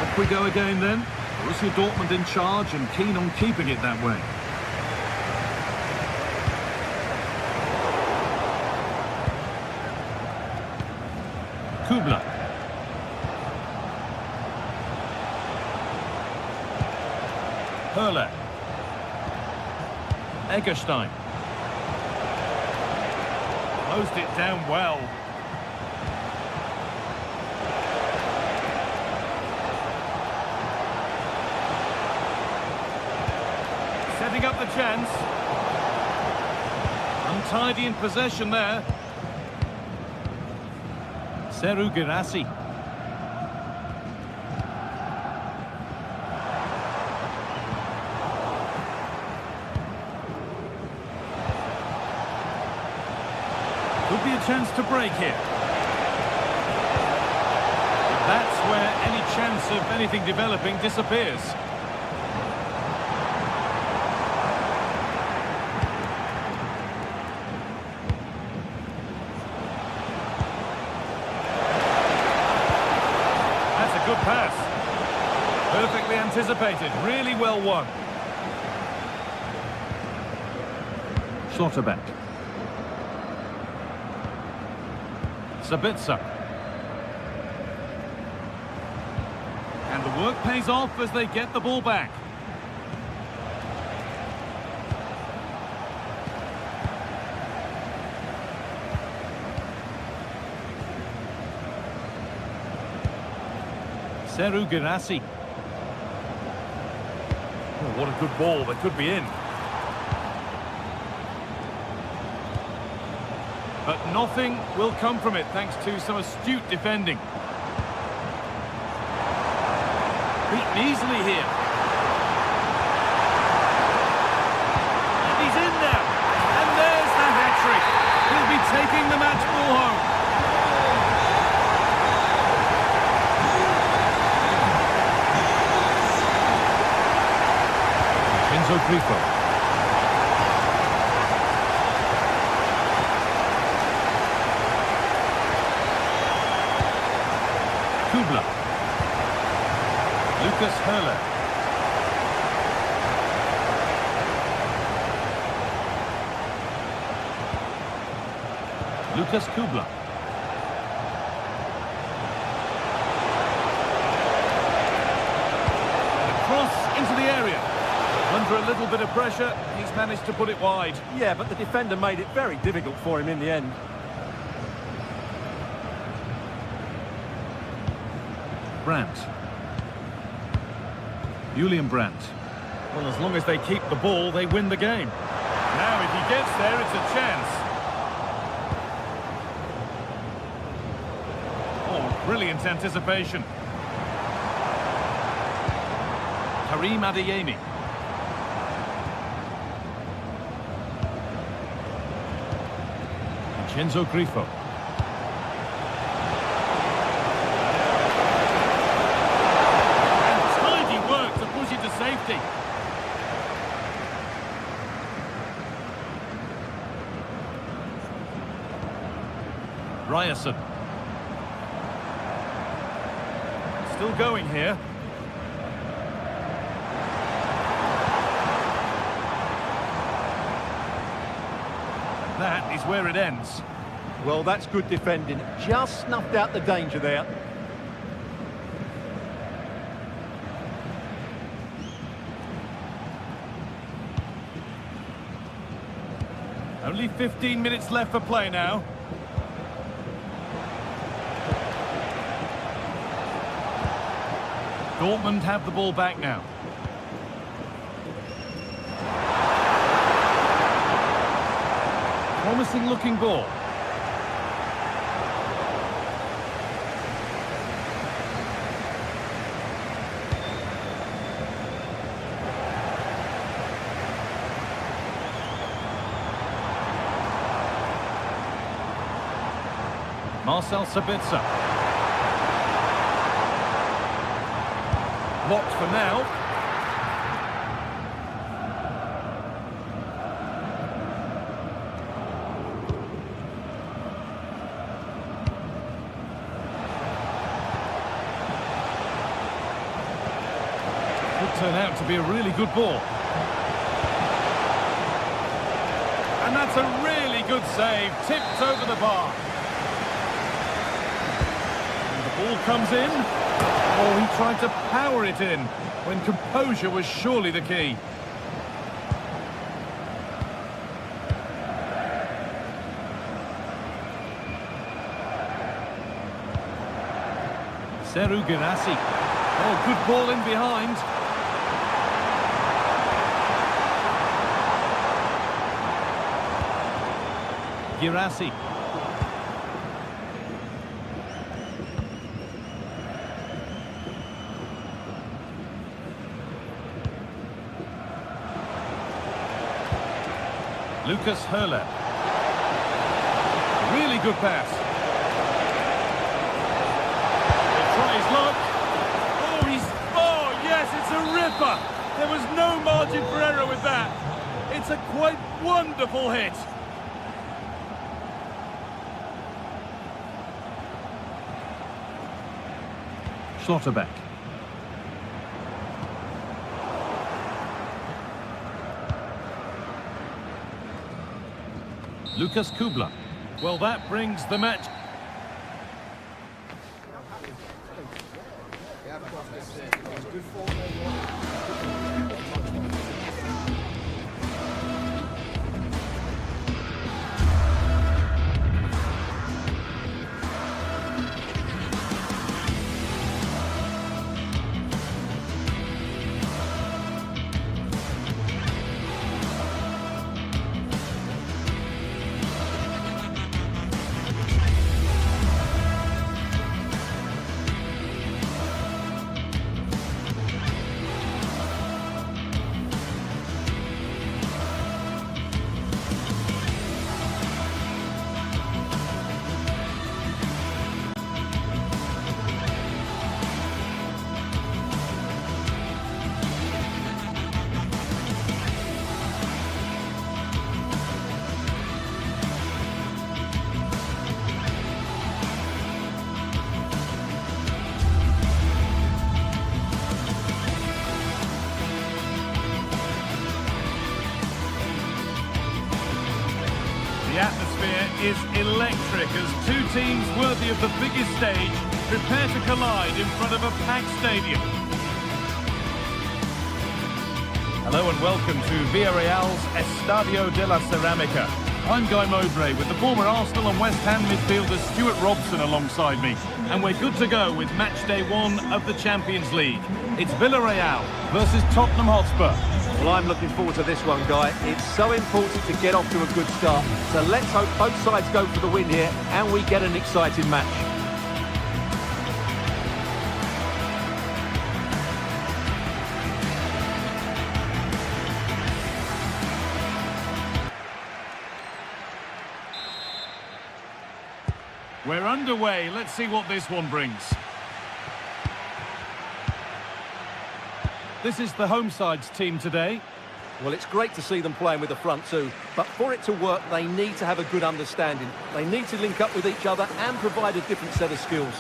Off we go again then. Borussia Dortmund in charge and keen on keeping it that way. Kubler. Höhler. Egerstein. Closed it down well. Setting up the chance. Untidy in possession there. Serhou Guirassy. Could be a chance to break here. But that's where any chance of anything developing disappears. Good pass. Perfectly anticipated. Really well won. Schlotterbeck. Sabitzer. And the work pays off as they get the ball back. Serhou Guirassy. Oh, what a good ball. That could be in. But nothing will come from it thanks to some astute defending. Beaten easily here. And he's in there. And there's the hat-trick. He'll be taking the match ball home. Grifo. Kubler. Lucas Höhler. Lucas Kubler. The cross into the area. Under a little bit of pressure, he's managed to put it wide. Yeah, but the defender made it very difficult for him in the end. Brandt. Julian Brandt. Well, as long as they keep the ball, they win the game. Now, if he gets there, it's a chance. Oh, brilliant anticipation. Karim Adeyemi. Shinzo Grifo. And tidy work to push it to safety. Ryerson. Still going here. That is where it ends. Well, that's good defending. Just snuffed out the danger there. Only 15 minutes left for play now. Dortmund have the ball back now. Promising looking ball. Marcel Sabitzer. Blocked for now. Could turn out to be a really good ball. And that's a really good save. Tipped over the bar. Ball comes in. Oh, he tried to power it in when composure was surely the key. Seru Girassi. Oh, good ball in behind. Girassi. Lucas Höhler. Really good pass. He'll try his luck. Oh, yes, it's a ripper. There was no margin for error with that. It's a quite wonderful hit. Schlotterbeck. Lucas Kubler. Well, that brings the match. The atmosphere is electric as two teams worthy of the biggest stage prepare to collide in front of a packed stadium. Hello and welcome to Villarreal's Estadio de la Ceramica. I'm Guy Mowbray with the former Arsenal and West Ham midfielder Stuart Robson alongside me. And we're good to go with match day 1 of the Champions League. It's Villarreal versus Tottenham Hotspur. Well, I'm looking forward to this one, Guy. It's so important to get off to a good start. So let's hope both sides go for the win here and we get an exciting match. We're underway. Let's see what this one brings. This is the home side's team today. Well, it's great to see them playing with the front two, but for it to work, they need to have a good understanding. They need to link up with each other and provide a different set of skills.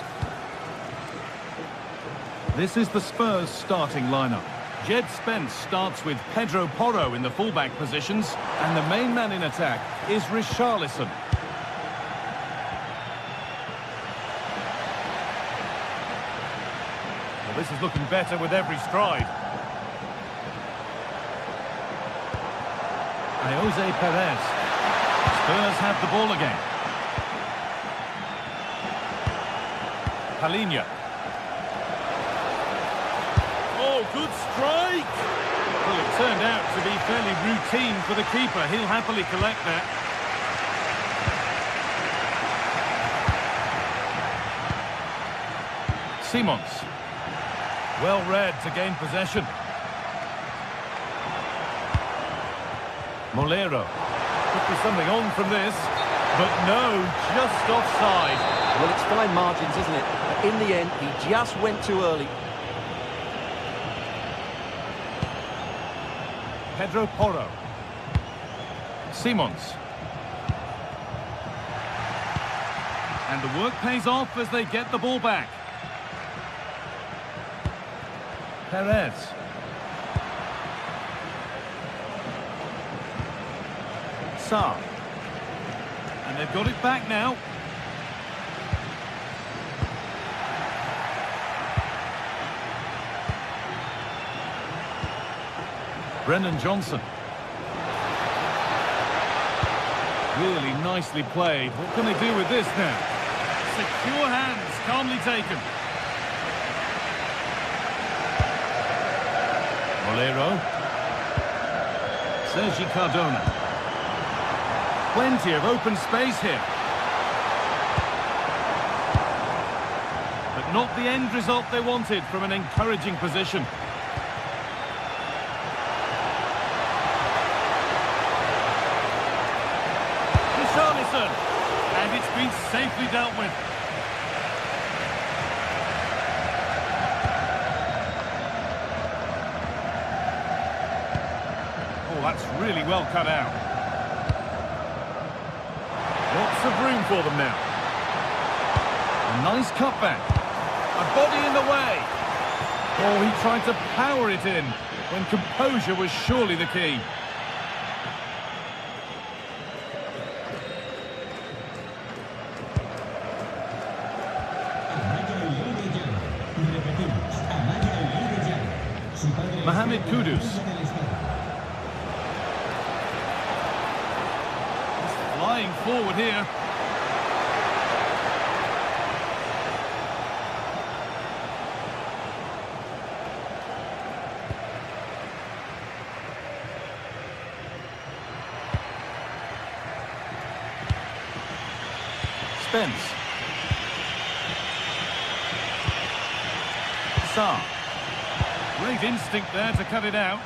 This is the Spurs starting lineup. Jed Spence starts with Pedro Porro in the fullback positions, and the main man in attack is Richarlison. Well, this is looking better with every stride. Jose Perez. Spurs have the ball again. Palinha. Oh, good strike! Well, it turned out to be fairly routine for the keeper. He'll happily collect that. Simons. Well read to gain possession. Molero. Could be something on from this, but no, just offside. Well, it's fine margins, isn't it? But in the end, he just went too early. Pedro Porro. Simons. And the work pays off as they get the ball back. Perez. Sarr. And they've got it back now. Brennan Johnson. Really nicely played. What can they do with this now? Secure hands, calmly taken. Molero. Sergi Cardona. Plenty of open space here. But not the end result they wanted from an encouraging position. Richarlison. And it's been safely dealt with. Oh, that's really well cut out. Lots of room for them now. A nice cutback. A body in the way. Oh, he tried to power it in when composure was surely the key. Mohamed Kudus. Flying forward here. Spence. Sarr. Great instinct there to cut it out.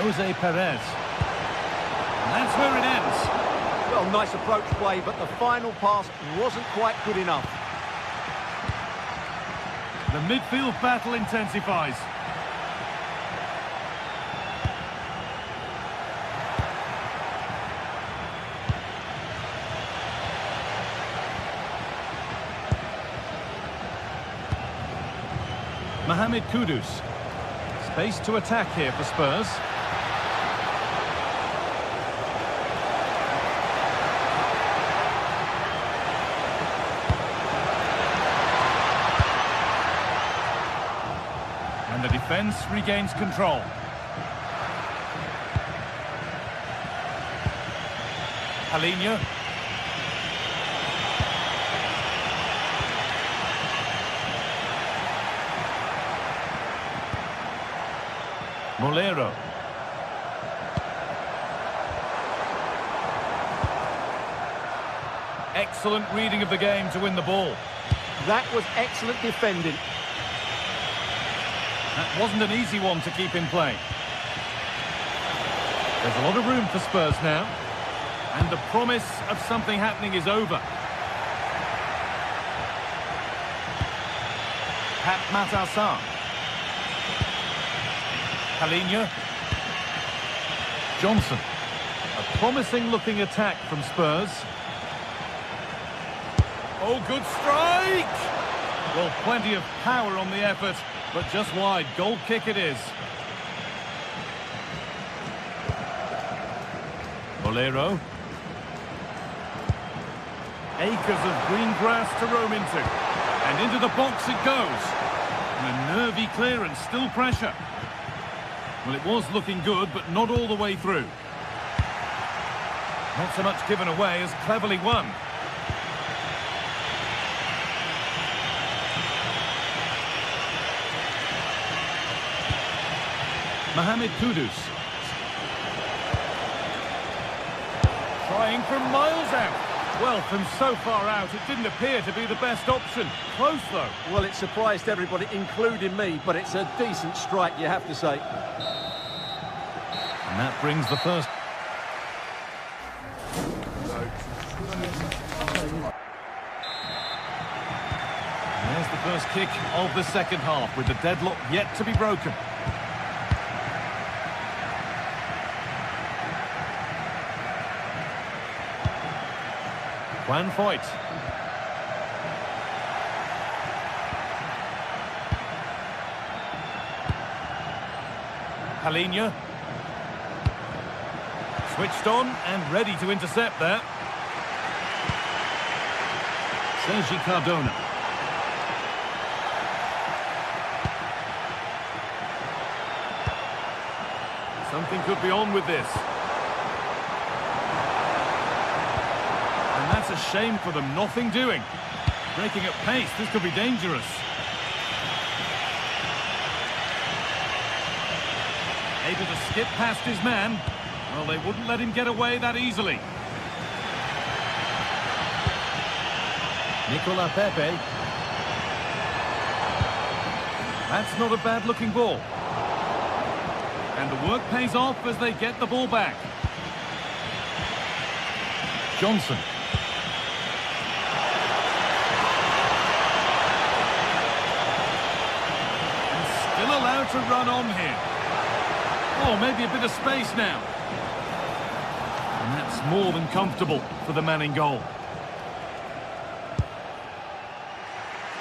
Jose Perez. And that's where it ends. Well, nice approach play, but the final pass wasn't quite good enough. The midfield battle intensifies. Mohamed Kudus. Space to attack here for Spurs. And the defence regains control. Palinha. Molero. Excellent reading of the game to win the ball. That was excellent defending. That wasn't an easy one to keep in play. There's a lot of room for Spurs now. And the promise of something happening is over. Pat Matassar. Palinha. Johnson. A promising looking attack from Spurs. Oh, good strike! Well, plenty of power on the effort, but just wide. Goal kick it is. Bolero. Acres of green grass to roam into. And into the box it goes. And a nervy clearance, still pressure. Well, it was looking good, but not all the way through. Not so much given away as cleverly won. Mohamed Kudus. Trying from miles out. Well, from so far out, it didn't appear to be the best option. Close, though. Well, it surprised everybody, including me, but it's a decent strike, you have to say. And that brings the first... And there's the first kick of the second half, with the deadlock yet to be broken. Juan Foyt. Palinha. Switched on and ready to intercept there. Sergi Cardona. Something could be on with this. And that's a shame for them, nothing doing. Breaking at pace, this could be dangerous. Able to skip past his man. Well, they wouldn't let him get away that easily. Nicola Pepe. That's not a bad-looking ball. And the work pays off as they get the ball back. Johnson. And still allowed to run on here. Oh, maybe a bit of space now. And that's more than comfortable for the man in goal.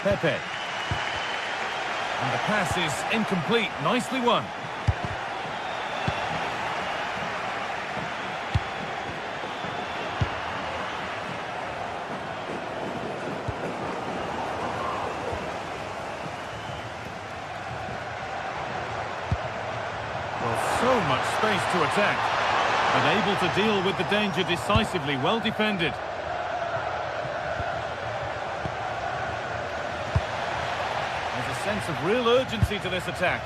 Pepe. And the pass is incomplete. Nicely won. Well, so much space to attack, but able to deal with the danger decisively. Well defended. There's a sense of real urgency to this attack.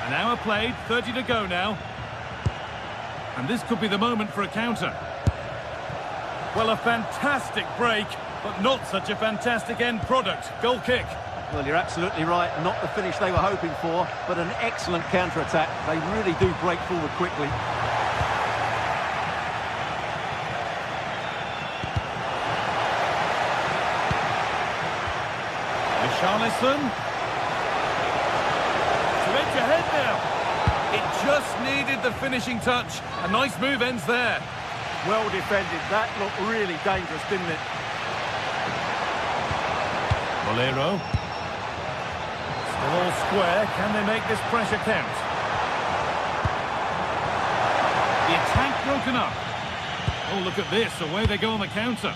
An hour played, 30 to go now. And this could be the moment for a counter. Well, a fantastic break, but not such a fantastic end product. Goal kick. Well, you're absolutely right. Not the finish they were hoping for, but an excellent counter-attack. They really do break forward quickly. Richarlison. To edge ahead now. It just needed the finishing touch. A nice move ends there. Well defended. That looked really dangerous, didn't it? Bolero. Still all square. Can they make this pressure count? The attack broken up. Oh, look at this. Away they go on the counter.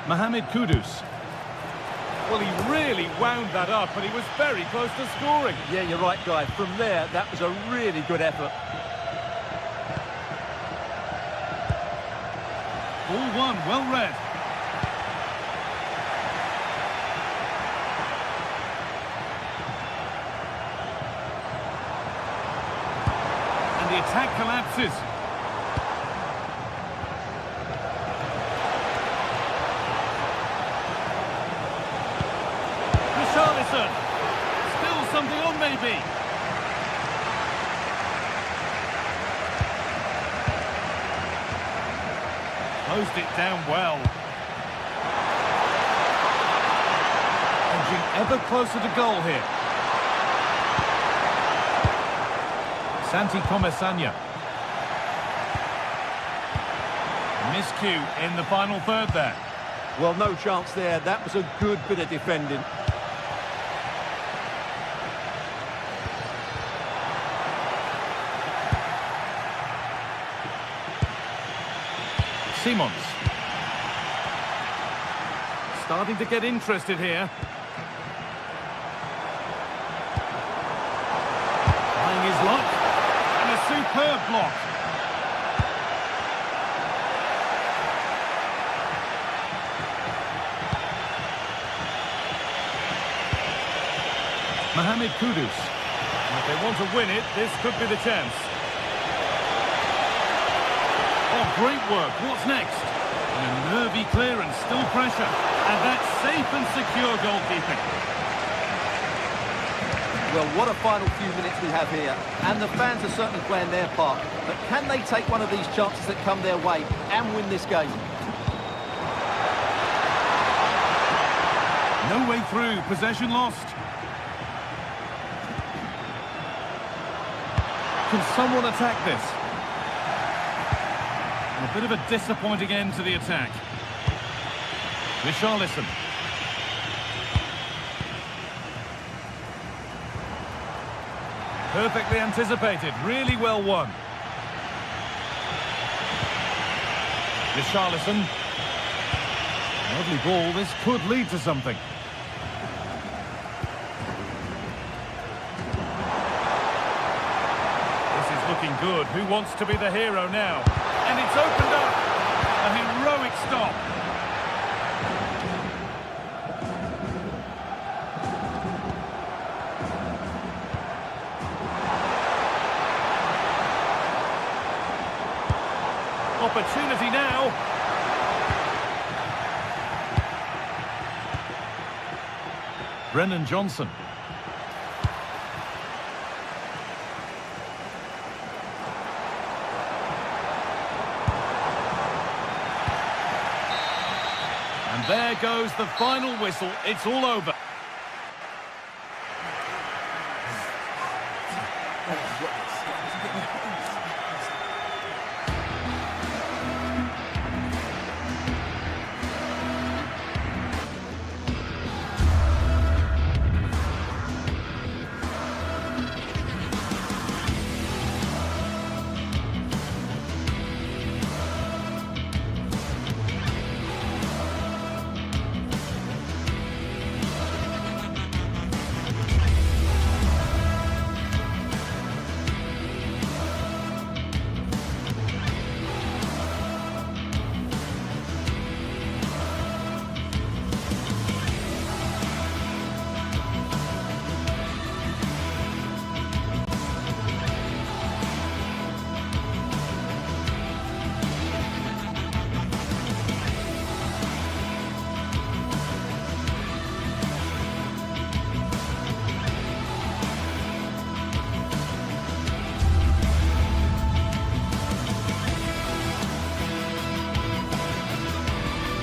Mohamed Kudus. Well, he really wound that up, but he was very close to scoring. Yeah, you're right, Guy. From there, that was a really good effort. All one, well read. And the attack collapses. maybe. Closed it down well. Edging ever closer to goal here. Santi Comesanya. Miscue in the final third there. Well, no chance there. That was a good bit of defending. Simons. Starting to get interested here. Trying his luck. And a superb block. Mohamed Kudus. If they want to win it, this could be the chance. Oh, great work. What's next? And a nervy clearance, still pressure. And that's safe and secure goalkeeping. Well, what a final few minutes we have here. And the fans are certainly playing their part. But can they take one of these chances that come their way and win this game? No way through. Possession lost. Can someone attack this? And a bit of a disappointing end to the attack. Richarlison. Perfectly anticipated, really well won. Richarlison. Lovely ball, this could lead to something. Looking good. Who wants to be the hero now? And it's opened up. A heroic stop. Opportunity now. Brennan Johnson. And there goes the final whistle. It's all over.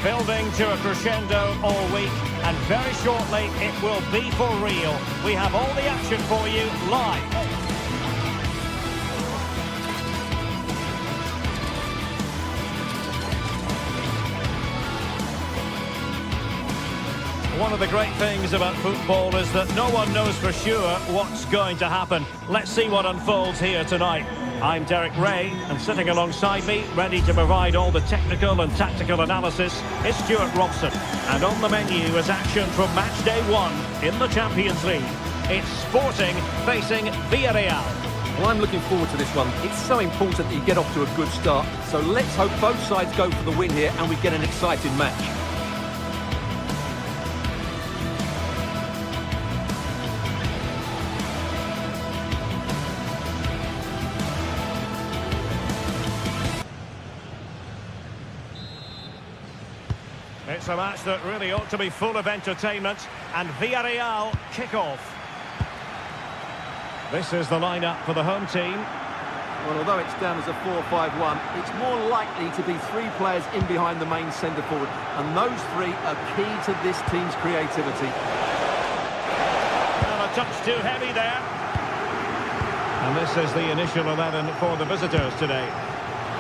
Building to a crescendo all week, and very shortly it will be for real. We have all the action for you live. One of the great things about football is that no one knows for sure what's going to happen. Let's see what unfolds here tonight. I'm Derek Ray, and sitting alongside me, ready to provide all the technical and tactical analysis, is Stuart Robson. And on the menu is action from match day 1 in the Champions League. It's Sporting facing Villarreal. Well, I'm looking forward to this one. It's so important that you get off to a good start. So let's hope both sides go for the win here and we get an exciting match. It's a match that really ought to be full of entertainment, and Villarreal kick off. This is the lineup for the home team. Well, although it's down as a 4-5-1, it's more likely to be three players in behind the main centre forward, and those three are key to this team's creativity. Well, a touch too heavy there. And this is the initial 11 for the visitors today.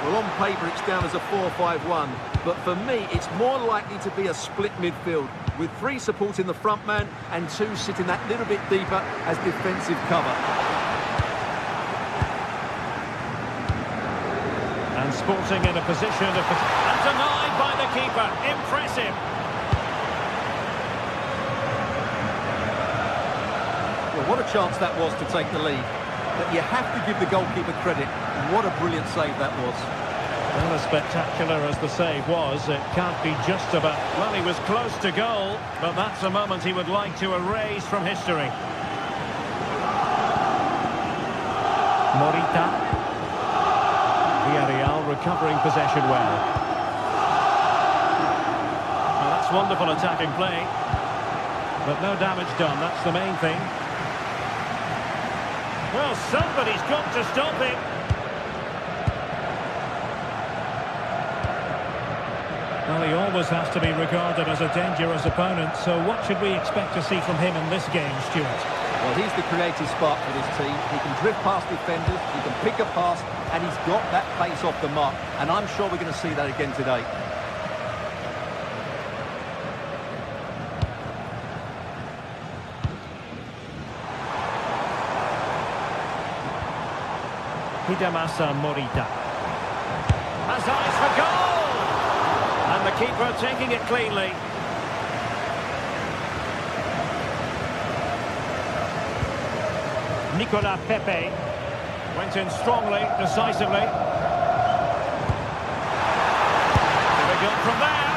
Well, on paper it's down as a 4-5-1, but for me it's more likely to be a split midfield, with three supporting the front man and two sitting that little bit deeper as defensive cover. And Sporting in a position of... And denied by the keeper. Impressive. Well, what a chance that was to take the lead. But you have to give the goalkeeper credit. What a brilliant save that was. Well, as spectacular as the save was, it can't be just about... Well, he was close to goal, but that's a moment he would like to erase from history. Morita. Villarreal recovering possession well. Well, that's wonderful attacking play. But no damage done, that's the main thing. Well, somebody's got to stop him. Well, he always has to be regarded as a dangerous opponent, so what should we expect to see from him in this game, Stuart? Well, he's the creative spark for this team. He can drift past defenders, he can pick a pass, and he's got that pace off the mark. And I'm sure we're going to see that again today. Hidemasa Morita. Has eyes for goal! And the keeper taking it cleanly. Nicolas Pepe went in strongly, decisively. Here we go from there.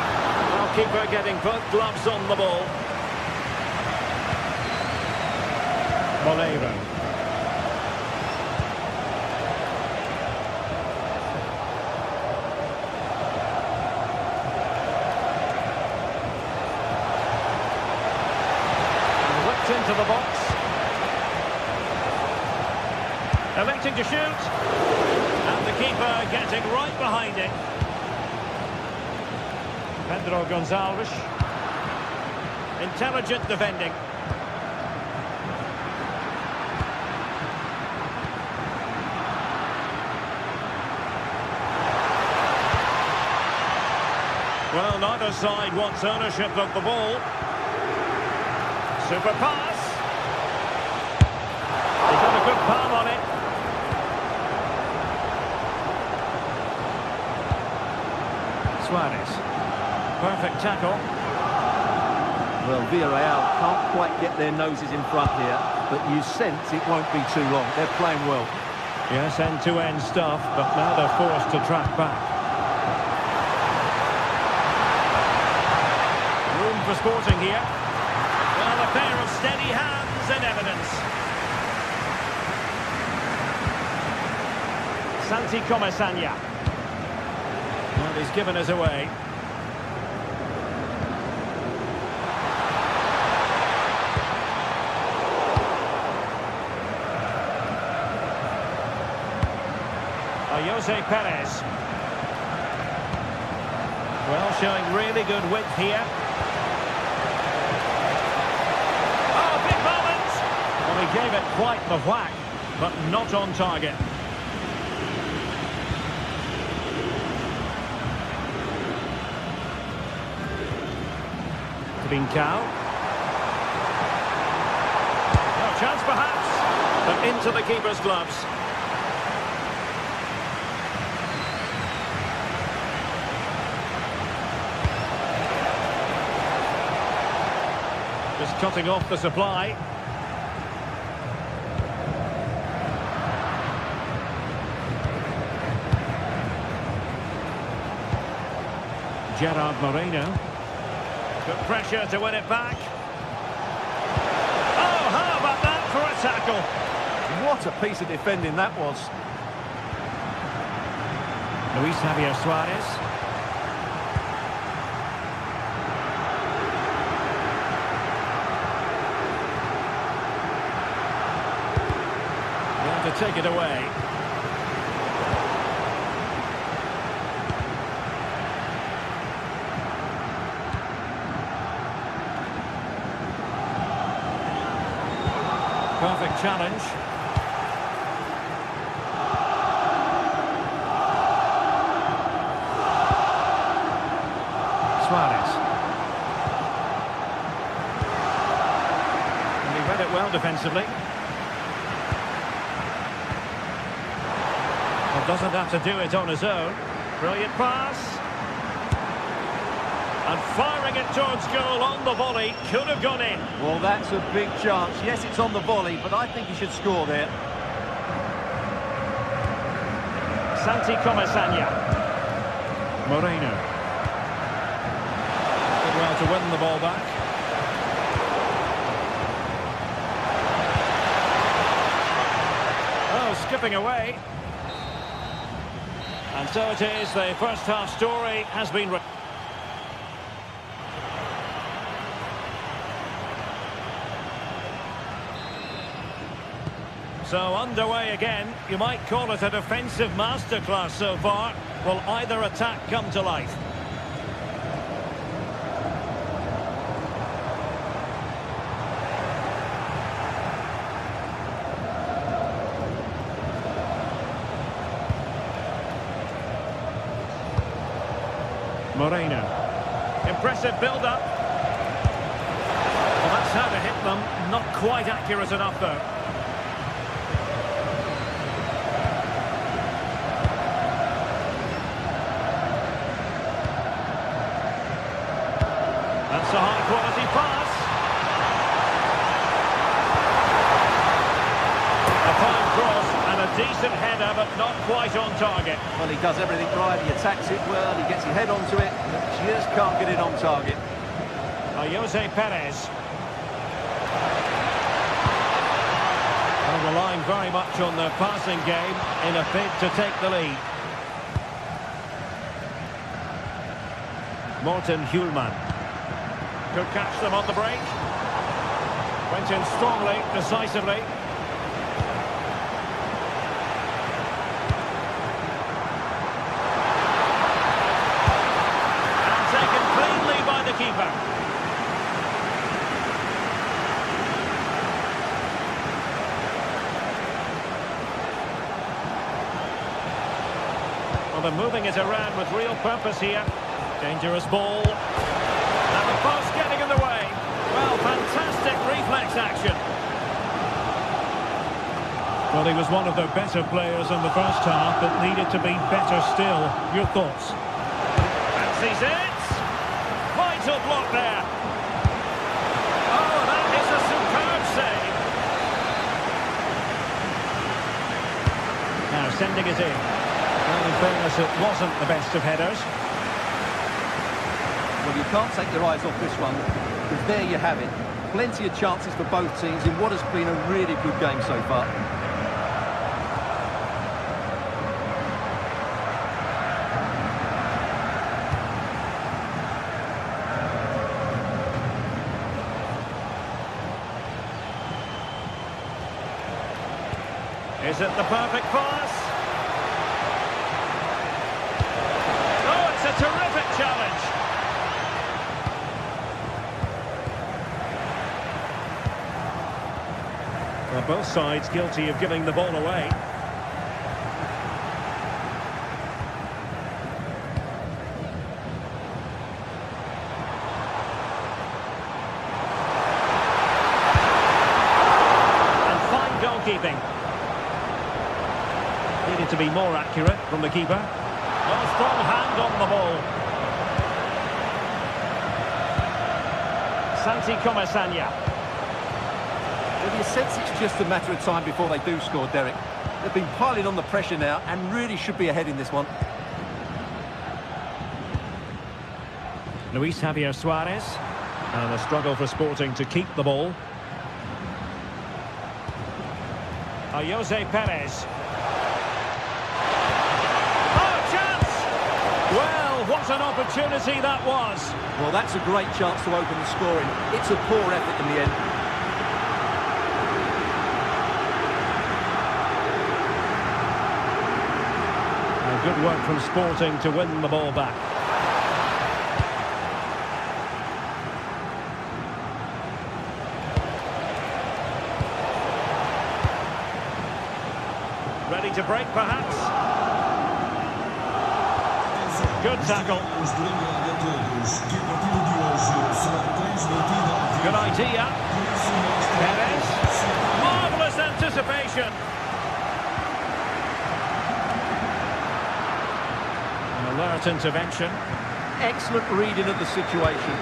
Well, keeper getting both gloves on the ball. Moleiro. Whipped into the box. Electing to shoot, and the keeper getting right behind it. Pedro Gonçalves. Intelligent defending. Well, neither side wants ownership of the ball. Super pass. He got a good palm on it. Suarez. Perfect tackle. Well, Villarreal can't quite get their noses in front here, but you sense it won't be too long. They're playing well. Yes, end-to-end stuff, but now they're forced to track back. Room for Sporting here. Well, a pair of steady hands in evidence. Santi Comesaña. Well, he's given us away. Jose Perez. Well, showing really good width here. Oh, big moment! Well, he gave it quite the whack, but not on target. Trincao. No chance perhaps, but into the keeper's gloves. Just cutting off the supply. Gerard Moreno. Good pressure to win it back. Oh, how about that for a tackle? What a piece of defending that was. Luis Javier Suarez. take it away. Perfect challenge. Suarez. And he read it well defensively. Well, doesn't have to do it on his own. Brilliant pass. And firing it towards goal on the volley. Could have gone in. Well, that's a big chance. Yes, it's on the volley, but I think he should score there. Santi Comasagna. Moreno. Did well to win the ball back. Oh, skipping away. And so it is, the first half story has been written. So underway again. You might call it a defensive masterclass so far. Will either attack come to life? Moreno. Impressive build-up. Well, that's how to hit them. Not quite accurate enough, though. That's a high-quality pass. A fine cross and a decent header, but not quite on target. Well, he does everything right. He attacks it well. He gets his head onto it. Just can't get it on target. Jose Perez. Well, relying very much on the passing game in a bid to take the lead. Morten Hjulman. Could catch them on the break. Went in strongly, decisively. And taken cleanly by the keeper. Well, they're moving it around with real purpose here. Dangerous ball. And the post getting in the way. Well, fantastic reflex action. Well, he was one of the better players in the first half, but needed to be better still. Your thoughts? Fancies it. Vital block there. Oh, that is a superb save. Now sending it in. Well, in fairness, it wasn't the best of headers. Well, you can't take your eyes off this one, because there you have it. Plenty of chances for both teams in what has been a really good game so far. Is it the perfect pass? Oh, it's a terrific challenge. Well, both sides guilty of giving the ball away. And fine goalkeeping. Needed to be more accurate from the keeper. A strong hand on the ball. Santi Comasagna. Well, you sense it's just a matter of time before they do score, Derek. They've been piling on the pressure now and really should be ahead in this one. Luis Javier Suarez. And a struggle for Sporting to keep the ball. Jose Perez. Oh, chance! Well, what an opportunity that was. Well, that's a great chance to open the scoring. It's a poor effort in the end. Well, good work from Sporting to win the ball back. Ready to break, perhaps. Good tackle. Good idea. Perez. Marvellous anticipation. An alert intervention. Excellent reading of the situation.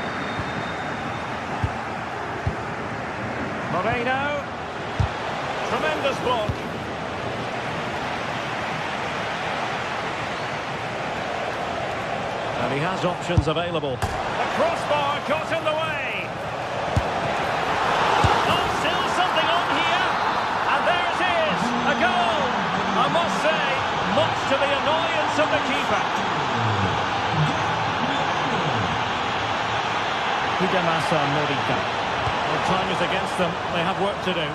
Moreno. Tremendous block. And he has options available. The crossbar caught in the way. Oh, still something on here. And there it is, a goal. I must say, much to the annoyance of the keeper. Hidemasa Morita. Well, time is against them. They have work to do.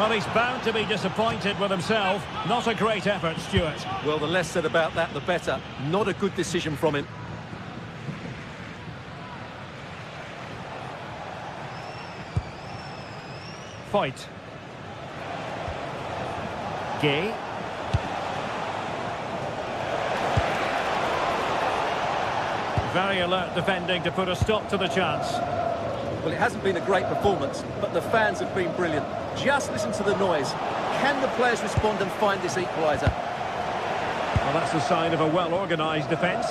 Well, he's bound to be disappointed with himself. Not a great effort, Stuart. Well, the less said about that, the better. Not a good decision from him. Fight. Gay. Very alert defending to put a stop to the chance. Well, it hasn't been a great performance, but the fans have been brilliant. Just listen to the noise. Can the players respond and find this equaliser? Well, that's the sign of a well-organised defence.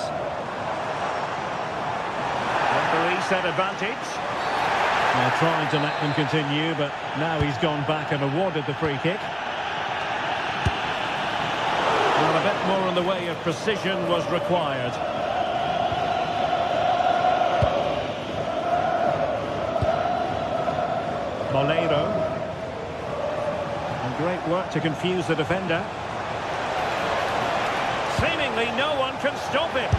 Referee set advantage. Well, trying to let them continue, but now he's gone back and awarded the free kick. Well, a bit more in the way of precision was required. Molero. And great work to confuse the defender. Seemingly no one can stop him.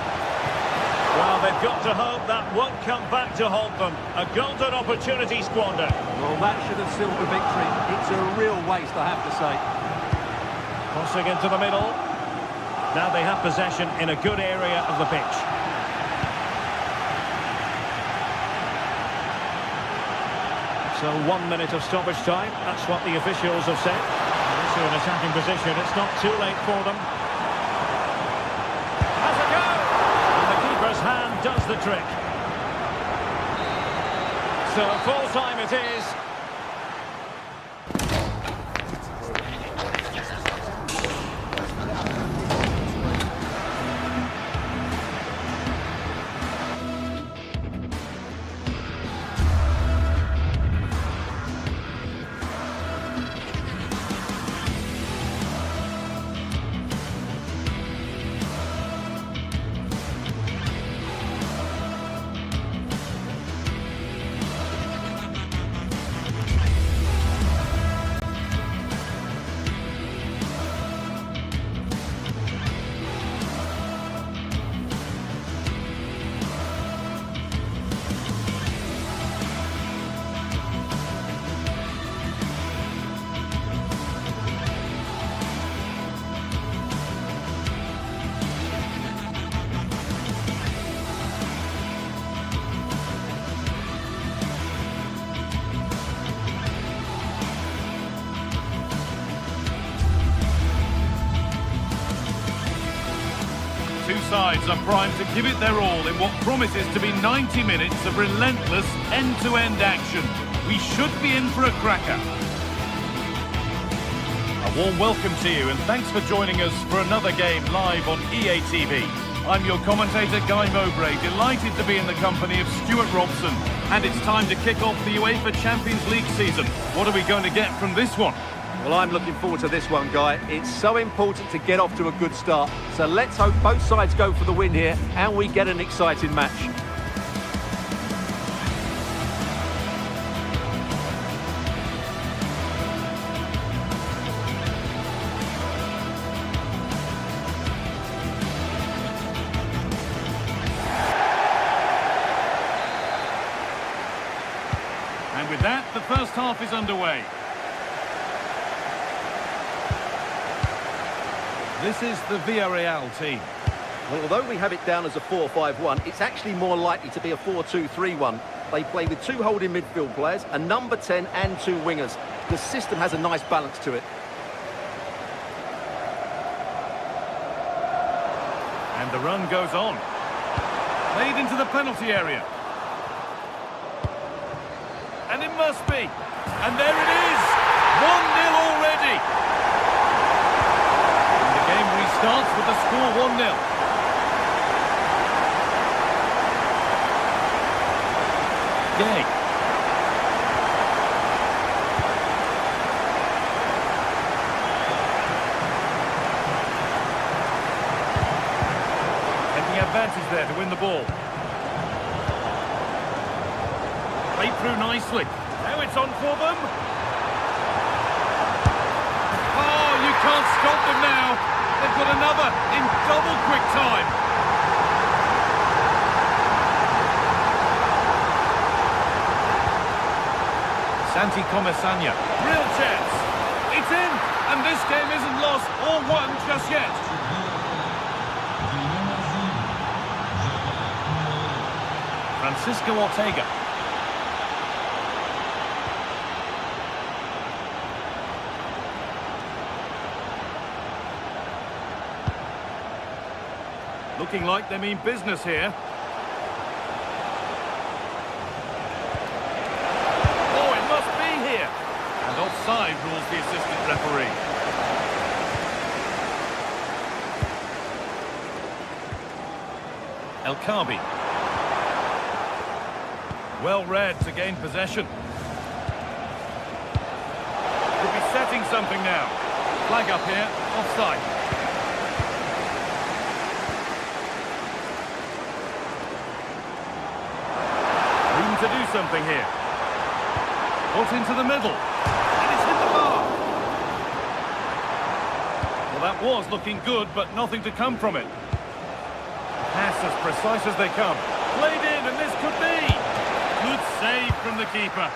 Well, they've got to hope that won't come back to haunt them. A golden opportunity squandered. Well, that should have sealed the victory. It's a real waste, I have to say. Crossing into the middle. Now they have possession in a good area of the pitch. So 1 minute of stoppage time. That's what the officials have said. Into an attacking position. It's not too late for them. Has a go! And the keeper's hand does the trick. So full time it is. Two sides are primed to give it their all in what promises to be 90 minutes of relentless end-to-end action. We should be in for a cracker. A warm welcome to you and thanks for joining us for another game live on EA TV. I'm your commentator Guy Mowbray, delighted to be in the company of Stuart Robson. And it's time to kick off the UEFA Champions League season. What are we going to get from this one? Well, I'm looking forward to this one, Guy. It's so important to get off to a good start. So let's hope both sides go for the win here and we get an exciting match. And with that, the first half is underway. This is the Villarreal team. Well, although we have it down as a 4-5-1, it's actually more likely to be a 4-2-3-1. They play with 2 holding midfield players, a number 10 and 2 wingers. The system has a nice balance to it. And the run goes on. Played into the penalty area. And it must be. And there it is. 1-0 already. And the game restarts with the score 1-0. Gay. Taking advantage there to win the ball. Played through nicely. Now it's on for them. Oh, you can't stop them now. They've got another in double quick time. Santi Comesaña. Real chance. It's in, and this game isn't lost or won just yet. Francisco Ortega. Looking like they mean business here. And offside rules the assistant referee. El Khabi. Well read to gain possession. Could be setting something now. Flag up here, offside. Room to do something here. Put into the middle. And it's hit the bar. Well, that was looking good, but nothing to come from it. Pass as precise as they come. Played in, and this could be. Good save from the keeper.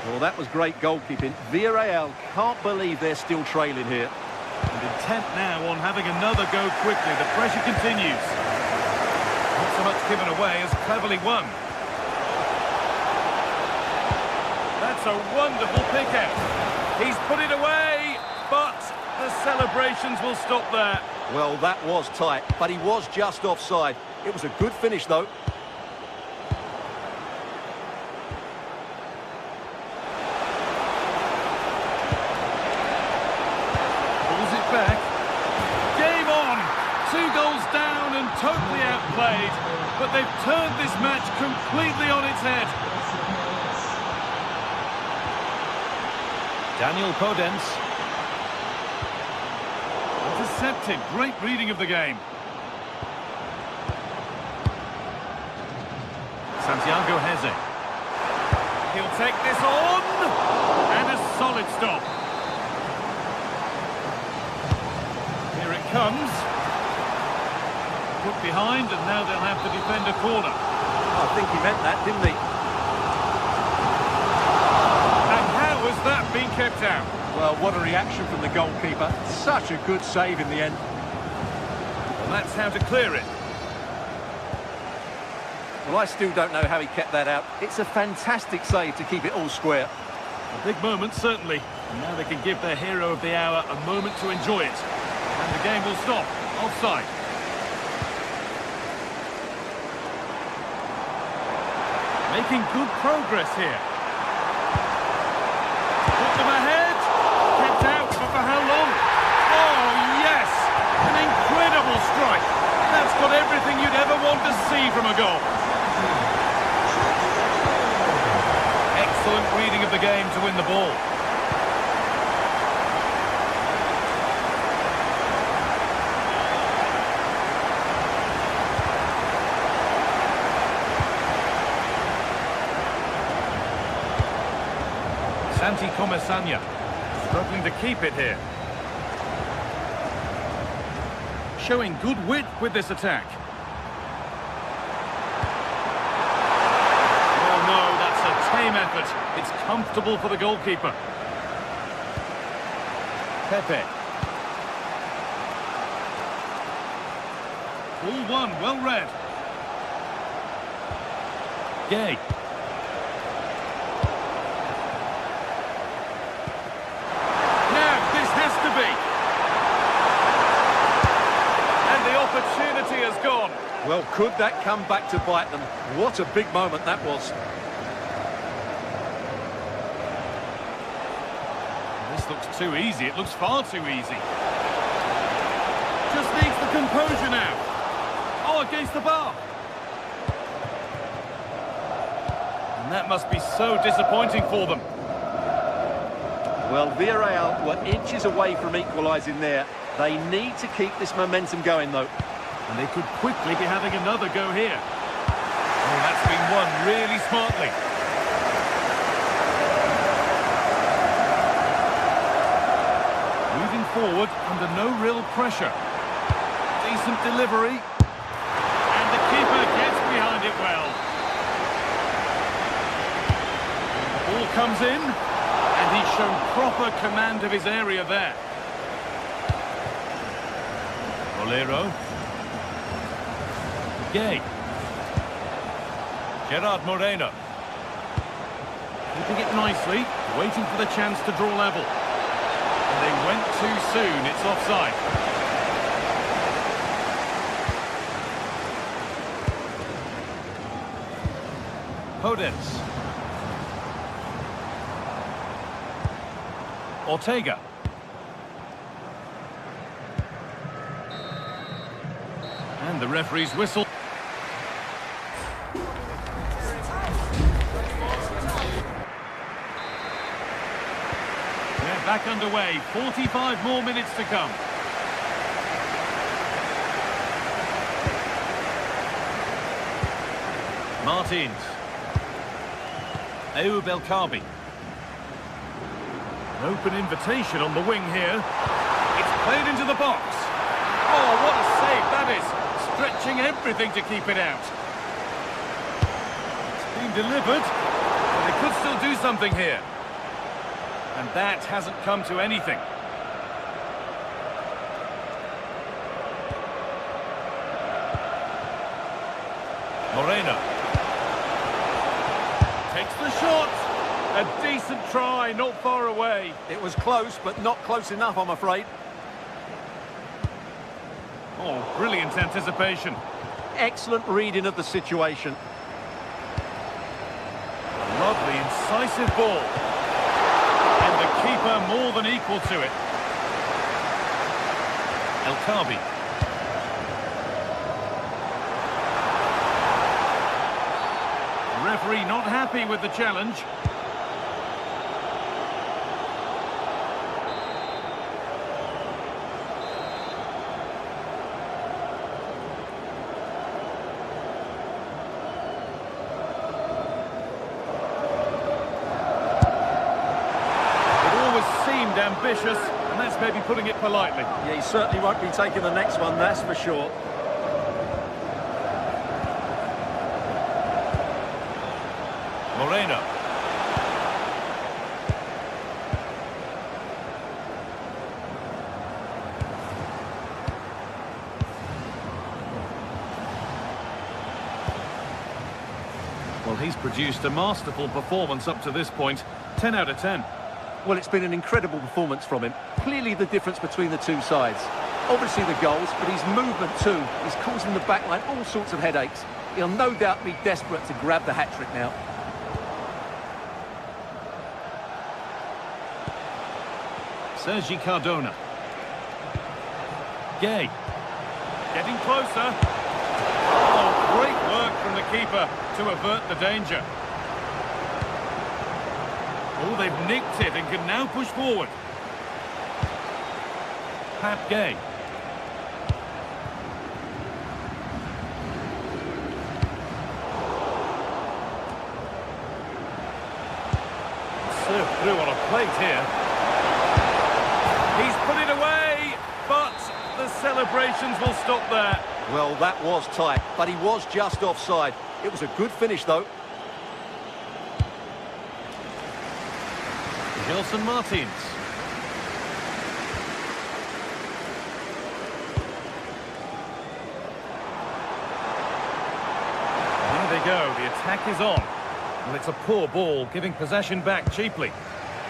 Well, that was great goalkeeping. Villarreal can't believe they're still trailing here. And intent now on having another go quickly. The pressure continues. Not so much given away as cleverly won. That's a wonderful pick-out. He's put it away, but the celebrations will stop there. Well, that was tight, but he was just offside. It was a good finish, though. Pulls it back. Game on! 2 goals down and totally outplayed, but they've turned this match completely on its head. Daniel Podence. Intercepted. Great reading of the game. Santiago Heze. He'll take this on. And a solid stop. Here it comes. Put behind, and now they'll have to defend a corner. I think he meant that, didn't he? Has that been kept out? Well, what a reaction from the goalkeeper. Such a good save in the end. Well, that's how to clear it. Well, I still don't know how he kept that out. It's a fantastic save to keep it all square. A big moment, certainly. And now they can give their hero of the hour a moment to enjoy it. And the game will stop. Offside. Making good progress here. Put them ahead. Kept out, but for how long? Oh, yes! An incredible strike. That's got everything you'd ever want to see from a goal. Excellent reading of the game to win the ball. Santi Comesaña struggling to keep it here. Showing good width with this attack. Oh no, that's a tame effort. It's comfortable for the goalkeeper. Pepe. Ball one, well read. Gay. Now, this has to be. And the opportunity has gone. Well, could that come back to bite them? What a big moment that was. This looks too easy. It looks far too easy. Just needs the composure now. Oh, against the bar. And that must be so disappointing for them. Well, Villarreal were inches away from equalising there. They need to keep this momentum going, though. And they could quickly be having another go here. Oh, that's been won really smartly. Moving forward under no real pressure. Decent delivery. And the keeper gets behind it well. The ball comes in, and he's shown proper command of his area there. Bolero. Gay. Gerard Moreno. Keeping it nicely, waiting for the chance to draw level. And they went too soon, it's offside. Podence. Ortega. And the referee's whistle. They're back underway. 45 more minutes to come. Martins. Ayoub El Kaabi. An open invitation on the wing here. It's played into the box. Oh, what a save that is. Stretching everything to keep it out. It's been delivered. And they could still do something here. And that hasn't come to anything. Moreno. Takes the shot. A decent try, not far away. It was close, but not close enough, I'm afraid. Oh, brilliant anticipation. Excellent reading of the situation. A lovely, incisive ball. And the keeper more than equal to it. El Kaabi. Referee not happy with the challenge. Ambitious, and that's maybe putting it politely. Yeah, he certainly won't be taking the next one, that's for sure. Moreno. Well, he's produced a masterful performance up to this point. 10 out of 10. Well, it's been an incredible performance from him. Clearly the difference between the two sides. Obviously the goals, but his movement too is causing the backline all sorts of headaches. He'll no doubt be desperate to grab the hat-trick now. Sergi Cardona. Gay. Getting closer. Oh, great work from the keeper to avert the danger. Oh, they've nicked it and can now push forward. Pat Gay. Served through on a plate here. He's put it away, but the celebrations will stop there. Well, that was tight, but he was just offside. It was a good finish, though. Gelson Martins. go. The attack is on. Well, it's a poor ball, giving possession back cheaply.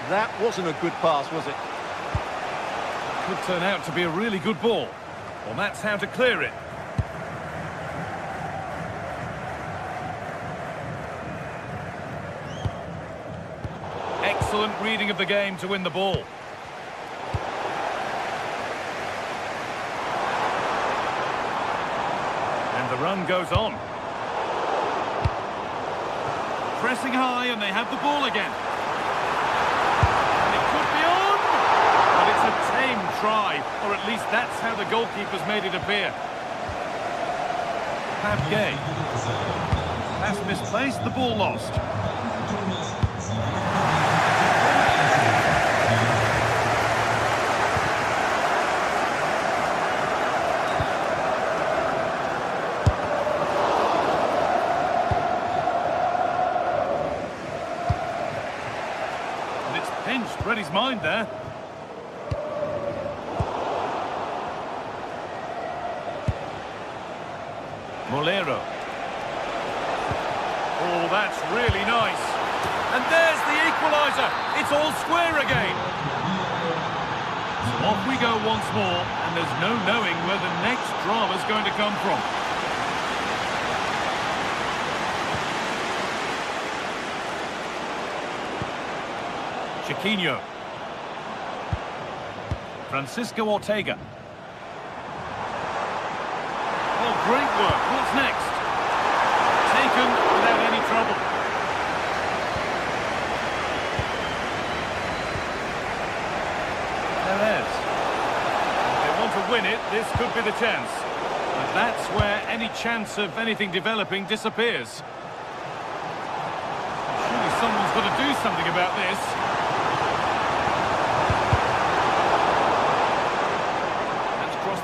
That wasn't a good pass, was it? Could turn out to be a really good ball. Well, that's how to clear it. Excellent reading of the game to win the ball. And the run goes on. Pressing high, and they have the ball again. And it could be on! But it's a tame try, or at least that's how the goalkeeper's made it appear. Gay. Pass misplaced, the ball lost. Pinched, read his mind there. Molero. Oh, that's really nice. And there's the equaliser. It's all square again. So off we go once more, and there's no knowing where the next drama's going to come from. Chiquinho. Francisco Ortega. Oh, great work. What's next? Taken without any trouble. Perez. If they want to win it, this could be the chance. But that's where any chance of anything developing disappears. Surely someone's got to do something about this.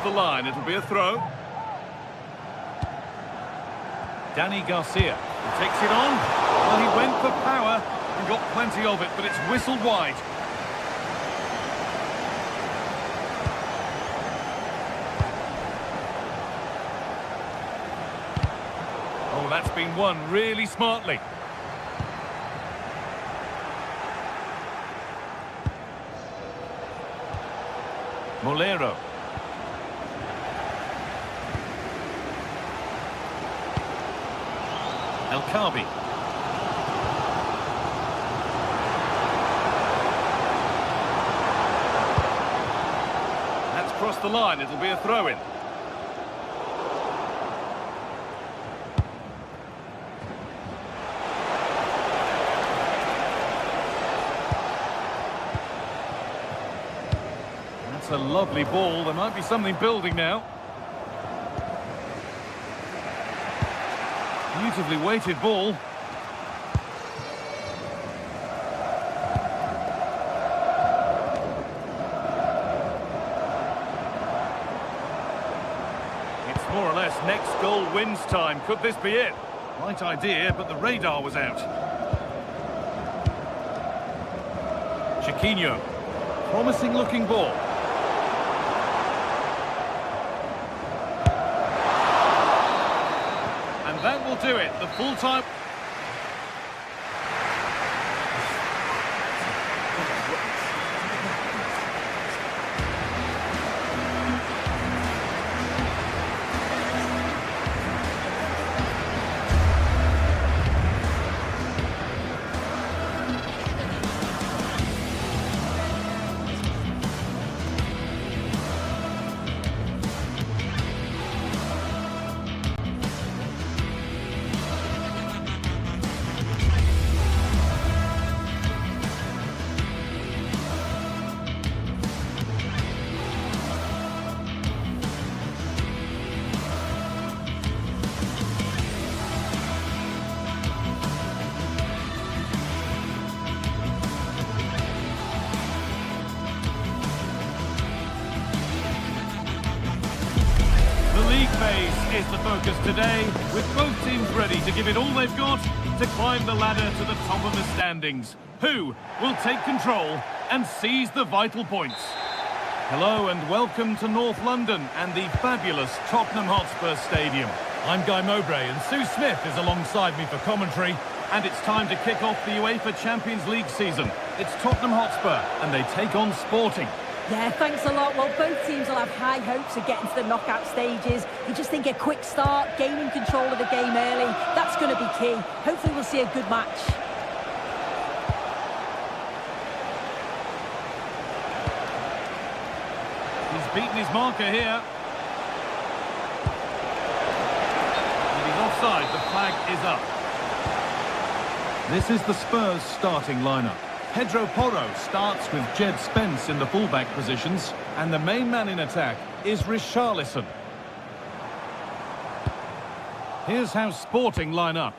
The line, it'll be a throw. Danny Garcia, he takes it on. Well, he went for power and got plenty of it, but it's whistled wide. Oh, that's been won really smartly. Molero. El Kabi. That's crossed the line, it'll be a throw-in. That's a lovely ball, there might be something building now. Beautifully weighted ball. It's more or less next goal wins time. Could this be it? Right idea, but the radar was out. Chiquinho. Promising looking ball. That will do it, the full time. league phase is the focus today, with both teams ready to give it all they've got to climb the ladder to the top of the standings. Who will take control and seize the vital points? Hello and welcome to North London and the fabulous Tottenham Hotspur Stadium. I'm Guy Mowbray and Sue Smith is alongside me for commentary, and it's time to kick off the UEFA Champions League season. It's Tottenham Hotspur and they take on Sporting. Yeah, thanks a lot. Well, both teams will have high hopes of getting to the knockout stages. You just think a quick start, gaining control of the game early, that's going to be key. Hopefully we'll see a good match. He's beaten his marker here. And he's offside, the flag is up. This is the Spurs starting lineup. Pedro Porro starts with Jed Spence in the fullback positions, and the main man in attack is Richarlison. Here's how Sporting line up.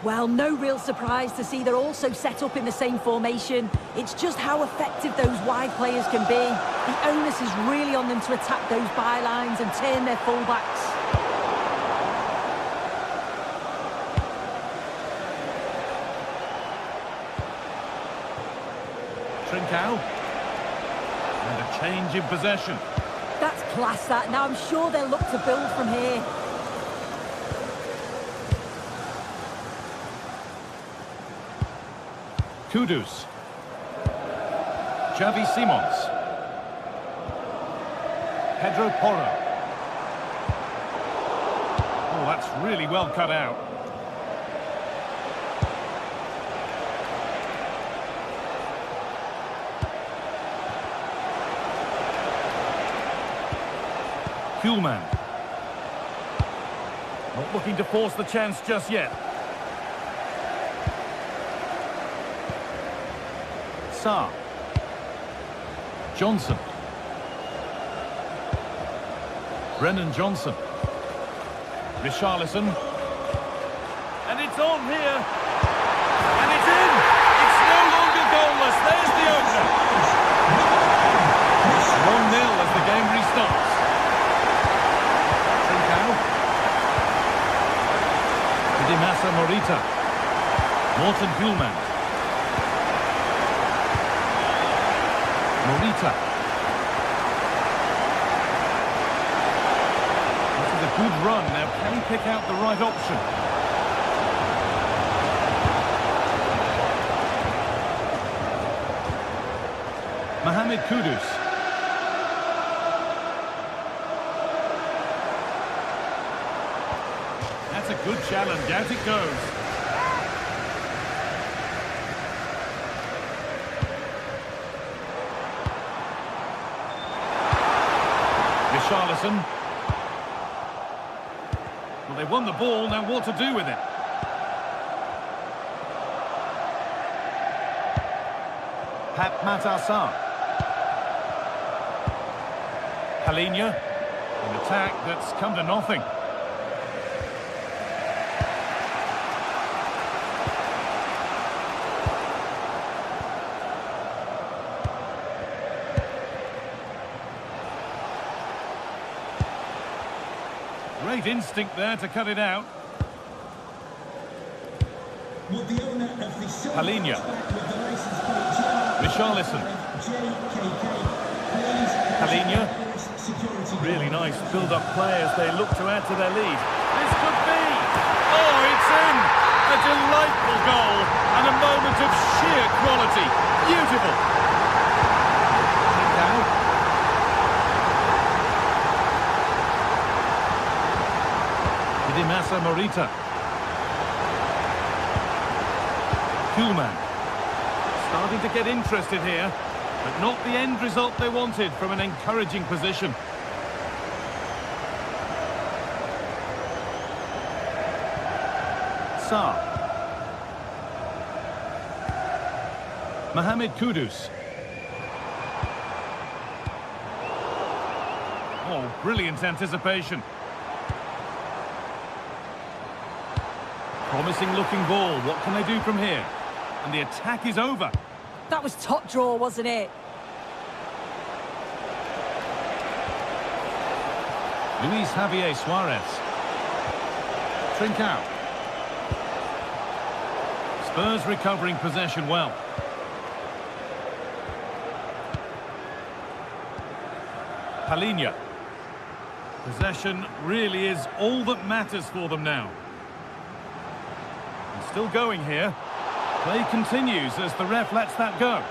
Well, no real surprise to see they're also set up in the same formation. It's just how effective those wide players can be. The onus is really on them to attack those bylines and turn their fullbacks. Trincao. And a change in possession. That's class, that. Now I'm sure they'll look to build from here. Kudus. Xavi Simons. Pedro Porro. Oh, that's really well cut out. Kuhlman. Not looking to force the chance just yet. Sarr. Johnson. Brennan Johnson. Richarlison. And it's on here. And it's in! It's no longer goalless. There's the opener. 1-0 as the game restarts. Trincao. Dimasa Morita. Morten Kuhlman. Morita. This is a good run. Now, can he pick out the right option? Mohamed Kudus. That's a good challenge. Out it goes. Richarlison. Well, they won the ball, now what to do with it? Pap Matassar. Palinha. An attack that's come to nothing. Great instinct there to cut it out. Palinha. Richarlison. Palinha. Really nice build-up play as they look to add to their lead. This could be! Oh, it's in! A delightful goal and a moment of sheer quality. Beautiful! Now. Dimasa Morita. Kuhlman. Starting to get interested here, but not the end result they wanted from an encouraging position. Sarr. Mohamed Kudus. Oh, brilliant anticipation. Promising looking ball. What can they do from here? And the attack is over. That was top draw, wasn't it? Luis Javier Suarez. Trincao. Spurs recovering possession well. Palinha. Possession really is all that matters for them now. And still going here. Play continues as the ref lets that go.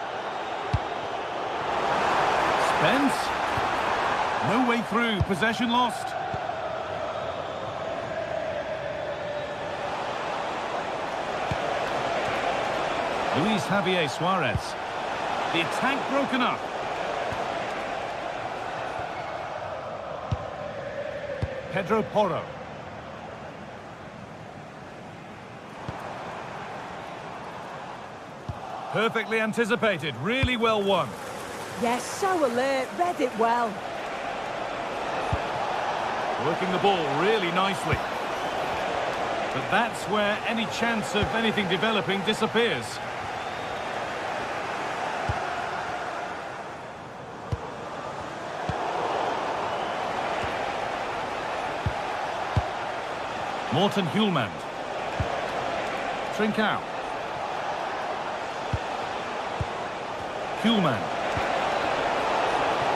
Spence. No way through. Possession lost. Luis Javier Suarez. The attack broken up. Pedro Porro. Perfectly anticipated, really well won. Yes, so alert, read it well. Working the ball really nicely. But that's where any chance of anything developing disappears. Morten Hjulmand. Trincao. Hjulmand.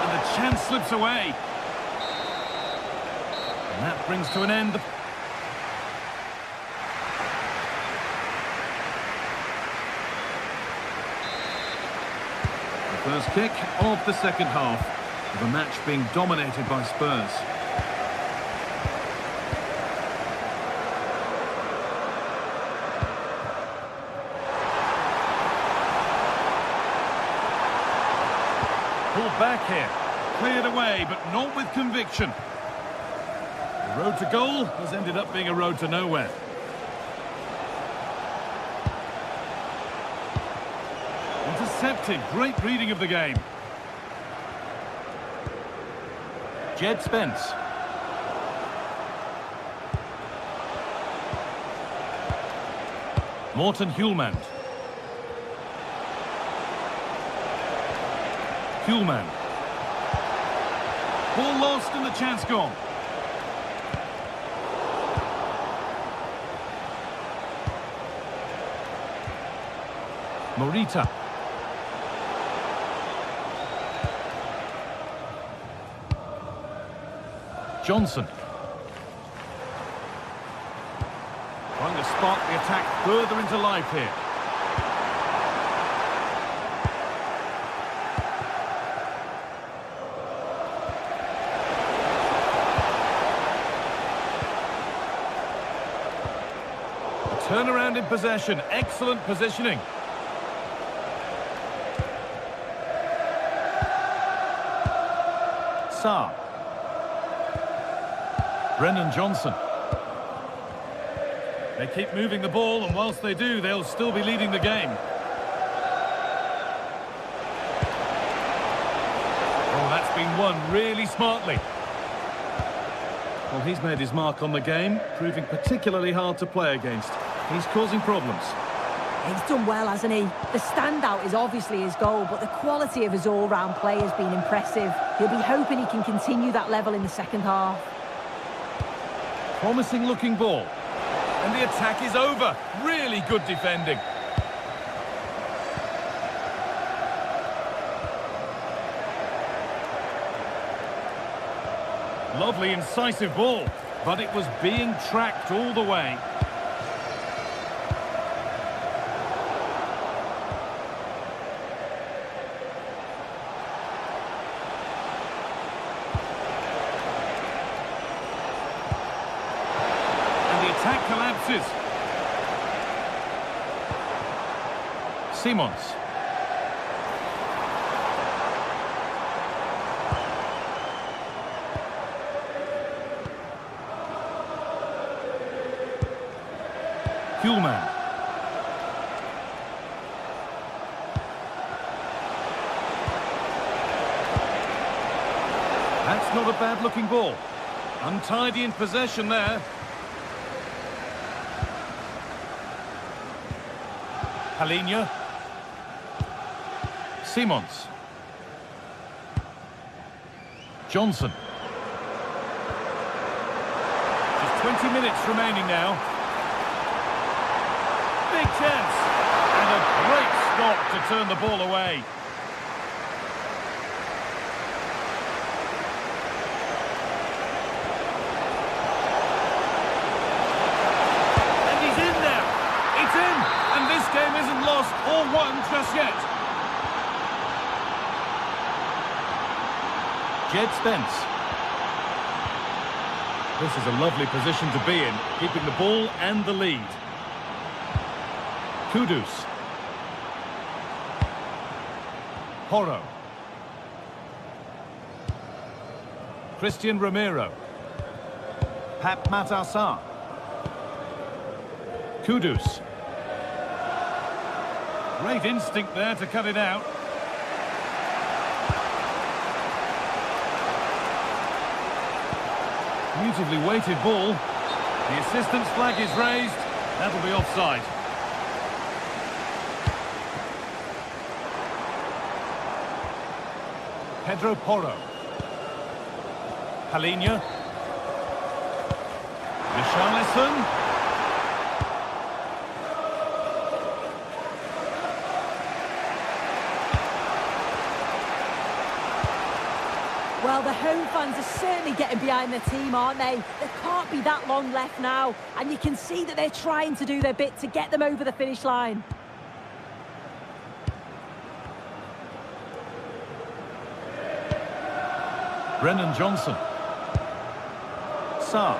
And the chance slips away. And that brings to an end the... First kick of the second half, with the match being dominated by Spurs. Pulled back here, cleared away, but not with conviction. The road to goal has ended up being a road to nowhere. Intercepted, great reading of the game. Jed Spence. Morten Hjulmand. Hjulmand. Ball lost and the chance gone. Morita. Johnson. Trying to spark the attack further into life here. A turnaround in possession. Excellent positioning. Saar. Brennan Johnson. They keep moving the ball, and whilst they do, they'll still be leading the game. Oh, that's been won really smartly. Well, he's made his mark on the game, proving particularly hard to play against. He's causing problems. He's done well, hasn't he? The standout is obviously his goal, but the quality of his all-round play has been impressive. He'll be hoping he can continue that level in the second half. Promising looking ball. And the attack is over. Really good defending. Lovely incisive ball, but it was being tracked all the way. Attack collapses. Simons. Hjulmand. That's not a bad looking ball. Untidy in possession there. Palinha. Simons. Johnson. Just 20 minutes remaining now. Big chance. And a great stop to turn the ball away. just yet. Jed Spence. This is a lovely position to be in, keeping the ball and the lead. Kudus. Porro. Christian Romero. Pap Matassar. Kudus. Great instinct there to cut it out. Beautifully weighted ball. The assistant's flag is raised. That'll be offside. Pedro Porro. Palinha. Richarlison. Well, the home fans are certainly getting behind their team, aren't they? There can't be that long left now, and you can see that they're trying to do their bit to get them over the finish line. Brennan Johnson. Sarr.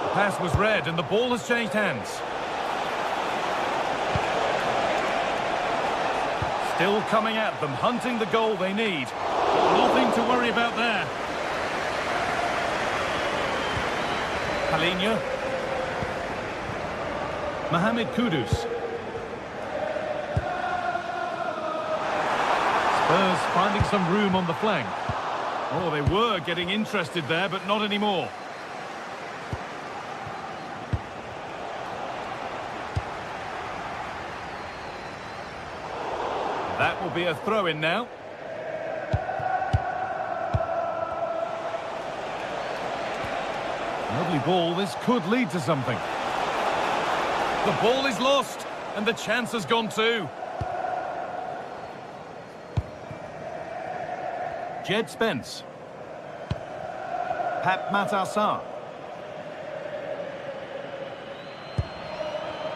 The pass was read and the ball has changed hands. Still coming at them, hunting the goal they need. Nothing to worry about there. Palinha. Mohamed Kudus. Spurs finding some room on the flank. Oh, they were getting interested there, but not anymore. That will be a throw-in now. Lovely ball, this could lead to something. The ball is lost, and the chance has gone too. Jed Spence. Pap Matassar.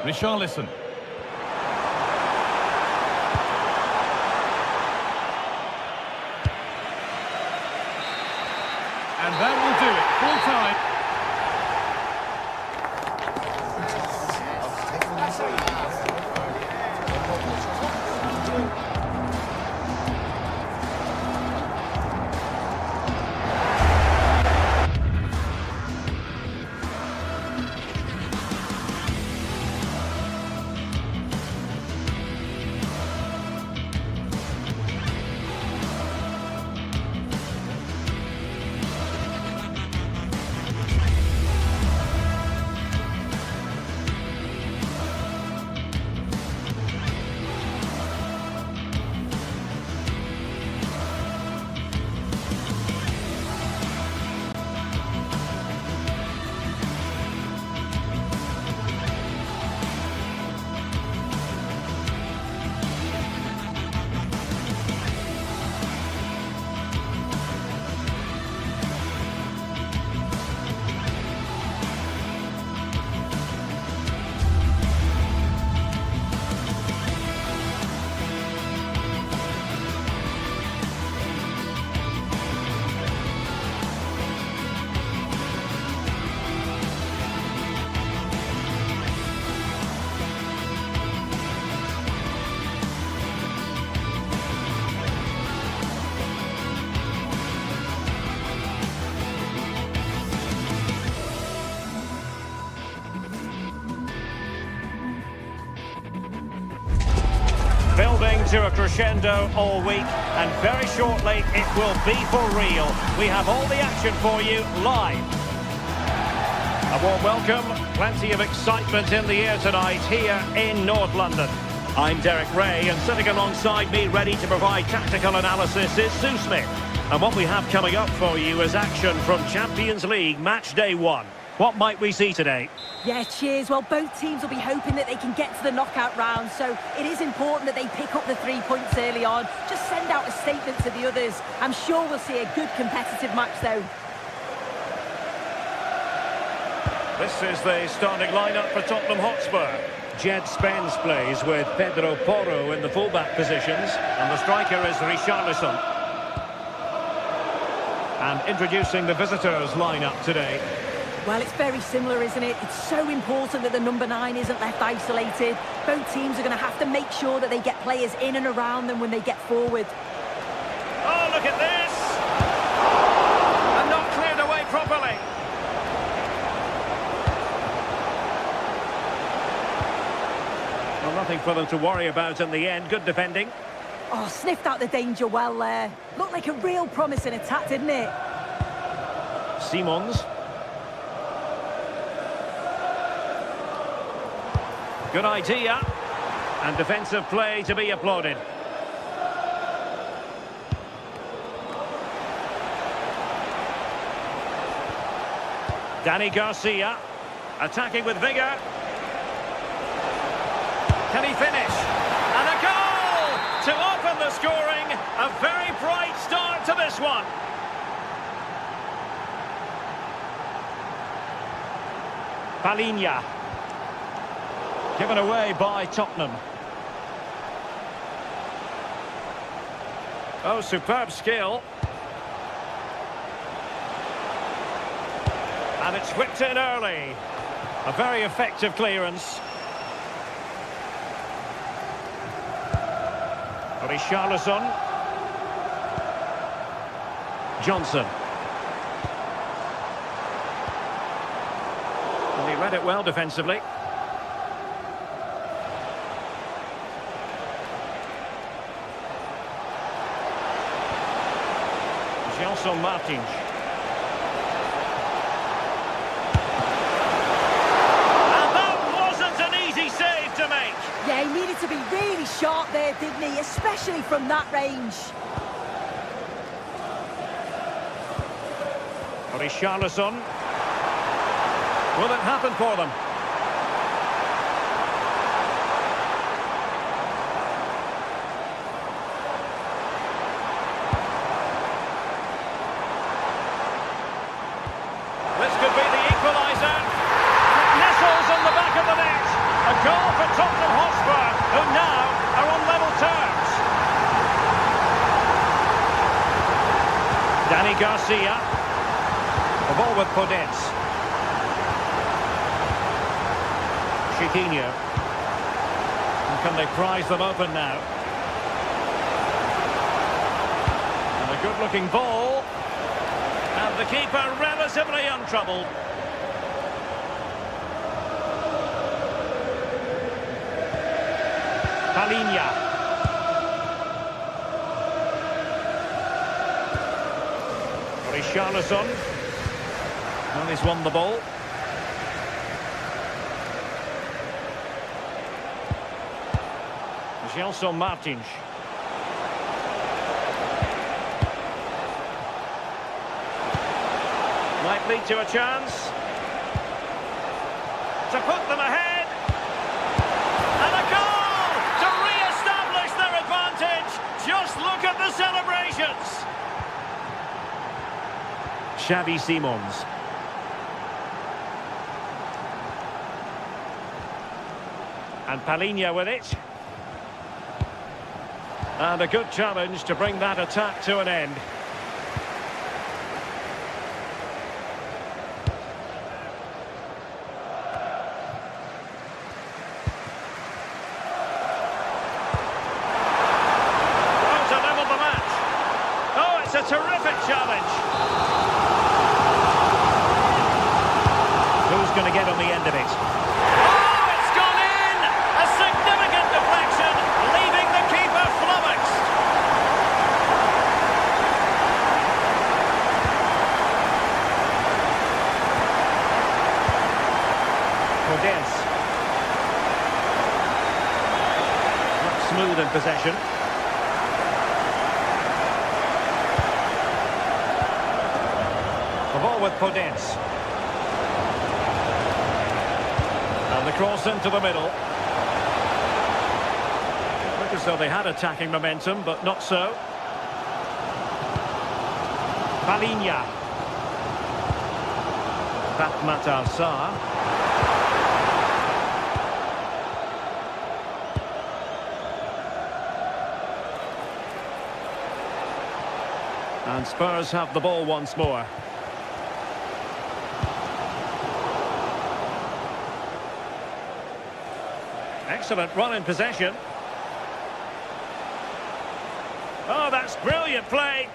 Richarlison. And that will do it. Full time. Building to a crescendo all week, and very shortly it will be for real. We have all the action for you live. A warm welcome, plenty of excitement in the air tonight here in North London. I'm Derek Ray, and sitting alongside me ready to provide tactical analysis is Sue Smith. And what we have coming up for you is action from Champions League Match Day 1. What might we see today? Yeah, cheers. Well, both teams will be hoping that they can get to the knockout round, so it is important that they pick up the 3 points early on. Just send out a statement to the others. I'm sure we'll see a good competitive match, though. This is the starting lineup for Tottenham Hotspur. Jed Spence plays with Pedro Porro in the fullback positions, and the striker is Richarlison. And introducing the visitors lineup today. Well, it's very similar, isn't it? It's so important that the number 9 isn't left isolated. Both teams are going to have to make sure that they get players in and around them when they get forward. Oh, look at this! And not cleared away properly. Well, nothing for them to worry about in the end. Good defending. Oh, sniffed out the danger well there. Looked like a real promising attack, didn't it? Simons. Good idea. And defensive play to be applauded. Dani Garcia. Attacking with vigour. Can he finish? And a goal to open the scoring. A very bright start to this one. Palinha. Given away by Tottenham. Oh, superb skill. And it's whipped in early. A very effective clearance. Richarlison. Johnson. And he read it well defensively. Gelson Martins. And that wasn't an easy save to make. Yeah, he needed to be really sharp there, didn't he? Especially from that range. Richarlison. Will it happen for them? This could be the equaliser. It nestles on the back of the net. A goal for Tottenham Hotspur, who now are on level terms. Dani Garcia. The ball with Podence. Chiquinho. And can they prize them open now? And a good-looking ball. And the keeper relatively untroubled. Palinha. Richarlison. Well, he's won the ball. Gelson Martins. Might lead to a chance. To put them ahead. And a goal to re-establish their advantage. Just look at the celebrations. Xavi Simons. And Palinha with it. And a good challenge to bring that attack to an end. Oh, to level the match. Oh, it's a terrific challenge. Who's going to get on the end of it? Oh, it's gone in! A significant deflection, leaving the keeper flummoxed. Podence. Not smooth in possession. The ball with Podence. And the cross into the middle. Looked as though they had attacking momentum, but not so. Palinha. Fatmat Al-Sar. And Spurs have the ball once more. Excellent run in possession. Oh, that's brilliant play.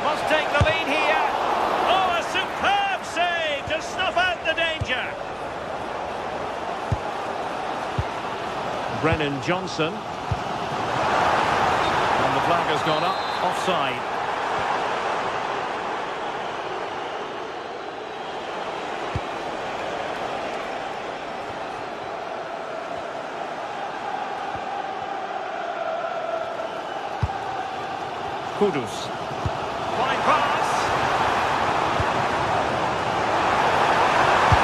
Must take the lead here. Oh, a superb save to snuff out the danger. Brennan Johnson. And the flag has gone up, offside. Kudus. Fine pass.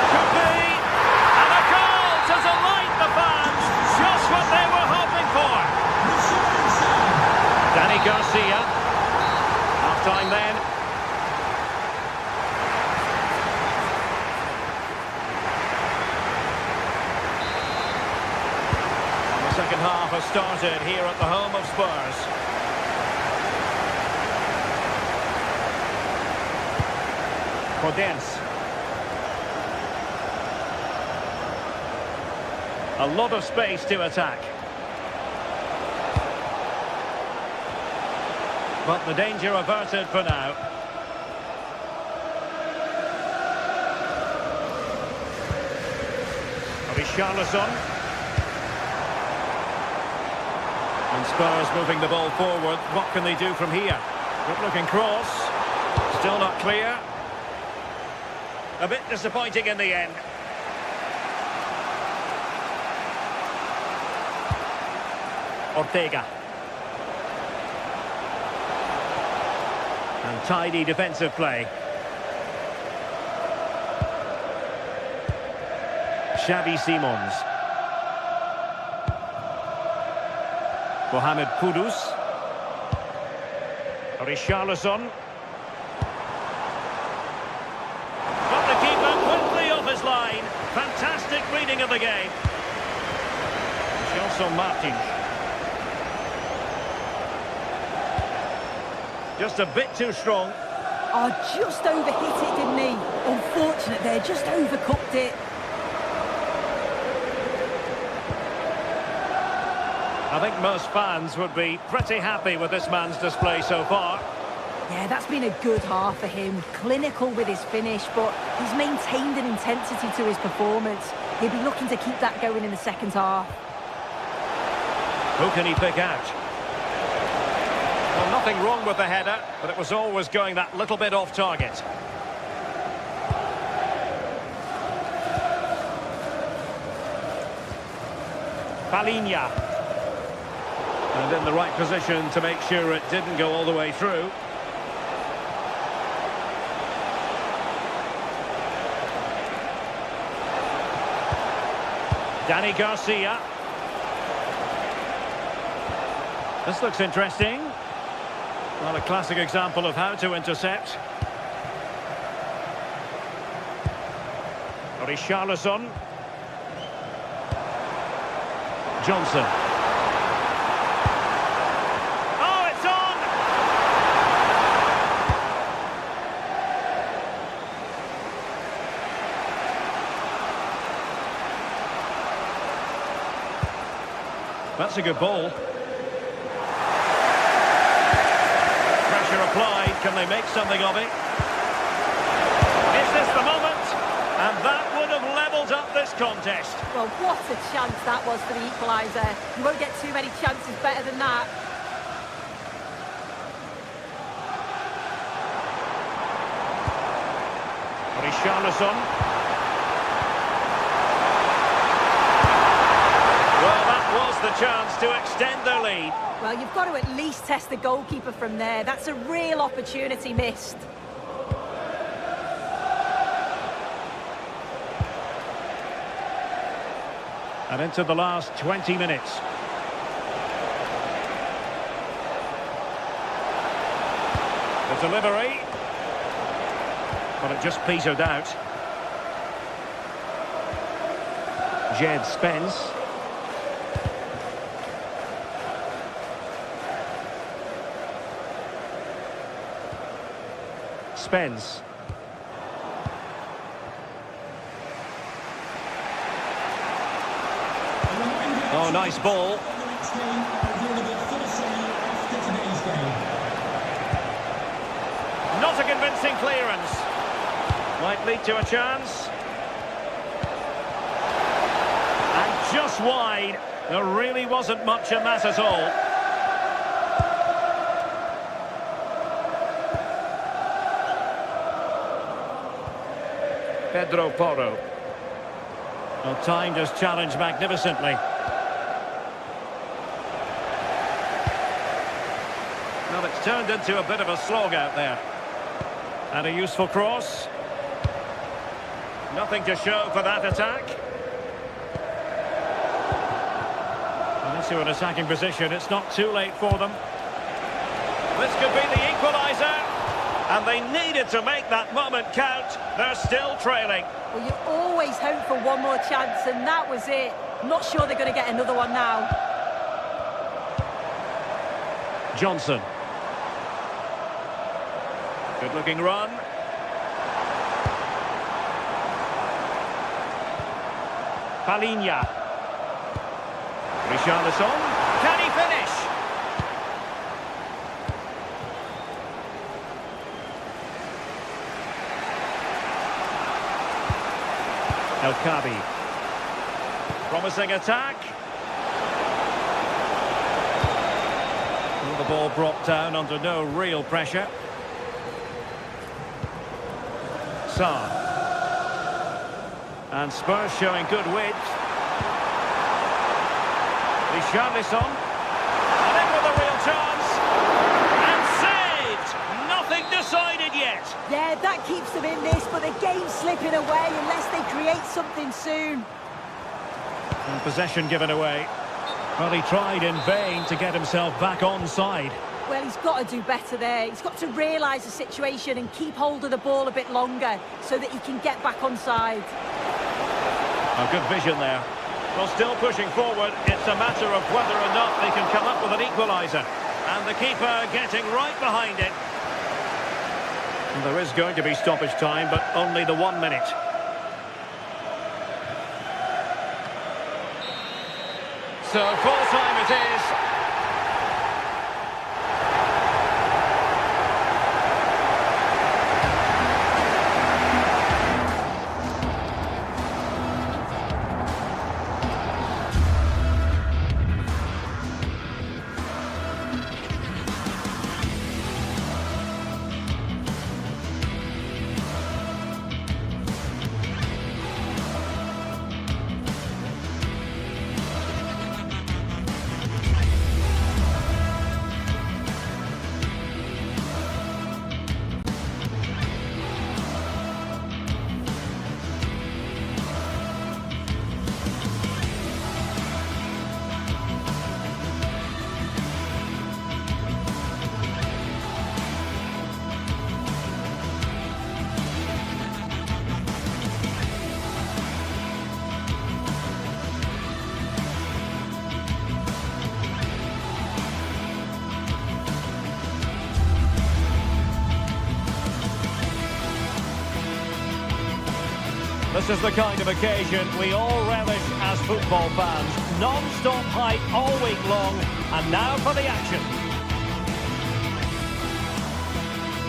Could be. And a goal to delight the fans. Just what they were hoping for. Danny Garcia. Half-time then. And the second half has started here at the home of Spurs. Podence. A lot of space to attack. But the danger averted for now. Richarlison. And Spurs moving the ball forward. What can they do from here? Good looking cross. Still not clear. A bit disappointing in the end. Ortega. And tidy defensive play. Xavi Simons. Mohamed Kudus. Richarlison. Line. Fantastic reading of the game. Gelson Martins. Just a bit too strong. Oh, just overhit it, didn't he? Unfortunate there, just overcooked it. I think most fans would be pretty happy with this man's display so far. Yeah, that's been a good half for him. Clinical with his finish, but he's maintained an intensity to his performance. He'll be looking to keep that going in the second half. Who can he pick out? Well, nothing wrong with the header, but it was always going that little bit off target. Palinha. And in the right position to make sure it didn't go all the way through. Danny Garcia. This looks interesting. Well, a classic example of how to intercept. Richarlison. Johnson. Oh, it's on! That's a good ball. Pressure applied. Can they make something of it? Is this the moment? And that would have levelled up this contest. Well, what a chance that was for the equaliser. You won't get too many chances better than that. Richarlison. Well, that was the chance to extend their lead. Well, you've got to at least test the goalkeeper from there. That's a real opportunity missed. And into the last 20 minutes. The delivery. But it just petered out. Jed Spence. Spence. Oh, nice ball. Not a convincing clearance. Might lead to a chance. And just wide. There really wasn't much in that at all. Pedro Porro. Well, timed his challenge magnificently. Well, it's turned into a bit of a slog out there. And a useful cross. Nothing to show for that attack. And into an attacking position. It's not too late for them. This could be the equaliser. And they needed to make that moment count. They're still trailing. Well, you always hope for one more chance, and that was it. Not sure they're going to get another one now. Johnson. Good-looking run. Palinha. Richarlison. Can he finish? El Kabi. Promising attack. The ball brought down under no real pressure. Sarr. And Spurs showing good width. Richarlison. And in with a real chance. And saved! Nothing decided yet. Yeah, that keeps them in this, but the game's slipping away unless they create something soon. And possession given away. Well, he tried in vain to get himself back onside. Well, he's got to do better there. He's got to realise the situation and keep hold of the ball a bit longer so that he can get back onside. A good vision there. Well, still pushing forward. It's a matter of whether or not they can come up with an equaliser. And the keeper getting right behind it. And there is going to be stoppage time, but only the 1 minute. So full time it is. This is the kind of occasion we all relish as football fans. Non-stop hype all week long, and now for the action.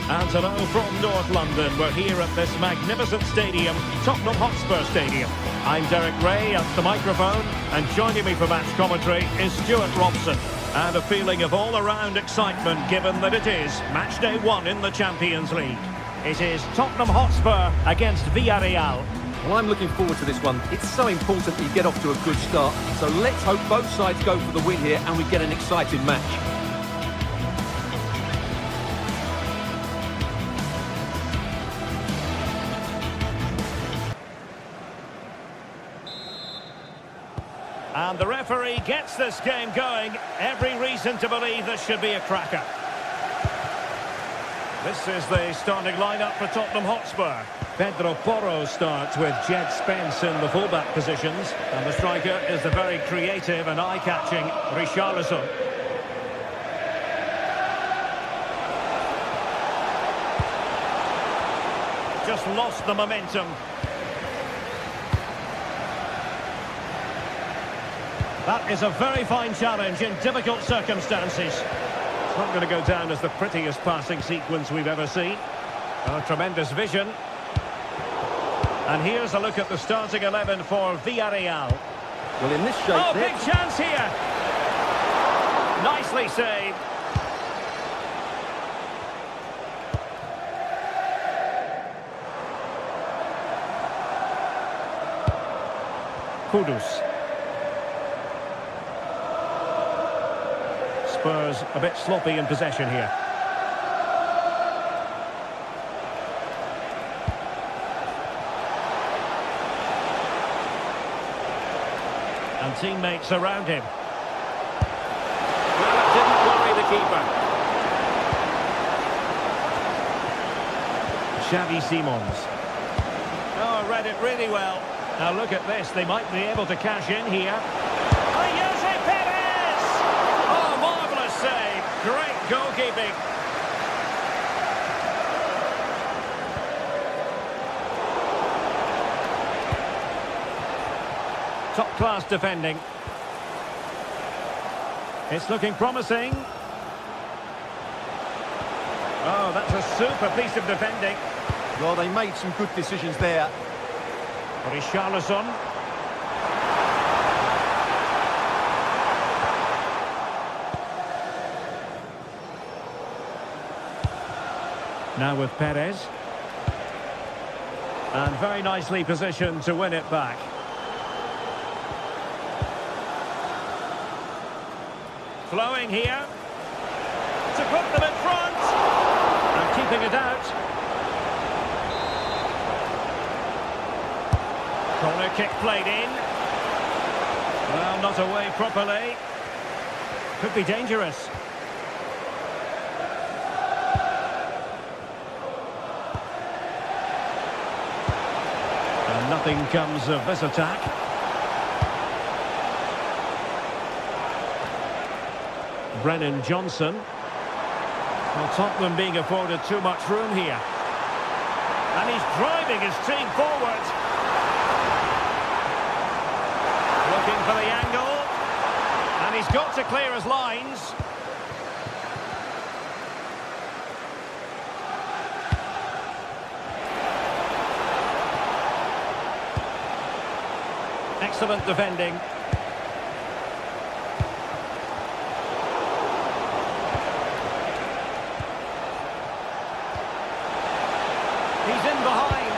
And hello from North London. We're here at this magnificent stadium, Tottenham Hotspur Stadium. I'm Derek Ray at the microphone, and joining me for match commentary is Stuart Robson. And a feeling of all-around excitement given that it is match day 1 in the Champions League. It is Tottenham Hotspur against Villarreal. Well, I'm looking forward to this one. It's so important that you get off to a good start. So let's hope both sides go for the win here and we get an exciting match. And the referee gets this game going. Every reason to believe this should be a cracker. This is the starting lineup for Tottenham Hotspur. Pedro Porro starts with Jed Spence in the fullback positions. And the striker is the very creative and eye-catching Richarlison. just lost the momentum. That is a very fine challenge in difficult circumstances. It's not going to go down as the prettiest passing sequence we've ever seen. A tremendous vision. And here's a look at the starting 11 for Villarreal. Well, in this shape... Oh, big chance here! Nicely saved. Kudus. Spurs a bit sloppy in possession here. And teammates around him. Well, it didn't worry the keeper. Xavi Simons. Oh, read it really well. Now look at this, they might be able to cash in here. Oh, marvellous save. Great goalkeeping. Top-class defending. It's looking promising. Oh, that's a super piece of defending. Well, they made some good decisions there. Richarlison. Now with Perez. And very nicely positioned to win it back. Flowing here. To put them in front. And keeping it out. Corner kick played in. Well, not away properly. Could be dangerous. And nothing comes of this attack. Brennan Johnson. Well, Tottenham being afforded too much room here. And he's driving his team forward. Looking for the angle. And he's got to clear his lines. Excellent defending. He's in behind.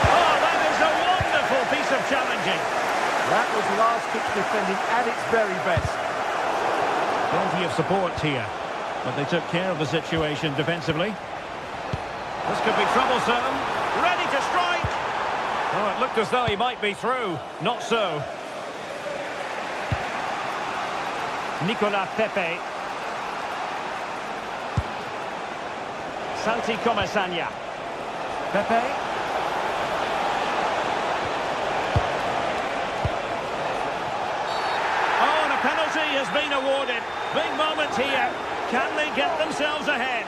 Oh, that is a wonderful piece of challenging. That was last-ditch defending at its very best. Plenty of support here, but they took care of the situation defensively. This could be troublesome. Ready to strike. Oh, it looked as though he might be through. Not so. Nicolas Pepe. Santi Comasagna. Pepe. Oh, and a penalty has been awarded. Big moment here. Can they get themselves ahead?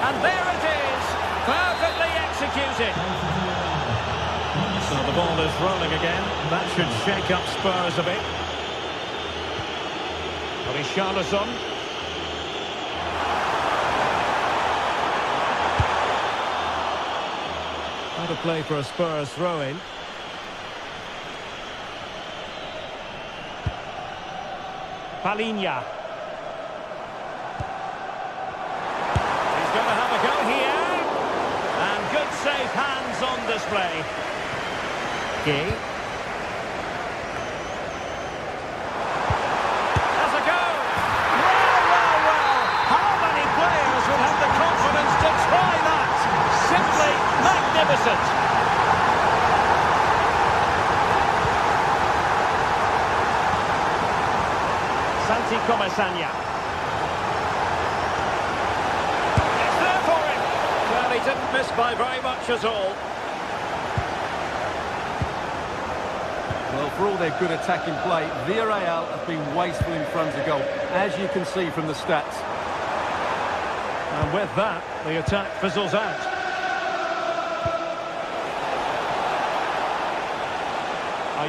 And there it is. Perfectly executed. So the ball is rolling again. That should shake up Spurs a bit. Richarlison. Out of play for a Spurs throw-in. Palinha. He's going to have a go here. And good safe hands on display. Gay. Has a go. Well. How many players would have the confidence to try that? Simply magnificent. Santi Comasagna. It's there for him. Well, he didn't miss by very much at all. Well, for all their good attacking play, Villarreal have been wasteful in front of goal, as you can see from the stats. And with that, the attack fizzles out.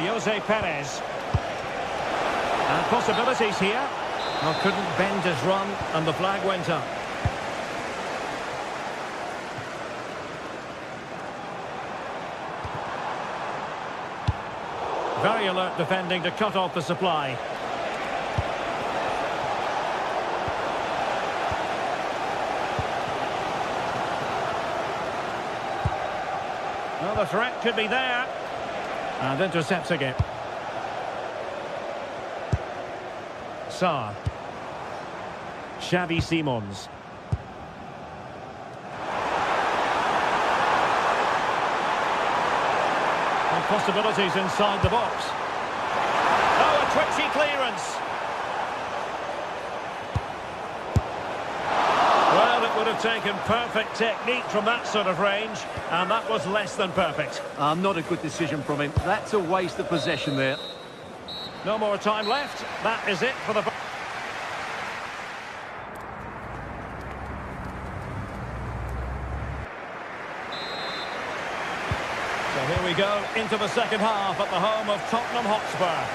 Jose Perez. And possibilities here. Well, couldn't bend his run, and the flag went up. Very alert defending to cut off the supply. Well, the threat could be there. And intercepts again. Sarr. Xavi Simons. And possibilities inside the box. Oh, a twitchy clearance. Well, it would have taken perfect technique from that sort of range, and that was less than perfect. Not a good decision from him. That's a waste of possession there. No more time left. That is it for the... So here we go into the second half at the home of Tottenham Hotspur.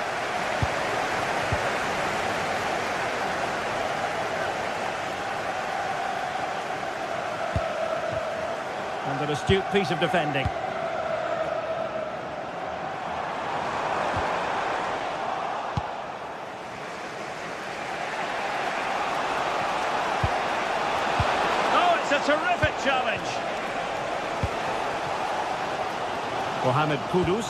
And an astute piece of defending. A terrific challenge. Mohamed Kudus.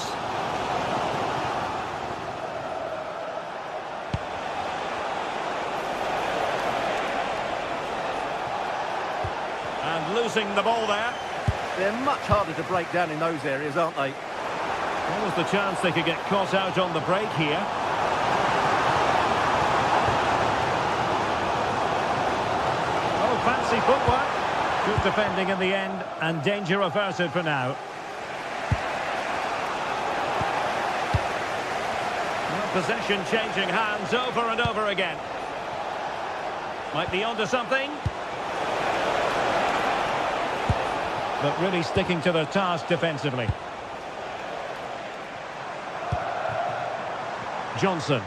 And losing the ball there. They're much harder to break down in those areas, aren't they? What was the chance they could get caught out on the break here? Oh, fancy footwork. Good defending in the end, and danger averted for now. Well, possession changing hands over and over again. Might be onto something. But really sticking to their task defensively. Johnson.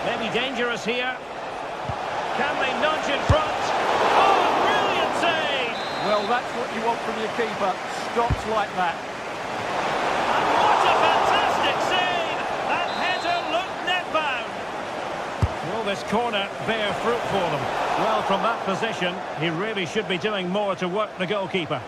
Maybe dangerous here. Can they nudge in front? Oh, brilliant save! Well, that's what you want from your keeper. Stops like that. And what a fantastic save! That header looked net-bound. Will this corner bear fruit for them? Well, from that position, he really should be doing more to work the goalkeeper.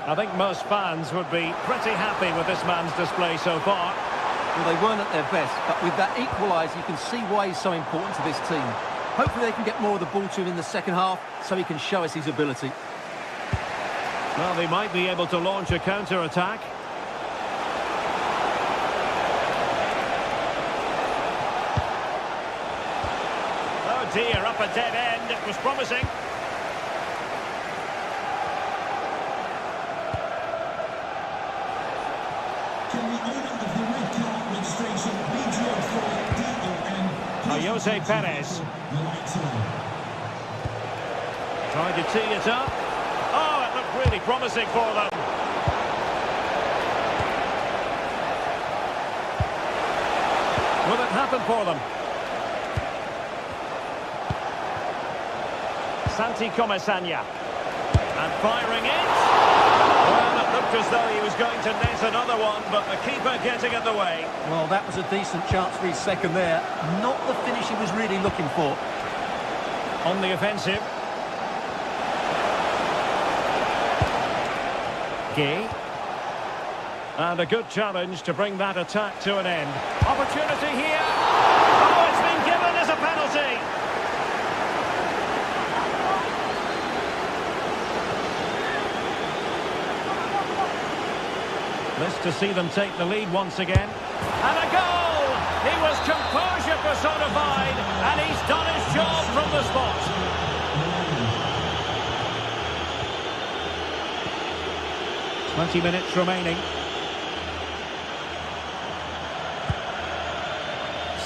I think most fans would be pretty happy with this man's display so far. Well, they weren't at their best, but with that equaliser, you can see why he's so important to this team. Hopefully they can get more of the ball to him in the second half, so he can show us his ability. Well, they might be able to launch a counter-attack. Oh dear, up a dead end. It was promising. Jose Perez. Trying to tee it up. Oh, it looked really promising for them. Will it happen for them? Santi Comesaña. And firing it. Well, it looked as though he was going to net another one, but the keeper getting in the way. Well, that was a decent chance for his second there. Not the finish he was really looking for. On the offensive. Gay. And a good challenge to bring that attack to an end. Opportunity here. Oh, it's been given as a penalty. This to see them take the lead once again. And a goal! He was composure personified, and he's done his job from the spot. 20 minutes remaining.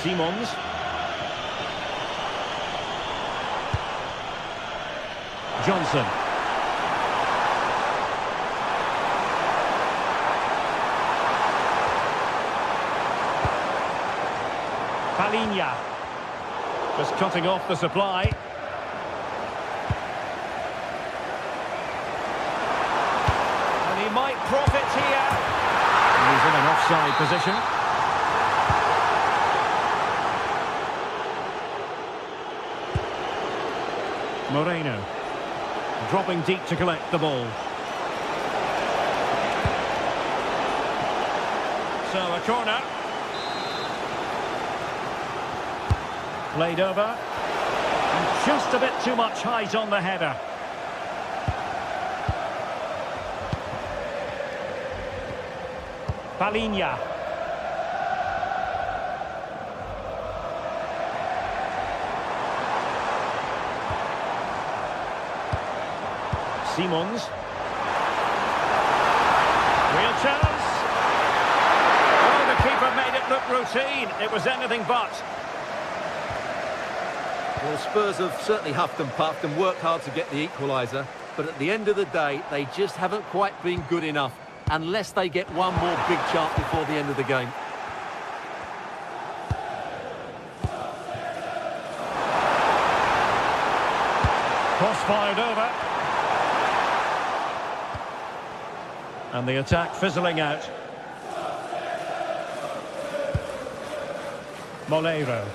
Simons. Johnson. Palinha. Just cutting off the supply. And he might profit here. And he's in an offside position. Moreno. Dropping deep to collect the ball. So a corner. Played over. And just a bit too much height on the header. Palinha. Simons. Real chance. Oh, the keeper made it look routine. It was anything but. Well, Spurs have certainly huffed and puffed and worked hard to get the equaliser, but at the end of the day, they just haven't quite been good enough, unless they get one more big chance before the end of the game. Cross fired over. And the attack fizzling out. Molero.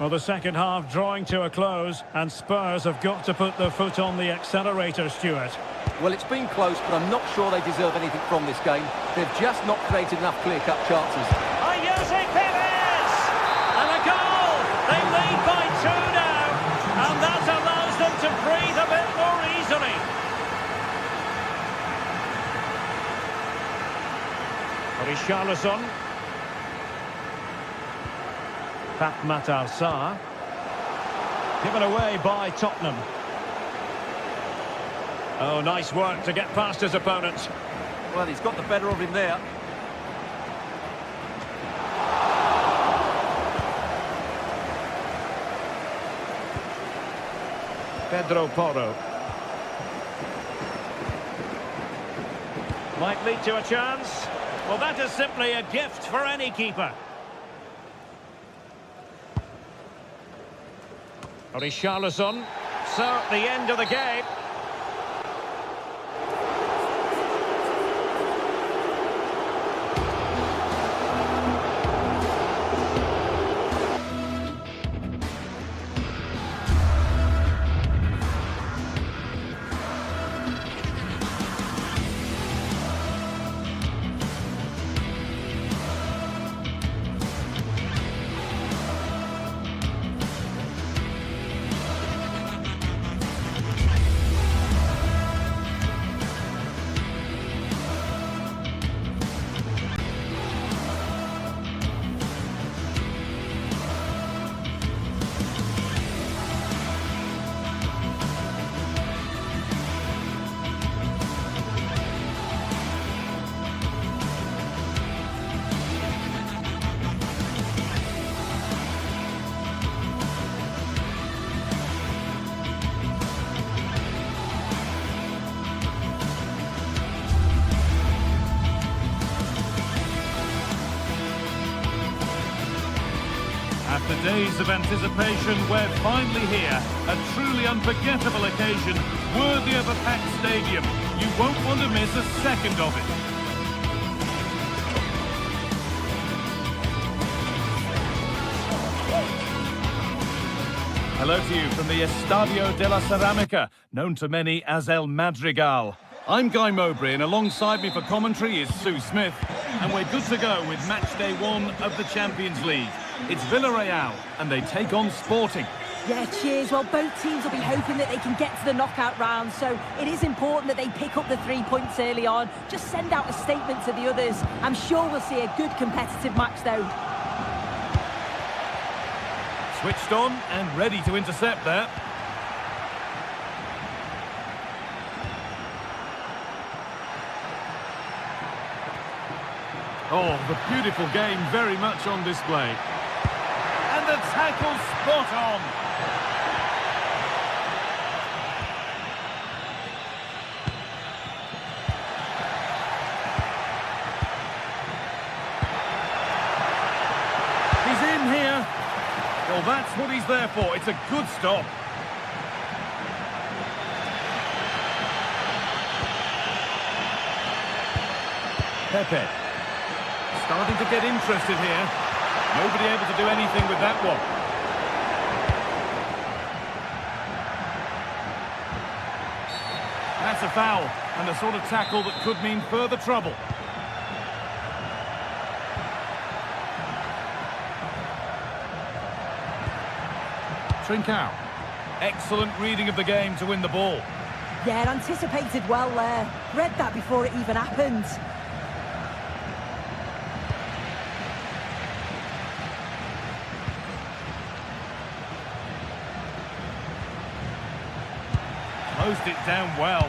Well, the second half drawing to a close, and Spurs have got to put their foot on the accelerator, Stuart. Well, it's been close, but I'm not sure they deserve anything from this game. They've just not created enough clear-cut chances. Jose Perez! And a goal! They lead by 2 now, and that allows them to breathe a bit more easily. Richarlison. Pat Matar Sarr. Given away by Tottenham. Oh, nice work to get past his opponent. Well, he's got the better of him there. Pedro Porro. Might lead to a chance. Well, that is simply a gift for any keeper. Richarlison. So, the end of the game. After days of anticipation, we're finally here. A truly unforgettable occasion, worthy of a packed stadium. You won't want to miss a second of it. Hello to you from the Estadio de la Ceramica, known to many as El Madrigal. I'm Guy Mowbray, and alongside me for commentary is Sue Smith. And we're good to go with match day 1 of the Champions League. It's Villarreal, and they take on Sporting. Yeah, cheers. Well, both teams will be hoping that they can get to the knockout round, so it is important that they pick up the 3 points early on. Just send out a statement to the others. I'm sure we'll see a good competitive match, though. Switched on and ready to intercept there. Oh, the beautiful game very much on display. And the tackle spot on. He's in here. Well, that's what he's there for. It's a good stop. Pepe. Starting to get interested here. Nobody able to do anything with that one. That's a foul, and the sort of tackle that could mean further trouble. Trincao. Excellent reading of the game to win the ball. Yeah, anticipated well there. Read that before it even happened. Closed it down well.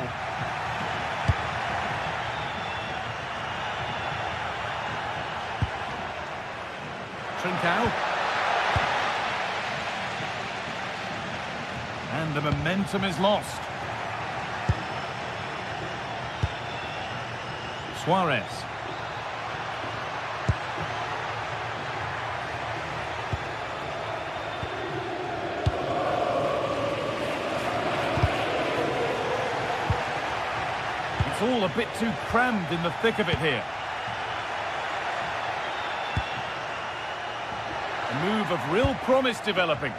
Trincao. And the momentum is lost. Suarez. It's all a bit too crammed in the thick of it here. A move of real promise developing.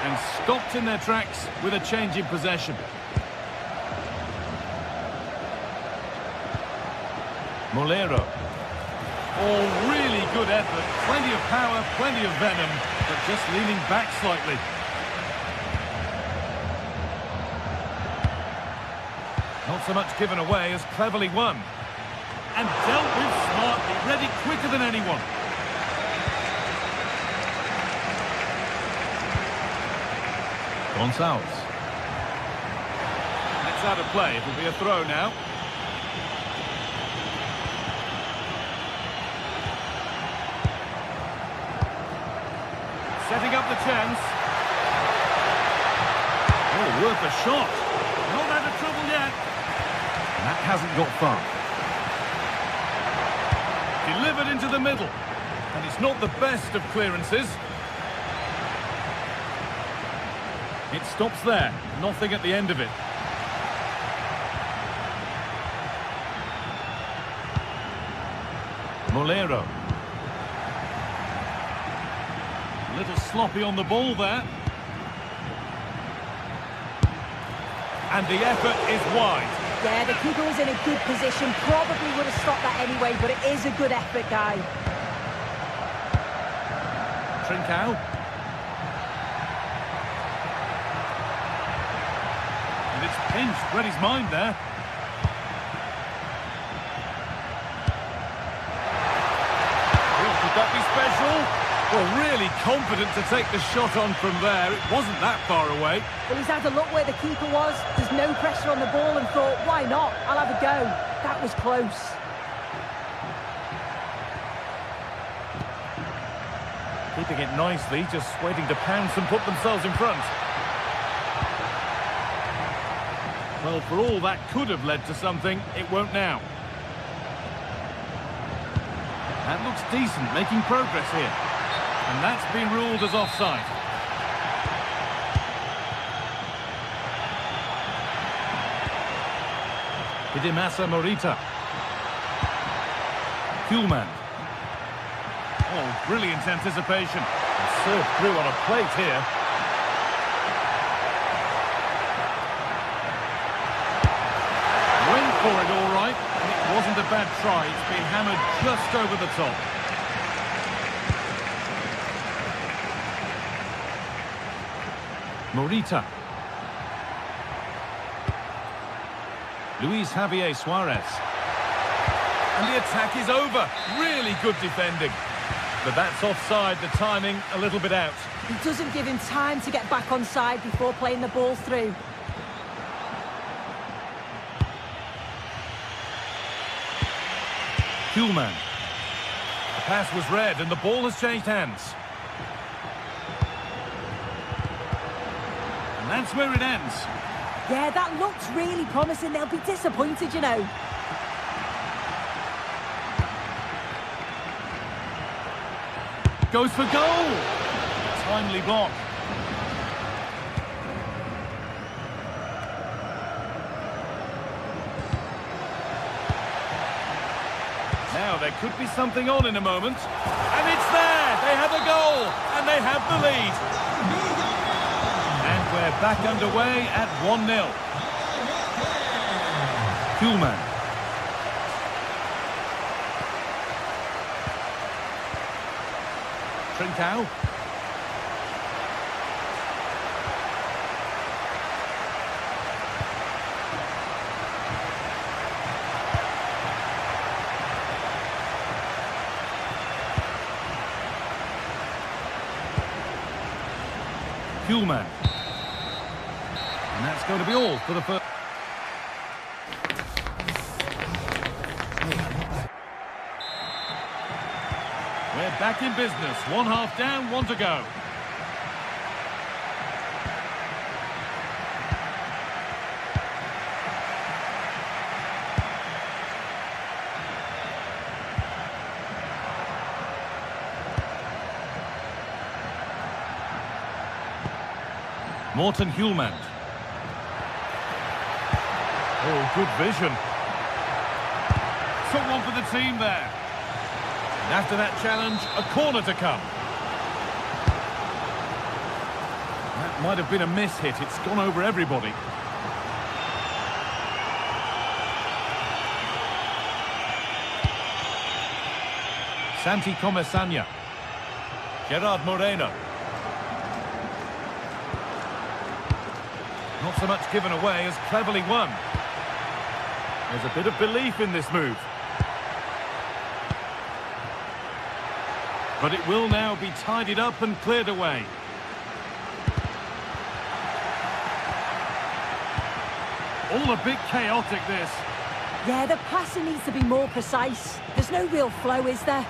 And stopped in their tracks with a change in possession. Molero. Oh, really good effort. Plenty of power, plenty of venom, but just leaning back slightly. Not so much given away as cleverly won. And dealt with smartly, read it quicker than anyone. Gonçalves. That's out of play. It'll be a throw now. Setting up the chance. Oh, worth a shot. Not out of trouble yet. And that hasn't got far. Delivered into the middle. And it's not the best of clearances. It stops there. Nothing at the end of it. Molero. A little sloppy on the ball there. And the effort is wide. Yeah, the keeper was in a good position. Probably would have stopped that anyway, but it is a good effort, guy. Trincao. And it's pinched. Read his mind there. Oh, could that be special? Well, really confident to take the shot on from there. It wasn't that far away. Well, he's had a look where the keeper was. There's no pressure on the ball and thought, why not? I'll have a go. That was close. Keeping it nicely, just waiting to pounce and put themselves in front. Well, for all that could have led to something, it won't now. That looks decent, making progress here. And that's been ruled as offside. Hidemasa Morita. Kuhlmann. Oh, brilliant anticipation. And served through on a plate here. Went for it all right, and it wasn't a bad try. It's been hammered just over the top. Morita. Luis Javier Suarez. And the attack is over. Really good defending. But that's offside, the timing a little bit out. He doesn't give him time to get back on side before playing the ball through. Kuhlmann. The pass was read and the ball has changed hands. And that's where it ends. Yeah, that looks really promising. They'll be disappointed, you know. Goes for goal. Timely block. Now there could be something on in a moment. And it's there! They have a goal! And they have the lead. And we're back underway at 1-0. Kuhlmann. Trincao. Kuhlmann. And that's going to be all for the first. We're back in business. 1 half down, 1 to go. Morten Kuhlmann. Oh, good vision. Took one for the team there. And after that challenge, a corner to come. That might have been a miss hit. It's gone over everybody. Santi Comesania. Gerard Moreno. Not so much given away as cleverly won. There's a bit of belief in this move. But it will now be tidied up and cleared away. All a bit chaotic, this. Yeah, the passing needs to be more precise. There's no real flow, is there?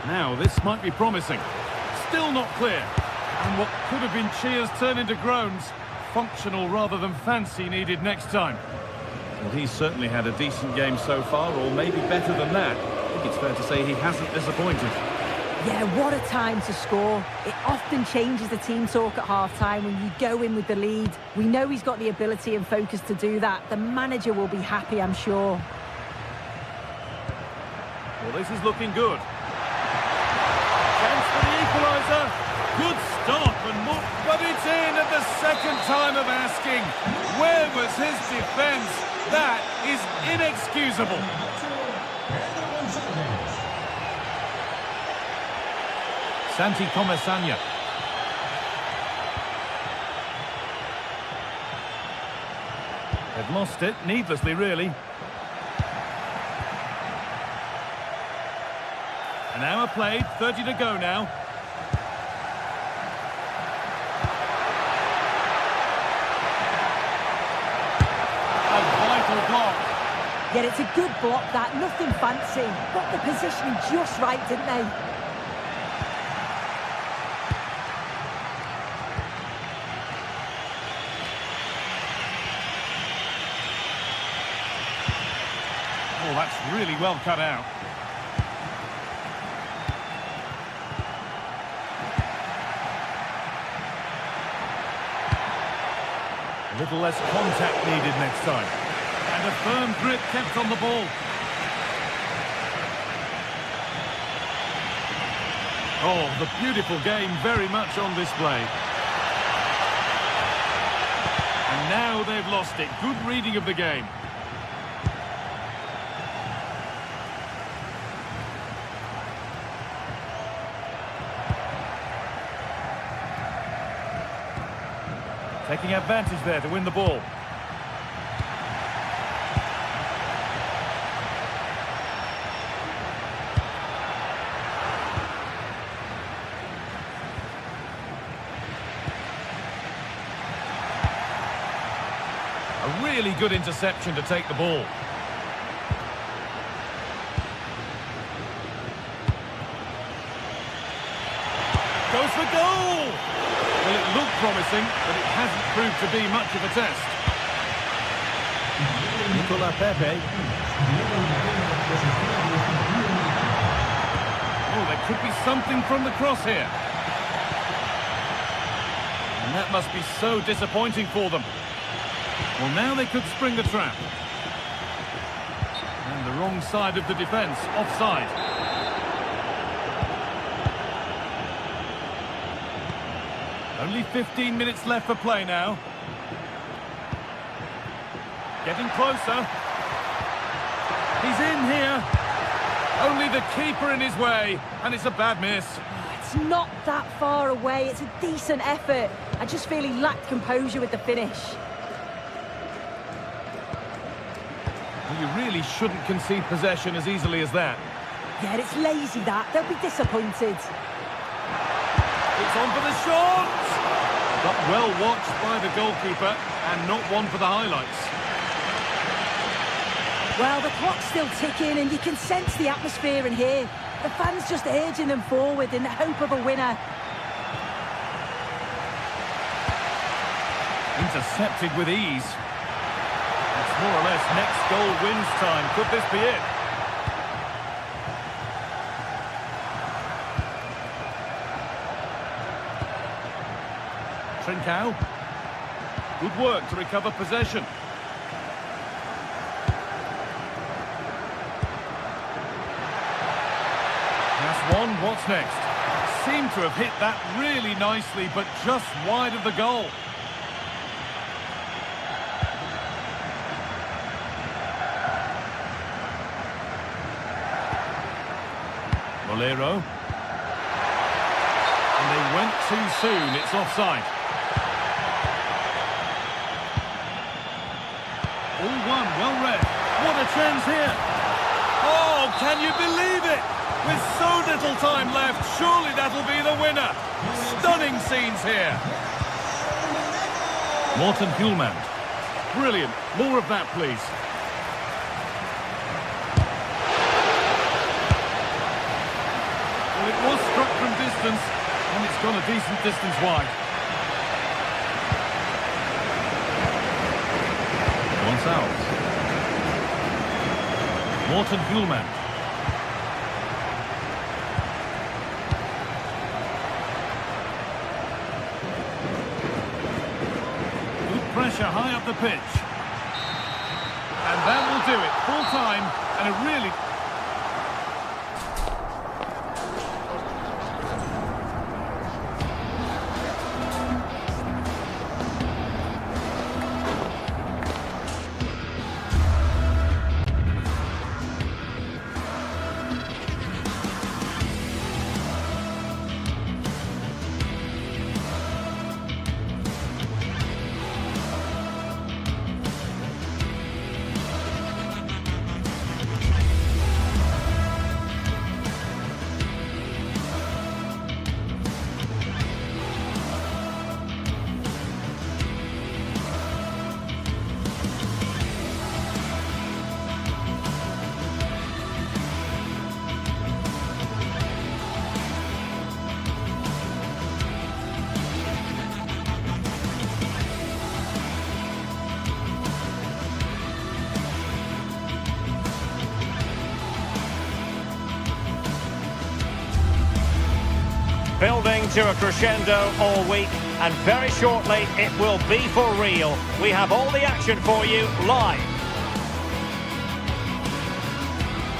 Now, this might be promising. Still not clear. And what could have been cheers turn into groans. Functional rather than fancy needed next time. Well, he's certainly had a decent game so far, or maybe better than that. I think it's fair to say he hasn't disappointed. Yeah, what a time to score. It often changes the team talk at half-time when you go in with the lead. We know he's got the ability and focus to do that. The manager will be happy, I'm sure. Well, this is looking good. Chance for the equaliser. Good stop and more, but it's in at the second time of asking. Where was his defence? That is inexcusable. Santi Comesania. They've lost it, needlessly really. An hour played, 30 to go now. A vital block. Yet it's a good block, that. Nothing fancy. Got the positioning just right, didn't they? Oh, that's really well cut out. A little less contact needed next time. And a firm grip kept on the ball. Oh, the beautiful game very much on display. And now they've lost it. Good reading of the game. Taking advantage there to win the ball. really good interception to take the ball. Goes for goal! Well, it looked promising, but it hasn't proved to be much of a test. Nicola Pepe. Oh, there could be something from the cross here. And that must be so disappointing for them. Well, now they could spring the trap. And the wrong side of the defence, offside. Only 15 minutes left for play now. Getting closer. He's in here. Only the keeper in his way, and it's a bad miss. It's not that far away. It's a decent effort. I just feel he lacked composure with the finish. Well, you really shouldn't concede possession as easily as that. Yeah, it's lazy that. They'll be disappointed. It's on for the shot! But well watched by the goalkeeper, and not one for the highlights. Well, the clock's still ticking, and you can sense the atmosphere in here. The fans just urging them forward in the hope of a winner. Intercepted with ease. It's more or less next goal wins time. Could this be it? Trincao. Good work to recover possession. That's one. What's next? Seemed to have hit that really nicely, but just wide of the goal. Molero. And they went too soon. It's offside. All one, well read. What a chance here. Oh, can you believe it? With so little time left, surely that'll be the winner. Stunning scenes here. Morten Hjulmand. Brilliant. More of that, please. Well, it was struck from distance, and it's gone a decent distance wide. Gonçalves. Morten Hjulmand. Good pressure high up the pitch. And that will do it. Full time, and a really... Building to a crescendo all week, and very shortly it will be for real. We have all the action for you live.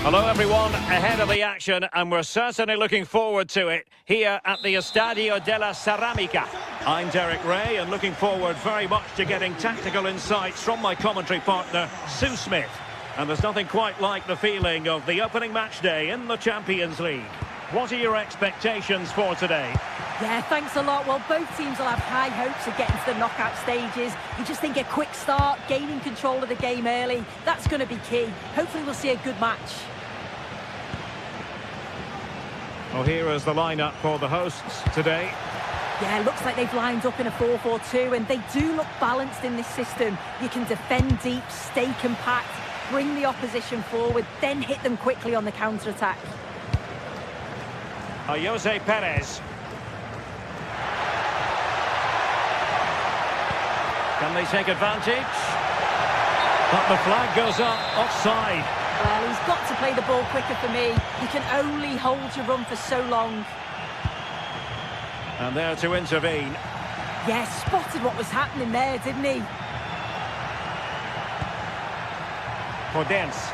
Hello everyone, ahead of the action, and we're certainly looking forward to it here at the Estadio della Ceramica. I'm Derek Ray, and looking forward very much to getting tactical insights from my commentary partner, Sue Smith. And there's nothing quite like the feeling of the opening match day in the Champions League. What are your expectations for today? Yeah, thanks a lot. Well, both teams will have high hopes of getting to the knockout stages. You just think a quick start, gaining control of the game early, that's going to be key. Hopefully we'll see a good match. Well, here is the lineup for the hosts today. Yeah, looks like they've lined up in a 4-4-2, and they do look balanced in this system. You can defend deep, stay compact, bring the opposition forward, then hit them quickly on the counter-attack. Jose Perez. Can they take advantage? But the flag goes up, offside. Well, he's got to play the ball quicker for me. You can only hold your run for so long. And there to intervene. Yeah, spotted what was happening there, didn't he? Podence.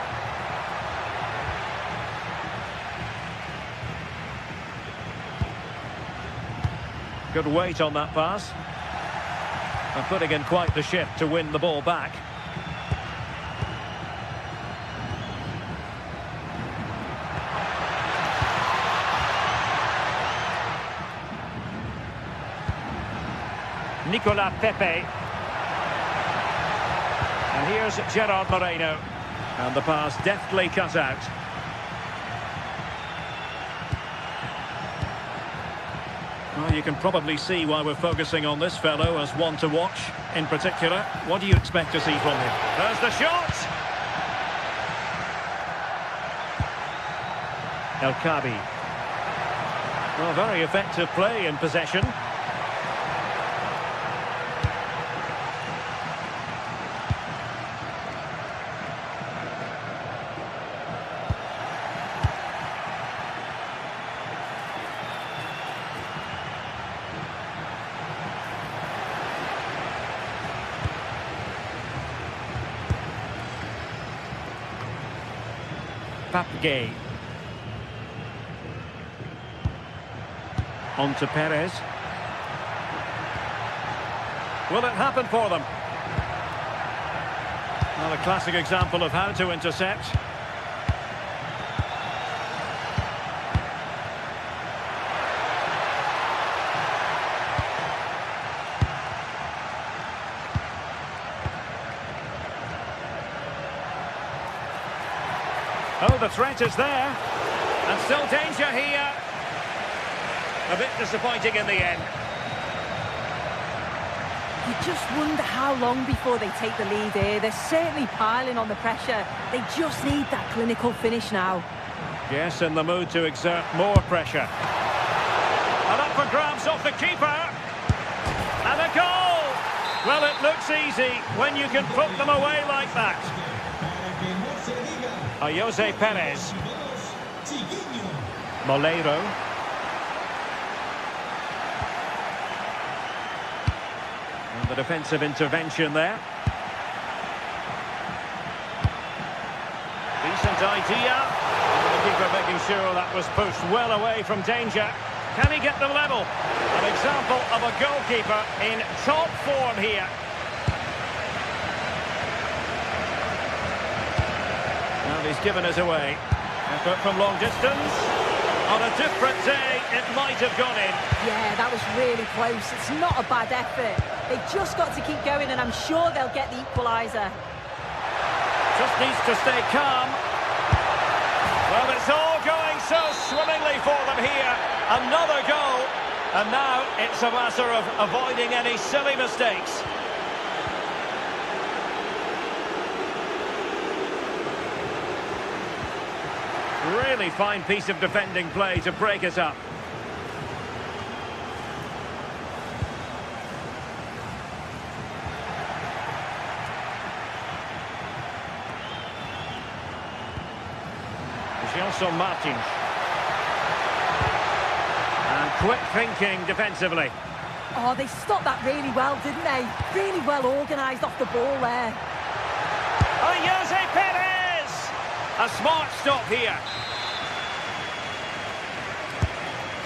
Good weight on that pass. And putting in quite the shift to win the ball back. Nicolas Pepe. And here's Gerard Moreno. And the pass deftly cut out. Well, you can probably see why we're focusing on this fellow as one to watch in particular. What do you expect to see from him? There's the shot! El Kabi. Well, very effective play in possession. Papgay. On to Perez. Will it happen for them? Well, a classic example of how to intercept. Oh, the threat is there. And still danger here. A bit disappointing in the end. You just wonder how long before they take the lead here. They're certainly piling on the pressure. They just need that clinical finish now. Yes, in the mood to exert more pressure. And up for grabs off the keeper. And a goal! Well, it looks easy when you can put them away like that. Jose Perez. Molero. And the defensive intervention there. Decent idea. And the keeper making sure that was pushed well away from danger. Can he get them level? An example of a goalkeeper in top form here. And he's given us away. Effort from long distance. On a different day, it might have gone in. Yeah, that was really close. It's not a bad effort. They've just got to keep going, and I'm sure they'll get the equaliser. Just needs to stay calm. Well, it's all going so swimmingly for them here. Another goal. And now it's a matter of avoiding any silly mistakes. Really fine piece of defending play to break it up. Gelson Martins. And quick thinking defensively. Oh, they stopped that really well, didn't they? Really well organised off the ball there. Oh, Jose Perez! A smart stop here.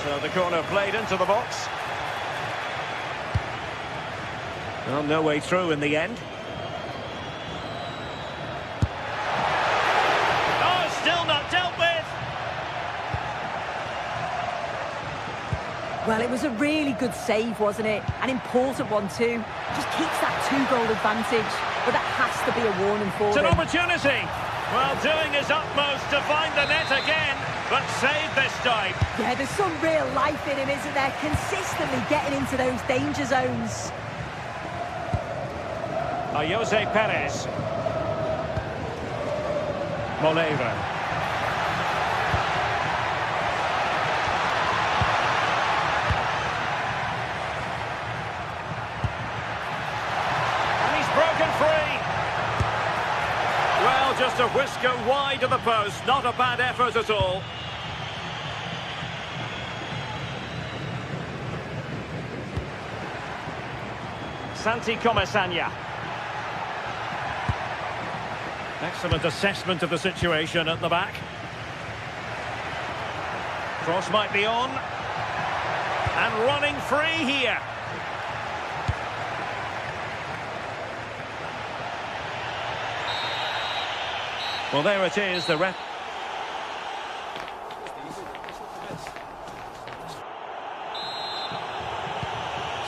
So the corner played into the box. Well, no way through in the end. Oh, still not dealt with. Well, it was a really good save, wasn't it? An important one too. Just keeps that 2-goal advantage. But that has to be a warning for them. It's an opportunity. Well, doing his utmost to find the net again. but saved this time. Yeah, there's some real life in him, isn't there? Consistently getting into those danger zones. Jose Perez. Moleiro. And he's broken free. Well, just a whisker wide of the post. Not a bad effort at all. Santi Comesaña. Excellent assessment of the situation at the back. Cross might be on. And running free here. Well, there it is, the ref.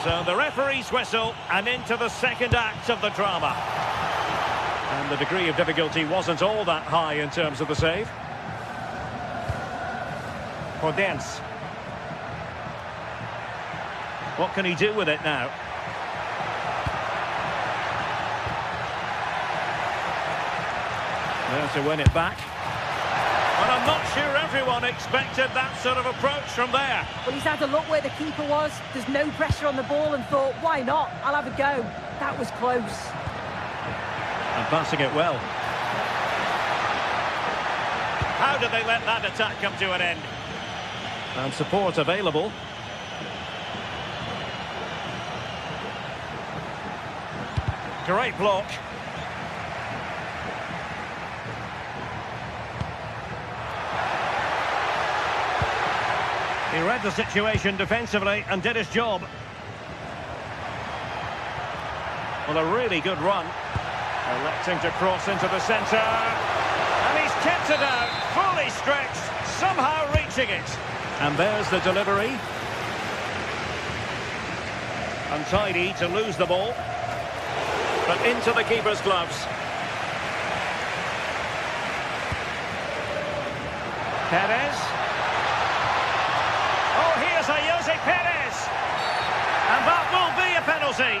So the referee's whistle, and into the second act of the drama. And the degree of difficulty wasn't all that high in terms of the save. Podence. What can he do with it now? There to win it back. But I'm not sure everyone expected that sort of approach from there. Well, he's had a look where the keeper was. There's no pressure on the ball and thought, why not? I'll have a go. That was close. And passing it well. How did they let that attack come to an end? And support available. Great block. He read the situation defensively and did his job. Well, a really good run. Electing to cross into the centre. And he's kept it out, fully stretched, somehow reaching it. And there's the delivery. Untidy to lose the ball. But into the keeper's gloves. Perez. Oh, here's a Jose Perez. And that will be a penalty.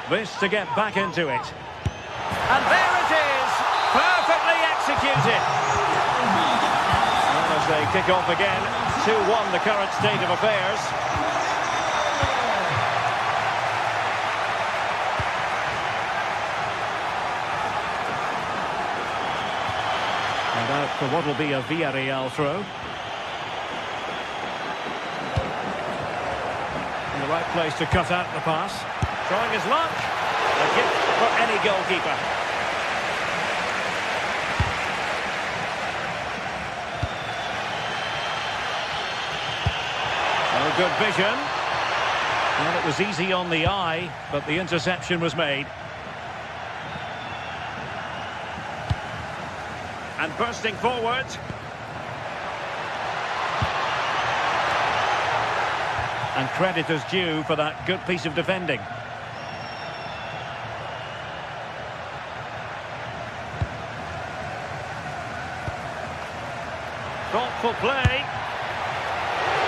This to get back into it. And there it is, perfectly executed. And as they kick off again, 2-1 the current state of affairs. And out for what will be a Villarreal throw. In the right place to cut out the pass. Trying his luck. A gift for any goalkeeper. Oh, good vision. Well, it was easy on the eye, but the interception was made. And bursting forward. And credit is due for that good piece of defending. Thoughtful play.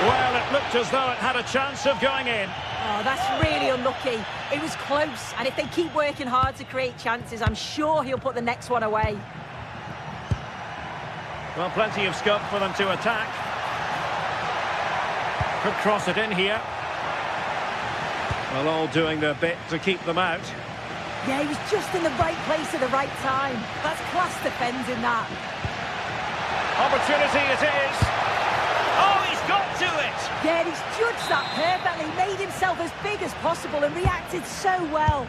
Well, it looked as though it had a chance of going in. Oh, that's really unlucky. It was close, and if they keep working hard to create chances, I'm sure he'll put the next one away. Well, plenty of scope for them to attack. Could cross it in here. Well, all doing their bit to keep them out. Yeah, he was just in the right place at the right time. That's class defending that. Opportunity it is. Oh, he's got to it. Yeah, he's judged that perfectly, made himself as big as possible and reacted so well.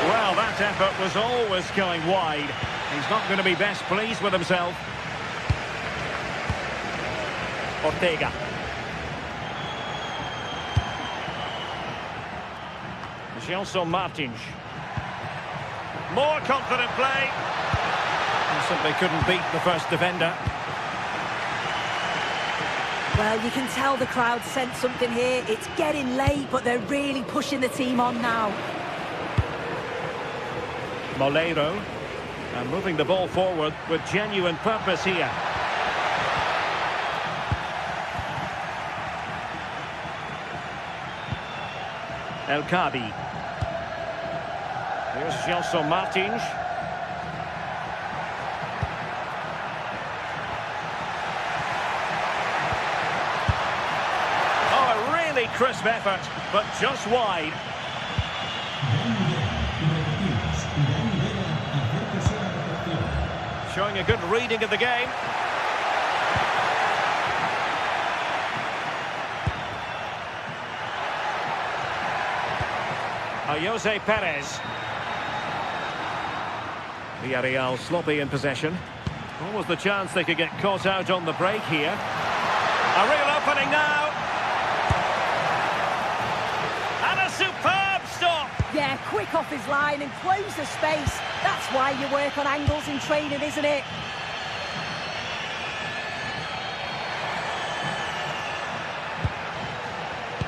Well, that effort was always going wide. He's not going to be best pleased with himself. Ortega. Gelson Martins. More confident play. He simply couldn't beat the first defender. Well, you can tell the crowd sense something here. It's getting late, but they're really pushing the team on now. Moleiro. And moving the ball forward with genuine purpose here. El Kabi. Here's Gelson Martins. Oh, a really crisp effort, but just wide. Showing a good reading of the game. Jose Perez. Villarreal sloppy in possession. What was the chance they could get caught out on the break here? A real opening now. And a superb stop. Yeah, quick off his line and close the space. That's why you work on angles in training, isn't it?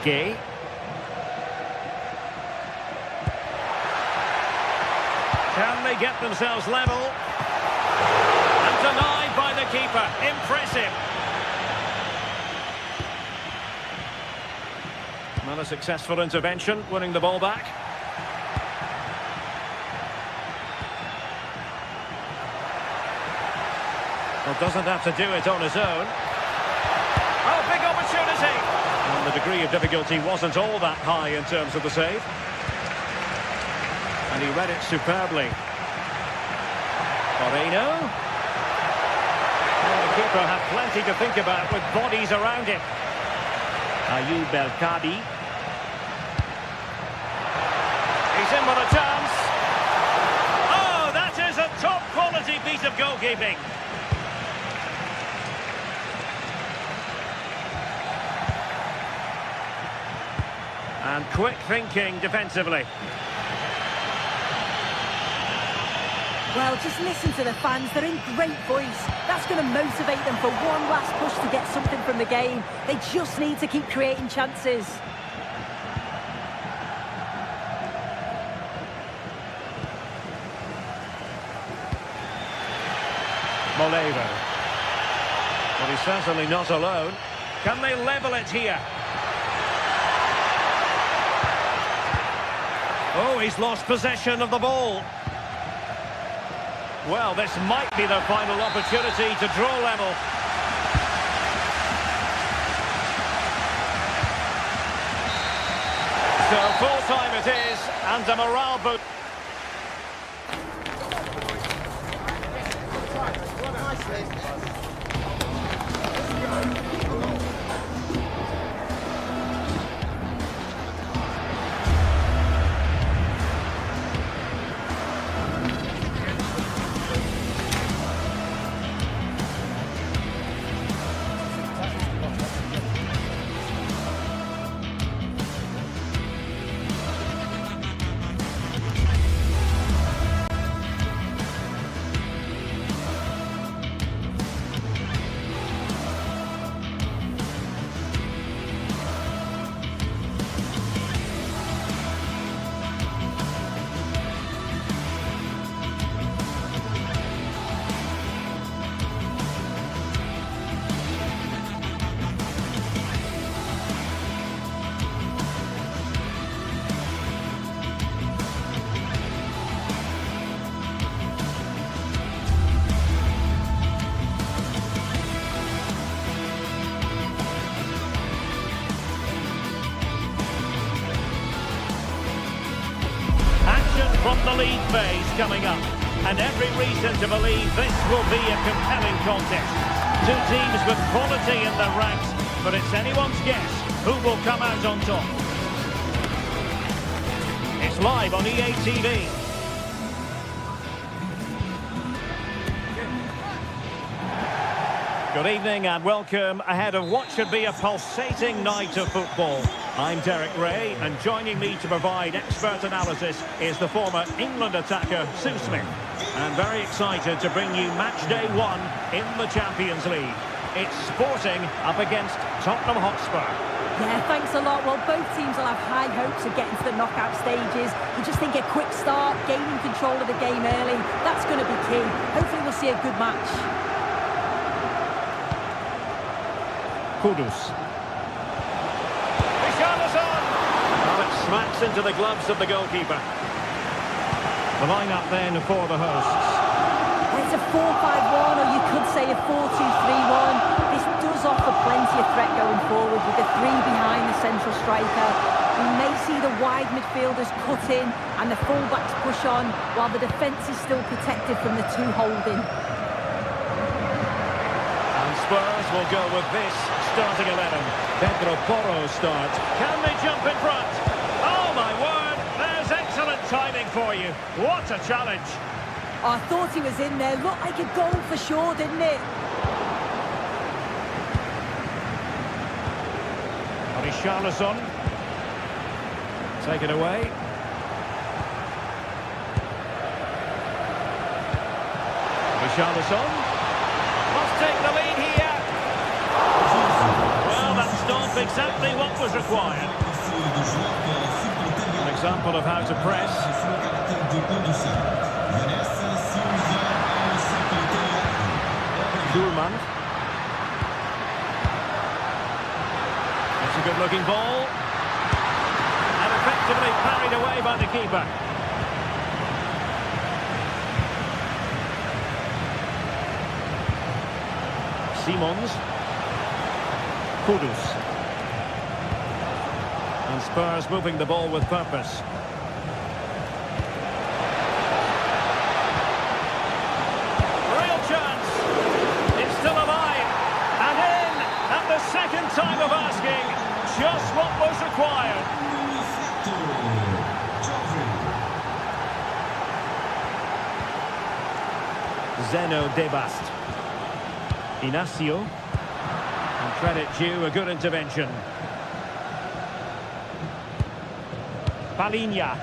Gay. Can they get themselves level? And denied by the keeper. Impressive. Not a successful intervention, winning the ball back. Well, doesn't have to do it on his own. Oh, big opportunity. And the degree of difficulty wasn't all that high in terms of the save. And he read it superbly. Moreno. Well, the keeper had plenty to think about with bodies around him. Ayoub El Kabi. He's in with a chance. Oh, that is a top-quality piece of goalkeeping. And quick thinking defensively. Well, just listen to the fans. They're in great voice. That's going to motivate them for one last push to get something from the game. They just need to keep creating chances. Molero. But he's certainly not alone. Can they level it here? Oh, he's lost possession of the ball. Well, this might be their final opportunity to draw level. So full time it is, and a morale boost. From the league phase coming up, and every reason to believe this will be a compelling contest. Two teams with quality in their ranks, but it's anyone's guess who will come out on top. It's live on EA TV. Good evening and welcome ahead of what should be a pulsating night of football. I'm Derek Ray, and joining me to provide expert analysis is the former England attacker, Sue Smith. And very excited to bring you match day 1 in the Champions League. It's Sporting up against Tottenham Hotspur. Yeah, thanks a lot. Well, both teams will have high hopes of getting to the knockout stages. You just think a quick start, gaining control of the game early, that's going to be key. Hopefully we'll see a good match. Kudus. Richarlison! Well, it smacks into the gloves of the goalkeeper. The line-up then for the hosts. It's a 4-5-1, or you could say a 4-2-3-1. This does offer plenty of threat going forward with the three behind the central striker. We may see the wide midfielders cut in and the full-backs push on, while the defence is still protected from the two holding. And Spurs will go with this starting 11. Pedro Porro starts. Can they jump in front? Oh my word, there's excellent timing for you. What a challenge. I thought he was in there. Looked like a goal for sure, didn't it? Richarlison. Take it away. Richarlison. Must take the lead here. Well, that stopped exactly what was required. An example of how to press. Kuhlmann. It's a good-looking ball. And effectively parried away by the keeper. Simons. Kudus. And Spurs moving the ball with purpose. Second time of asking, just what was required. Zeno Debast. Inacio. And credit due, a good intervention. Palinha.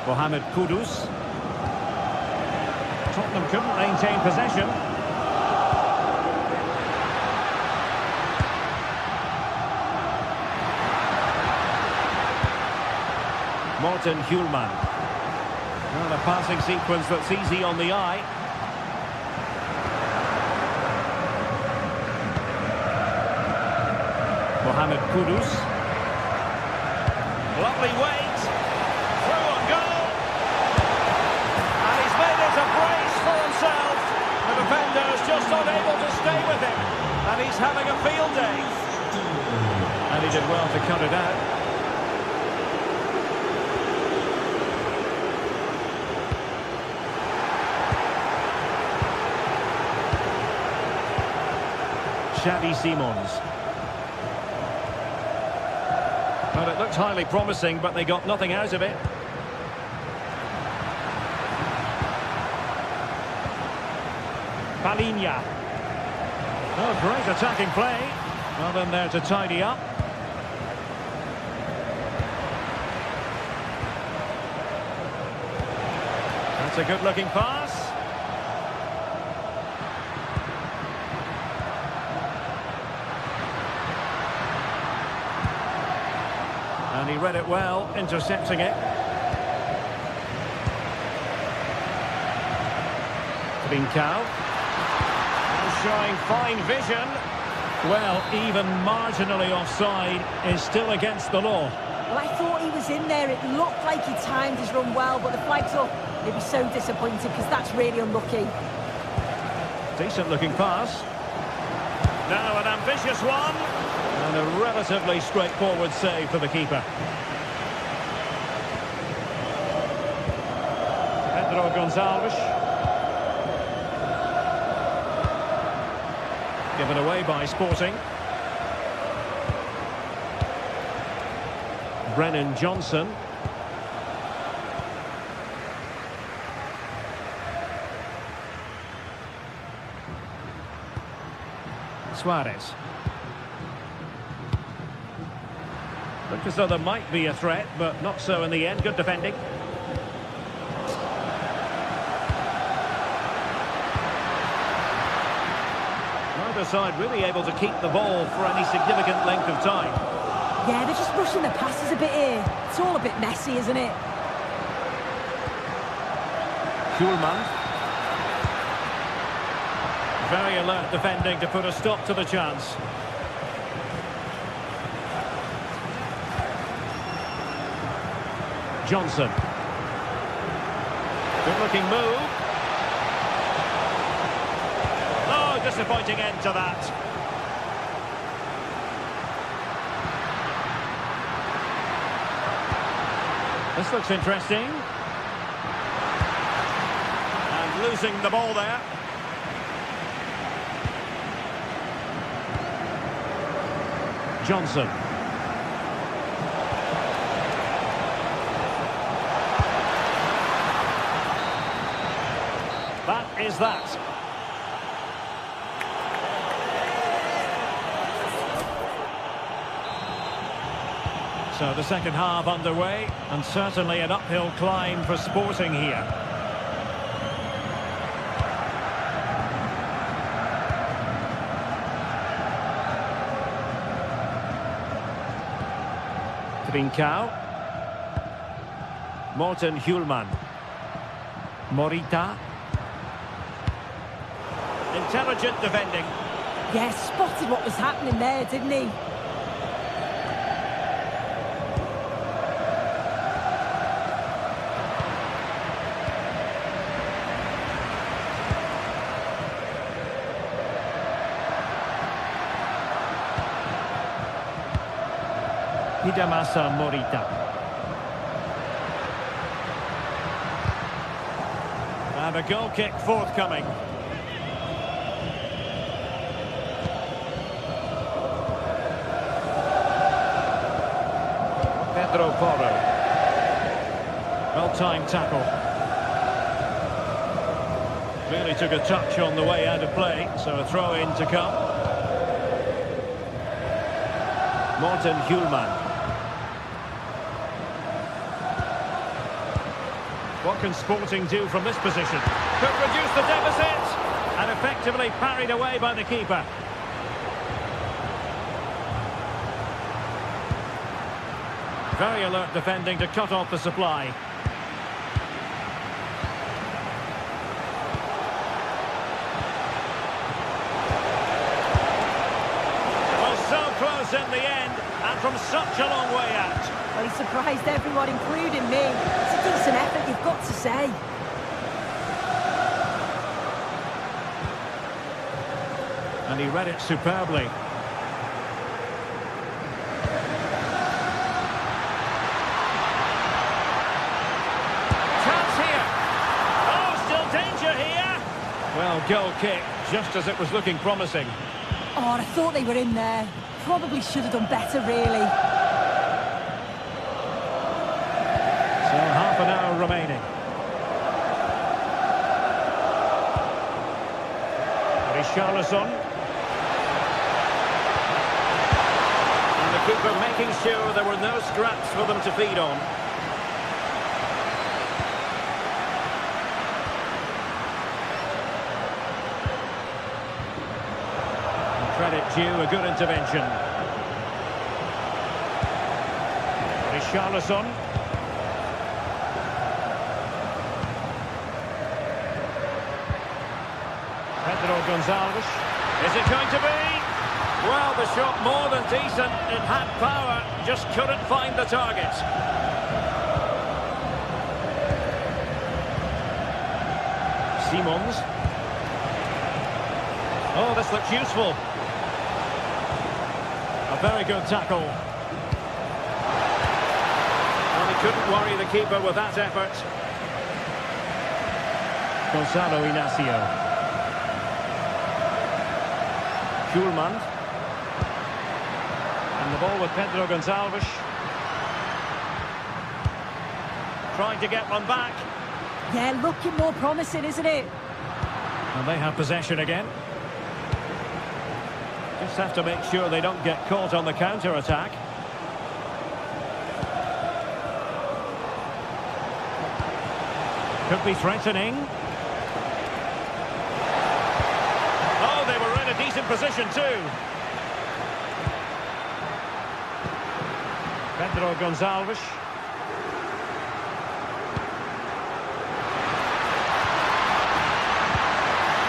Mohamed Kudus. Tottenham couldn't maintain possession. Morten Hjulman. Well, a passing sequence that's easy on the eye. Mohamed Kudus. Lovely weight. Through on goal. And he's made it a brace for himself. The defender's just unable to stay with him. And he's having a field day. And he did well to cut it out. Xavi Simons. Well, it looked highly promising, but they got nothing out of it. Palinha. Oh, great attacking play. Well, then there to tidy up. That's a good-looking pass. And he read it well, intercepting it. Trincao. Showing fine vision. Well, even marginally offside is still against the law. Well, I thought he was in there. It looked like he timed his run well, but the flag's up. He'd be so disappointed because that's really unlucky. Decent-looking pass. Now an ambitious one. And a relatively straightforward save for the keeper. Pedro Gonçalves. Given away by Sporting. Brennan Johnson. Suarez. Looked as though there might be a threat, but not so in the end. Good defending. Well, Neither side really able to keep the ball for any significant length of time. Yeah, they're just rushing the passes a bit here. It's all a bit messy, isn't it? Schulman. Very alert defending to put a stop to the chance. Johnson. Good looking move. Oh, disappointing end to that. This looks interesting. And losing the ball there. Johnson. That is that. So the second half underway, and certainly an uphill climb for Sporting here. Trincao. Morten Hjulman. Morita. Intelligent defending. Yeah, spotted what was happening there, didn't he? Hidemasa Morita. And a goal kick forthcoming. Pedro Porro. Well-timed tackle. Really took a touch on the way out of play, so a throw-in to come. Morten Hjulman. What can Sporting do from this position? Could reduce the deficit, and effectively parried away by the keeper. Very alert defending to cut off the supply. Well, so close in the end, and from such a long way out. Well, he surprised everyone, including me. It's a decent effort, you've got to say. And he read it superbly. Well, goal kick, just as it was looking promising. Oh, I thought they were in there. Probably should have done better, really. So, half an hour remaining. Richarlison. And the keeper making sure there were no scraps for them to feed on. Credit due, a good intervention. Richarlison. Pedro Gonçalves. Is it going to be? Well, the shot more than decent. It had power, just couldn't find the target. Simons. Oh, this looks useful. A very good tackle. And he couldn't worry the keeper with that effort. Gonzalo Inacio. Schulman. And the ball with Pedro Gonçalves. Trying to get one back. Yeah, looking more promising, isn't it? And they have possession again. Just have to make sure they don't get caught on the counter-attack. Could be threatening. Oh, they were in a decent position too. Pedro Gonçalves.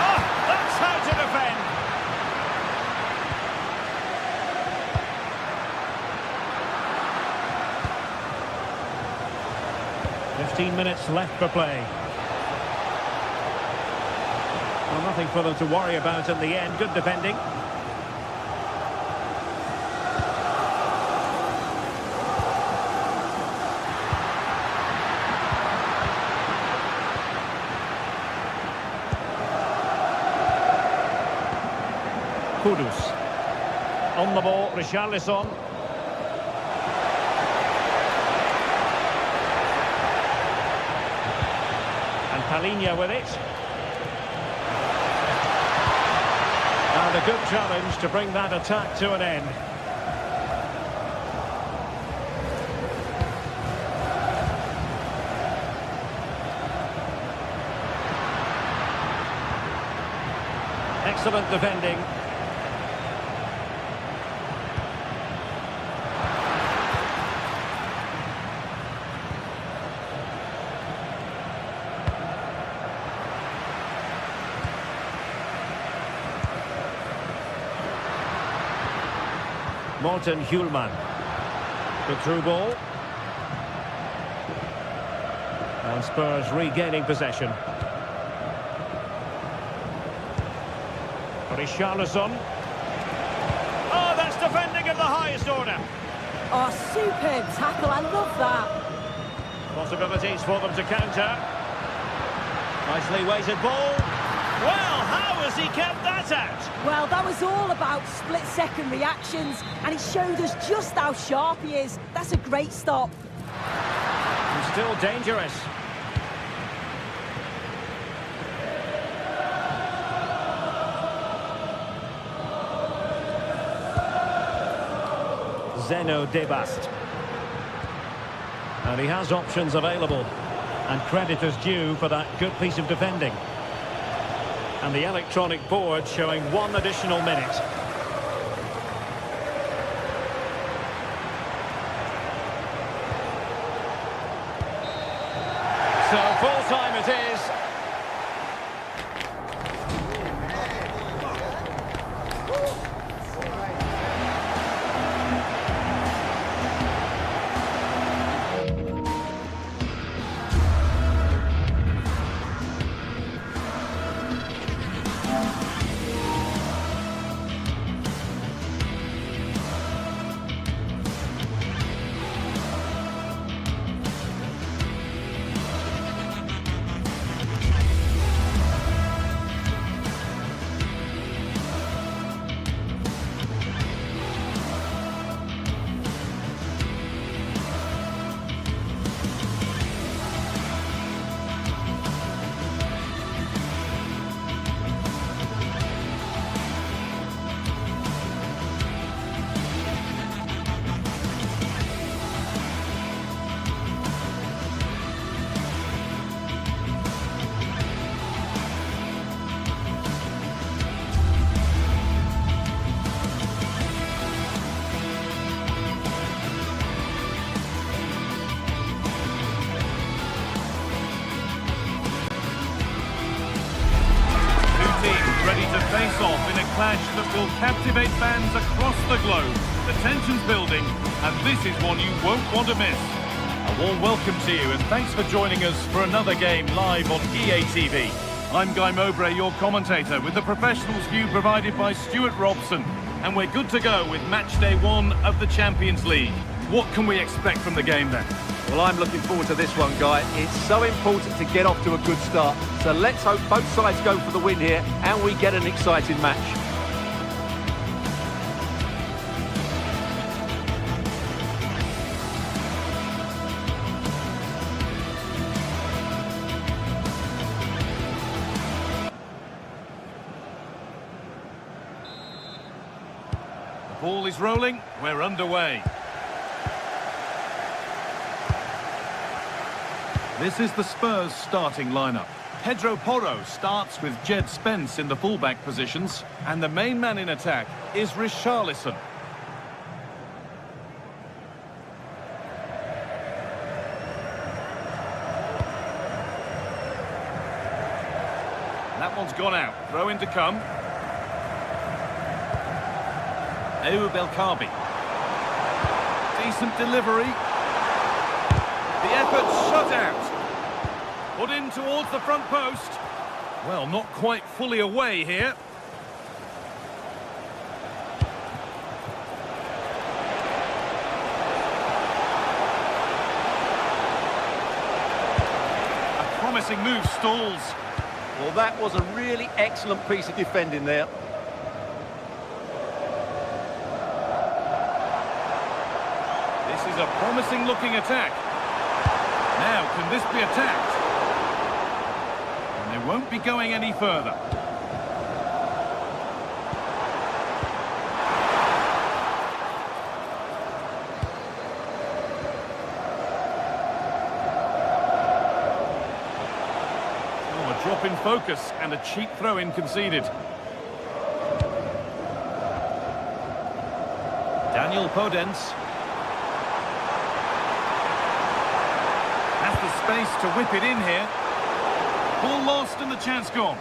Oh, that's how to defend. "15 minutes left for play. Well, nothing for them to worry about in the end. Good defending. Kudus. On the ball, Richarlison. And Palhinha with it. And a good challenge to bring that attack to an end. Excellent defending. Morten Hjulman. The through ball. And Spurs regaining possession. Richarlison. Oh, that's defending of the highest order. Oh, superb tackle. I love that. Possibilities for them to counter. Nicely weighted ball. Well, how has he kept that out? Well, that was all about split-second reactions, and it showed us just how sharp he is. That's a great stop. He's still dangerous. Zeno Debast. And he has options available. And credit is due for that good piece of defending. And the electronic board showing 1 additional minute. So full time it is. Ready to face off in a clash that will captivate fans across the globe. The tension's building, and this is one you won't want to miss. A warm welcome to you, and thanks for joining us for another game live on EA TV. I'm Guy Mowbray, your commentator, with the professionals' view provided by Stuart Robson. And we're good to go with match day 1 of the Champions League. What can we expect from the game then? Well, I'm looking forward to this one, Guy. It's so important to get off to a good start. So let's hope both sides go for the win here and we get an exciting match. The ball is rolling. We're underway. This is the Spurs starting lineup. Pedro Porro starts with Jed Spence in the fullback positions, and the main man in attack is Richarlison. That one's gone out. Throw in to come. Ayoub El Kaabi. Decent delivery. The effort shut out. Put in towards the front post. Well, not quite fully away here. A promising move stalls. Well, that was a really excellent piece of defending there. This is a promising looking attack. Now, can this be attacked? And they won't be going any further. Oh, a drop in focus and a cheap throw-in conceded. Daniel Podence. The space to whip it in here. Ball lost and the chance gone.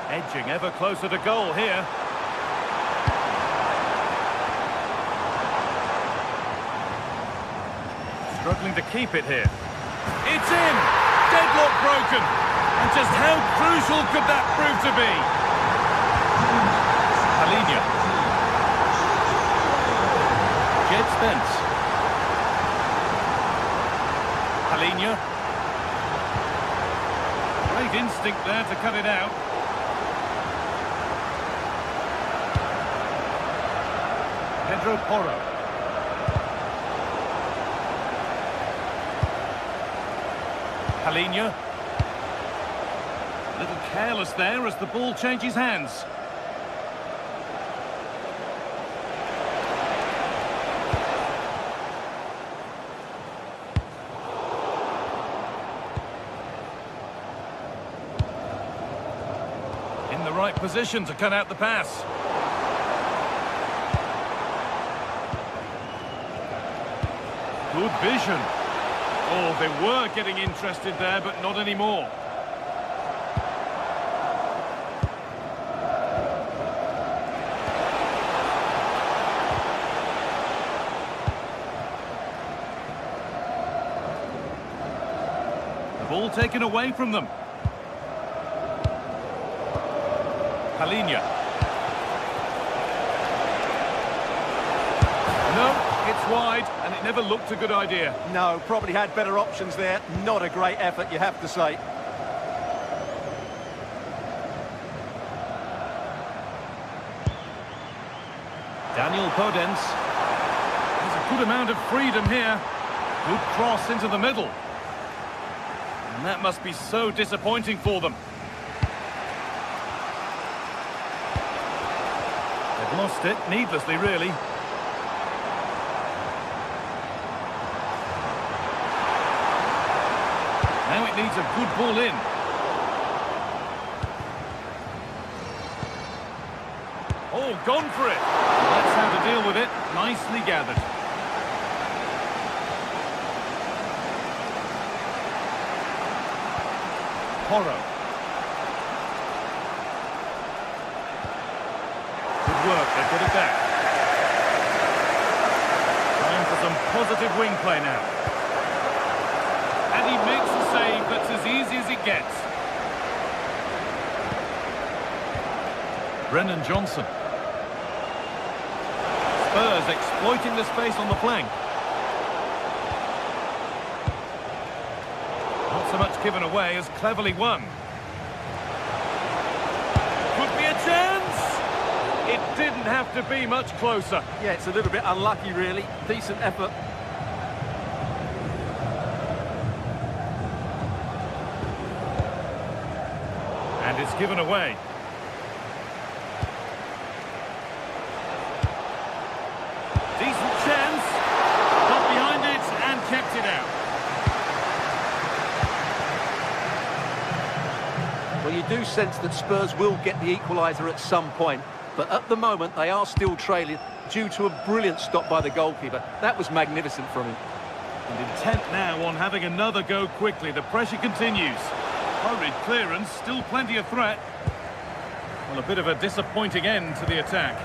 Edging ever closer to goal here. Struggling to keep it here. It's in! Deadlock broken! And just how crucial could that prove to be? Halinho. Jed Spence. Halinho. Great instinct there to cut it out. Pedro Porro. Halinho. A little careless there as the ball changes hands. In the right position to cut out the pass. Good vision. Oh, they were getting interested there, but not anymore. Ball taken away from them. Halinho. No, it's wide, and it never looked a good idea. No, probably had better options there. Not a great effort, you have to say. Daniel Podence. There's a good amount of freedom here. Good cross into the middle. And that must be so disappointing for them. They've lost it, needlessly, really. Now it needs a good ball in. Oh, gone for it. That's how to deal with it. Nicely gathered. Porro. Good work, they put it back. Time for some positive wing play now. And he makes a save that's as easy as it gets. Brennan Johnson. Spurs exploiting the space on the flank. Not so much given away as cleverly won. Could be a chance! It didn't have to be much closer. Yeah, it's a little bit unlucky, really. Decent effort. And it's given away. do sense that Spurs will get the equaliser at some point, but at the moment they are still trailing due to a brilliant stop by the goalkeeper. That was magnificent from him. And intent now on having another go quickly. The pressure continues. Hurried clearance, still plenty of threat. Well, a bit of a disappointing end to the attack.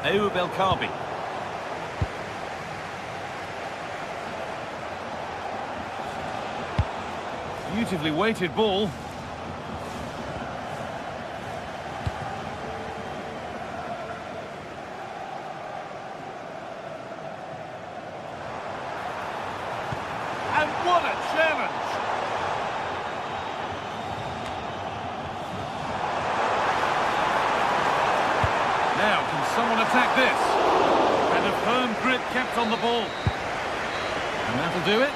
Ayoub El-Kabi. Beautifully weighted ball. And what a challenge! Now, can someone attack this? And a firm grip kept on the ball. And that'll do it.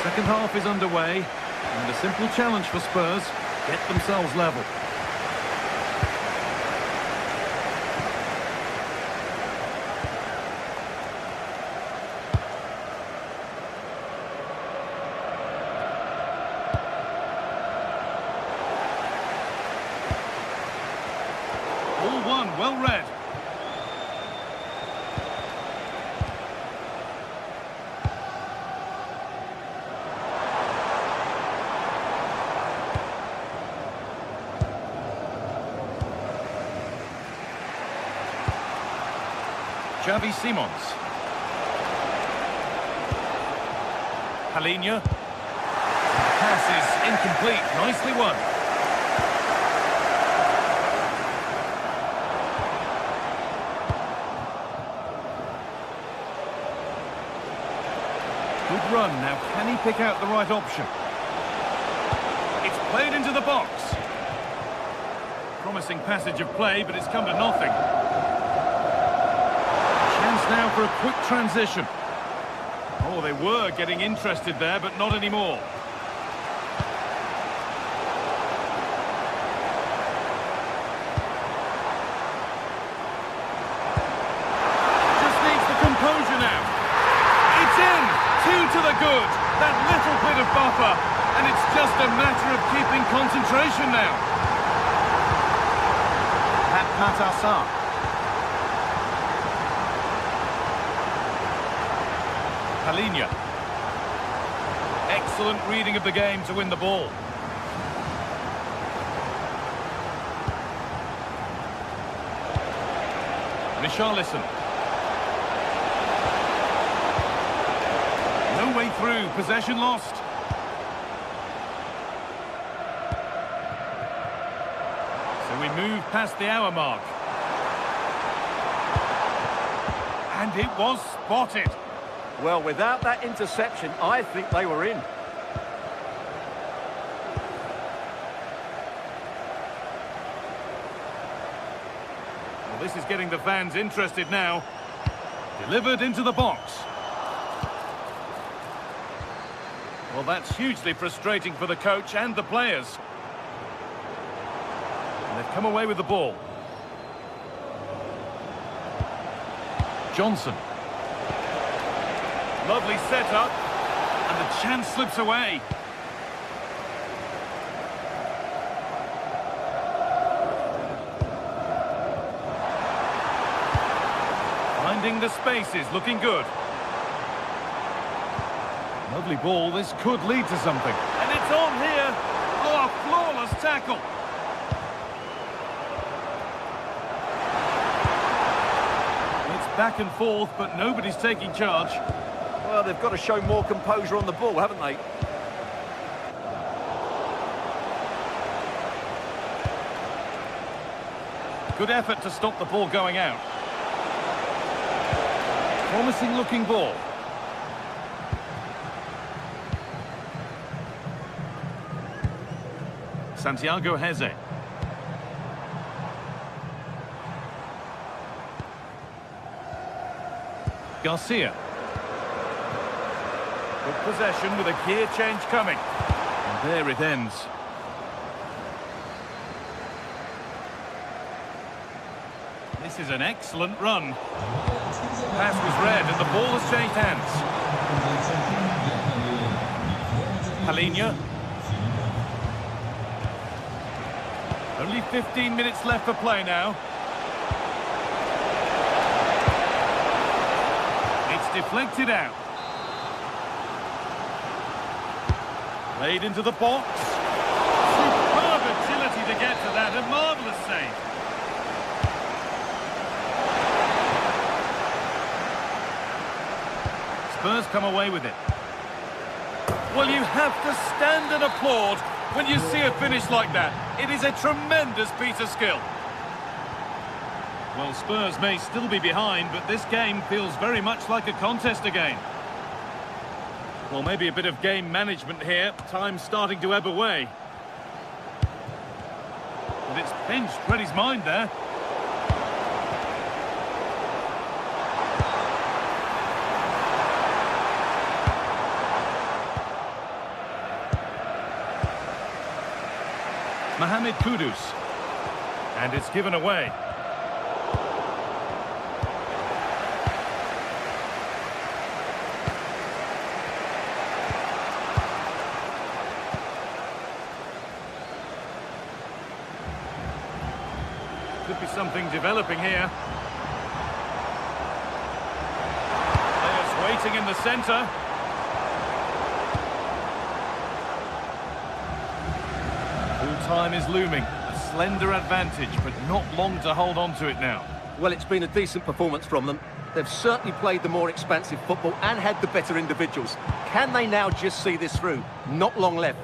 Second half is underway, and a simple challenge for Spurs: get themselves level. All one, well read. Xavi Simons. Palinha. Pass is incomplete. Nicely won. Good run. Now, can he pick out the right option? It's played into the box. Promising passage of play, but it's come to nothing. Now for a quick transition. Oh, they were getting interested there, but not anymore. Just needs the composure now. It's in! 2 to the good. That little bit of buffer. And it's just a matter of keeping concentration now. Matar. Palinha. Excellent reading of the game to win the ball. Richarlison. No way through. Possession lost. So we move past the hour mark. And it was spotted. Well, without that interception, I think they were in. Well, this is getting the fans interested now. Delivered into the box. Well, that's hugely frustrating for the coach and the players. And they've come away with the ball. Johnson. Lovely setup, and the chance slips away. Finding the spaces, looking good. Lovely ball, this could lead to something. And it's on here. Oh, a flawless tackle. It's back and forth, but nobody's taking charge. Well, they've got to show more composure on the ball, haven't they? Good effort to stop the ball going out. Promising looking ball. Santiago Heze. Garcia. Good possession with a gear change coming. And there it ends. This is an excellent run. Pass was read and the ball has changed hands. Palinha. Only 15 minutes left for play now. It's deflected out. Played into the box. Superb agility to get to that. A marvellous save. Spurs come away with it. Well, you have to stand and applaud when you see a finish like that. It is a tremendous piece of skill. Well, Spurs may still be behind, but this game feels very much like a contest again. Well, maybe a bit of game management here. Time's starting to ebb away. And it's pinched Freddie's mind there. Mohamed Kudus. And it's given away. Could be something developing here. Players waiting in the centre. Time is looming. A slender advantage, but not long to hold on to it now. Well, it's been a decent performance from them. They've certainly played the more expansive football and had the better individuals. Can they now just see this through? Not long left.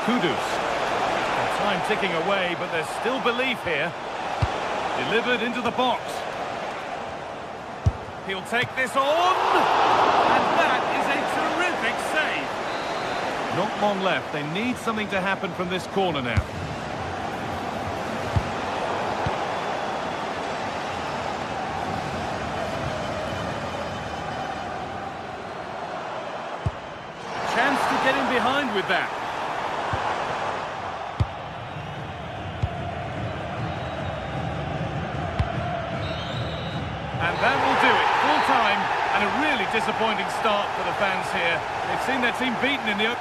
Kudus. Time ticking away, but there's still belief here. Delivered into the box. He'll take this on. And that is a terrific save. Not long left. They need something to happen from this corner now. Chance to get in behind with that. And that will do it. Full time, and a really disappointing start for the fans here. They've seen their team beaten in the...